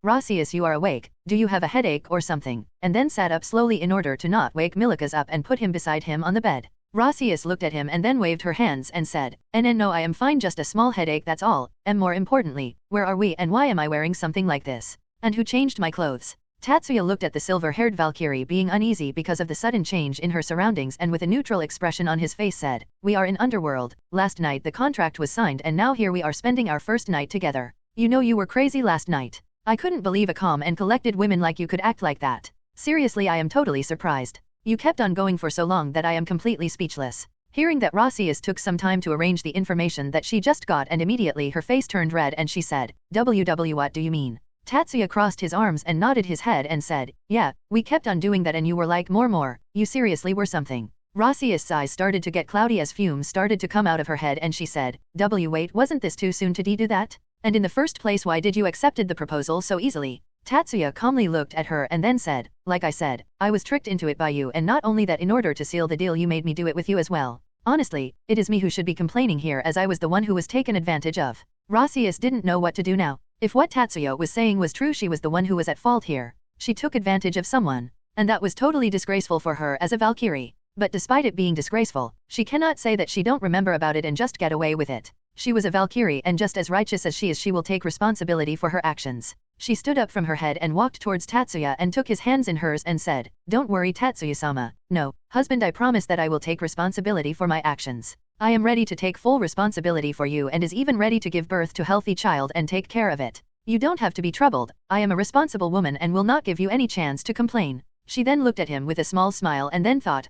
S3: Rossius, you are awake, do you have a headache or something? And then sat up slowly in order to not wake Milikas up and put him beside him on the bed. Rossius looked at him and then waved her hands and said, no, I am fine, just a small headache, that's all. And more importantly, where are we and why am I wearing something like this? And who changed my clothes? Tatsuya looked at the silver-haired Valkyrie, being uneasy because of the sudden change in her surroundings, and with a neutral expression on his face said, we are in underworld, last night the contract was signed and now here we are spending our first night together. You know you were crazy last night. I couldn't believe a calm and collected woman like you could act like that. Seriously, I am totally surprised. You kept on going for so long that I am completely speechless. Hearing that Rossius took some time to arrange the information that she just got, and immediately her face turned red and she said, what do you mean? Tatsuya crossed his arms and nodded his head and said, yeah, we kept on doing that and you were like more, you seriously were something. Rossius' eyes started to get cloudy as fumes started to come out of her head and she said, wait, wasn't this too soon to do that? And in the first place, why did you accepted the proposal so easily? Tatsuya calmly looked at her and then said, like I said, I was tricked into it by you, and not only that, in order to seal the deal you made me do it with you as well. Honestly, it is me who should be complaining here, as I was the one who was taken advantage of. Rossius didn't know what to do now. If what Tatsuya was saying was true, she was the one who was at fault here. She took advantage of someone. And that was totally disgraceful for her as a Valkyrie. But despite it being disgraceful, she cannot say that she don't remember about it and just get away with it. She was a Valkyrie, and just as righteous as she is, she will take responsibility for her actions. She stood up from her head and walked towards Tatsuya and took his hands in hers and said, don't worry, Tatsuya-sama. No, husband, I promise that I will take responsibility for my actions. I am ready to take full responsibility for you and is even ready to give birth to a healthy child and take care of it. You don't have to be troubled. I am a responsible woman and will not give you any chance to complain. She then looked at him with a small smile and then thought,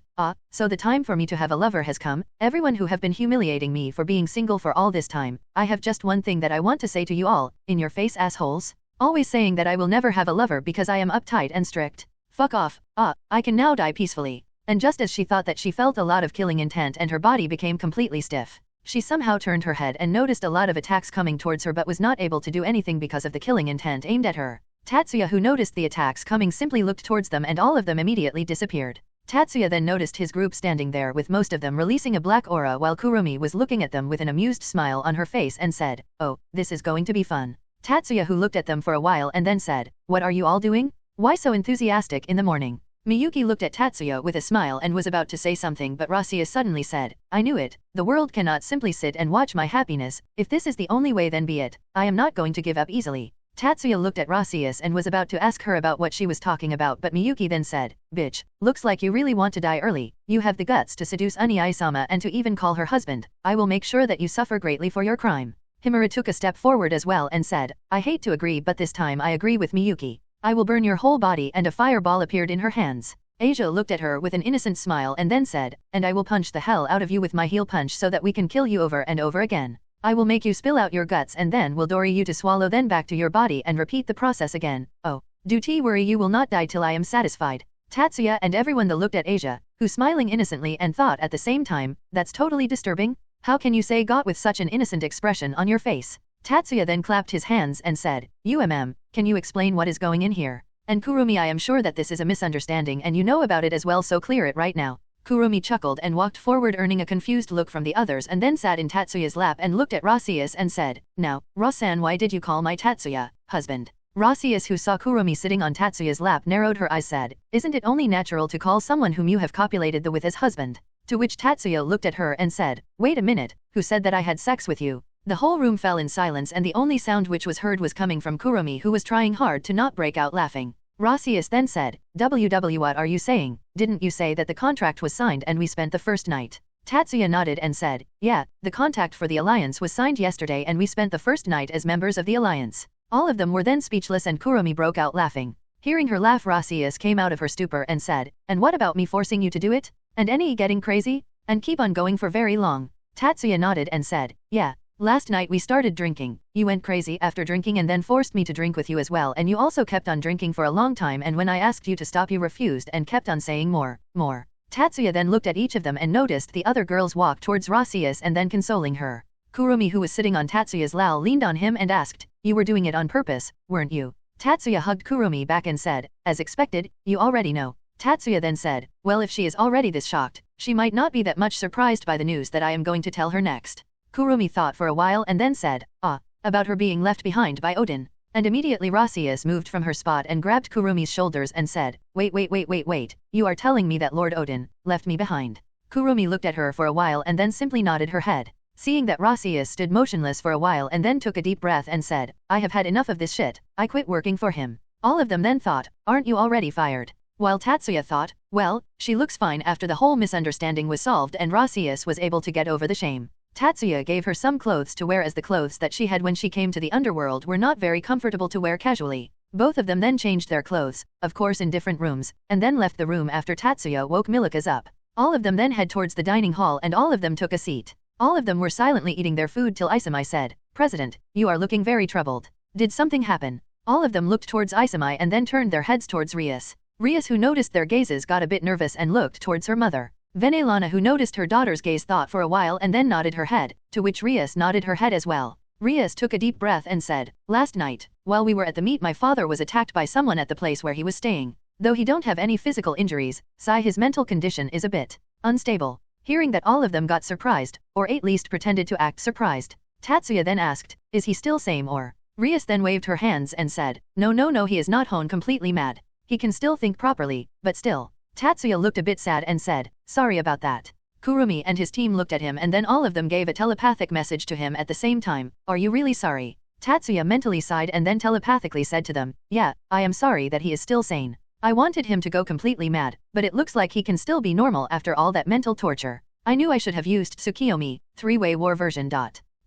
S3: so the time for me to have a lover has come. Everyone who have been humiliating me for being single for all this time, I have just one thing that I want to say to you all, in your face, assholes. Always saying that I will never have a lover because I am uptight and strict. Fuck off. I can now die peacefully. And just as she thought that, she felt a lot of killing intent and her body became completely stiff. She somehow turned her head and noticed a lot of attacks coming towards her, but was not able to do anything because of the killing intent aimed at her. Tatsuya, who noticed the attacks coming, simply looked towards them and all of them immediately disappeared. Tatsuya then noticed his group standing there with most of them releasing a black aura, while Kurumi was looking at them with an amused smile on her face and said, oh, this is going to be fun. Tatsuya, who looked at them for a while and then said, what are you all doing? Why so enthusiastic in the morning? Miyuki looked at Tatsuya with a smile and was about to say something, but Rossius suddenly said, I knew it. The world cannot simply sit and watch my happiness. If this is the only way, then be it. I am not going to give up easily. Tatsuya looked at Rossius and was about to ask her about what she was talking about, but Miyuki then said, bitch, looks like you really want to die early. You have the guts to seduce Uni-sama and to even call her husband. I will make sure that you suffer greatly for your crime. Himura took a step forward as well and said, I hate to agree, but this time I agree with Miyuki. I will burn your whole body, and a fireball appeared in her hands. Asia looked at her with an innocent smile and then said, and I will punch the hell out of you with my heel punch so that we can kill you over and over again. I will make you spill out your guts and then will dori you to swallow, then back to your body and repeat the process again. Oh, do tea worry, you will not die till I am satisfied. Tatsuya and everyone looked at Asia, who smiling innocently and thought at the same time, that's totally disturbing. How can you say got with such an innocent expression on your face? Tatsuya then clapped his hands and said, can you explain what is going in here? And Kurumi, I am sure that this is a misunderstanding and you know about it as well, so clear it right now. Kurumi chuckled and walked forward, earning a confused look from the others, and then sat in Tatsuya's lap and looked at Rossius and said, now, Ross-san, why did you call my Tatsuya husband? Rossius, who saw Kurumi sitting on Tatsuya's lap, narrowed her eyes, said, isn't it only natural to call someone whom you have copulated with as husband? To which Tatsuya looked at her and said, wait a minute, who said that I had sex with you? The whole room fell in silence and the only sound which was heard was coming from Kurumi, who was trying hard to not break out laughing. Rossius then said, what are you saying? Didn't you say that the contract was signed and we spent the first night? Tatsuya nodded and said, yeah, the contract for the alliance was signed yesterday and we spent the first night as members of the alliance. All of them were then speechless and Kurumi broke out laughing. Hearing her laugh, Rossius came out of her stupor and said, and what about me forcing you to do it? And any getting crazy? And keep on going for very long? Tatsuya nodded and said, yeah. Last night we started drinking. You went crazy after drinking and then forced me to drink with you as well, and you also kept on drinking for a long time, and when I asked you to stop you refused and kept on saying more. Tatsuya then looked at each of them and noticed the other girls walk towards Rossius and then consoling her. Kurumi, who was sitting on Tatsuya's lap, leaned on him and asked, you were doing it on purpose, weren't you? Tatsuya hugged Kurumi back and said, as expected, you already know. Tatsuya then said, well, if she is already this shocked, she might not be that much surprised by the news that I am going to tell her next. Kurumi thought for a while and then said, about her being left behind by Odin. And immediately Rossius moved from her spot and grabbed Kurumi's shoulders and said, wait, you are telling me that Lord Odin left me behind? Kurumi looked at her for a while and then simply nodded her head. Seeing that Rossius stood motionless for a while and then took a deep breath and said, I have had enough of this shit, I quit working for him. All of them then thought, aren't you already fired? While Tatsuya thought, well, she looks fine after the whole misunderstanding was solved and Rossius was able to get over the shame. Tatsuya gave her some clothes to wear as the clothes that she had when she came to the underworld were not very comfortable to wear casually. Both of them then changed their clothes, of course in different rooms, and then left the room after Tatsuya woke Milikas up. All of them then head towards the dining hall and all of them took a seat. All of them were silently eating their food till Isami said, "President, you are looking very troubled. Did something happen?" All of them looked towards Isami and then turned their heads towards Rias. Rias, who noticed their gazes, got a bit nervous and looked towards her mother. Venelana, who noticed her daughter's gaze, thought for a while and then nodded her head, to which Rias nodded her head as well. Rias took a deep breath and said, "Last night, while we were at the meet, my father was attacked by someone at the place where he was staying. Though he don't have any physical injuries, his mental condition is a bit unstable." Hearing that, all of them got surprised, or at least pretended to act surprised. Tatsuya then asked, "Is he still same or?" Rias then waved her hands and said, No, he is not completely mad. He can still think properly, but still." Tatsuya looked a bit sad and said, "Sorry about that." Kurumi and his team looked at him and then all of them gave a telepathic message to him at the same time, "Are you really sorry?" Tatsuya mentally sighed and then telepathically said to them, "Yeah, I am sorry that he is still sane. I wanted him to go completely mad, but it looks like he can still be normal after all that mental torture. I knew I should have used Tsukiyomi, three-way war version.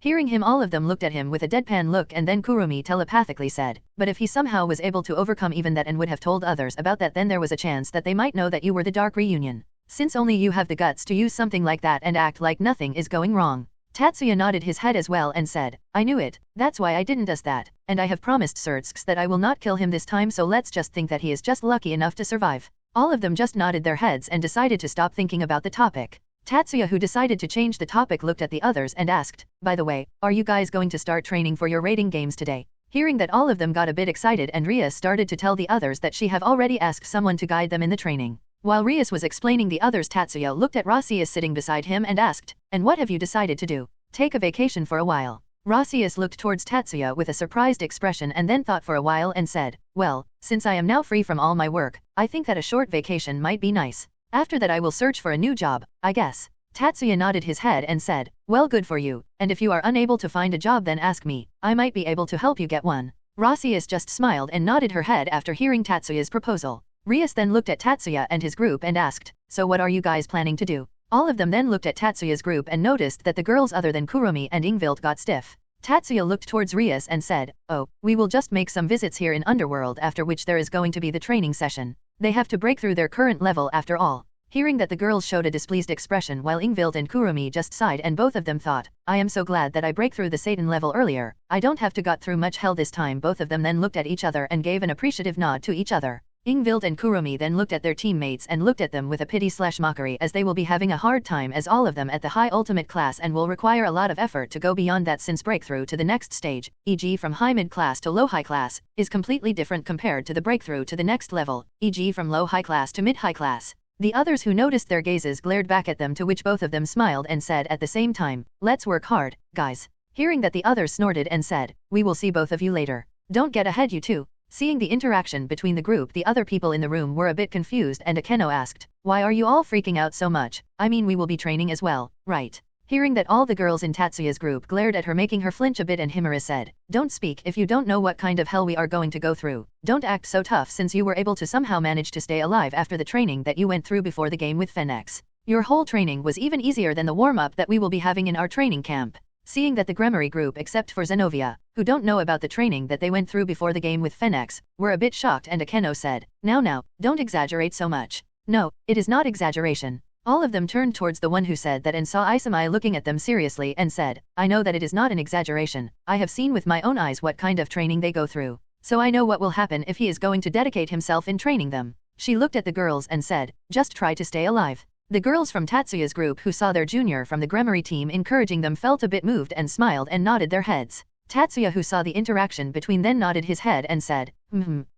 S3: Hearing him, all of them looked at him with a deadpan look and then Kurumi telepathically said, "But if he somehow was able to overcome even that and would have told others about that, then there was a chance that they might know that you were the Dark Reunion. Since only you have the guts to use something like that and act like nothing is going wrong." Tatsuya nodded his head as well and said, "I knew it, that's why I didn't do that, and I have promised Sirzex that I will not kill him this time, so let's just think that he is just lucky enough to survive." All of them just nodded their heads and decided to stop thinking about the topic. Tatsuya, who decided to change the topic, looked at the others and asked, "By the way, are you guys going to start training for your raiding games today?" Hearing that, all of them got a bit excited and Rias started to tell the others that she have already asked someone to guide them in the training. While Rias was explaining the others, Tatsuya looked at Rasius sitting beside him and asked, "And what have you decided to do? Take a vacation for a while?" Rasius looked towards Tatsuya with a surprised expression and then thought for a while and said, "Well, since I am now free from all my work, I think that a short vacation might be nice. After that I will search for a new job, I guess." Tatsuya nodded his head and said, "Well, good for you, and if you are unable to find a job then ask me, I might be able to help you get one." Rasius just smiled and nodded her head after hearing Tatsuya's proposal. Rias then looked at Tatsuya and his group and asked, "So what are you guys planning to do?" All of them then looked at Tatsuya's group and noticed that the girls other than Kurumi and Ingvilt got stiff. Tatsuya looked towards Rias and said, "Oh, we will just make some visits here in Underworld, after which there is going to be the training session. They have to break through their current level after all." Hearing that, the girls showed a displeased expression while Ingvilt and Kurumi just sighed and both of them thought, "I am so glad that I break through the Satan level earlier. I don't have to got through much hell this time." Both of them then looked at each other and gave an appreciative nod to each other. Ingvilt and Kurumi then looked at their teammates and looked at them with a pity/mockery, as they will be having a hard time as all of them at the high ultimate class and will require a lot of effort to go beyond that, since breakthrough to the next stage, e.g. from high mid class to low high class, is completely different compared to the breakthrough to the next level, e.g. from low high class to mid high class. The others, who noticed their gazes, glared back at them, to which both of them smiled and said at the same time, "Let's work hard, guys." Hearing that, the others snorted and said, "We will see both of you later. Don't get ahead, you two." Seeing the interaction between the group, the other people in the room were a bit confused and Akeno asked, "Why are you all freaking out so much? I mean, we will be training as well, right?" Hearing that, all the girls in Tatsuya's group glared at her, making her flinch a bit, and Himura said, "Don't speak if you don't know what kind of hell we are going to go through. Don't act so tough, since you were able to somehow manage to stay alive after the training that you went through before the game with Fennex. Your whole training was even easier than the warm-up that we will be having in our training camp." Seeing that the Gremory group, except for Zenovia, who don't know about the training that they went through before the game with Fennex, were a bit shocked, and Akeno said, Now, don't exaggerate so much." "No, it is not exaggeration." All of them turned towards the one who said that and saw Isami looking at them seriously and said, "I know that it is not an exaggeration. I have seen with my own eyes what kind of training they go through. So I know what will happen if he is going to dedicate himself in training them." She looked at the girls and said, "Just try to stay alive." The girls from Tatsuya's group, who saw their junior from the Gremory team encouraging them, felt a bit moved and smiled and nodded their heads. Tatsuya, who saw the interaction between them, nodded his head and said,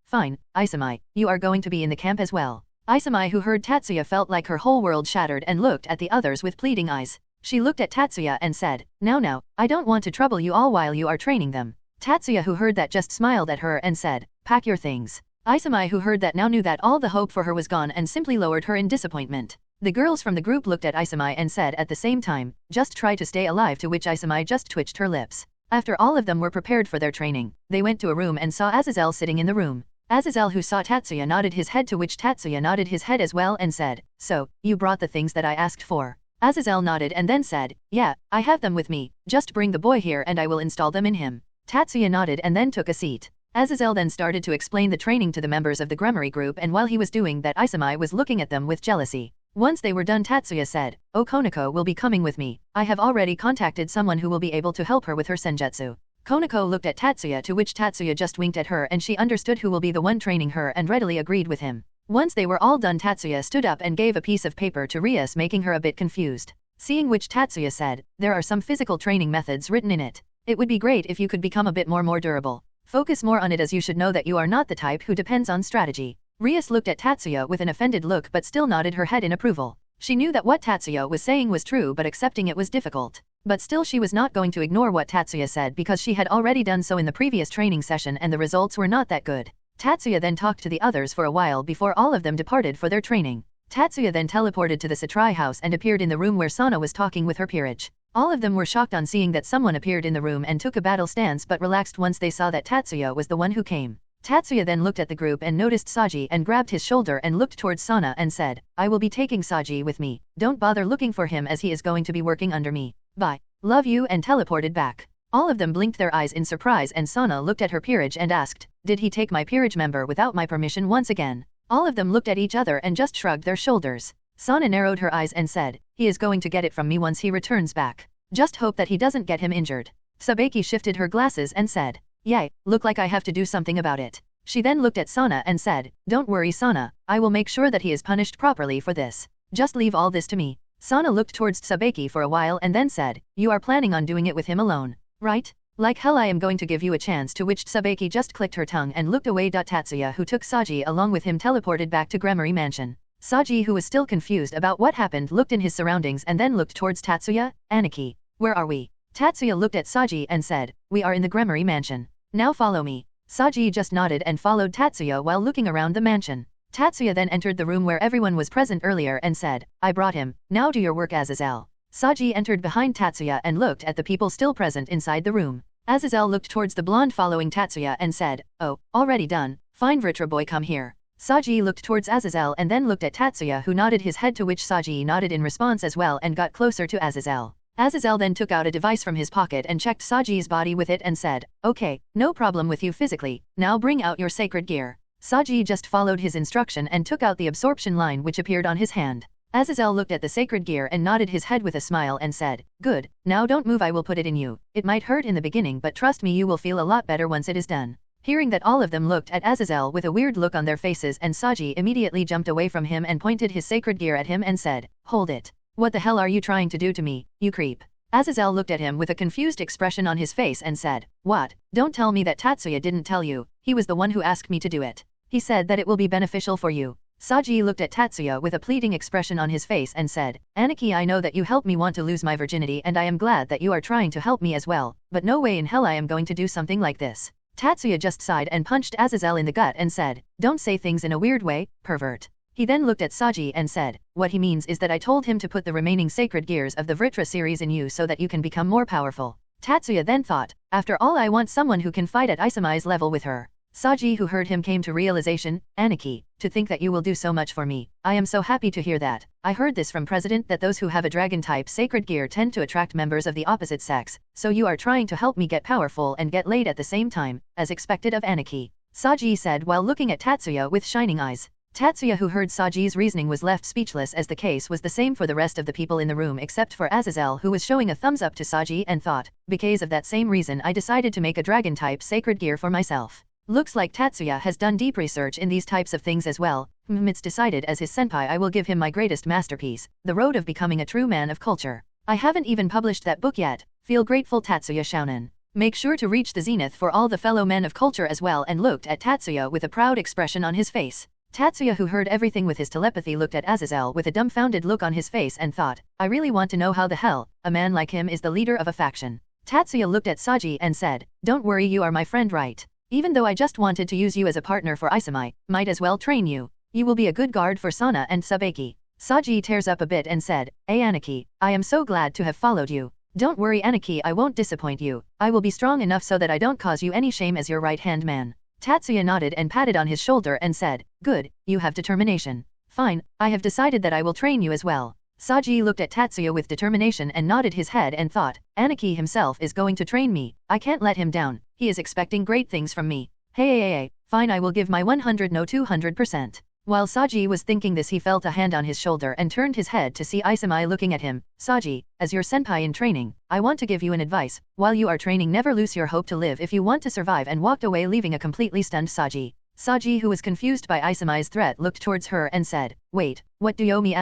S3: Fine, Isami, you are going to be in the camp as well." Isami, who heard Tatsuya, felt like her whole world shattered and looked at the others with pleading eyes. She looked at Tatsuya and said, Now, I don't want to trouble you all while you are training them." Tatsuya, who heard that, just smiled at her and said, "Pack your things." Isami, who heard that, now knew that all the hope for her was gone and simply lowered her in disappointment. The girls from the group looked at Isami and said at the same time, "Just try to stay alive," to which Isami just twitched her lips. After all of them were prepared for their training, they went to a room and saw Aazelle sitting in the room. Aazelle, who saw Tatsuya, nodded his head, to which Tatsuya nodded his head as well and said, "So, you brought the things that I asked for?" Aazelle nodded and then said, yeah, I have them with me, just bring the boy here and I will install them in him. Tatsuya nodded and then took a seat. Aazelle then started to explain the training to the members of the Gremory group, and while he was doing that, Isami was looking at them with jealousy. Once they were done, Tatsuya said, "Oh, Konako will be coming with me. I have already contacted someone who will be able to help her with her senjutsu." Konako looked at Tatsuya, to which Tatsuya just winked at her, and she understood who will be the one training her and readily agreed with him. Once they were all done, Tatsuya stood up and gave a piece of paper to Rias, making her a bit confused. Seeing which, Tatsuya said, "There are some physical training methods written in it. It would be great if you could become a bit more durable. Focus more on it, as you should know that you are not the type who depends on strategy." Rias looked at Tatsuya with an offended look but still nodded her head in approval. She knew that what Tatsuya was saying was true, but accepting it was difficult. But still, she was not going to ignore what Tatsuya said because she had already done so in the previous training session and the results were not that good. Tatsuya then talked to the others for a while before all of them departed for their training. Tatsuya then teleported to the Satrai house and appeared in the room where Sana was talking with her peerage. All of them were shocked on seeing that someone appeared in the room and took a battle stance, but relaxed once they saw that Tatsuya was the one who came. Tatsuya then looked at the group and noticed Sajji and grabbed his shoulder and looked towards Sana and said, "I will be taking Sajji with me. Don't bother looking for him as he is going to be working under me. Bye. Love you," and teleported back. All of them blinked their eyes in surprise, and Sana looked at her peerage and asked, "Did he take my peerage member without my permission once again?" All of them looked at each other and just shrugged their shoulders. Sana narrowed her eyes and said, "He is going to get it from me once he returns back. Just hope that he doesn't get him injured." Sabeki shifted her glasses and said, "Yay, look like I have to do something about it." She then looked at Sana and said, "Don't worry, Sana, I will make sure that he is punished properly for this. Just leave all this to me." Sana looked towards Sabeki for a while and then said, "You are planning on doing it with him alone, right? Like hell, I am going to give you a chance," to which Sabeki just clicked her tongue and looked away. Tatsuya, who took Sajji along with him, teleported back to Gremory Mansion. Sajji, who was still confused about what happened, looked in his surroundings and then looked towards Tatsuya. "Aniki, where are we?" Tatsuya looked at Sajji and said, "We are in the Gremory Mansion. Now follow me." Sajji just nodded and followed Tatsuya while looking around the mansion. Tatsuya then entered the room where everyone was present earlier and said, "I brought him, now do your work, Aazelle." Sajji entered behind Tatsuya and looked at the people still present inside the room. Aazelle looked towards the blonde following Tatsuya and said, "Oh, already done, fine, Vritra boy, come here." Sajji looked towards Aazelle and then looked at Tatsuya, who nodded his head, to which Sajji nodded in response as well and got closer to Aazelle. Aazelle then took out a device from his pocket and checked Sajji's body with it and said, "Okay, no problem with you physically, now bring out your sacred gear." Sajji just followed his instruction and took out the absorption line which appeared on his hand. Aazelle looked at the sacred gear and nodded his head with a smile and said, "Good, now don't move, I will put it in you. It might hurt in the beginning, but trust me, you will feel a lot better once it is done." Hearing that, all of them looked at Aazelle with a weird look on their faces, and Sajji immediately jumped away from him and pointed his sacred gear at him and said, "Hold it. What the hell are you trying to do to me, you creep?" Aazelle looked at him with a confused expression on his face and said, "What? Don't tell me that Tatsuya didn't tell you. He was the one who asked me to do it. He said that it will be beneficial for you." Sajji looked at Tatsuya with a pleading expression on his face and said, "Aniki, I know that you helped me want to lose my virginity, and I am glad that you are trying to help me as well, but no way in hell I am going to do something like this." Tatsuya just sighed and punched Aazelle in the gut and said, "Don't say things in a weird way, pervert." He then looked at Sajji and said, "What he means is that I told him to put the remaining sacred gears of the Vritra series in you so that you can become more powerful." Tatsuya then thought, "After all, I want someone who can fight at Isami's level with her." Sajji, who heard him, came to realization, "Aniki, to think that you will do so much for me. I am so happy to hear that. I heard this from President that those who have a dragon-type sacred gear tend to attract members of the opposite sex, so you are trying to help me get powerful and get laid at the same time, as expected of Aniki," Sajji said while looking at Tatsuya with shining eyes. Tatsuya, who heard Sajji's reasoning, was left speechless, as the case was the same for the rest of the people in the room except for Aazelle, who was showing a thumbs up to Sajji and thought, "Because of that same reason I decided to make a dragon-type sacred gear for myself." Looks like Tatsuya has done deep research in these types of things as well. It's decided, as his senpai I will give him my greatest masterpiece, The Road of Becoming a True Man of Culture. I haven't even published that book yet. Feel grateful, Tatsuya Shounen. Make sure to reach the zenith for all the fellow men of culture as well, and looked at Tatsuya with a proud expression on his face. Tatsuya, who heard everything with his telepathy, looked at Aazelle with a dumbfounded look on his face and thought, "I really want to know how the hell a man like him is the leader of a faction." Tatsuya looked at Sajji and said, "Don't worry, you are my friend, right? Even though I just wanted to use you as a partner for Isami, might as well train you. You will be a good guard for Sana and Sabeki." Sajji tears up a bit and said, Aniki, I am so glad to have followed you. Don't worry, Aniki, I won't disappoint you. I will be strong enough so that I don't cause you any shame as your right-hand man." Tatsuya nodded and patted on his shoulder and said, "Good, you have determination. Fine, I have decided that I will train you as well." Sajji looked at Tatsuya with determination and nodded his head and thought, Aniki himself is going to train me, I can't let him down, he is expecting great things from me. Hey, fine, I will give my 100 no 200%. While Sajji was thinking this, he felt a hand on his shoulder and turned his head to see Isami looking at him. Sajji, as your senpai in training, I want to give you an advice. While you are training, never lose your hope to live if you want to survive, and walked away leaving a completely stunned Sajji. Sajji, who was confused by Isami's threat, looked towards her and said, wait, what do you owe me?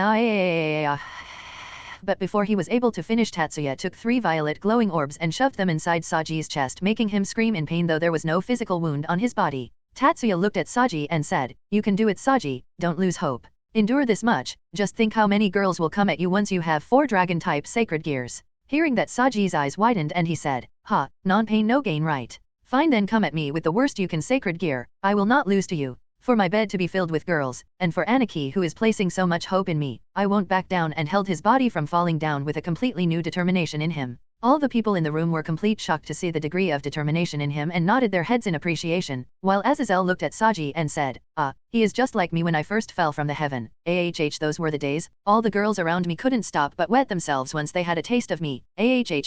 S3: But before he was able to finish, Tatsuya took 3 violet glowing orbs and shoved them inside Sajji's chest, making him scream in pain though there was no physical wound on his body. Tatsuya looked at Sajji and said, you can do it, Sajji, don't lose hope. Endure this much, just think how many girls will come at you once you have 4 dragon-type sacred gears. Hearing that, Sajji's eyes widened and he said, ha, non-pain no gain, right? Fine, then come at me with the worst you can sacred gear, I will not lose to you. For my bed to be filled with girls, and for Aniki who is placing so much hope in me, I won't back down, and held his body from falling down with a completely new determination in him. All the people in the room were complete shocked to see the degree of determination in him and nodded their heads in appreciation, while Aazelle looked at Sajji and said, he is just like me when I first fell from the heaven. Those were the days, all the girls around me couldn't stop but wet themselves once they had a taste of me.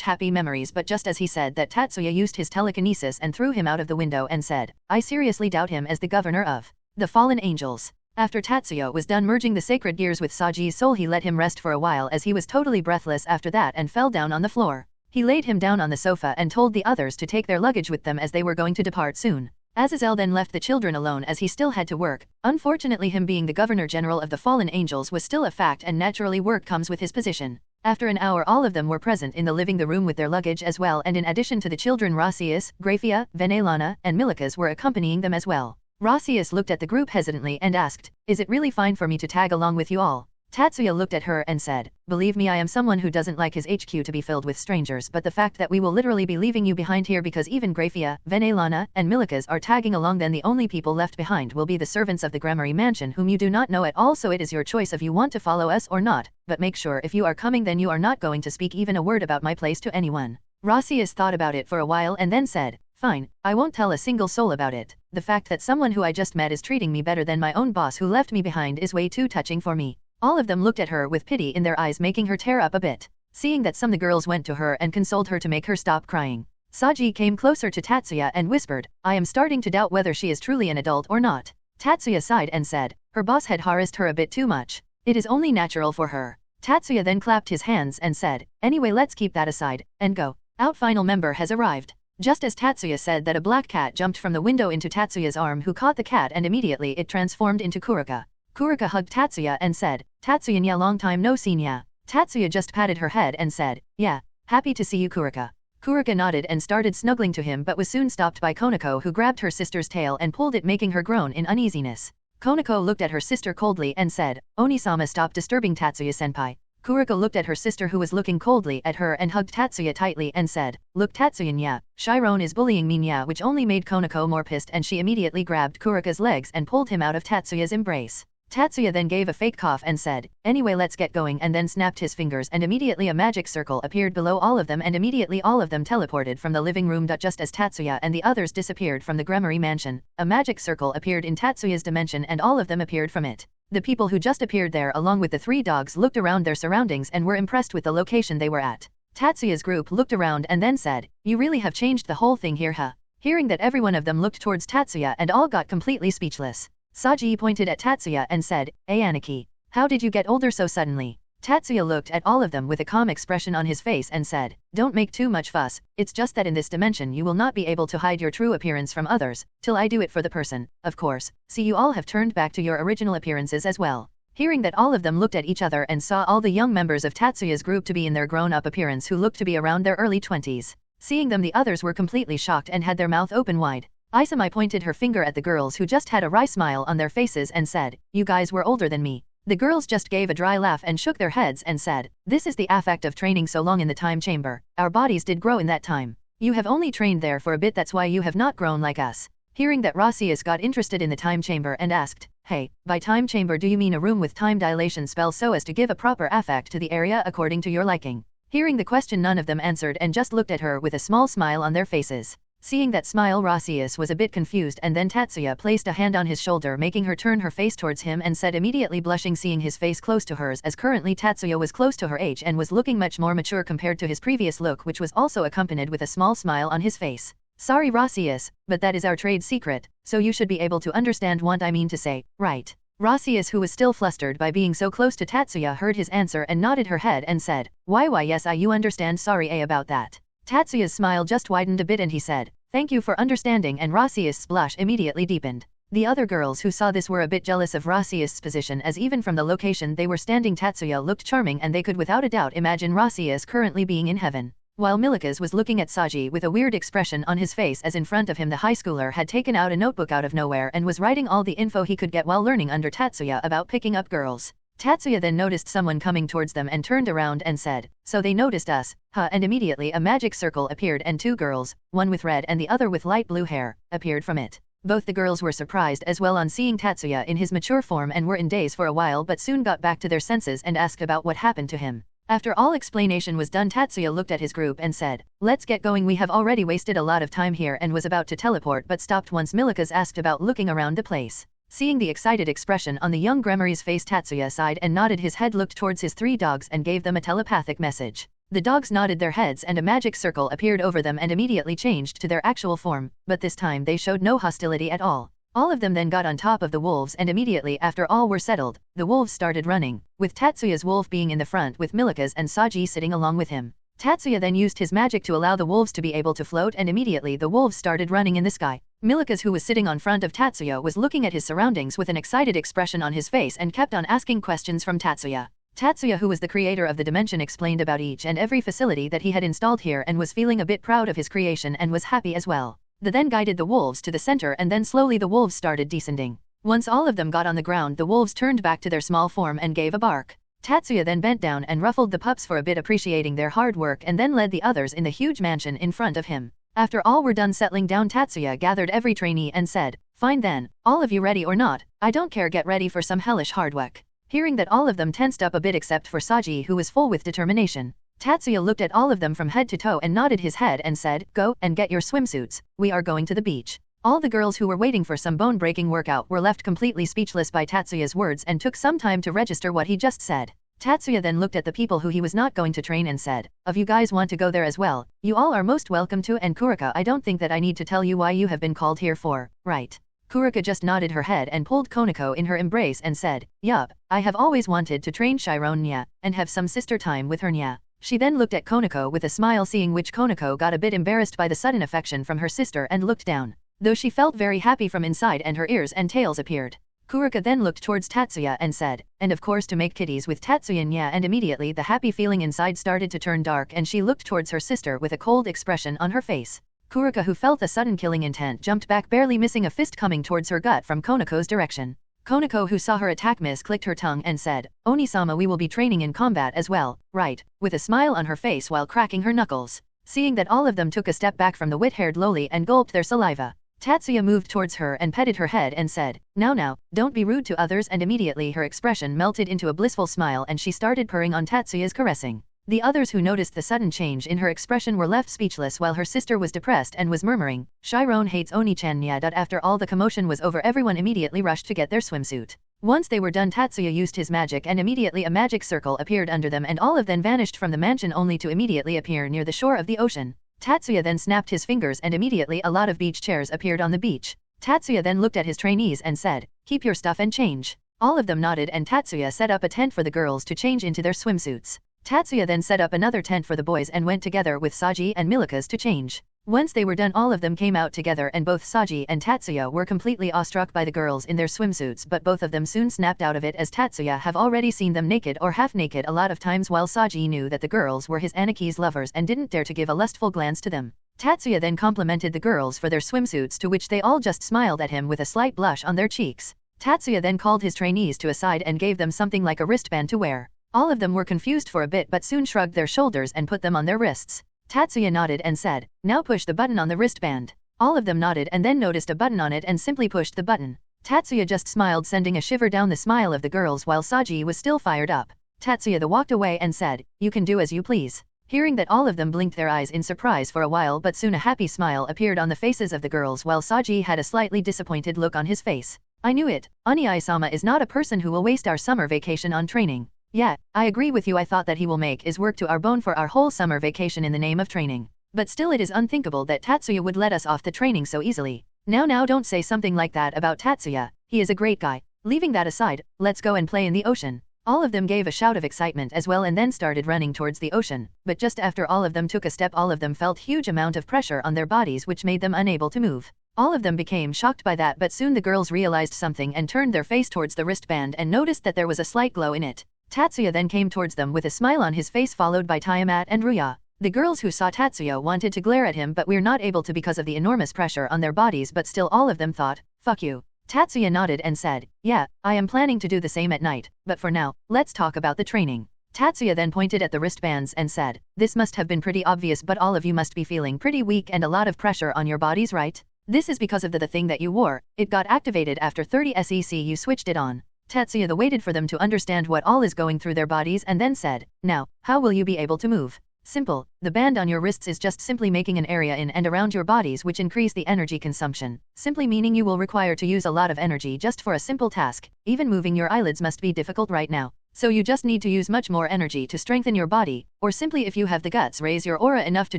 S3: Happy memories. But just as he said that, Tatsuya used his telekinesis and threw him out of the window and said, I seriously doubt him as the governor of the fallen angels. After Tatsuya was done merging the sacred gears with Sajji's soul, he let him rest for a while as he was totally breathless after that and fell down on the floor. He laid him down on the sofa and told the others to take their luggage with them as they were going to depart soon. Aazelle then left the children alone as he still had to work. Unfortunately, him being the governor general of the fallen angels was still a fact, and naturally work comes with his position. After an hour, all of them were present in the living room with their luggage as well, and in addition to the children, Rossius, Grafia, Venelana, and Milikas were accompanying them as well. Rossius looked at the group hesitantly and asked, is it really fine for me to tag along with you all? Tatsuya looked at her and said, believe me, I am someone who doesn't like his HQ to be filled with strangers, but the fact that we will literally be leaving you behind here because even Grafia, Venelana, and Milikas are tagging along, then the only people left behind will be the servants of the Grammary Mansion whom you do not know at all, so it is your choice if you want to follow us or not, but make sure if you are coming then you are not going to speak even a word about my place to anyone. Rossius thought about it for a while and then said, fine, I won't tell a single soul about it. The fact that someone who I just met is treating me better than my own boss who left me behind is way too touching for me. All of them looked at her with pity in their eyes, making her tear up a bit. Seeing that, some of the girls went to her and consoled her to make her stop crying. Sajji came closer to Tatsuya and whispered, I am starting to doubt whether she is truly an adult or not. Tatsuya sighed and said, her boss had harassed her a bit too much. It is only natural for her. Tatsuya then clapped his hands and said, anyway, let's keep that aside, and go. Out final member has arrived. Just as Tatsuya said that, a black cat jumped from the window into Tatsuya's arm, who caught the cat and immediately it transformed into Kurika. Kurika hugged Tatsuya and said, Tatsuya nya, long time no see nya. Tatsuya just patted her head and said, yeah, happy to see you, Kurika. Kurika nodded and started snuggling to him, but was soon stopped by Konako, who grabbed her sister's tail and pulled it, making her groan in uneasiness. Konako looked at her sister coldly and said, Onisama, stop disturbing Tatsuya-senpai. Kurika looked at her sister, who was looking coldly at her, and hugged Tatsuya tightly and said, look Tatsuya nya, Chiron is bullying me nya, which only made Konako more pissed, and she immediately grabbed Kurika's legs and pulled him out of Tatsuya's embrace. Tatsuya then gave a fake cough and said, anyway, let's get going, and then snapped his fingers and immediately a magic circle appeared below all of them, and immediately all of them teleported from the living room. Just as Tatsuya and the others disappeared from the Grammary Mansion, a magic circle appeared in Tatsuya's dimension and all of them appeared from it. The people who just appeared there along with the 3 dogs looked around their surroundings and were impressed with the location they were at. Tatsuya's group looked around and then said, you really have changed the whole thing here, huh? Hearing that, every one of them looked towards Tatsuya and all got completely speechless. Sajji pointed at Tatsuya and said, Aniki, how did you get older so suddenly? Tatsuya looked at all of them with a calm expression on his face and said, don't make too much fuss, it's just that in this dimension you will not be able to hide your true appearance from others, till I do it for the person, of course. See, you all have turned back to your original appearances as well. Hearing that, all of them looked at each other and saw all the young members of Tatsuya's group to be in their grown-up appearance, who looked to be around their early 20s. Seeing them, the others were completely shocked and had their mouth open wide. Isami pointed her finger at the girls, who just had a wry smile on their faces, and said, you guys were older than me. The girls just gave a dry laugh and shook their heads and said, this is the effect of training so long in the time chamber. Our bodies did grow in that time. You have only trained there for a bit, that's why you have not grown like us. Hearing that, Rossius got interested in the time chamber and asked, hey, by time chamber do you mean a room with time dilation spell so as to give a proper effect to the area according to your liking? Hearing the question, none of them answered and just looked at her with a small smile on their faces. Seeing that smile, Rossius was a bit confused, and then Tatsuya placed a hand on his shoulder, making her turn her face towards him, and said, immediately blushing, seeing his face close to hers, as currently Tatsuya was close to her age and was looking much more mature compared to his previous look, which was also accompanied with a small smile on his face. Sorry Rossius, but that is our trade secret, so you should be able to understand what I mean to say, right? Rossius, who was still flustered by being so close to Tatsuya, heard his answer and nodded her head and said, why yes, you understand, sorry about that. Tatsuya's smile just widened a bit and he said, thank you for understanding, and Rossius' blush immediately deepened. The other girls who saw this were a bit jealous of Rossius' position, as even from the location they were standing, Tatsuya looked charming and they could without a doubt imagine Rossius currently being in heaven. While Milikas was looking at Sajji with a weird expression on his face, as in front of him the high schooler had taken out a notebook out of nowhere and was writing all the info he could get while learning under Tatsuya about picking up girls. Tatsuya then noticed someone coming towards them and turned around and said, so they noticed us, huh? And immediately a magic circle appeared and two girls, one with red and the other with light blue hair, appeared from it. Both the girls were surprised as well on seeing Tatsuya in his mature form and were in daze for a while, but soon got back to their senses and asked about what happened to him. After all explanation was done, Tatsuya looked at his group and said, let's get going, we have already wasted a lot of time here, and was about to teleport but stopped once Milikas asked about looking around the place. Seeing the excited expression on the young Gremory's face, Tatsuya sighed and nodded his head, looked towards his three dogs and gave them a telepathic message. The dogs nodded their heads and a magic circle appeared over them and immediately changed to their actual form, but this time they showed no hostility at all. All of them then got on top of the wolves, and immediately after all were settled, the wolves started running, with Tatsuya's wolf being in the front with Milika's and Sajji sitting along with him. Tatsuya then used his magic to allow the wolves to be able to float, and immediately the wolves started running in the sky. Milikas, who was sitting on front of Tatsuya, was looking at his surroundings with an excited expression on his face and kept on asking questions from Tatsuya. Tatsuya, who was the creator of the dimension, explained about each and every facility that he had installed here and was feeling a bit proud of his creation and was happy as well. They then guided the wolves to the center, and then slowly the wolves started descending. Once all of them got on the ground, the wolves turned back to their small form and gave a bark. Tatsuya then bent down and ruffled the pups for a bit, appreciating their hard work, and then led the others in the huge mansion in front of him. After all were done settling down, Tatsuya gathered every trainee and said, fine then, all of you ready or not? I don't care, get ready for some hellish hard work. Hearing that, all of them tensed up a bit except for Sajji, who was full with determination. Tatsuya looked at all of them from head to toe and nodded his head and said, go and get your swimsuits, we are going to the beach. All the girls who were waiting for some bone-breaking workout were left completely speechless by Tatsuya's words and took some time to register what he just said. Tatsuya then looked at the people who he was not going to train and said, if you guys want to go there as well, you all are most welcome to, and Kurika, I don't think that I need to tell you why you have been called here for, right? Kurika just nodded her head and pulled Konako in her embrace and said, yup, I have always wanted to train Chiron Nya, and have some sister time with her Nya. She then looked at Konako with a smile, seeing which Konako got a bit embarrassed by the sudden affection from her sister and looked down, though she felt very happy from inside and her ears and tails appeared. Kurika then looked towards Tatsuya and said, and of course to make kitties with Tatsuya Nya, and immediately the happy feeling inside started to turn dark and she looked towards her sister with a cold expression on her face. Kurika, who felt the sudden killing intent, jumped back, barely missing a fist coming towards her gut from Konako's direction. Konako, who saw her attack miss, clicked her tongue and said, Oni-sama, we will be training in combat as well, right? With a smile on her face while cracking her knuckles. Seeing that, all of them took a step back from the wit-haired loli and gulped their saliva. Tatsuya moved towards her and petted her head and said, now, don't be rude to others, and immediately her expression melted into a blissful smile and she started purring on Tatsuya's caressing. The others who noticed the sudden change in her expression were left speechless, while her sister was depressed and was murmuring, Chiron hates Oni-chan Nya. After all the commotion was over, everyone immediately rushed to get their swimsuit. Once they were done, Tatsuya used his magic and immediately a magic circle appeared under them, and all of them vanished from the mansion only to immediately appear near the shore of the ocean. Tatsuya then snapped his fingers and immediately a lot of beach chairs appeared on the beach. Tatsuya then looked at his trainees and said, keep your stuff and change. All of them nodded, and Tatsuya set up a tent for the girls to change into their swimsuits. Tatsuya then set up another tent for the boys and went together with Sajji and Milikas to change. Once they were done, all of them came out together, and both Sajji and Tatsuya were completely awestruck by the girls in their swimsuits, but both of them soon snapped out of it, as Tatsuya have already seen them naked or half naked a lot of times, while Sajji knew that the girls were his Anaki's lovers and didn't dare to give a lustful glance to them. Tatsuya then complimented the girls for their swimsuits, to which they all just smiled at him with a slight blush on their cheeks. Tatsuya then called his trainees to a side and gave them something like a wristband to wear. All of them were confused for a bit but soon shrugged their shoulders and put them on their wrists. Tatsuya nodded and said, now push the button on the wristband. All of them nodded and then noticed a button on it and simply pushed the button. Tatsuya just smiled, sending a shiver down the smile of the girls, while Sajji was still fired up. Tatsuya walked away and said, you can do as you please. Hearing that, all of them blinked their eyes in surprise for a while, but soon a happy smile appeared on the faces of the girls while Sajji had a slightly disappointed look on his face. I knew it. Oni-sama is not a person who will waste our summer vacation on training. Yeah, I agree with you. I thought that he will make his work to our bone for our whole summer vacation in the name of training. But still, it is unthinkable that Tatsuya would let us off the training so easily. Now don't say something like that about Tatsuya. He is a great guy. Leaving that aside, let's go and play in the ocean. All of them gave a shout of excitement as well and then started running towards the ocean, but just after all of them took a step, all of them felt huge amount of pressure on their bodies which made them unable to move. All of them became shocked by that, but soon the girls realized something and turned their face towards the wristband and noticed that there was a slight glow in it. Tatsuya then came towards them with a smile on his face, followed by Tiamat and Ruya. The girls who saw Tatsuya wanted to glare at him, but we're not able to because of the enormous pressure on their bodies, but still all of them thought, fuck you. Tatsuya nodded and said, yeah, I am planning to do the same at night, but for now, let's talk about the training. Tatsuya then pointed at the wristbands and said, this must have been pretty obvious, but all of you must be feeling pretty weak and a lot of pressure on your bodies, right? This is because of the thing that you wore. It got activated after 30 SEC you switched it on. Tatsuya waited for them to understand what all is going through their bodies and then said, now, how will you be able to move? Simple, the band on your wrists is just simply making an area in and around your bodies which increase the energy consumption, simply meaning you will require to use a lot of energy just for a simple task. Even moving your eyelids must be difficult right now. So you just need to use much more energy to strengthen your body, or simply if you have the guts, raise your aura enough to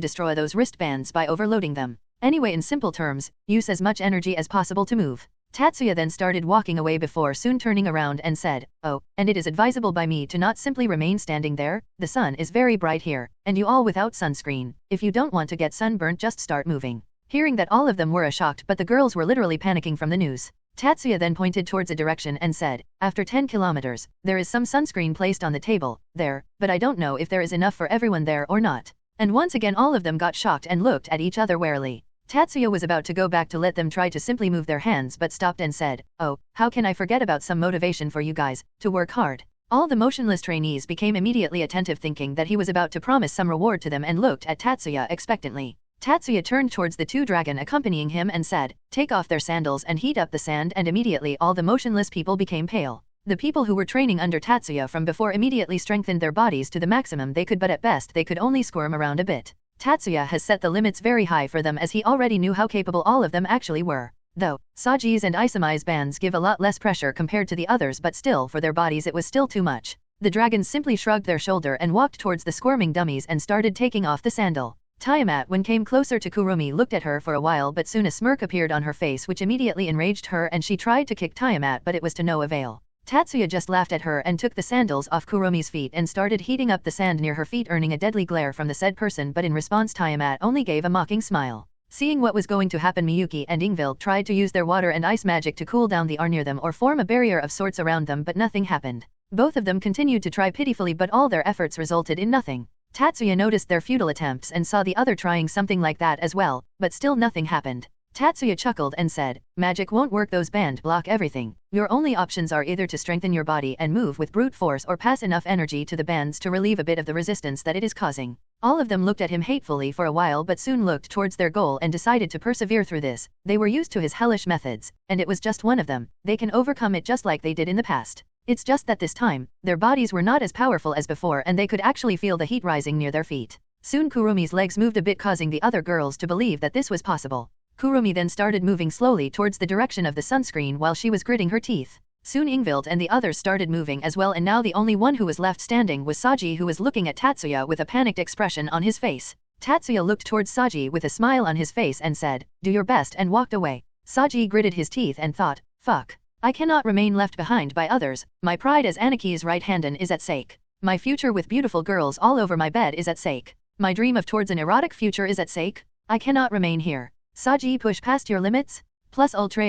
S3: destroy those wristbands by overloading them. Anyway, in simple terms, use as much energy as possible to move. Tatsuya then started walking away before soon turning around and said, oh, and it is advisable by me to not simply remain standing there. The sun is very bright here, and you all without sunscreen. If you don't want to get sunburnt, just start moving. Hearing that, all of them were shocked, but the girls were literally panicking from the news. Tatsuya then pointed towards a direction and said, after 10 kilometers, there is some sunscreen placed on the table, there, but I don't know if there is enough for everyone there or not. And once again all of them got shocked and looked at each other warily. Tatsuya was about to go back to let them try to simply move their hands, but stopped and said, oh, how can I forget about some motivation for you guys, to work hard. All the motionless trainees became immediately attentive, thinking that he was about to promise some reward to them, and looked at Tatsuya expectantly. Tatsuya turned towards the two dragon accompanying him and said, take off their sandals and heat up the sand, and immediately all the motionless people became pale. The people who were training under Tatsuya from before immediately strengthened their bodies to the maximum they could, but at best they could only squirm around a bit. Tatsuya has set the limits very high for them, as he already knew how capable all of them actually were. Though, Sajji's and Isami's bands give a lot less pressure compared to the others, but still for their bodies it was still too much. The dragons simply shrugged their shoulder and walked towards the squirming dummies and started taking off the sandal. Tiamat, when came closer to Kurumi, looked at her for a while, but soon a smirk appeared on her face which immediately enraged her, and she tried to kick Tiamat, but it was to no avail. Tatsuya just laughed at her and took the sandals off Kurumi's feet and started heating up the sand near her feet, earning a deadly glare from the said person, but in response Tiamat only gave a mocking smile. Seeing what was going to happen, Miyuki and Ingvilt tried to use their water and ice magic to cool down the air near them or form a barrier of sorts around them, but nothing happened. Both of them continued to try pitifully, but all their efforts resulted in nothing. Tatsuya noticed their futile attempts and saw the other trying something like that as well, but still nothing happened. Tatsuya chuckled and said, magic won't work, those band block everything. Your only options are either to strengthen your body and move with brute force, or pass enough energy to the bands to relieve a bit of the resistance that it is causing. All of them looked at him hatefully for a while, but soon looked towards their goal and decided to persevere through this. They were used to his hellish methods, and it was just one of them. They can overcome it just like they did in the past. It's just that this time, their bodies were not as powerful as before, and they could actually feel the heat rising near their feet. Soon Kurumi's legs moved a bit, causing the other girls to believe that this was possible. Kurumi then started moving slowly towards the direction of the sunscreen while she was gritting her teeth. Soon Ingvilt and the others started moving as well, and now the only one who was left standing was Sajji, who was looking at Tatsuya with a panicked expression on his face. Tatsuya looked towards Sajji with a smile on his face and said, do your best, and walked away. Sajji gritted his teeth and thought, fuck. I cannot remain left behind by others. My pride as Anaki's right-hand is at stake. My future with beautiful girls all over my bed is at stake. My dream of towards an erotic future is at stake. I cannot remain here. Sajji, push past your limits? Plus ultra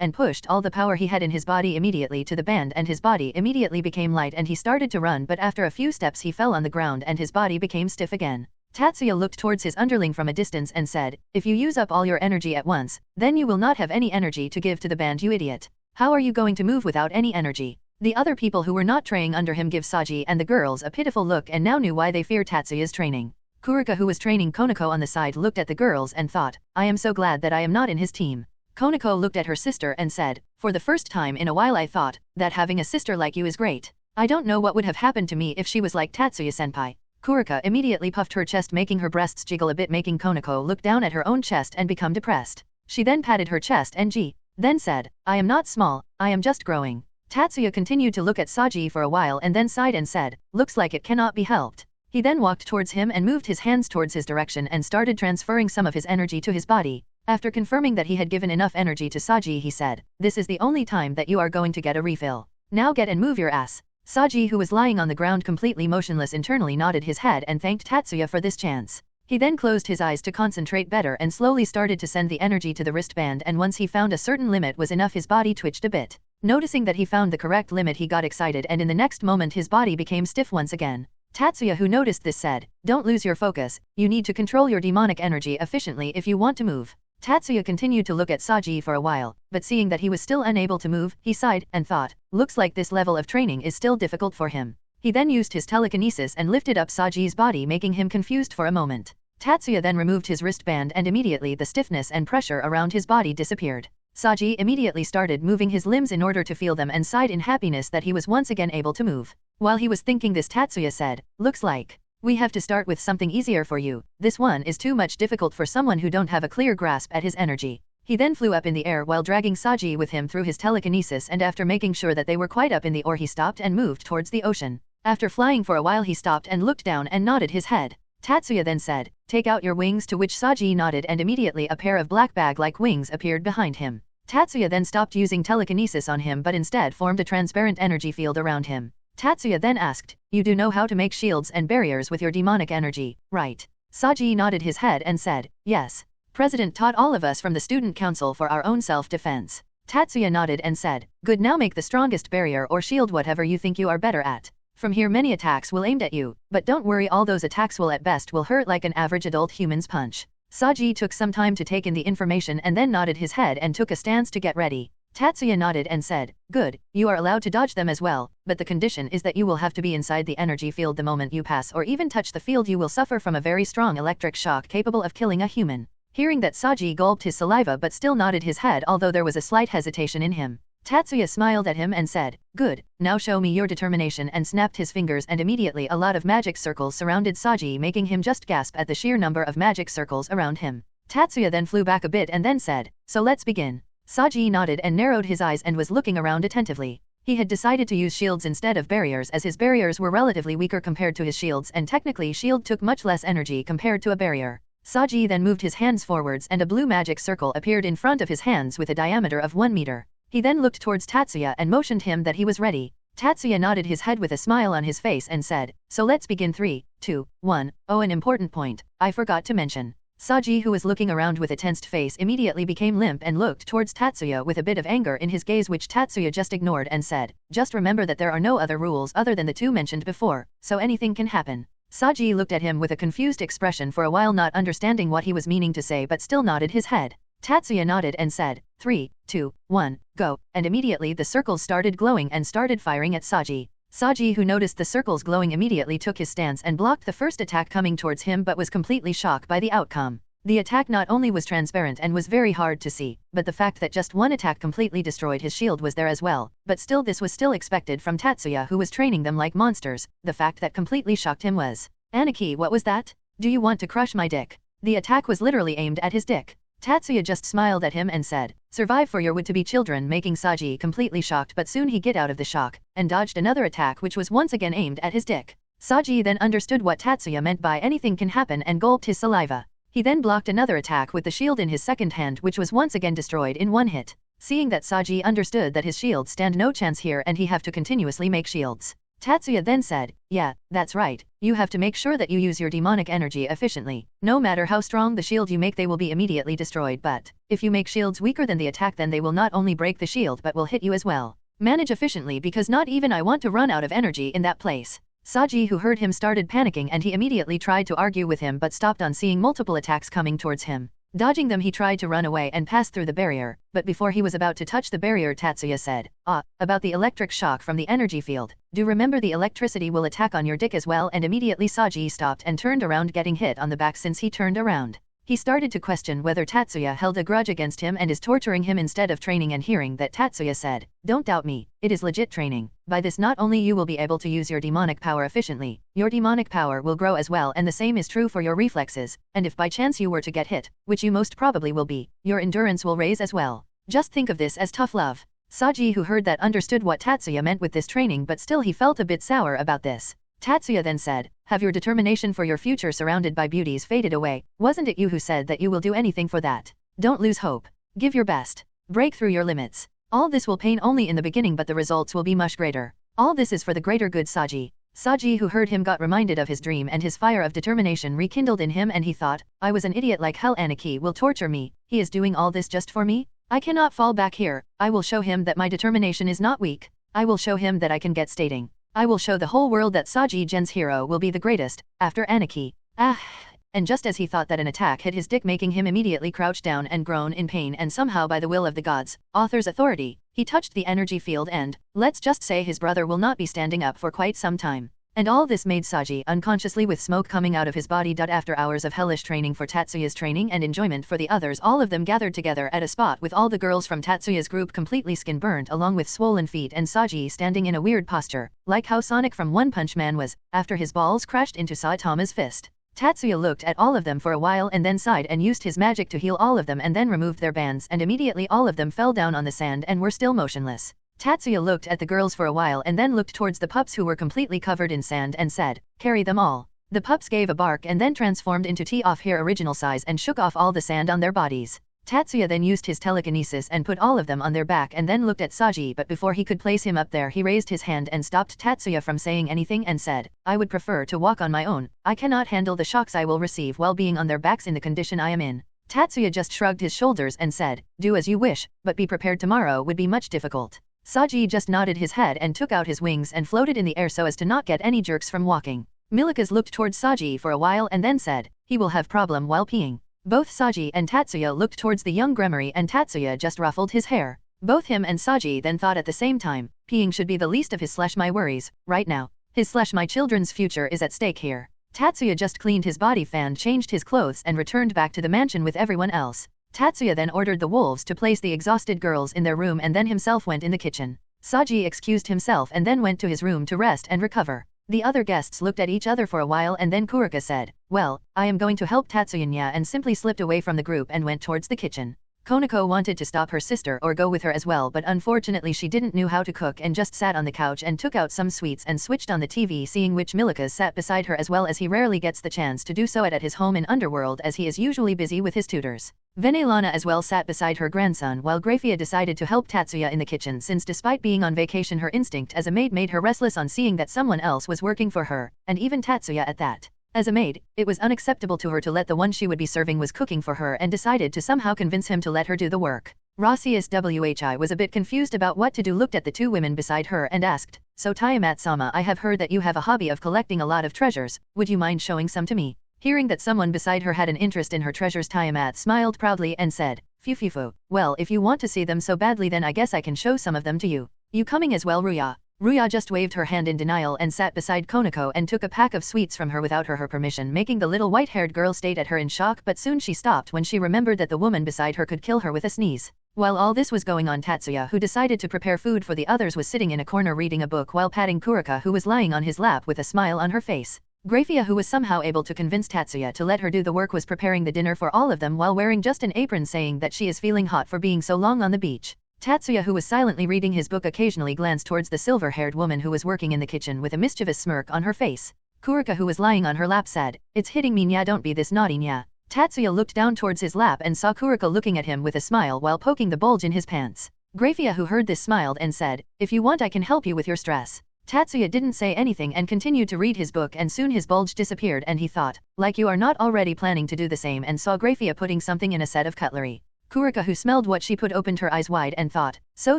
S3: and pushed all the power he had in his body immediately to the band, and his body immediately became light and he started to run, but after a few steps he fell on the ground and his body became stiff again. Tatsuya looked towards his underling from a distance and said, if you use up all your energy at once, then you will not have any energy to give to the band, you idiot. How are you going to move without any energy? The other people who were not training under him gave Sajji and the girls a pitiful look and now knew why they feared Tatsuya's training. Kurika, who was training Konako on the side, looked at the girls and thought, I am so glad that I am not in his team. Konako looked at her sister and said, for the first time in a while I thought that having a sister like you is great. I don't know what would have happened to me if she was like Tatsuya-senpai. Kurika immediately puffed her chest, making her breasts jiggle a bit, making Konako look down at her own chest and become depressed. She then patted her chest and then said, I am not small, I am just growing. Tatsuya continued to look at Sajji for a while and then sighed and said, looks like it cannot be helped. He then walked towards him and moved his hands towards his direction and started transferring some of his energy to his body. After confirming that he had given enough energy to Sajji, he said, this is the only time that you are going to get a refill. Now get and move your ass. Sajji, who was lying on the ground completely motionless internally, nodded his head and thanked Tatsuya for this chance. He then closed his eyes to concentrate better and slowly started to send the energy to the wristband, and once he found a certain limit was enough, his body twitched a bit. Noticing that he found the correct limit, he got excited and in the next moment his body became stiff once again. Tatsuya, who noticed this, said, don't lose your focus, you need to control your demonic energy efficiently if you want to move. Tatsuya continued to look at Sajji for a while, but seeing that he was still unable to move, he sighed and thought, looks like this level of training is still difficult for him. He then used his telekinesis and lifted up Sajji's body, making him confused for a moment. Tatsuya then removed his wristband and immediately the stiffness and pressure around his body disappeared. Sajji immediately started moving his limbs in order to feel them and sighed in happiness that he was once again able to move. While he was thinking this, Tatsuya said, looks like we have to start with something easier for you. This one is too much difficult for someone who don't have a clear grasp at his energy. He then flew up in the air while dragging Sajji with him through his telekinesis, and after making sure that they were quite up in the air, he stopped and moved towards the ocean. After flying for a while, he stopped and looked down and nodded his head. Tatsuya then said, take out your wings, to which Sajji nodded and immediately a pair of black bag-like wings appeared behind him. Tatsuya then stopped using telekinesis on him but instead formed a transparent energy field around him. Tatsuya then asked, you do know how to make shields and barriers with your demonic energy, right? Sajji nodded his head and said, yes. President taught all of us from the student council for our own self-defense. Tatsuya nodded and said, good, now make the strongest barrier or shield, whatever you think you are better at. From here many attacks will aimed at you, but don't worry, all those attacks will at best will hurt like an average adult human's punch. Sajji took some time to take in the information and then nodded his head and took a stance to get ready. Tatsuya nodded and said, good, you are allowed to dodge them as well, but the condition is that you will have to be inside the energy field the moment you pass or even touch the field. You will suffer from a very strong electric shock capable of killing a human. Hearing that, Sajji gulped his saliva but still nodded his head, although there was a slight hesitation in him. Tatsuya smiled at him and said, good, now show me your determination, and snapped his fingers and immediately a lot of magic circles surrounded Sajji, making him just gasp at the sheer number of magic circles around him. Tatsuya then flew back a bit and then said, so let's begin. Sajji nodded and narrowed his eyes and was looking around attentively. He had decided to use shields instead of barriers, as his barriers were relatively weaker compared to his shields, and technically shield took much less energy compared to a barrier. Sajji then moved his hands forwards and a blue magic circle appeared in front of his hands with a diameter of 1 meter. He then looked towards Tatsuya and motioned him that he was ready. Tatsuya nodded his head with a smile on his face and said, so let's begin. 3, 2, 1. Oh, an important point I forgot to mention. Sajji, who was looking around with a tensed face, immediately became limp and looked towards Tatsuya with a bit of anger in his gaze, which Tatsuya just ignored and said, just remember that there are no other rules other than the two mentioned before, so anything can happen. Sajji looked at him with a confused expression for a while, not understanding what he was meaning to say, but still nodded his head. Tatsuya nodded and said, 3, 2, 1, go, and immediately the circles started glowing and started firing at Sajji. Sajji, who noticed the circles glowing, immediately took his stance and blocked the first attack coming towards him, but was completely shocked by the outcome. The attack not only was transparent and was very hard to see, but the fact that just one attack completely destroyed his shield was there as well. But still, this was still expected from Tatsuya, who was training them like monsters. The fact that completely shocked him was, Aniki, what was that? Do you want to crush my dick? The attack was literally aimed at his dick. Tatsuya just smiled at him and said, survive for your would-to-be children, making Sajji completely shocked, but soon he get out of the shock and dodged another attack which was once again aimed at his dick. Sajji then understood what Tatsuya meant by anything can happen and gulped his saliva. He then blocked another attack with the shield in his second hand, which was once again destroyed in one hit. Seeing that, Sajji understood that his shields stand no chance here and he have to continuously make shields. Tatsuya then said, yeah, that's right, you have to make sure that you use your demonic energy efficiently. No matter how strong the shield you make, they will be immediately destroyed, but if you make shields weaker than the attack, then they will not only break the shield but will hit you as well. Manage efficiently, because not even I want to run out of energy in that place. Sajji, who heard him, started panicking and he immediately tried to argue with him but stopped on seeing multiple attacks coming towards him. Dodging them, he tried to run away and pass through the barrier, but before he was about to touch the barrier, Tatsuya said, about the electric shock from the energy field. Do remember the electricity will attack on your dick as well, and immediately Sajji stopped and turned around, getting hit on the back since he turned around. He started to question whether Tatsuya held a grudge against him and is torturing him instead of training, and hearing that Tatsuya said, "Don't doubt me, it is legit training. By this not only you will be able to use your demonic power efficiently, your demonic power will grow as well, and the same is true for your reflexes, and if by chance you were to get hit, which you most probably will be, your endurance will raise as well. Just think of this as tough love." Sajji, who heard that, understood what Tatsuya meant with this training, but still he felt a bit sour about this. Tatsuya then said, "Have your determination for your future surrounded by beauties faded away? Wasn't it you who said that you will do anything for that? Don't lose hope. Give your best. Break through your limits. All this will pain only in the beginning, but the results will be much greater. All this is for the greater good, Sajji." Sajji, who heard him, got reminded of his dream, and his fire of determination rekindled in him, and he thought, "I was an idiot like hell. Aniki will torture me. He is doing all this just for me? I cannot fall back here. I will show him that my determination is not weak. I will show him that I can get stating. I will show the whole world that Sajji Gen's hero will be the greatest, after Aniki." And just as he thought that, an attack hit his dick, making him immediately crouch down and groan in pain, and somehow by the will of the gods, author's authority, he touched the energy field, and, let's just say, his brother will not be standing up for quite some time. And all this made Sajji unconsciously with smoke coming out of his body. After hours of hellish training for Tatsuya's training and enjoyment for the others, all of them gathered together at a spot with all the girls from Tatsuya's group completely skin burnt along with swollen feet, and Sajji standing in a weird posture, like how Sonic from One Punch Man was, after his balls crashed into Saitama's fist. Tatsuya looked at all of them for a while and then sighed and used his magic to heal all of them, and then removed their bands, and immediately all of them fell down on the sand and were still motionless. Tatsuya looked at the girls for a while and then looked towards the pups who were completely covered in sand and said, "Carry them all." The pups gave a bark and then transformed into T-off-hair original size and shook off all the sand on their bodies. Tatsuya then used his telekinesis and put all of them on their back and then looked at Sajji, but before he could place him up there, he raised his hand and stopped Tatsuya from saying anything and said, "I would prefer to walk on my own. I cannot handle the shocks I will receive while being on their backs in the condition I am in." Tatsuya just shrugged his shoulders and said, "Do as you wish, but be prepared, tomorrow would be much difficult." Sajji just nodded his head and took out his wings and floated in the air so as to not get any jerks from walking. Milikas looked towards Sajji for a while and then said, "He will have problem while peeing." Both Sajji and Tatsuya looked towards the young Gremory, and Tatsuya just ruffled his hair. Both him and Sajji then thought at the same time, peeing should be the least of his/my worries, right now. His/my children's future is at stake here. Tatsuya just cleaned his body, fanned, changed his clothes and returned back to the mansion with everyone else. Tatsuya then ordered the wolves to place the exhausted girls in their room and then himself went in the kitchen. Sajji excused himself and then went to his room to rest and recover. The other guests looked at each other for a while and then Kurika said, "Well, I am going to help Tatsuya," and simply slipped away from the group and went towards the kitchen. Konako wanted to stop her sister or go with her as well, but unfortunately she didn't know how to cook and just sat on the couch and took out some sweets and switched on the TV, seeing which Milikas sat beside her as well, as he rarely gets the chance to do so at his home in Underworld, as he is usually busy with his tutors. Venelana as well sat beside her grandson, while Grafia decided to help Tatsuya in the kitchen, since despite being on vacation her instinct as a maid made her restless on seeing that someone else was working for her, and even Tatsuya at that. As a maid, it was unacceptable to her to let the one she would be serving was cooking for her, and decided to somehow convince him to let her do the work. Rossius Whi was a bit confused about what to do, looked at the two women beside her and asked, "So Tiamat-sama, I have heard that you have a hobby of collecting a lot of treasures. Would you mind showing some to me?" Hearing that someone beside her had an interest in her treasures, Tiamat smiled proudly and said, "Fufufu, well, if you want to see them so badly, then I guess I can show some of them to you. You coming as well, Ruya?" Ruya just waved her hand in denial and sat beside Konako and took a pack of sweets from her without her permission, making the little white-haired girl stare at her in shock, but soon she stopped when she remembered that the woman beside her could kill her with a sneeze. While all this was going on, Tatsuya, who decided to prepare food for the others, was sitting in a corner reading a book while patting Kurika, who was lying on his lap with a smile on her face. Grafia, who was somehow able to convince Tatsuya to let her do the work, was preparing the dinner for all of them while wearing just an apron, saying that she is feeling hot for being so long on the beach. Tatsuya, who was silently reading his book, occasionally glanced towards the silver-haired woman who was working in the kitchen with a mischievous smirk on her face. Kurika, who was lying on her lap, said, "It's hitting me, nya, don't be this naughty, nya." Tatsuya looked down towards his lap and saw Kurika looking at him with a smile while poking the bulge in his pants. Grafia, who heard this, smiled and said, "If you want, I can help you with your stress." Tatsuya didn't say anything and continued to read his book, and soon his bulge disappeared and he thought, "Like you are not already planning to do the same," and saw Grafia putting something in a set of cutlery. Kurika, who smelled what she put, opened her eyes wide and thought, "So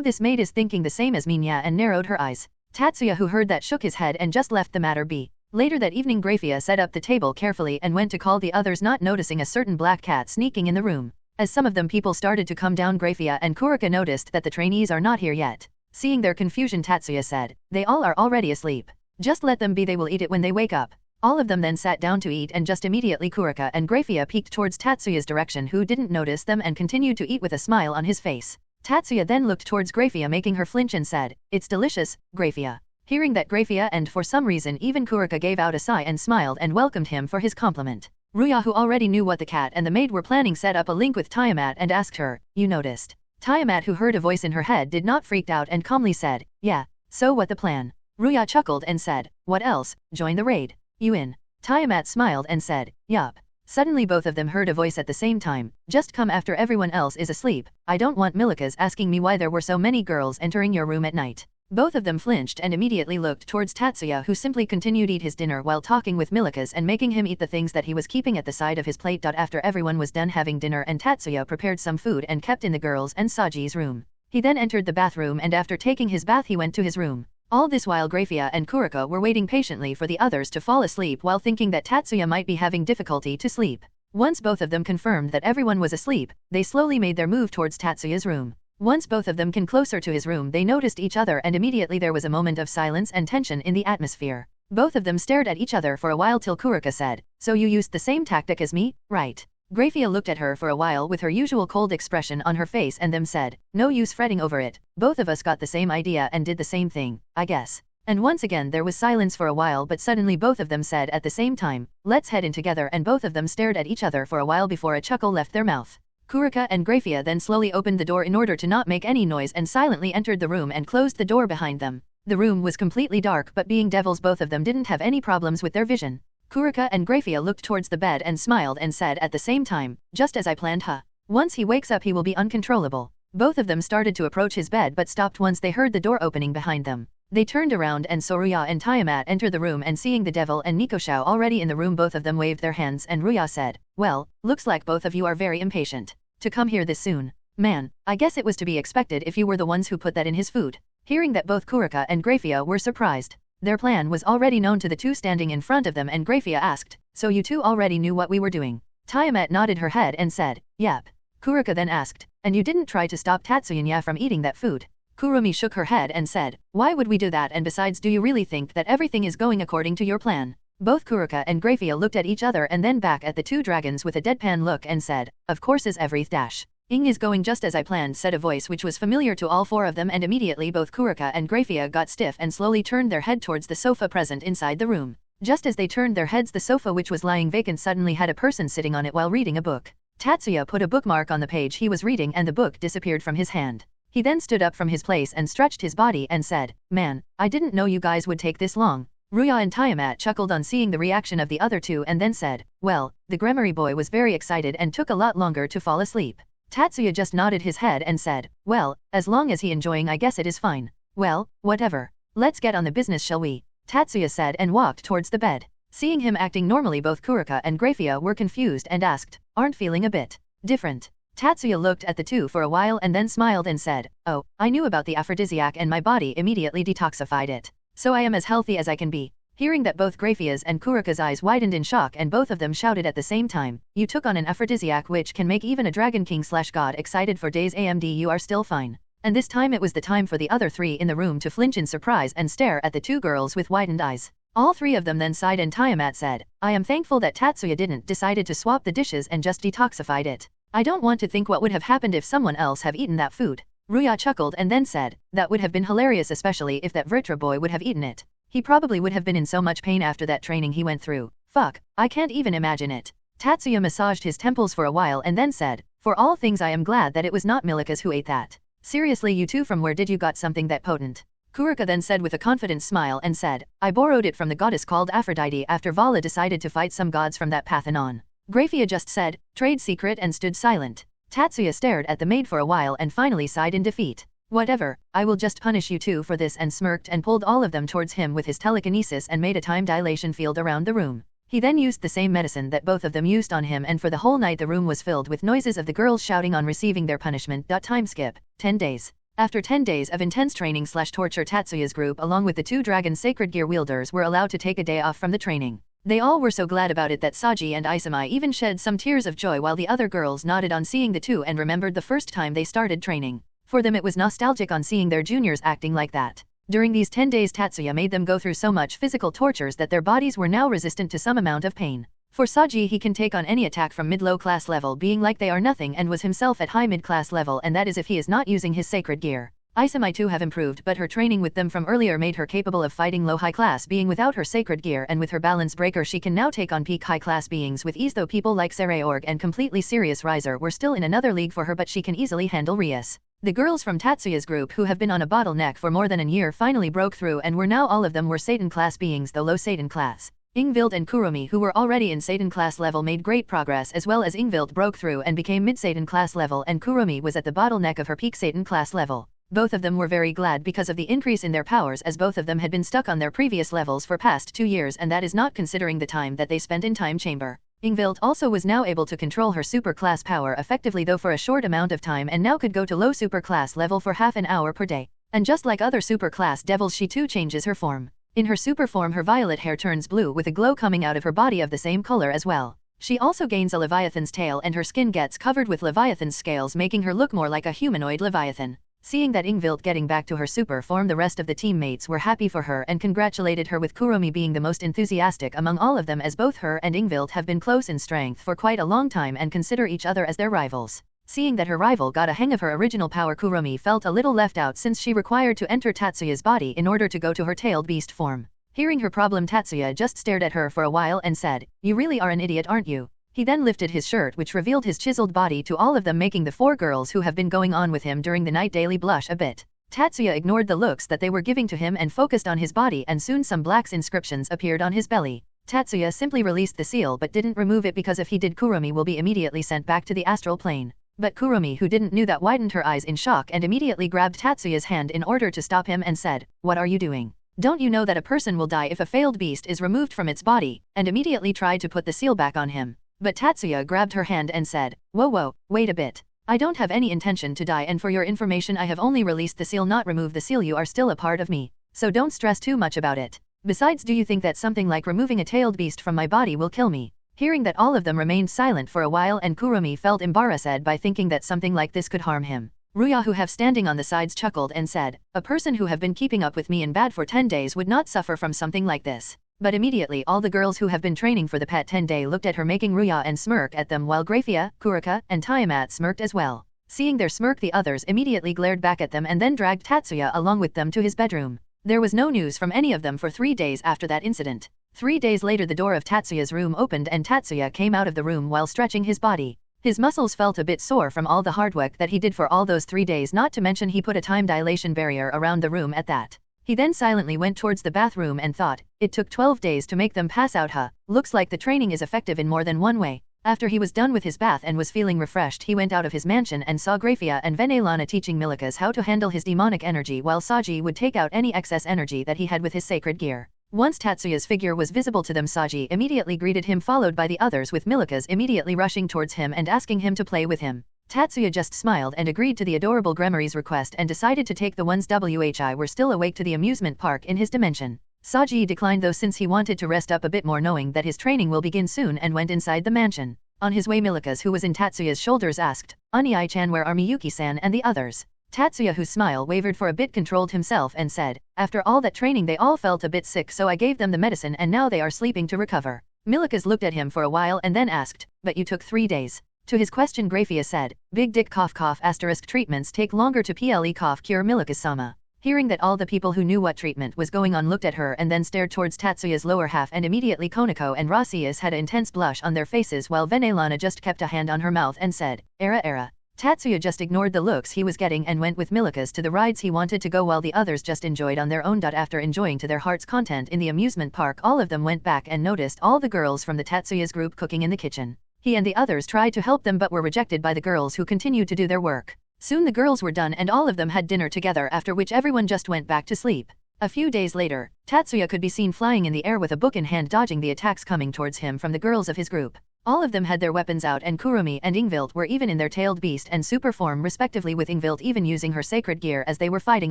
S3: this maid is thinking the same as me, nya," and narrowed her eyes. Tatsuya, who heard that, shook his head and just left the matter be. Later that evening, Grafia set up the table carefully and went to call the others, not noticing a certain black cat sneaking in the room. As some of them people started to come down, Grafia and Kurika noticed that the trainees are not here yet. Seeing their confusion, Tatsuya said, "They all are already asleep. Just let them be, they will eat it when they wake up." All of them then sat down to eat, and just immediately Kurika and Grafia peeked towards Tatsuya's direction, who didn't notice them and continued to eat with a smile on his face. Tatsuya then looked towards Grafia, making her flinch, and said, "It's delicious, Grafia." Hearing that Grafia and for some reason even Kurika gave out a sigh and smiled and welcomed him for his compliment. Ruya, who already knew what the cat and the maid were planning, set up a link with Tiamat and asked her, "You noticed?" Tiamat, who heard a voice in her head, did not freak out and calmly said, "Yeah, so what the plan?" Ruya chuckled and said, "What else, join the raid. You in?" Tiamat smiled and said, "Yup." Suddenly both of them heard a voice at the same time, "Just come after everyone else is asleep. I don't want Milikas asking me why there were so many girls entering your room at night." Both of them flinched and immediately looked towards Tatsuya, who simply continued eat his dinner while talking with Milikas and making him eat the things that he was keeping at the side of his plate. After everyone was done having dinner and Tatsuya prepared some food and kept in the girls' and Sajji's room. He then entered the bathroom, and after taking his bath he went to his room. All this while Grafia and Kurika were waiting patiently for the others to fall asleep while thinking that Tatsuya might be having difficulty to sleep. Once both of them confirmed that everyone was asleep, they slowly made their move towards Tatsuya's room. Once both of them came closer to his room, they noticed each other, and immediately there was a moment of silence and tension in the atmosphere. Both of them stared at each other for a while till Kurika said, "So you used the same tactic as me, right?" Grafia looked at her for a while with her usual cold expression on her face and then said, "No use fretting over it. Both of us got the same idea and did the same thing, I guess." And once again there was silence for a while, but suddenly both of them said at the same time, "Let's head in together," and both of them stared at each other for a while before a chuckle left their mouth. Kurika and Grafia then slowly opened the door in order to not make any noise and silently entered the room and closed the door behind them. The room was completely dark, but being devils both of them didn't have any problems with their vision. Kurika and Grafia looked towards the bed and smiled and said at the same time, "Just as I planned, huh? Once he wakes up he will be uncontrollable." Both of them started to approach his bed but stopped once they heard the door opening behind them. They turned around and saw Ruya and Tiamat enter the room, and seeing the devil and Nikoshao already in the room, both of them waved their hands and Ruya said, "Well, looks like both of you are very impatient to come here this soon. Man, I guess it was to be expected if you were the ones who put that in his food." Hearing that, both Kurika and Grafia were surprised. Their plan was already known to the two standing in front of them, and Grafia asked, "So you two already knew what we were doing?" Tiamat nodded her head and said, "Yep." Kurika then asked, "And you didn't try to stop Tatsuya from eating that food?" Kurumi shook her head and said, "Why would we do that, and besides, do you really think that everything is going according to your plan?" Both Kurika and Grafia looked at each other and then back at the two dragons with a deadpan look and said, "Of course is everything is going just as I planned," said a voice which was familiar to all four of them, and immediately both Kurika and Grafia got stiff and slowly turned their head towards the sofa present inside the room. Just as they turned their heads, the sofa, which was lying vacant, suddenly had a person sitting on it while reading a book. Tatsuya put a bookmark on the page he was reading and the book disappeared from his hand. He then stood up from his place and stretched his body and said, "Man, I didn't know you guys would take this long." Ruya and Tiamat chuckled on seeing the reaction of the other two and then said, "Well, the Gremory boy was very excited and took a lot longer to fall asleep." Tatsuya just nodded his head and said, "Well, as long as he enjoying, I guess it is fine." "Well, whatever. Let's get on the business, shall we?" Tatsuya said and walked towards the bed. Seeing him acting normally, both Kurika and Grafia were confused and asked, "Aren't feeling a bit different?" Tatsuya looked at the two for a while and then smiled and said, "Oh, I knew about the aphrodisiac and my body immediately detoxified it. So I am as healthy as I can be." Hearing that, both Grafia's and Kurika's eyes widened in shock and both of them shouted at the same time, "You took on an aphrodisiac which can make even a dragon king/god excited for days, AMD you are still fine." And this time it was the time for the other three in the room to flinch in surprise and stare at the two girls with widened eyes. All three of them then sighed and Tiamat said, "I am thankful that Tatsuya didn't decided to swap the dishes and just detoxified it. I don't want to think what would have happened if someone else have eaten that food." Ruya chuckled and then said, "That would have been hilarious, especially if that Vritra boy would have eaten it. He probably would have been in so much pain after that training he went through. Fuck, I can't even imagine it." Tatsuya massaged his temples for a while and then said, "For all things I am glad that it was not Milikas who ate that. Seriously, you two, from where did you got something that potent?" Kurika then said with a confident smile and said, "I borrowed it from the goddess called Aphrodite after Vala decided to fight some gods from that Parthenon." Grafia just said, "Trade secret," and stood silent. Tatsuya stared at the maid for a while and finally sighed in defeat. "Whatever, I will just punish you two for this," and smirked and pulled all of them towards him with his telekinesis and made a time dilation field around the room. He then used the same medicine that both of them used on him, and for the whole night the room was filled with noises of the girls shouting on receiving their punishment. Time skip 10 days. After 10 days of intense training/torture, Tatsuya's group along with the two dragon sacred gear wielders were allowed to take a day off from the training. They all were so glad about it that Sajji and Isami even shed some tears of joy, while the other girls nodded on seeing the two and remembered the first time they started training. For them it was nostalgic on seeing their juniors acting like that. During these 10 days Tatsuya made them go through so much physical tortures that their bodies were now resistant to some amount of pain. For Sajji, he can take on any attack from mid-low class level being like they are nothing, and was himself at high mid-class level, and that is if he is not using his sacred gear. Isami too have improved, but her training with them from earlier made her capable of fighting low high class being without her sacred gear, and with her balance breaker she can now take on peak high class beings with ease, though people like Sereorg and completely serious Riser were still in another league for her, but she can easily handle Rias. The girls from Tatsuya's group who have been on a bottleneck for more than a year finally broke through and were now all of them were Satan class beings, though low Satan class. Ingvilt and Kurumi, who were already in Satan class level, made great progress, as well as Ingvilt broke through and became mid-Satan class level, and Kurumi was at the bottleneck of her peak Satan class level. Both of them were very glad because of the increase in their powers, as both of them had been stuck on their previous levels for past 2 years, and that is not considering the time that they spent in time chamber. Ingvilt also was now able to control her super class power effectively, though for a short amount of time, and now could go to low super class level for half an hour per day. And just like other super class devils, she too changes her form. In her super form, her violet hair turns blue with a glow coming out of her body of the same color as well. She also gains a Leviathan's tail, and her skin gets covered with Leviathan's scales, making her look more like a humanoid Leviathan. Seeing that Ingvilt getting back to her super form, the rest of the teammates were happy for her and congratulated her, with Kurumi being the most enthusiastic among all of them, as both her and Ingvilt have been close in strength for quite a long time and consider each other as their rivals. Seeing that her rival got a hang of her original power, Kurumi felt a little left out since she required to enter Tatsuya's body in order to go to her tailed beast form. Hearing her problem, Tatsuya just stared at her for a while and said, "You really are an idiot, aren't you?" He then lifted his shirt, which revealed his chiseled body to all of them, making the 4 girls who have been going on with him during the night daily blush a bit. Tatsuya ignored the looks that they were giving to him and focused on his body, and soon some black inscriptions appeared on his belly. Tatsuya simply released the seal but didn't remove it, because if he did, Kurumi will be immediately sent back to the astral plane. But Kurumi, who didn't knew that, widened her eyes in shock and immediately grabbed Tatsuya's hand in order to stop him and said, "What are you doing? Don't you know that a person will die if a failed beast is removed from its body?" and immediately tried to put the seal back on him. But Tatsuya grabbed her hand and said, Whoa, wait a bit. I don't have any intention to die, and for your information, I have only released the seal, not removed the seal. You are still a part of me, so don't stress too much about it. Besides, do you think that something like removing a tailed beast from my body will kill me?" Hearing that, all of them remained silent for a while, and Kurumi felt embarrassed by thinking that something like this could harm him. Ruya, who have standing on the sides, chuckled and said, "A person who have been keeping up with me in bad for 10 days would not suffer from something like this." But immediately all the girls who have been training for the pet 10 day looked at her, making Ruya and smirk at them, while Grafia, Kurika, and Tiamat smirked as well. Seeing their smirk, the others immediately glared back at them and then dragged Tatsuya along with them to his bedroom. There was no news from any of them for 3 days after that incident. 3 days later, the door of Tatsuya's room opened and Tatsuya came out of the room while stretching his body. His muscles felt a bit sore from all the hard work that he did for all those 3 days, not to mention he put a time dilation barrier around the room at that. He then silently went towards the bathroom and thought, "It took 12 days to make them pass out, huh? Looks like the training is effective in more than one way." After he was done with his bath and was feeling refreshed, he went out of his mansion and saw Grafia and Venelana teaching Milikas how to handle his demonic energy, while Sajji would take out any excess energy that he had with his sacred gear. Once Tatsuya's figure was visible to them, Sajji immediately greeted him, followed by the others, with Milikas immediately rushing towards him and asking him to play with him. Tatsuya just smiled and agreed to the adorable Gremmary's request and decided to take the ones whi were still awake to the amusement park in his dimension. Sajji declined though, since he wanted to rest up a bit more, knowing that his training will begin soon, and went inside the mansion. On his way, Milikas, who was in Tatsuya's shoulders, asked, "Ani-chan, where are Miyuki-san and the others?" Tatsuya, whose smile wavered for a bit, controlled himself and said, "After all that training they all felt a bit sick, so I gave them the medicine and now they are sleeping to recover." Milikas looked at him for a while and then asked, "But you took 3 days. To his question, Grafia said, "Big dick cough cough * treatments take longer to ple cough cure Milikas-sama." Hearing that, all the people who knew what treatment was going on looked at her and then stared towards Tatsuya's lower half, and immediately Konako and Rasius had an intense blush on their faces, while Venelana just kept a hand on her mouth and said, Era. Tatsuya just ignored the looks he was getting and went with Milikas to the rides he wanted to go, while the others just enjoyed on their own. After enjoying to their heart's content in the amusement park, all of them went back and noticed all the girls from the Tatsuya's group cooking in the kitchen. He and the others tried to help them but were rejected by the girls, who continued to do their work. Soon the girls were done and all of them had dinner together, after which everyone just went back to sleep. A few days later, Tatsuya could be seen flying in the air with a book in hand, dodging the attacks coming towards him from the girls of his group. All of them had their weapons out, and Kurumi and Ingvilt were even in their tailed beast and super form respectively, with Ingvilt even using her sacred gear as they were fighting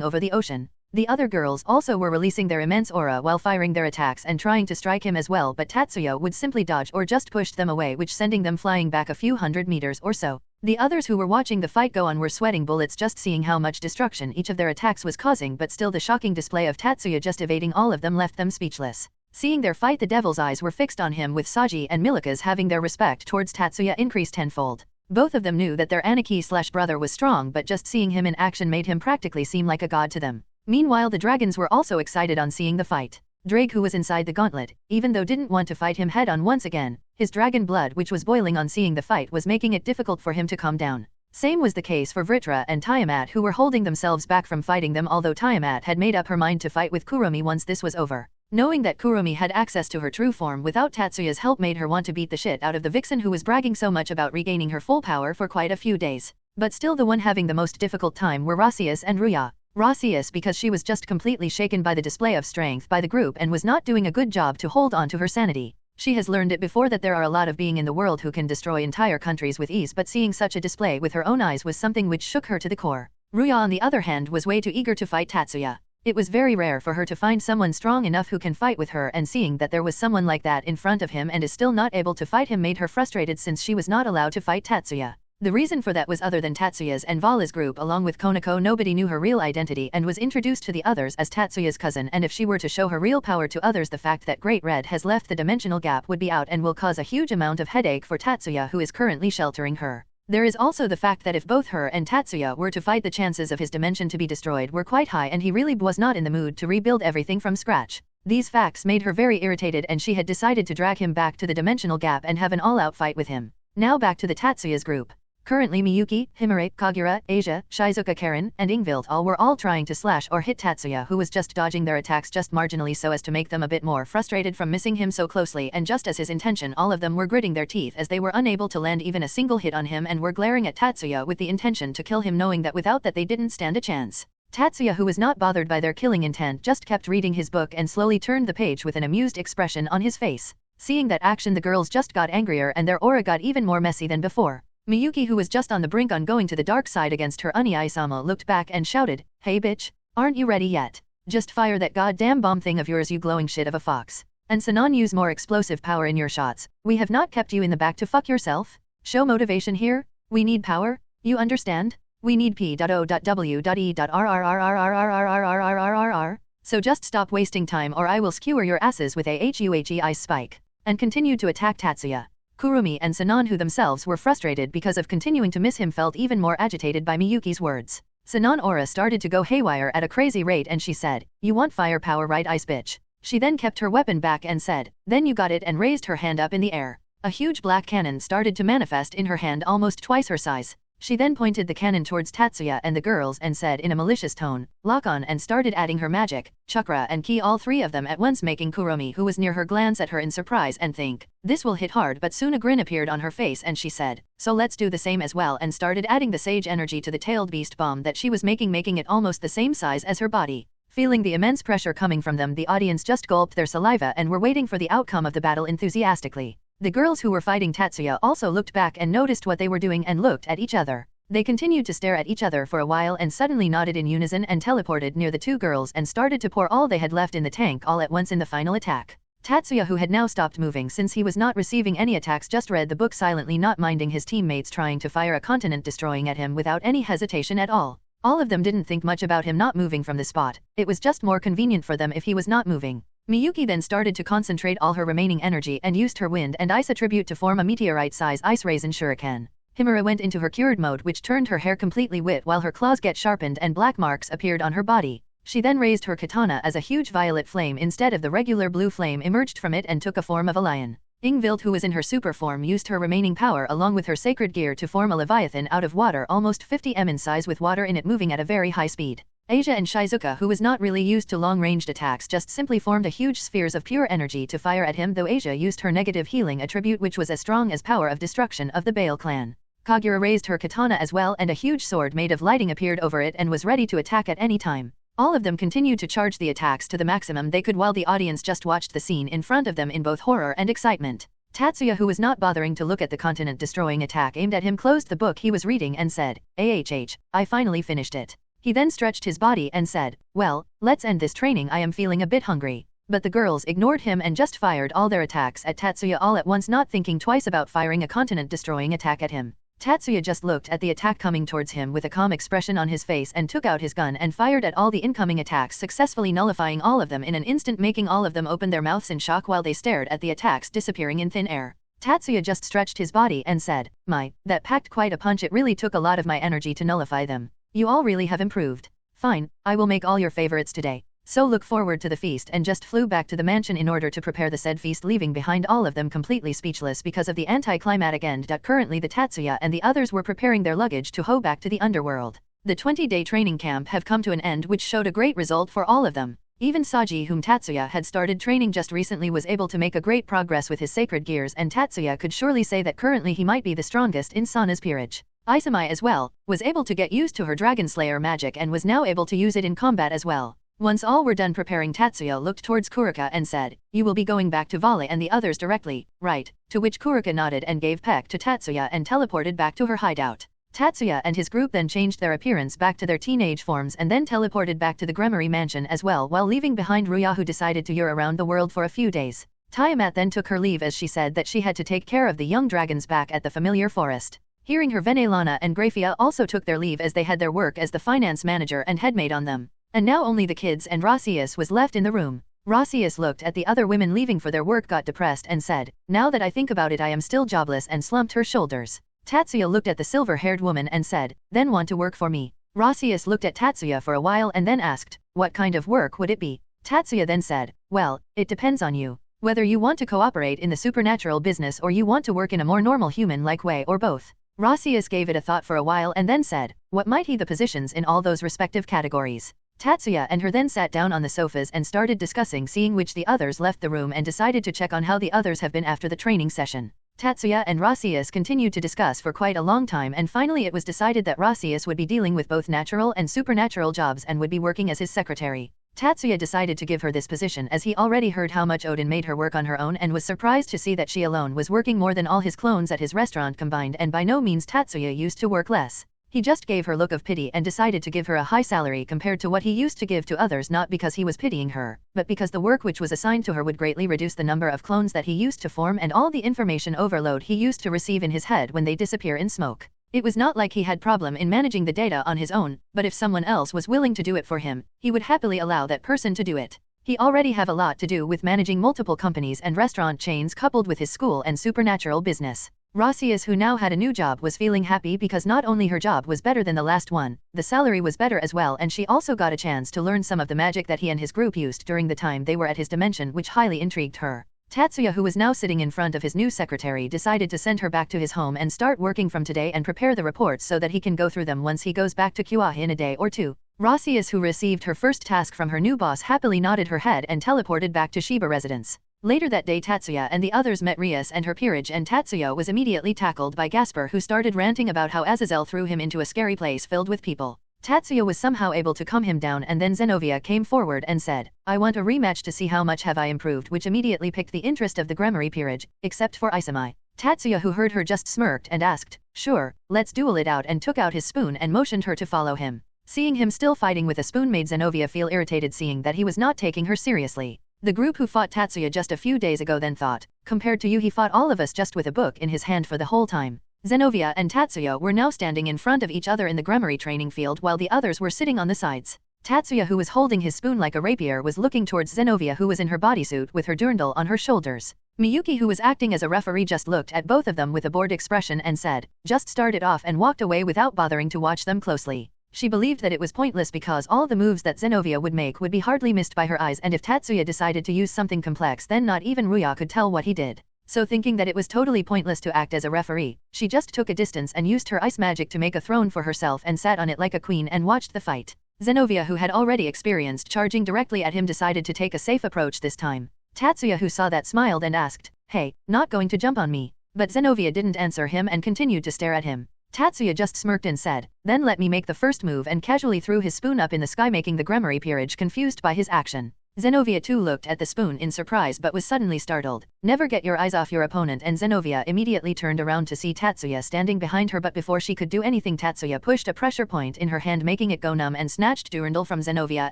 S3: over the ocean. The other girls also were releasing their immense aura while firing their attacks and trying to strike him as well, but Tatsuya would simply dodge or just pushed them away, which sending them flying back a few hundred meters or so. The others who were watching the fight go on were sweating bullets just seeing how much destruction each of their attacks was causing, but still the shocking display of Tatsuya just evading all of them left them speechless. Seeing their fight, the devil's eyes were fixed on him, with Sajji and Milika's having their respect towards Tatsuya increased tenfold. Both of them knew that their Aniki/brother was strong, but just seeing him in action made him practically seem like a god to them. Meanwhile, the dragons were also excited on seeing the fight. Drake, who was inside the gauntlet, even though didn't want to fight him head-on once again, his dragon blood which was boiling on seeing the fight was making it difficult for him to calm down. Same was the case for Vritra and Tiamat, who were holding themselves back from fighting them, although Tiamat had made up her mind to fight with Kurumi once this was over. Knowing that Kurumi had access to her true form without Tatsuya's help made her want to beat the shit out of the vixen who was bragging so much about regaining her full power for quite a few days. But still the one having the most difficult time were Rasius and Ruya. Rasius because she was just completely shaken by the display of strength by the group and was not doing a good job to hold on to her sanity. She has learned it before that there are a lot of beings in the world who can destroy entire countries with ease, but seeing such a display with her own eyes was something which shook her to the core. Ruya on the other hand was way too eager to fight Tatsuya. It was very rare for her to find someone strong enough who can fight with her, and seeing that there was someone like that in front of him and is still not able to fight him made her frustrated since she was not allowed to fight Tatsuya. The reason for that was other than Tatsuya's and Vala's group along with Konako, nobody knew her real identity and was introduced to the others as Tatsuya's cousin, and if she were to show her real power to others, the fact that Great Red has left the dimensional gap would be out and will cause a huge amount of headache for Tatsuya, who is currently sheltering her. There is also the fact that if both her and Tatsuya were to fight, the chances of his dimension to be destroyed were quite high, and he really was not in the mood to rebuild everything from scratch. These facts made her very irritated, and she had decided to drag him back to the dimensional gap and have an all-out fight with him. Now back to the Tatsuya's group. Currently Miyuki, Himare, Kagura, Asia, Shizuka, Karen, and Ingvilt were all trying to slash or hit Tatsuya, who was just dodging their attacks just marginally so as to make them a bit more frustrated from missing him so closely, and just as his intention, all of them were gritting their teeth as they were unable to land even a single hit on him and were glaring at Tatsuya with the intention to kill him, knowing that without that they didn't stand a chance. Tatsuya, who was not bothered by their killing intent, just kept reading his book and slowly turned the page with an amused expression on his face. Seeing that action, the girls just got angrier and their aura got even more messy than before. Miyuki, who was just on the brink on going to the dark side against her Uni Isama, looked back and shouted, "Hey bitch, aren't you ready yet? Just fire that goddamn bomb thing of yours, you glowing shit of a fox. And Sanan, use more explosive power in your shots. We have not kept you in the back to fuck yourself. Show motivation here. We need power. You understand? We need P.O.W.E..R.R.R.R.R.R.R.R.R.R.R. So just stop wasting time or I will skewer your asses with a HUHE ice spike." And continued to attack Tatsuya. Kurumi and Sanan, who themselves were frustrated because of continuing to miss him, felt even more agitated by Miyuki's words. Sanan aura started to go haywire at a crazy rate and she said, "You want firepower, right, ice bitch?" She then kept her weapon back and said, "Then you got it," and raised her hand up in the air. A huge black cannon started to manifest in her hand, almost twice her size. She then pointed the cannon towards Tatsuya and the girls and said in a malicious tone, "Lock on," and started adding her magic, chakra and ki, all three of them at once, making Kurumi, who was near her, glance at her in surprise and think, "This will hit hard," but soon a grin appeared on her face and she said, "So let's do the same as well," and started adding the sage energy to the tailed beast bomb that she was making it almost the same size as her body. Feeling the immense pressure coming from them, the audience just gulped their saliva and were waiting for the outcome of the battle enthusiastically. The girls who were fighting Tatsuya also looked back and noticed what they were doing and looked at each other. They continued to stare at each other for a while and suddenly nodded in unison and teleported near the two girls and started to pour all they had left in the tank all at once in the final attack. Tatsuya, who had now stopped moving since he was not receiving any attacks, just read the book silently, not minding his teammates trying to fire a continent destroying at him without any hesitation at all. All of them didn't think much about him not moving from the spot. It was just more convenient for them if he was not moving. Miyuki then started to concentrate all her remaining energy and used her wind and ice attribute to form a meteorite-size ice raisin shuriken. Himura went into her cured mode, which turned her hair completely wet while her claws get sharpened and black marks appeared on her body. She then raised her katana as a huge violet flame instead of the regular blue flame emerged from it and took a form of a lion. Ingvilt, who was in her super form, used her remaining power along with her sacred gear to form a leviathan out of water almost 50 m in size with water in it moving at a very high speed. Asia and Shizuka, who was not really used to long-ranged attacks, just simply formed a huge spheres of pure energy to fire at him, though Asia used her negative healing attribute, which was as strong as power of destruction of the Bale clan. Kagura raised her katana as well and a huge sword made of lighting appeared over it and was ready to attack at any time. All of them continued to charge the attacks to the maximum they could while the audience just watched the scene in front of them in both horror and excitement. Tatsuya, who was not bothering to look at the continent-destroying attack aimed at him, closed the book he was reading and said, "AHH, I finally finished it." He then stretched his body and said, "Well, let's end this training, I am feeling a bit hungry." But the girls ignored him and just fired all their attacks at Tatsuya all at once, not thinking twice about firing a continent-destroying attack at him. Tatsuya just looked at the attack coming towards him with a calm expression on his face and took out his gun and fired at all the incoming attacks, successfully nullifying all of them in an instant, making all of them open their mouths in shock while they stared at the attacks disappearing in thin air. Tatsuya just stretched his body and said, that packed quite a punch. It really took a lot of my energy to nullify them. You all really have improved. Fine, I will make all your favorites today. So look forward to the feast, and just flew back to the mansion in order to prepare the said feast, leaving behind all of them completely speechless because of the anticlimactic end. Currently the Tatsuya and the others were preparing their luggage to hoe back to the underworld. The 20-day training camp have come to an end, which showed a great result for all of them. Even Sajji, whom Tatsuya had started training just recently, was able to make a great progress with his sacred gears, and Tatsuya could surely say that currently he might be the strongest in Sana's peerage. Isami as well was able to get used to her Dragon Slayer magic and was now able to use it in combat as well. Once all were done preparing, Tatsuya looked towards Kurika and said, "You will be going back to Vale and the others directly, right?" To which Kurika nodded and gave peck to Tatsuya and teleported back to her hideout. Tatsuya and his group then changed their appearance back to their teenage forms and then teleported back to the Gremory mansion as well, while leaving behind Ruya, who decided to tour around the world for a few days. Tiamat then took her leave as she said that she had to take care of the young dragons back at the familiar forest. Hearing her, Venelana and Grafia also took their leave as they had their work as the finance manager and headmaid on them. And now only the kids and Rasius was left in the room. Rasius looked at the other women leaving for their work, got depressed and said, "Now that I think about it, I am still jobless," and slumped her shoulders. Tatsuya looked at the silver-haired woman and said, "Then want to work for me?" Rasius looked at Tatsuya for a while and then asked, "What kind of work would it be?" Tatsuya then said, "Well, it depends on you. Whether you want to cooperate in the supernatural business or you want to work in a more normal human-like way, or both." Rasius gave it a thought for a while and then said, "What might be the positions in all those respective categories?" Tatsuya and her then sat down on the sofas and started discussing, seeing which the others left the room and decided to check on how the others have been after the training session. Tatsuya and Rasius continued to discuss for quite a long time, and finally it was decided that Rasius would be dealing with both natural and supernatural jobs and would be working as his secretary. Tatsuya decided to give her this position as he already heard how much Odin made her work on her own and was surprised to see that she alone was working more than all his clones at his restaurant combined, and by no means Tatsuya used to work less. He just gave her look of pity and decided to give her a high salary compared to what he used to give to others, not because he was pitying her, but because the work which was assigned to her would greatly reduce the number of clones that he used to form and all the information overload he used to receive in his head when they disappear in smoke. It was not like he had problem in managing the data on his own, but if someone else was willing to do it for him, he would happily allow that person to do it. He already have a lot to do with managing multiple companies and restaurant chains coupled with his school and supernatural business. Rasius, who now had a new job, was feeling happy because not only her job was better than the last one, the salary was better as well, and she also got a chance to learn some of the magic that he and his group used during the time they were at his dimension, which highly intrigued her. Tatsuya, who was now sitting in front of his new secretary, decided to send her back to his home and start working from today and prepare the reports so that he can go through them once he goes back to Kyoa in a day or two. Rasius, who received her first task from her new boss, happily nodded her head and teleported back to Shiba residence. Later that day, Tatsuya and the others met Rias and her peerage, and Tatsuya was immediately tackled by Gasper, who started ranting about how Aazelle threw him into a scary place filled with people. Tatsuya was somehow able to calm him down, and then Zenovia came forward and said, "I want a rematch to see how much have I improved," which immediately piqued the interest of the Gremory peerage, except for Isami. Tatsuya, who heard her, just smirked and asked, "Sure, let's duel it out," and took out his spoon and motioned her to follow him. Seeing him still fighting with a spoon made Zenovia feel irritated, seeing that he was not taking her seriously. The group who fought Tatsuya just a few days ago then thought, "Compared to you, he fought all of us just with a book in his hand for the whole time." Zenovia and Tatsuya were now standing in front of each other in the Gremory training field while the others were sitting on the sides. Tatsuya, who was holding his spoon like a rapier, was looking towards Zenovia, who was in her bodysuit with her dirndl on her shoulders. Miyuki, who was acting as a referee, just looked at both of them with a bored expression and said, "Just start it off," and walked away without bothering to watch them closely. She believed that it was pointless because all the moves that Zenovia would make would be hardly missed by her eyes, and if Tatsuya decided to use something complex, then not even Ruya could tell what he did. So thinking that it was totally pointless to act as a referee, she just took a distance and used her ice magic to make a throne for herself and sat on it like a queen and watched the fight. Zenovia, who had already experienced charging directly at him, decided to take a safe approach this time. Tatsuya, who saw that, smiled and asked, "Hey, not going to jump on me?" But Zenovia didn't answer him and continued to stare at him. Tatsuya just smirked and said, "Then let me make the first move," and casually threw his spoon up in the sky, making the Gremory peerage confused by his action. Zenovia too looked at the spoon in surprise but was suddenly startled. "Never get your eyes off your opponent," and Zenovia immediately turned around to see Tatsuya standing behind her, but before she could do anything, Tatsuya pushed a pressure point in her hand, making it go numb, and snatched Durandal from Zenovia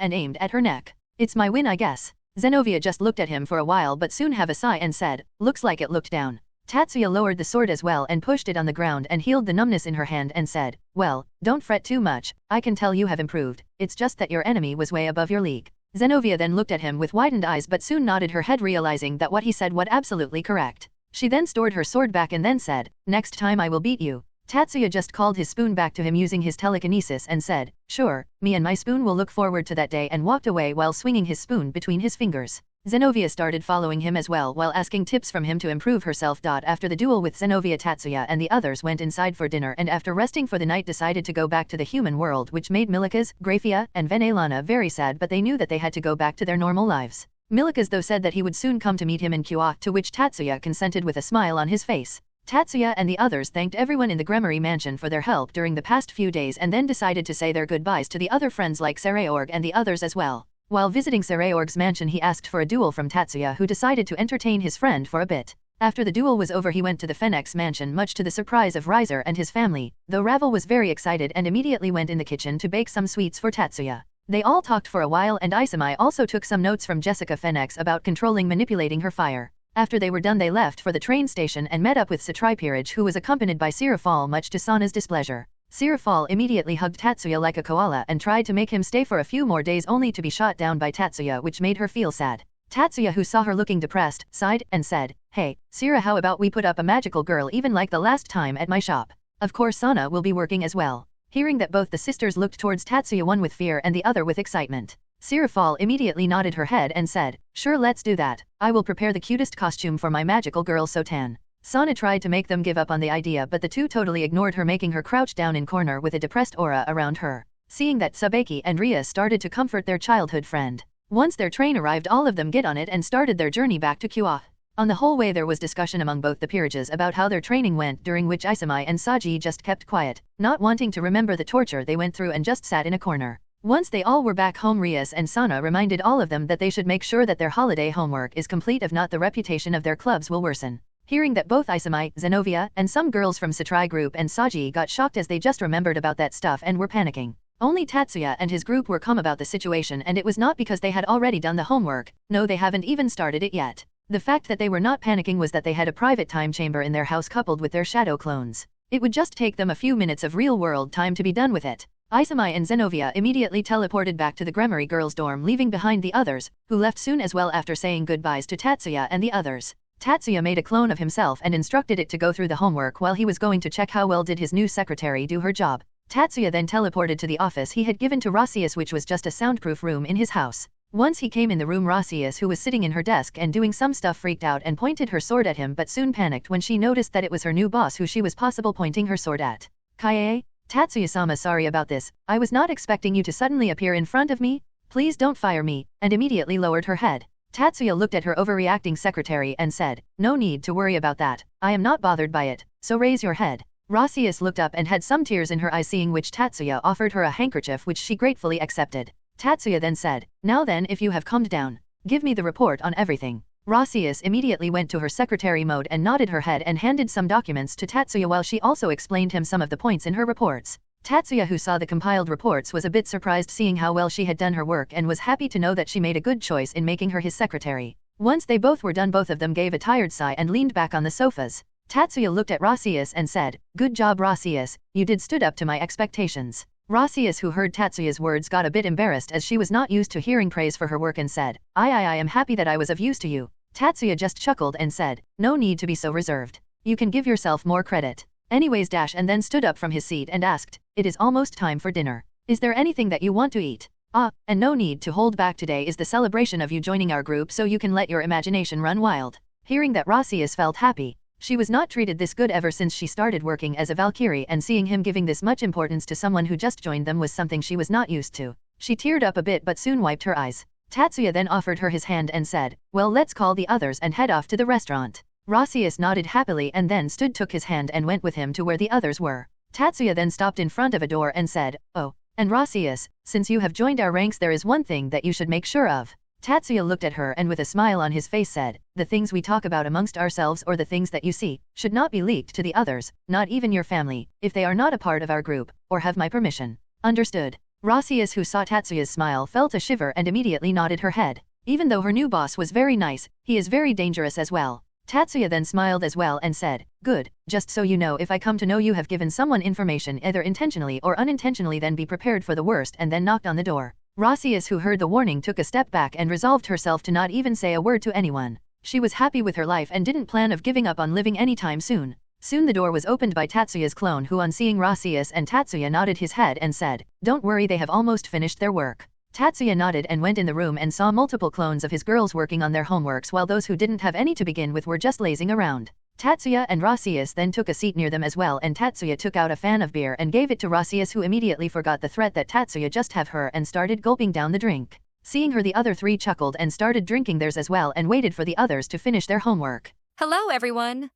S3: and aimed at her neck. "It's my win, I guess." Zenovia just looked at him for a while but soon have a sigh and said, "Looks like it looked down." Tatsuya lowered the sword as well and pushed it on the ground and healed the numbness in her hand and said, "Well, don't fret too much, I can tell you have improved, it's just that your enemy was way above your league." Zenovia then looked at him with widened eyes but soon nodded her head realizing that what he said was absolutely correct. She then stored her sword back and then said, "Next time I will beat you." Tatsuya just called his spoon back to him using his telekinesis and said, "Sure, me and my spoon will look forward to that day," and walked away while swinging his spoon between his fingers. Zenovia started following him as well while asking tips from him to improve herself. After the duel with Zenovia, Tatsuya and the others went inside for dinner and after resting for the night decided to go back to the human world, which made Milikas, Grafia, and Venelana very sad, but they knew that they had to go back to their normal lives. Milikas though said that he would soon come to meet him in Kua, to which Tatsuya consented with a smile on his face. Tatsuya and the others thanked everyone in the Gremory mansion for their help during the past few days and then decided to say their goodbyes to the other friends like Sereorg and the others as well. While visiting Sereorg's mansion he asked for a duel from Tatsuya, who decided to entertain his friend for a bit. After the duel was over he went to the Phoenix mansion much to the surprise of Riser and his family, though Ravel was very excited and immediately went in the kitchen to bake some sweets for Tatsuya. They all talked for a while and Isami also took some notes from Jessica Phoenix about manipulating her fire. After they were done they left for the train station and met up with Satripiraj, who was accompanied by Sirafal much to Sana's displeasure. Sirafal immediately hugged Tatsuya like a koala and tried to make him stay for a few more days only to be shot down by Tatsuya, which made her feel sad. Tatsuya, who saw her looking depressed, sighed and said, "Hey, Sira, how about we put up a magical girl even like the last time at my shop? Of course Sana will be working as well." Hearing that, both the sisters looked towards Tatsuya, one with fear and the other with excitement. Sirafal immediately nodded her head and said, "Sure, let's do that. I will prepare the cutest costume for my magical girl Sotan." Sana tried to make them give up on the idea, but the two totally ignored her, making her crouch down in corner with a depressed aura around her. Seeing that, Sabeki and Ria started to comfort their childhood friend. Once their train arrived, all of them get on it and started their journey back to Kua. On the whole way there was discussion among both the peerages about how their training went, during which Isami and Sajji just kept quiet, not wanting to remember the torture they went through, and just sat in a corner. Once they all were back home, Rias and Sana reminded all of them that they should make sure that their holiday homework is complete, if not the reputation of their clubs will worsen. Hearing that, both Isami, Zenovia, and some girls from Satri group and Sajji got shocked as they just remembered about that stuff and were panicking. Only Tatsuya and his group were calm about the situation, and it was not because they had already done the homework. No, they haven't even started it yet. The fact that they were not panicking was that they had a private time chamber in their house coupled with their shadow clones. It would just take them a few minutes of real-world time to be done with it. Isami and Zenovia immediately teleported back to the Gremory girls' dorm, leaving behind the others, who left soon as well after saying goodbyes to Tatsuya and the others. Tatsuya made a clone of himself and instructed it to go through the homework while he was going to check how well did his new secretary do her job. Tatsuya then teleported to the office he had given to Rasius, which was just a soundproof room in his house. Once he came in the room, Rasius, who was sitting in her desk and doing some stuff, freaked out and pointed her sword at him, but soon panicked when she noticed that it was her new boss who she was possible pointing her sword at. "Kaie? Tatsuya-sama, sorry about this. I was not expecting you to suddenly appear in front of me. Please don't fire me," and immediately lowered her head. Tatsuya looked at her overreacting secretary and said, "No need to worry about that. I am not bothered by it, so raise your head." Rasius looked up and had some tears in her eyes, seeing which Tatsuya offered her a handkerchief, which she gratefully accepted. Tatsuya then said, "Now then, if you have calmed down, give me the report on everything." Rasius immediately went to her secretary mode and nodded her head and handed some documents to Tatsuya while she also explained him some of the points in her reports. Tatsuya, who saw the compiled reports, was a bit surprised seeing how well she had done her work and was happy to know that she made a good choice in making her his secretary. Once they both were done, both of them gave a tired sigh and leaned back on the sofas. Tatsuya looked at Rasius and said, "Good job, Rasius, you did stood up to my expectations." Rasius, who heard Tatsuya's words, got a bit embarrassed as she was not used to hearing praise for her work and said, I am happy that I was of use to you." Tatsuya just chuckled and said, "No need to be so reserved. You can give yourself more credit. Anyways, and then stood up from his seat and asked, "It is almost time for dinner. Is there anything that you want to eat? And no need to hold back. Today is the celebration of you joining our group, so you can let your imagination run wild." Hearing that, Rasius felt happy. She was not treated this good ever since she started working as a Valkyrie, and seeing him giving this much importance to someone who just joined them was something she was not used to. She teared up a bit but soon wiped her eyes. Tatsuya then offered her his hand and said, "Well, let's call the others and head off to the restaurant." Rasius nodded happily and then took his hand and went with him to where the others were. Tatsuya then stopped in front of a door and said, "Oh, and Rasius, since you have joined our ranks, there is one thing that you should make sure of." Tatsuya looked at her and with a smile on his face said, "The things we talk about amongst ourselves, or the things that you see, should not be leaked to the others, not even your family, if they are not a part of our group, or have my permission." "Understood." Rasius, who saw Tatsuya's smile, felt a shiver and immediately nodded her head. Even though her new boss was very nice, he is very dangerous as well. Tatsuya then smiled as well and said, "Good, just so you know, if I come to know you have given someone information either intentionally or unintentionally, then be prepared for the worst," and then knocked on the door. Rasius, who heard the warning, took a step back and resolved herself to not even say a word to anyone. She was happy with her life and didn't plan of giving up on living anytime soon. Soon the door was opened by Tatsuya's clone, who on seeing Rasius and Tatsuya nodded his head and said, "Don't worry, they have almost finished their work." Tatsuya nodded and went in the room and saw multiple clones of his girls working on their homeworks, while those who didn't have any to begin with were just lazing around. Tatsuya and Rasius then took a seat near them as well, and Tatsuya took out a fan of beer and gave it to Rasius, who immediately forgot the threat that Tatsuya just have her and started gulping down the drink. Seeing her, the other three chuckled and started drinking theirs as well and waited for the others to finish their homework.
S4: Hello everyone!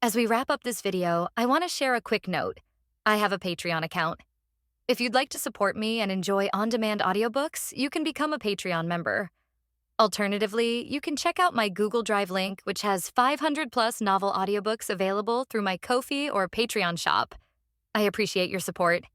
S4: As we wrap up this video, I want to share a quick note. I have a Patreon account. If you'd like to support me and enjoy on-demand audiobooks, you can become a Patreon member. Alternatively, you can check out my Google Drive link, which has 500+ novel audiobooks available through my Ko-fi or Patreon shop. I appreciate your support.